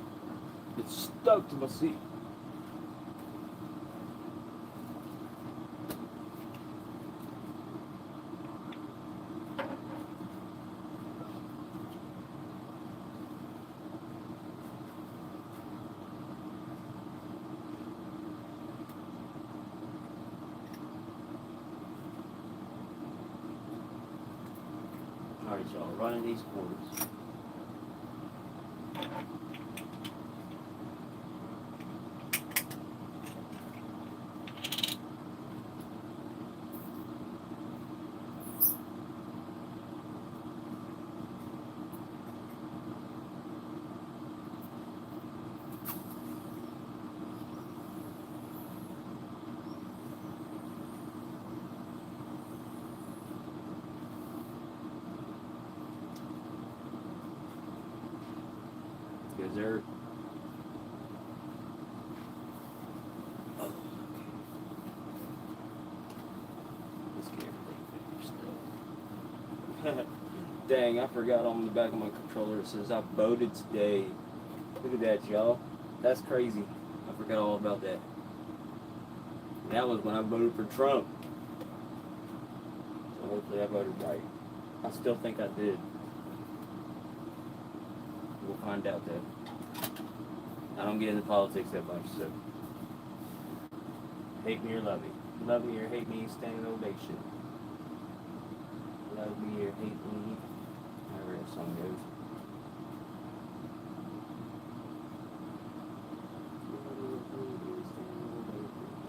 It's stuck to my seat. Alright, y'all, running these corners. Dessert. Oh, okay. Let's get everything finished though. Dang, I forgot on the back of my controller it says I voted today. Look at that, y'all. That's crazy. I forgot all about that. That was when I voted for Trump. So hopefully I voted right. I still think I did. We'll find out though. I don't get into politics that much, so hate me or love me. Love me or hate me, standing ovation. Love me or hate me. However that song goes.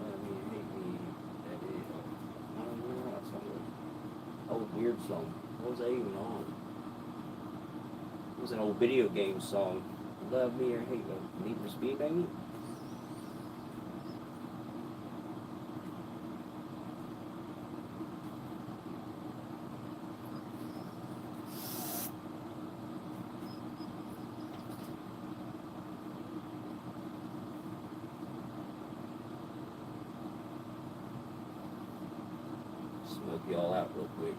Love me or hate me. That is. I don't remember how that song goes. Oh, weird song. What was that even on? It was an old video game song. Love me or hate me. Need for Speed, baby? Smoke y'all out real quick.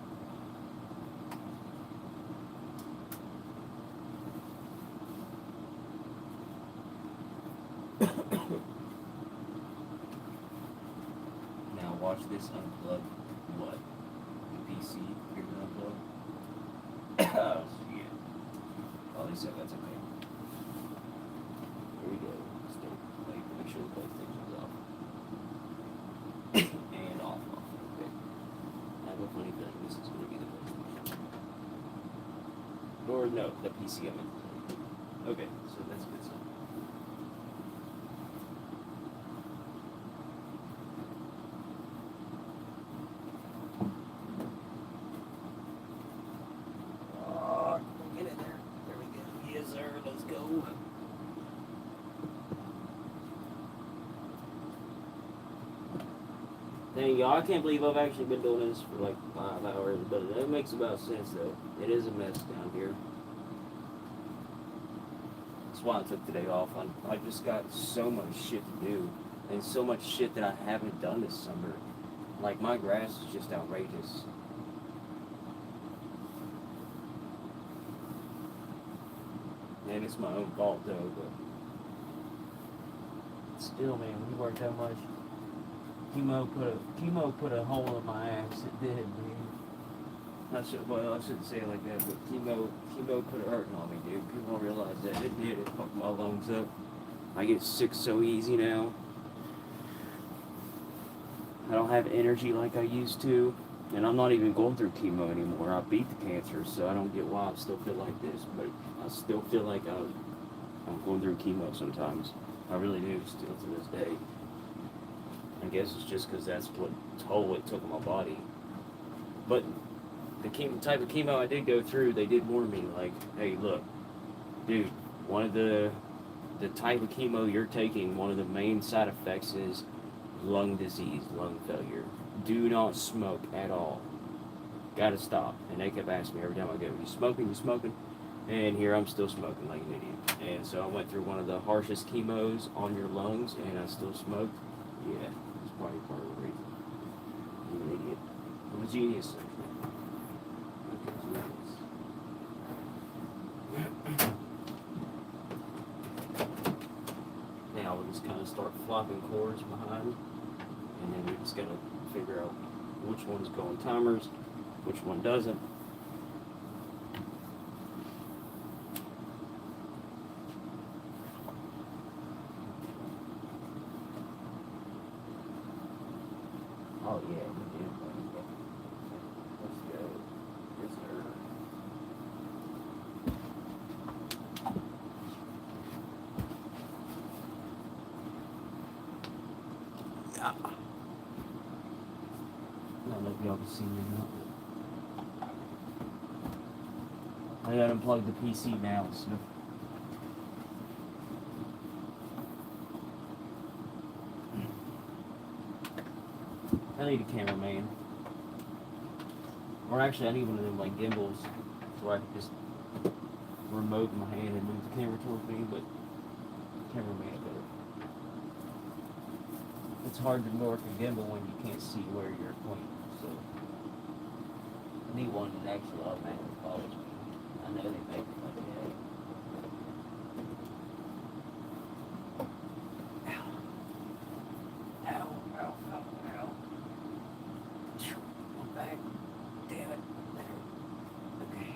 Now watch this unplug. What? The PC? You're gonna unplug? Oh, yeah. At least that's okay. Here we go. Still, make sure the PlayStation's off. And off. Okay. I have a funny feeling this is gonna be the PlayStation. Or no, the PC I meant to say. Okay, so that's good stuff. Get in there. There we go. Yes, sir. Let's go. Dang, y'all, I can't believe I've actually been doing this for like 5 hours, but it makes about sense, though. It is a mess down here. That's why I took today off. I just got so much shit to do, and so much shit that I haven't done this summer. Like, my grass is just outrageous. And it's my own fault, though, but still, man, when you work that much, chemo put a hole in my ass. It did, man. I shouldn't say it like that, but chemo put a hurting on me, dude. People don't realize that. It did. It fucked my lungs up. I get sick so easy now. I don't have energy like I used to. And I'm not even going through chemo anymore. I beat the cancer, so I don't get why I still feel like this. But I still feel like I'm going through chemo sometimes. I really do, still to this day. I guess it's just because that's what toll it took on my body. But the type of chemo I did go through, they did warn me, like, hey, look, dude, one of the type of chemo you're taking, one of the main side effects is lung disease, lung failure. Do not smoke at all. Gotta stop. And they kept asking me every time I go, you smoking, you smoking? And here I'm still smoking like an idiot. And so I went through one of the harshest chemos on your lungs, and I still smoked. Yeah, it's probably part of the reason. I'm an idiot. I'm a genius. Now we'll just kind of start flopping cords behind, and then we just gotta figure out which one's going timers, which one doesn't. Oh yeah, we did. Let's go. Yes, sir. I don't know if y'all can see me or not. I gotta unplug the PC now, so. I need a cameraman. Or actually, I need one of them like gimbals so I can just remote my hand and move the camera towards me, but cameraman better. It's hard to work a gimbal when you can't see where you're pointing, so I need one that actually automatically follows me. I know they make it like that. Ow, ow, ow, ow. I'm back. Damn it. Okay.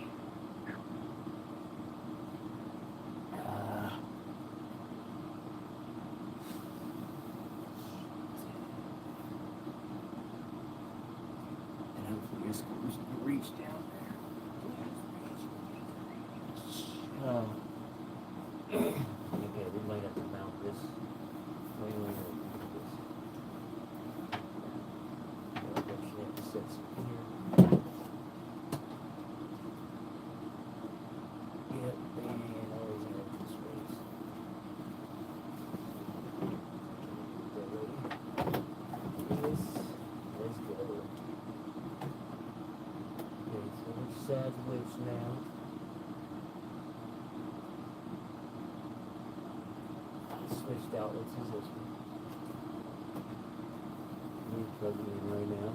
And hopefully your screws can reach down there. Oh. Okay, we might have to mount this. Wait. I actually have to set some here. Yep, and always in open space. This, let's go. Okay, so which side's which now? Switched out, let's use this one. We're plugging in right now.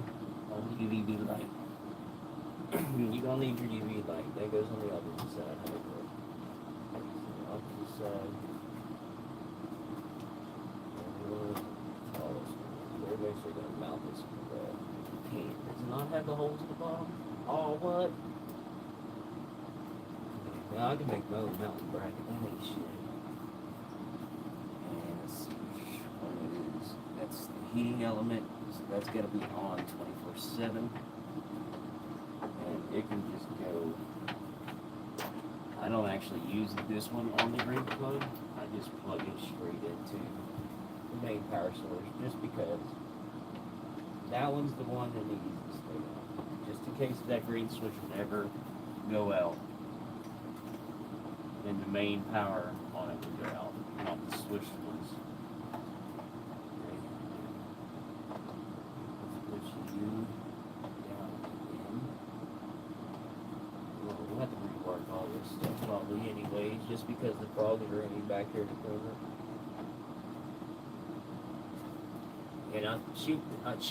On the UV light. You don't need your UV light. That goes on the opposite side. How it goes. So opposite side. We're basically going to mount this with that. Okay, does it not have the holes at the bottom? Oh, what? Okay, now I can make my own mountain bracket. That ain't shit. And let's see which one it is. That's the heating element. So that's got to be on 24/7. And it can just go. I don't actually use this one on the ring plug. I just plug it straight into the main power source just because that one's the one that needs to stay on. Just in case that green switch would ever go out. And the main power on it would go out. Not the switch ones. Okay. Let's switch you down again. Well, we'll have to rework all this stuff probably anyways, just because the frogs are running back here in the corner. And she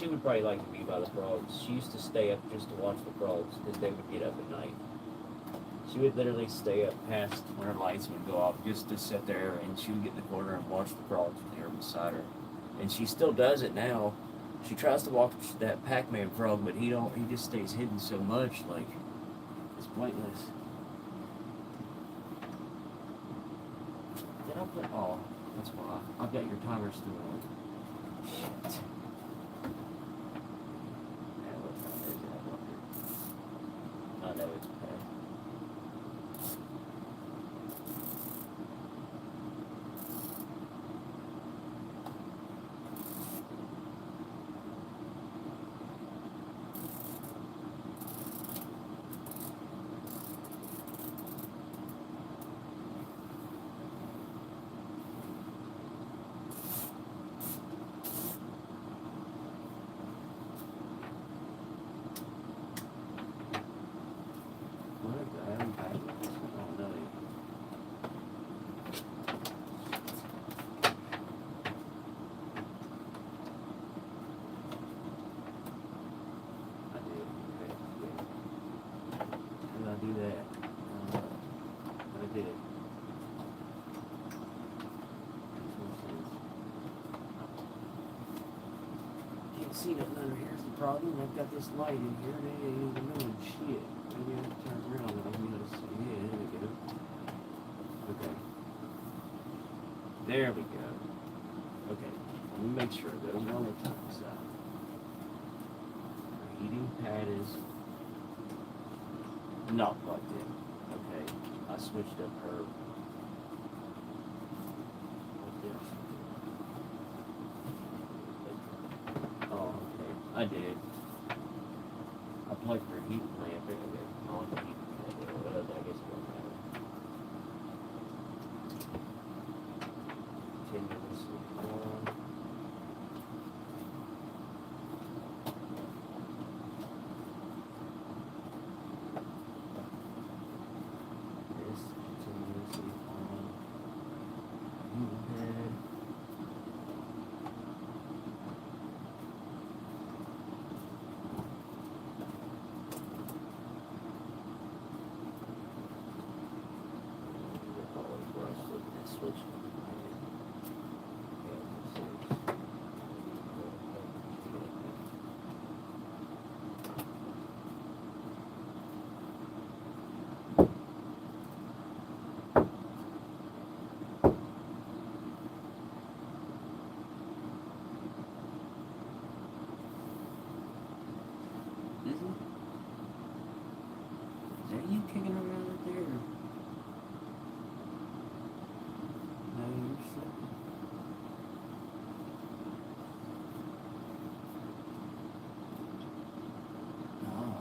would probably like to be by the frogs. She used to stay up just to watch the frogs because they would get up at night. She would literally stay up past when her lights would go off just to sit there, and she would get in the corner and watch the frogs there beside her. And she still does it now. She tries to watch that Pac-Man frog, but he just stays hidden so much, like, it's pointless. Did I put, oh, that's why. I've got your timer still on. Shit. Yeah, what time is it? I wonder. I know it's past. do that? I did. Can't see nothing under here. Here's the problem. I've got this light in here and it ain't even doing shit. Maybe I have to turn around and I'll be able to see. Yeah, there we go. Okay. There we go. Okay. Let me make sure those are on the top side. Our heating pad is not plugged in. Okay. I switched up her. Oh, okay. I did. I plugged her heat lamp in there. On the heat lamp. I guess it don't matter. Continuously on. This continuously on. Heat pad. Switch. Lizzy? Is that you kicking around up there? No, you're sleeping. Oh.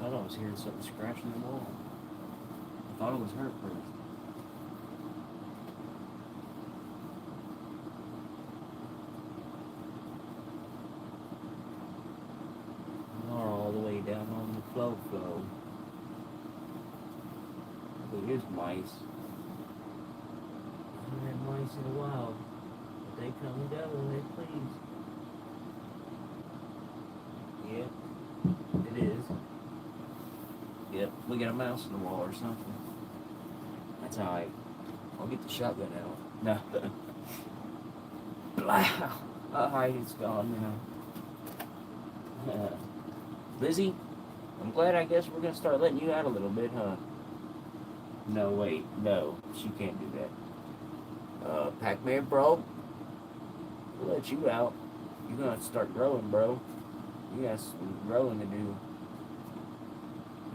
I thought I was hearing something scratching the wall. I thought it was her first. All the way down on the flow. Look, here's mice. I haven't had mice in a while. But they come and go when they please. Yep, it is. Yep, we got a mouse in the wall or something. That's alright. I'll get the shotgun out. No. Alright, it's gone now. Lizzy, I'm glad I guess we're gonna start letting you out a little bit, huh? No, wait, no, she can't do that. Pac-Man, bro, we'll let you out. You're gonna have to start growing, bro. You got some growing to do.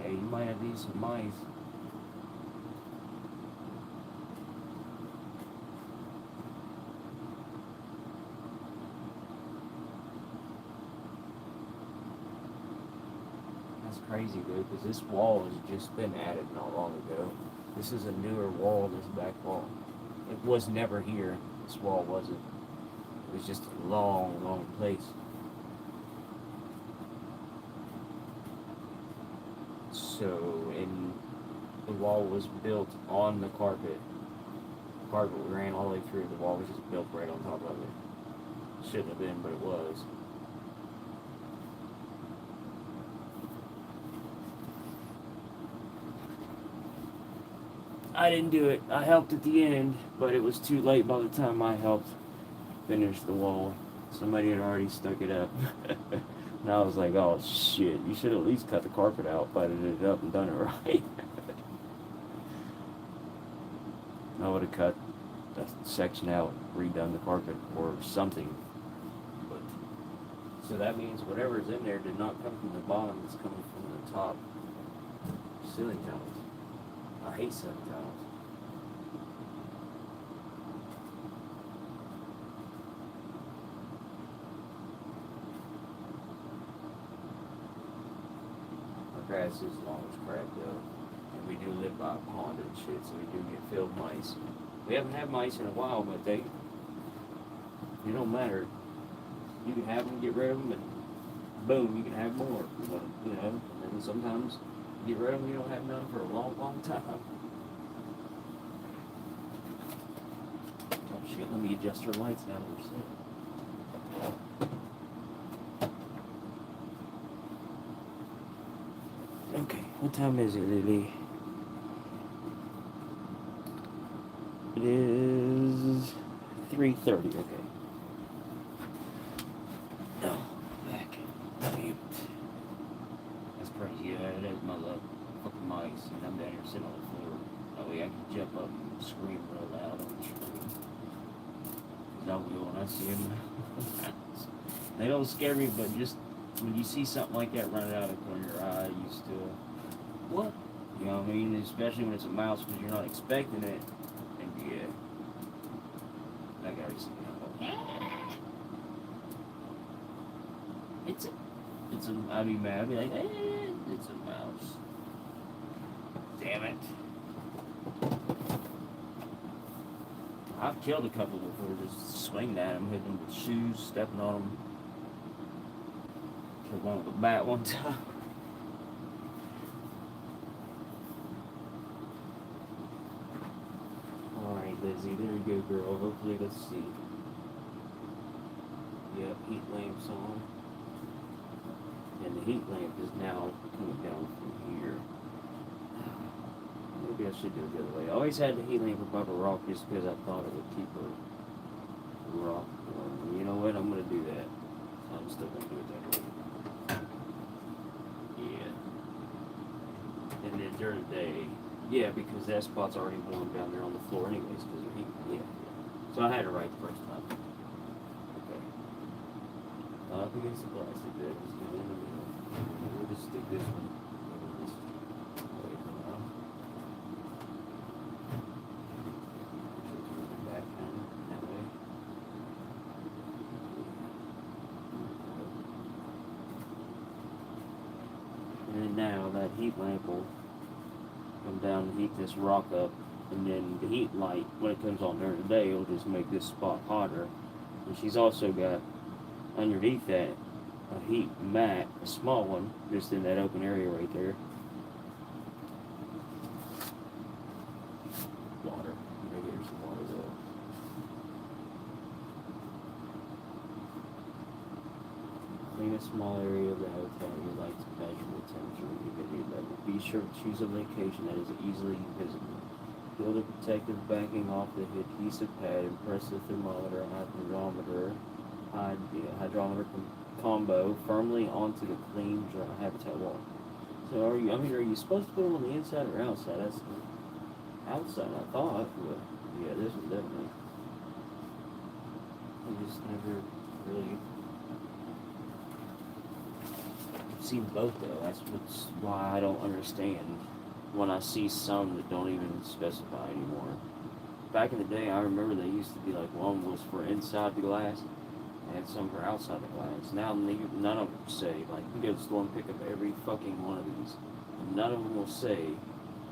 Yeah, you might have these some mice. That's crazy, dude, because this wall has just been added not long ago. This is a newer wall, this back wall. It was never here. This wall wasn't. It was just a long place. So, and the wall was built on the carpet. The carpet ran all the way through. The wall was just built right on top of it. Shouldn't have been, but it was. I didn't do it. I helped at the end, but it was too late by the time I helped finish the wall. Somebody had already stuck it up. And I was like, oh shit, you should at least cut the carpet out, butted it up and done it right. I would have cut that section out, redone the carpet or something. But so that means whatever's in there did not come from the bottom, it's coming from the top. Ceiling tiles. I hate ceiling tiles. Our grass is long as crap though. And we do live by a pond and shit, so we do get field mice. We haven't had mice in a while, but it don't matter. You can have them, get rid of them, and boom, you can have more. You know, and then sometimes you get rid of them, you don't have none for a long, long time. Oh shit, let me adjust her lights now that we're sitting. Okay, what time is it, Lily? It is 3:30. Okay. No, back. Damn it. That's crazy. Yeah, that is my luck. Fucking mice, and I'm down here sitting on the floor. That way I can jump up and scream real loud on the screen. I will when I see them. They don't scare me, but just when you see something like that running out of the corner of your eye, you still, what? You know what I mean? Especially when it's a mouse, because you're not expecting it. And yeah, that guy used to be like, I'd be mad. I'd be like, it's a mouse. Damn it. I've killed a couple before, just swinging at them, hitting them with shoes, stepping on them. Killed one with a bat one time. Alright, Lizzie, there you go, girl. Hopefully, let's see. Yep, heat lamp's on. And the heat lamp is now coming down from here. Maybe I should do it the other way. I always had the heat lamp above a rock just because I thought it would keep a rock warm. You know what? I'm going to do that. I'm still going to do it that way. Yeah. And then during the day, yeah, because that spot's already warm down there on the floor anyways because of heat. Yeah. So I had it right the first time. Okay. Up against the plastic there. Just get in the middle. We'll just stick this one. And now that heat lamp will come down and heat this rock up, and then the heat light, when it comes on during the day, it'll just make this spot hotter. And she's also got underneath that a heat mat, a small one, just in that open area right there. Water. Maybe there's some water there. Clean a small area of the hotel. Your lights measurable temperature and humidity level. Be sure to choose a location that is easily visible. Feel the protective backing off the adhesive pad and press the thermometer and hydrometer combo firmly onto the clean, dry habitat wall. So are you supposed to put them on the inside or outside? That's the outside, I thought, but yeah, this is definitely. I just never really seen both though. That's why I don't understand when I see some that don't even specify anymore. Back in the day, I remember they used to be like one was for inside the glass and some for outside the glass. Now none of them say, like, you can go to the store and pick up every fucking one of these. And none of them will say,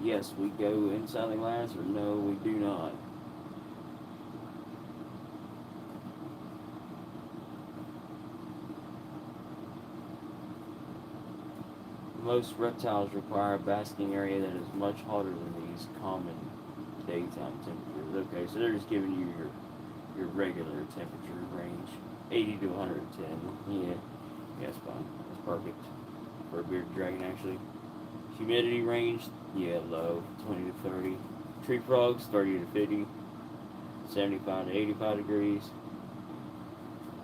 yes, we go inside the glass, or no, we do not. Most reptiles require a basking area that is much hotter than these common daytime temperatures. Okay, so they're just giving you your regular temperature range, 80 to 110. Yeah, that's fine. That's perfect for a bearded dragon, actually. Humidity range, yeah, low, 20 to 30. Tree frogs, 30 to 50. 75 to 85 degrees.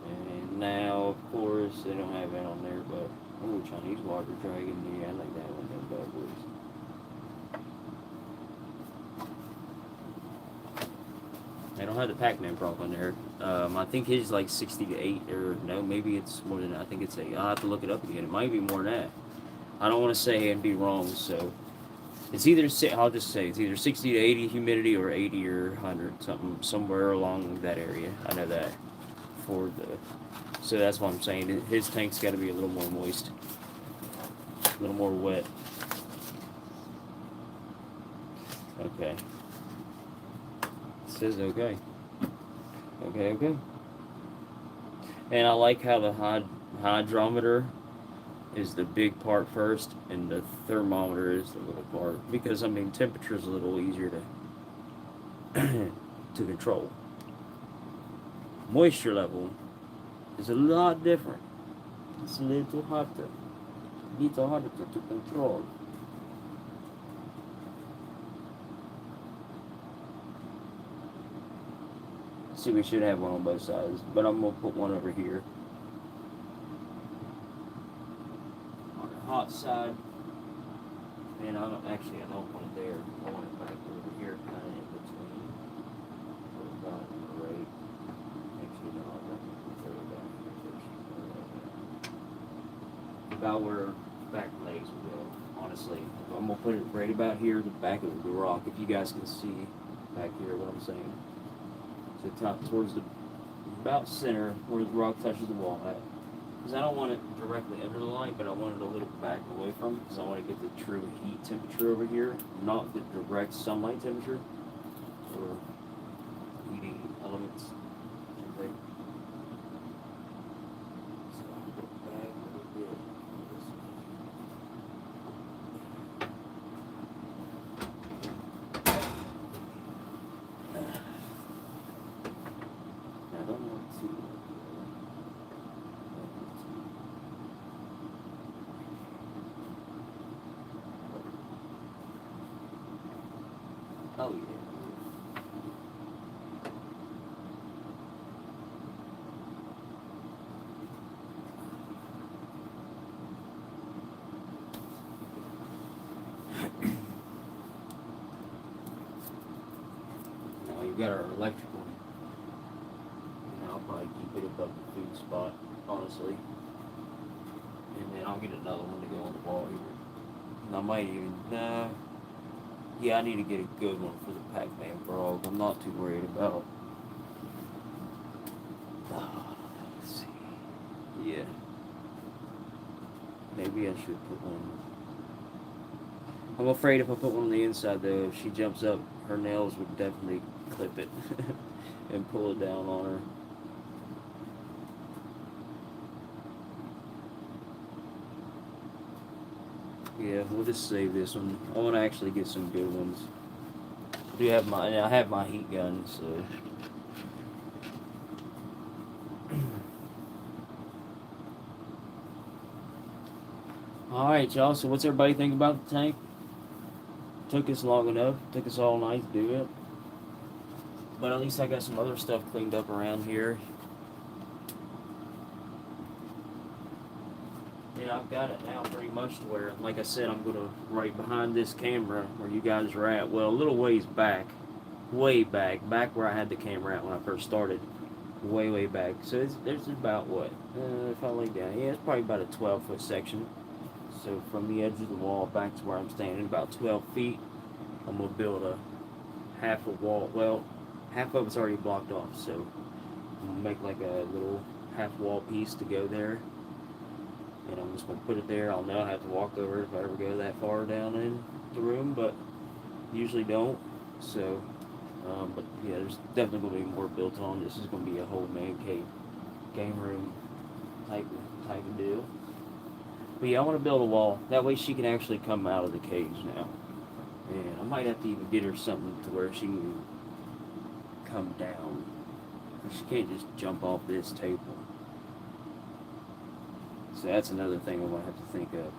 And now, of course, they don't have that on there, but oh, Chinese water dragon, yeah, I like that one, them bad boys. They don't have the Pac-Man prop on there. I think his like 60 to 8, or no, maybe it's more than that. I think it's 8. I'll have to look it up again. It might be more than that. I don't want to say and be wrong, so it's either, I'll just say it's either 60 to 80 humidity or 80 or 100, somewhere along that area. I know that so that's what I'm saying. His tank's got to be a little more moist, a little more wet. Okay. It says okay. Okay. And I like how the hydrometer is the big part first, and the thermometer is the little part. Because, I mean, temperature is a little easier to to control. Moisture level is a lot different. It's a little harder. Little harder to control. See, we should have one on both sides, but I'm gonna put one over here. On the hot side. And I don't want it there. I want it back over here, kind of in between. So it's not right. Actually, no, I'm not gonna put it back here first. About where back legs will go, honestly. I'm gonna put it right about here, the back of the rock, if you guys can see back here what I'm saying. So top towards the about center where the rock touches the wall at. Because I don't want it directly under the light, but I want it a little back away from it, because I want to get the true heat temperature over here, not the direct sunlight temperature or heating elements. Okay. So I'll go back a little bit this way. I don't want to. Oh yeah. Now you've got our electrical. And I'll probably keep it above the food spot, honestly. And then I'll get another one to go on the wall here. And I might even, yeah, I need to get a good one for the Pac-Man frog. I'm not too worried about. Let's see. Yeah. Maybe I should put one. I'm afraid if I put one on the inside, though, if she jumps up, her nails would definitely clip it and pull it down on her. Yeah, we'll just save this one. I want to actually get some good ones. I have my heat gun, so. Alright, y'all, so what's everybody think about the tank? Took us long enough. Took us all night to do it. But at least I got some other stuff cleaned up around here. Yeah, I've got it now pretty much to where, like I said, I'm going to right behind this camera where you guys are at. Well, a little ways back. Way back. Back where I had the camera at when I first started. Way back. So there's about what? If I lay down. Yeah, it's probably about a 12-foot section. So from the edge of the wall back to where I'm standing, about 12 feet, I'm going to build a half a wall. Well, half of it's already blocked off, so I'm going to make like a little half wall piece to go there. And I'm just going to put it there. I'll now have to walk over if I ever go that far down in the room, but usually don't. So, but yeah, there's definitely going to be more built on. This is going to be a whole man cave, game room type of deal. But yeah, I want to build a wall. That way she can actually come out of the cage now. And I might have to even get her something to where she can come down. She can't just jump off this table. So that's another thing I'm going to have to think of.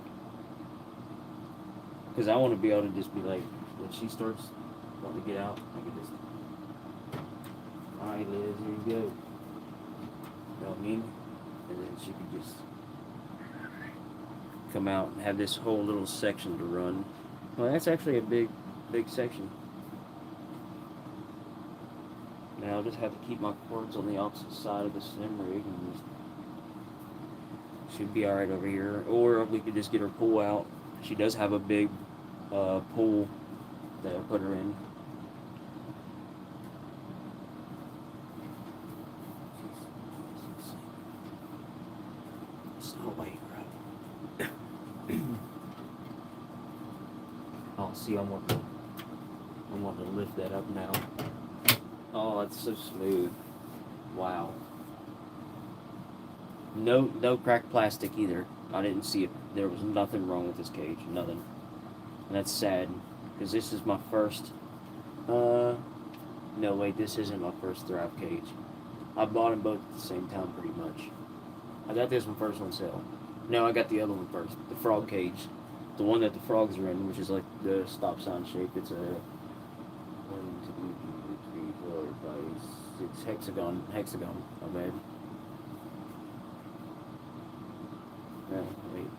Because I want to be able to just be like, when she starts wanting to get out, I can just, alright Liz, here you go. You know what I mean? And then she can just come out and have this whole little section to run. Well, that's actually a big section. Now I'll just have to keep my cords on the opposite side of the sim rig and just should be alright over here. Or we could just get her pool out. She does have a big pool that I'll put her in. It's no way, right? I'll see, I'm working. I want to lift that up now. Oh, it's so smooth. Wow. No cracked plastic either. I didn't see it. There was nothing wrong with this cage. Nothing. And that's sad, because this is my first. No wait, this isn't my first Thrive cage. I bought them both at the same time, pretty much. I got this one first on sale. No, I got the other one first. The frog cage, the one that the frogs are in, which is like the stop sign shape. It's a 1, 2, 3, 4, 5, 6 hexagon. Hexagon. My bad. No, wait.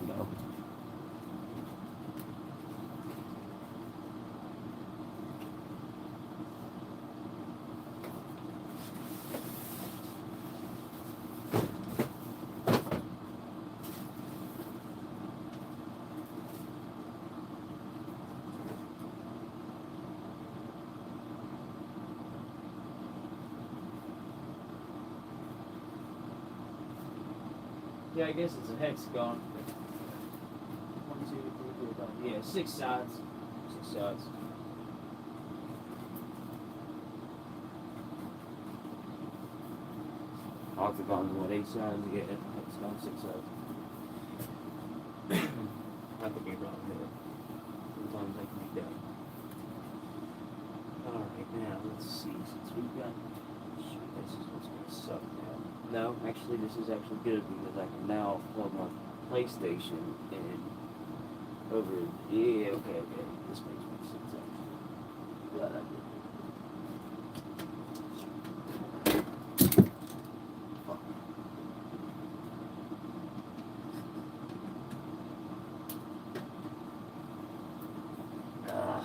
No. Yeah, I guess it's a hexagon. 1, 2, 3, 4, 5. Yeah, 6 sides. 6 sides. Octagon's what, 8 sides? Yeah, hexagon, 6 sides. I could be wrong there. Sometimes I can be done. Alright, now let's see. Since we've got. This is what's gonna suck now. No, actually, this is actually good because I can now plug my PlayStation in over. Yeah, okay. This makes more sense. Actually. Glad I did. Fuck. Ah.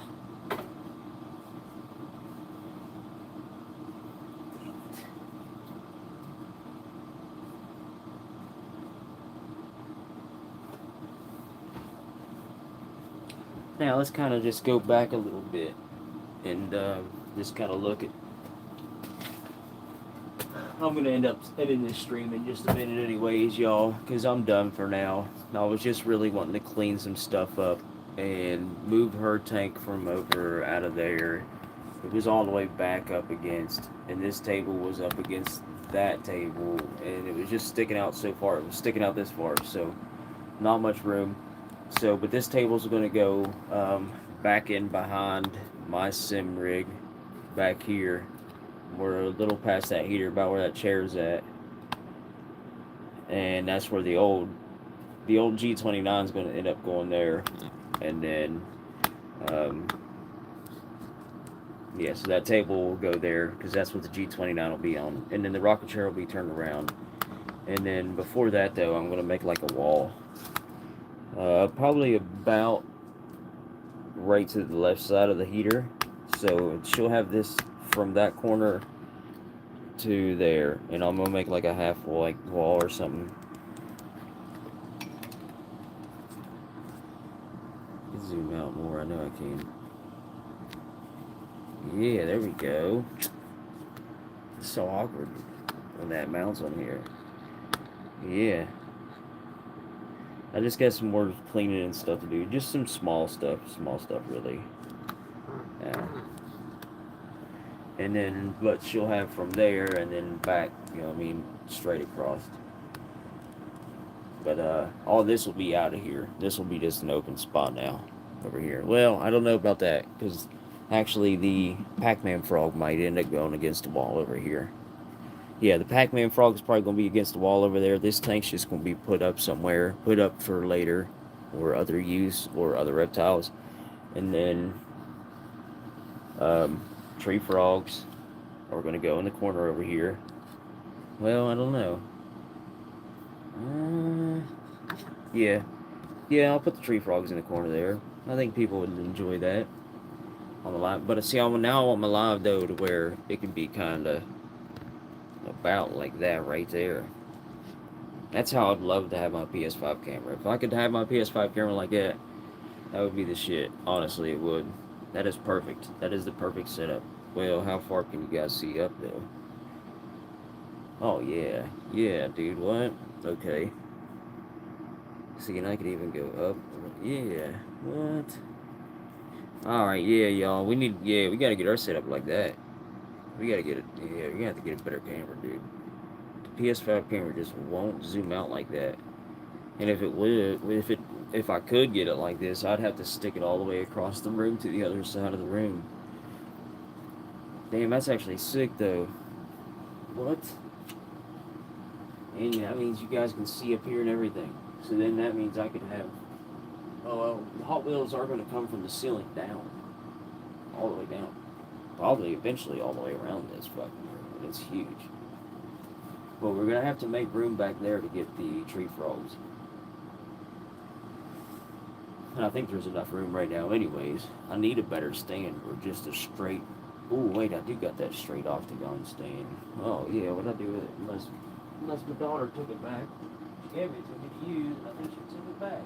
Now let's kind of just go back a little bit and just kind of look at. I'm gonna end up ending this stream in just a minute, anyways, y'all, because I'm done for now. I was just really wanting to clean some stuff up and move her tank from over out of there. It was all the way back up against, and this table was up against that table, and it was just sticking out so far. It was sticking out this far, so not much room. So, but this table's going to go back in behind my sim rig back here. We're a little past that heater, about where that chair's at. And that's where the old G29 is going to end up going there. And then, yeah, so that table will go there because that's what the G29 will be on. And then the rocket chair will be turned around. And then before that, though, I'm going to make like a wall. Probably about right to the left side of the heater, so she'll have this from that corner to there, and I'm gonna make like a half wall or something. Zoom out more. I know I can. Yeah, there we go. It's so awkward when that mounts on here. Yeah. I just got some more cleaning and stuff to do. Just some small stuff really. Yeah. And then, but she'll have from there and then back, you know what I mean, straight across. But all this will be out of here. This will be just an open spot now over here. Well, I don't know about that because actually the Pac-Man frog might end up going against the wall over here. Yeah, the Pac-Man frog is probably going to be against the wall over there. This tank's just going to be put up somewhere. Put up for later. Or other use. Or other reptiles. And then... tree frogs are going to go in the corner over here. Well, I don't know. Yeah. Yeah, I'll put the tree frogs in the corner there. I think people would enjoy that. On the live. But see, now I want my live, though, to where it can be kind of... about like that right there. That's how I'd love to have my PS5 camera. If I could have my PS5 camera like that, that would be the shit. Honestly, it would. That is perfect. That is the perfect setup. Well, how far can you guys see up though? Oh yeah. Yeah, dude, what? Okay. See, and I could even go up. Yeah. What? Alright, yeah, y'all. We gotta get our setup like that. We gotta get it. Yeah, we're gonna have to get a better camera, dude. The PS5 camera just won't zoom out like that. And if it would, if I could get it like this, I'd have to stick it all the way across the room to the other side of the room. Damn, that's actually sick, though. What? And that means you guys can see up here and everything. So then that means I could have... Oh, well, the Hot Wheels are going to come from the ceiling down. All the way down. Probably eventually all the way around this fucking room. It's huge. But we're going to have to make room back there to get the tree frogs. And I think there's enough room right now anyways. I need a better stand or just a straight... Oh, wait, I do got that straight octagon stand. Oh, yeah, what'd I do with it? Unless my daughter took it back. She gave it to me to use, and I think she took it back.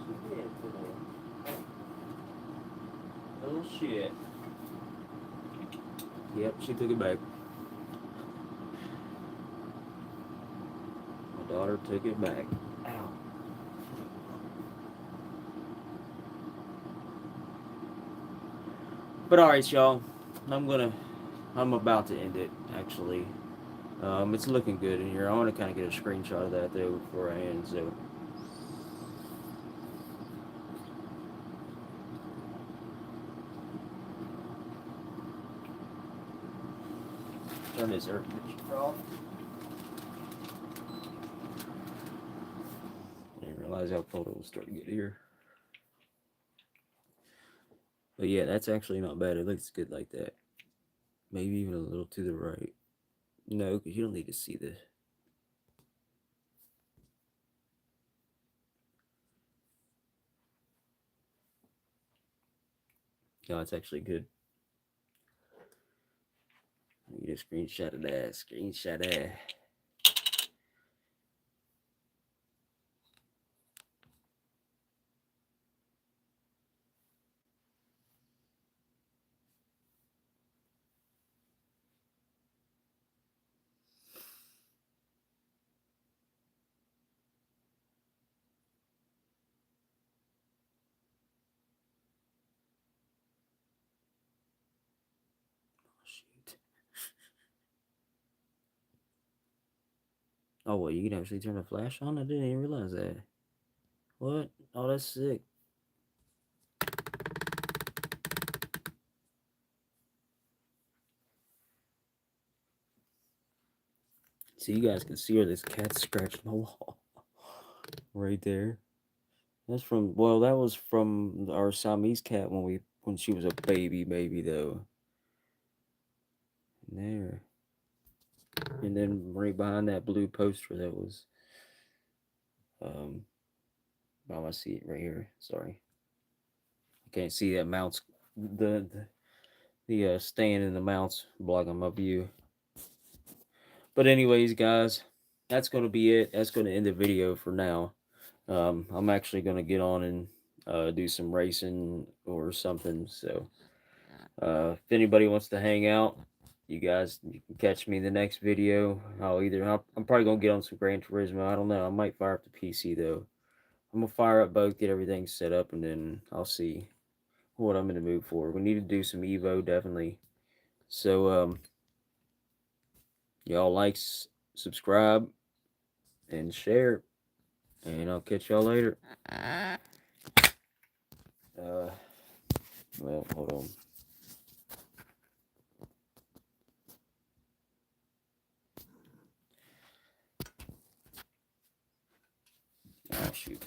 She did today. Little shit. Yep, she took it back. My daughter took it back. Ow. But alright, y'all. I'm about to end it, actually. It's looking good in here. I want to kind of get a screenshot of that, though, before I end, so... Turn this air conditioner off. I didn't realize how cold it was starting to get here. But yeah, that's actually not bad. It looks good like that. Maybe even a little to the right. No, because you don't need to see this. No, it's actually good. Get a screenshot of that. Screenshot of that. Shoot. Oh, well, you can actually turn the flash on? I didn't even realize that. What? Oh, that's sick. So you guys can see where this cat's scratching the wall. Right there. That's from, well, that was from our Siamese cat when she was a baby, though. There. And then right behind that blue poster that was, I see it right here. Sorry. I can't see that mounts, the stand and the mounts blocking my view. But anyways, guys, that's going to be it. That's going to end the video for now. I'm actually going to get on and do some racing or something. So if anybody wants to hang out, you can catch me in the next video. I'm probably going to get on some Gran Turismo. I don't know. I might fire up the PC, though. I'm going to fire up both, get everything set up, and then I'll see what I'm in the mood for. We need to do some Evo, definitely. So, y'all like, subscribe, and share. And I'll catch y'all later. Well, hold on. Oh, shoot.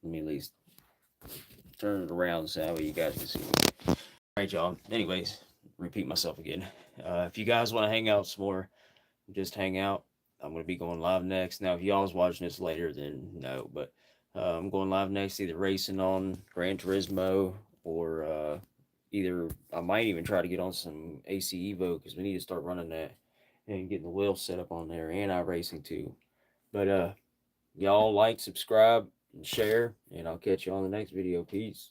Let me at least turn it around so that way you guys can see me. Alright, y'all. Anyways, repeat myself again. If you guys want to hang out some more, just hang out. I'm going to be going live next. Now, if y'all's watching this later, then no. But I'm going live next, either racing on Gran Turismo or either I might even try to get on some AC Evo because we need to start running that and getting the wheels set up on there and iRacing too. But y'all like, subscribe, and share, and I'll catch you on the next video. Peace.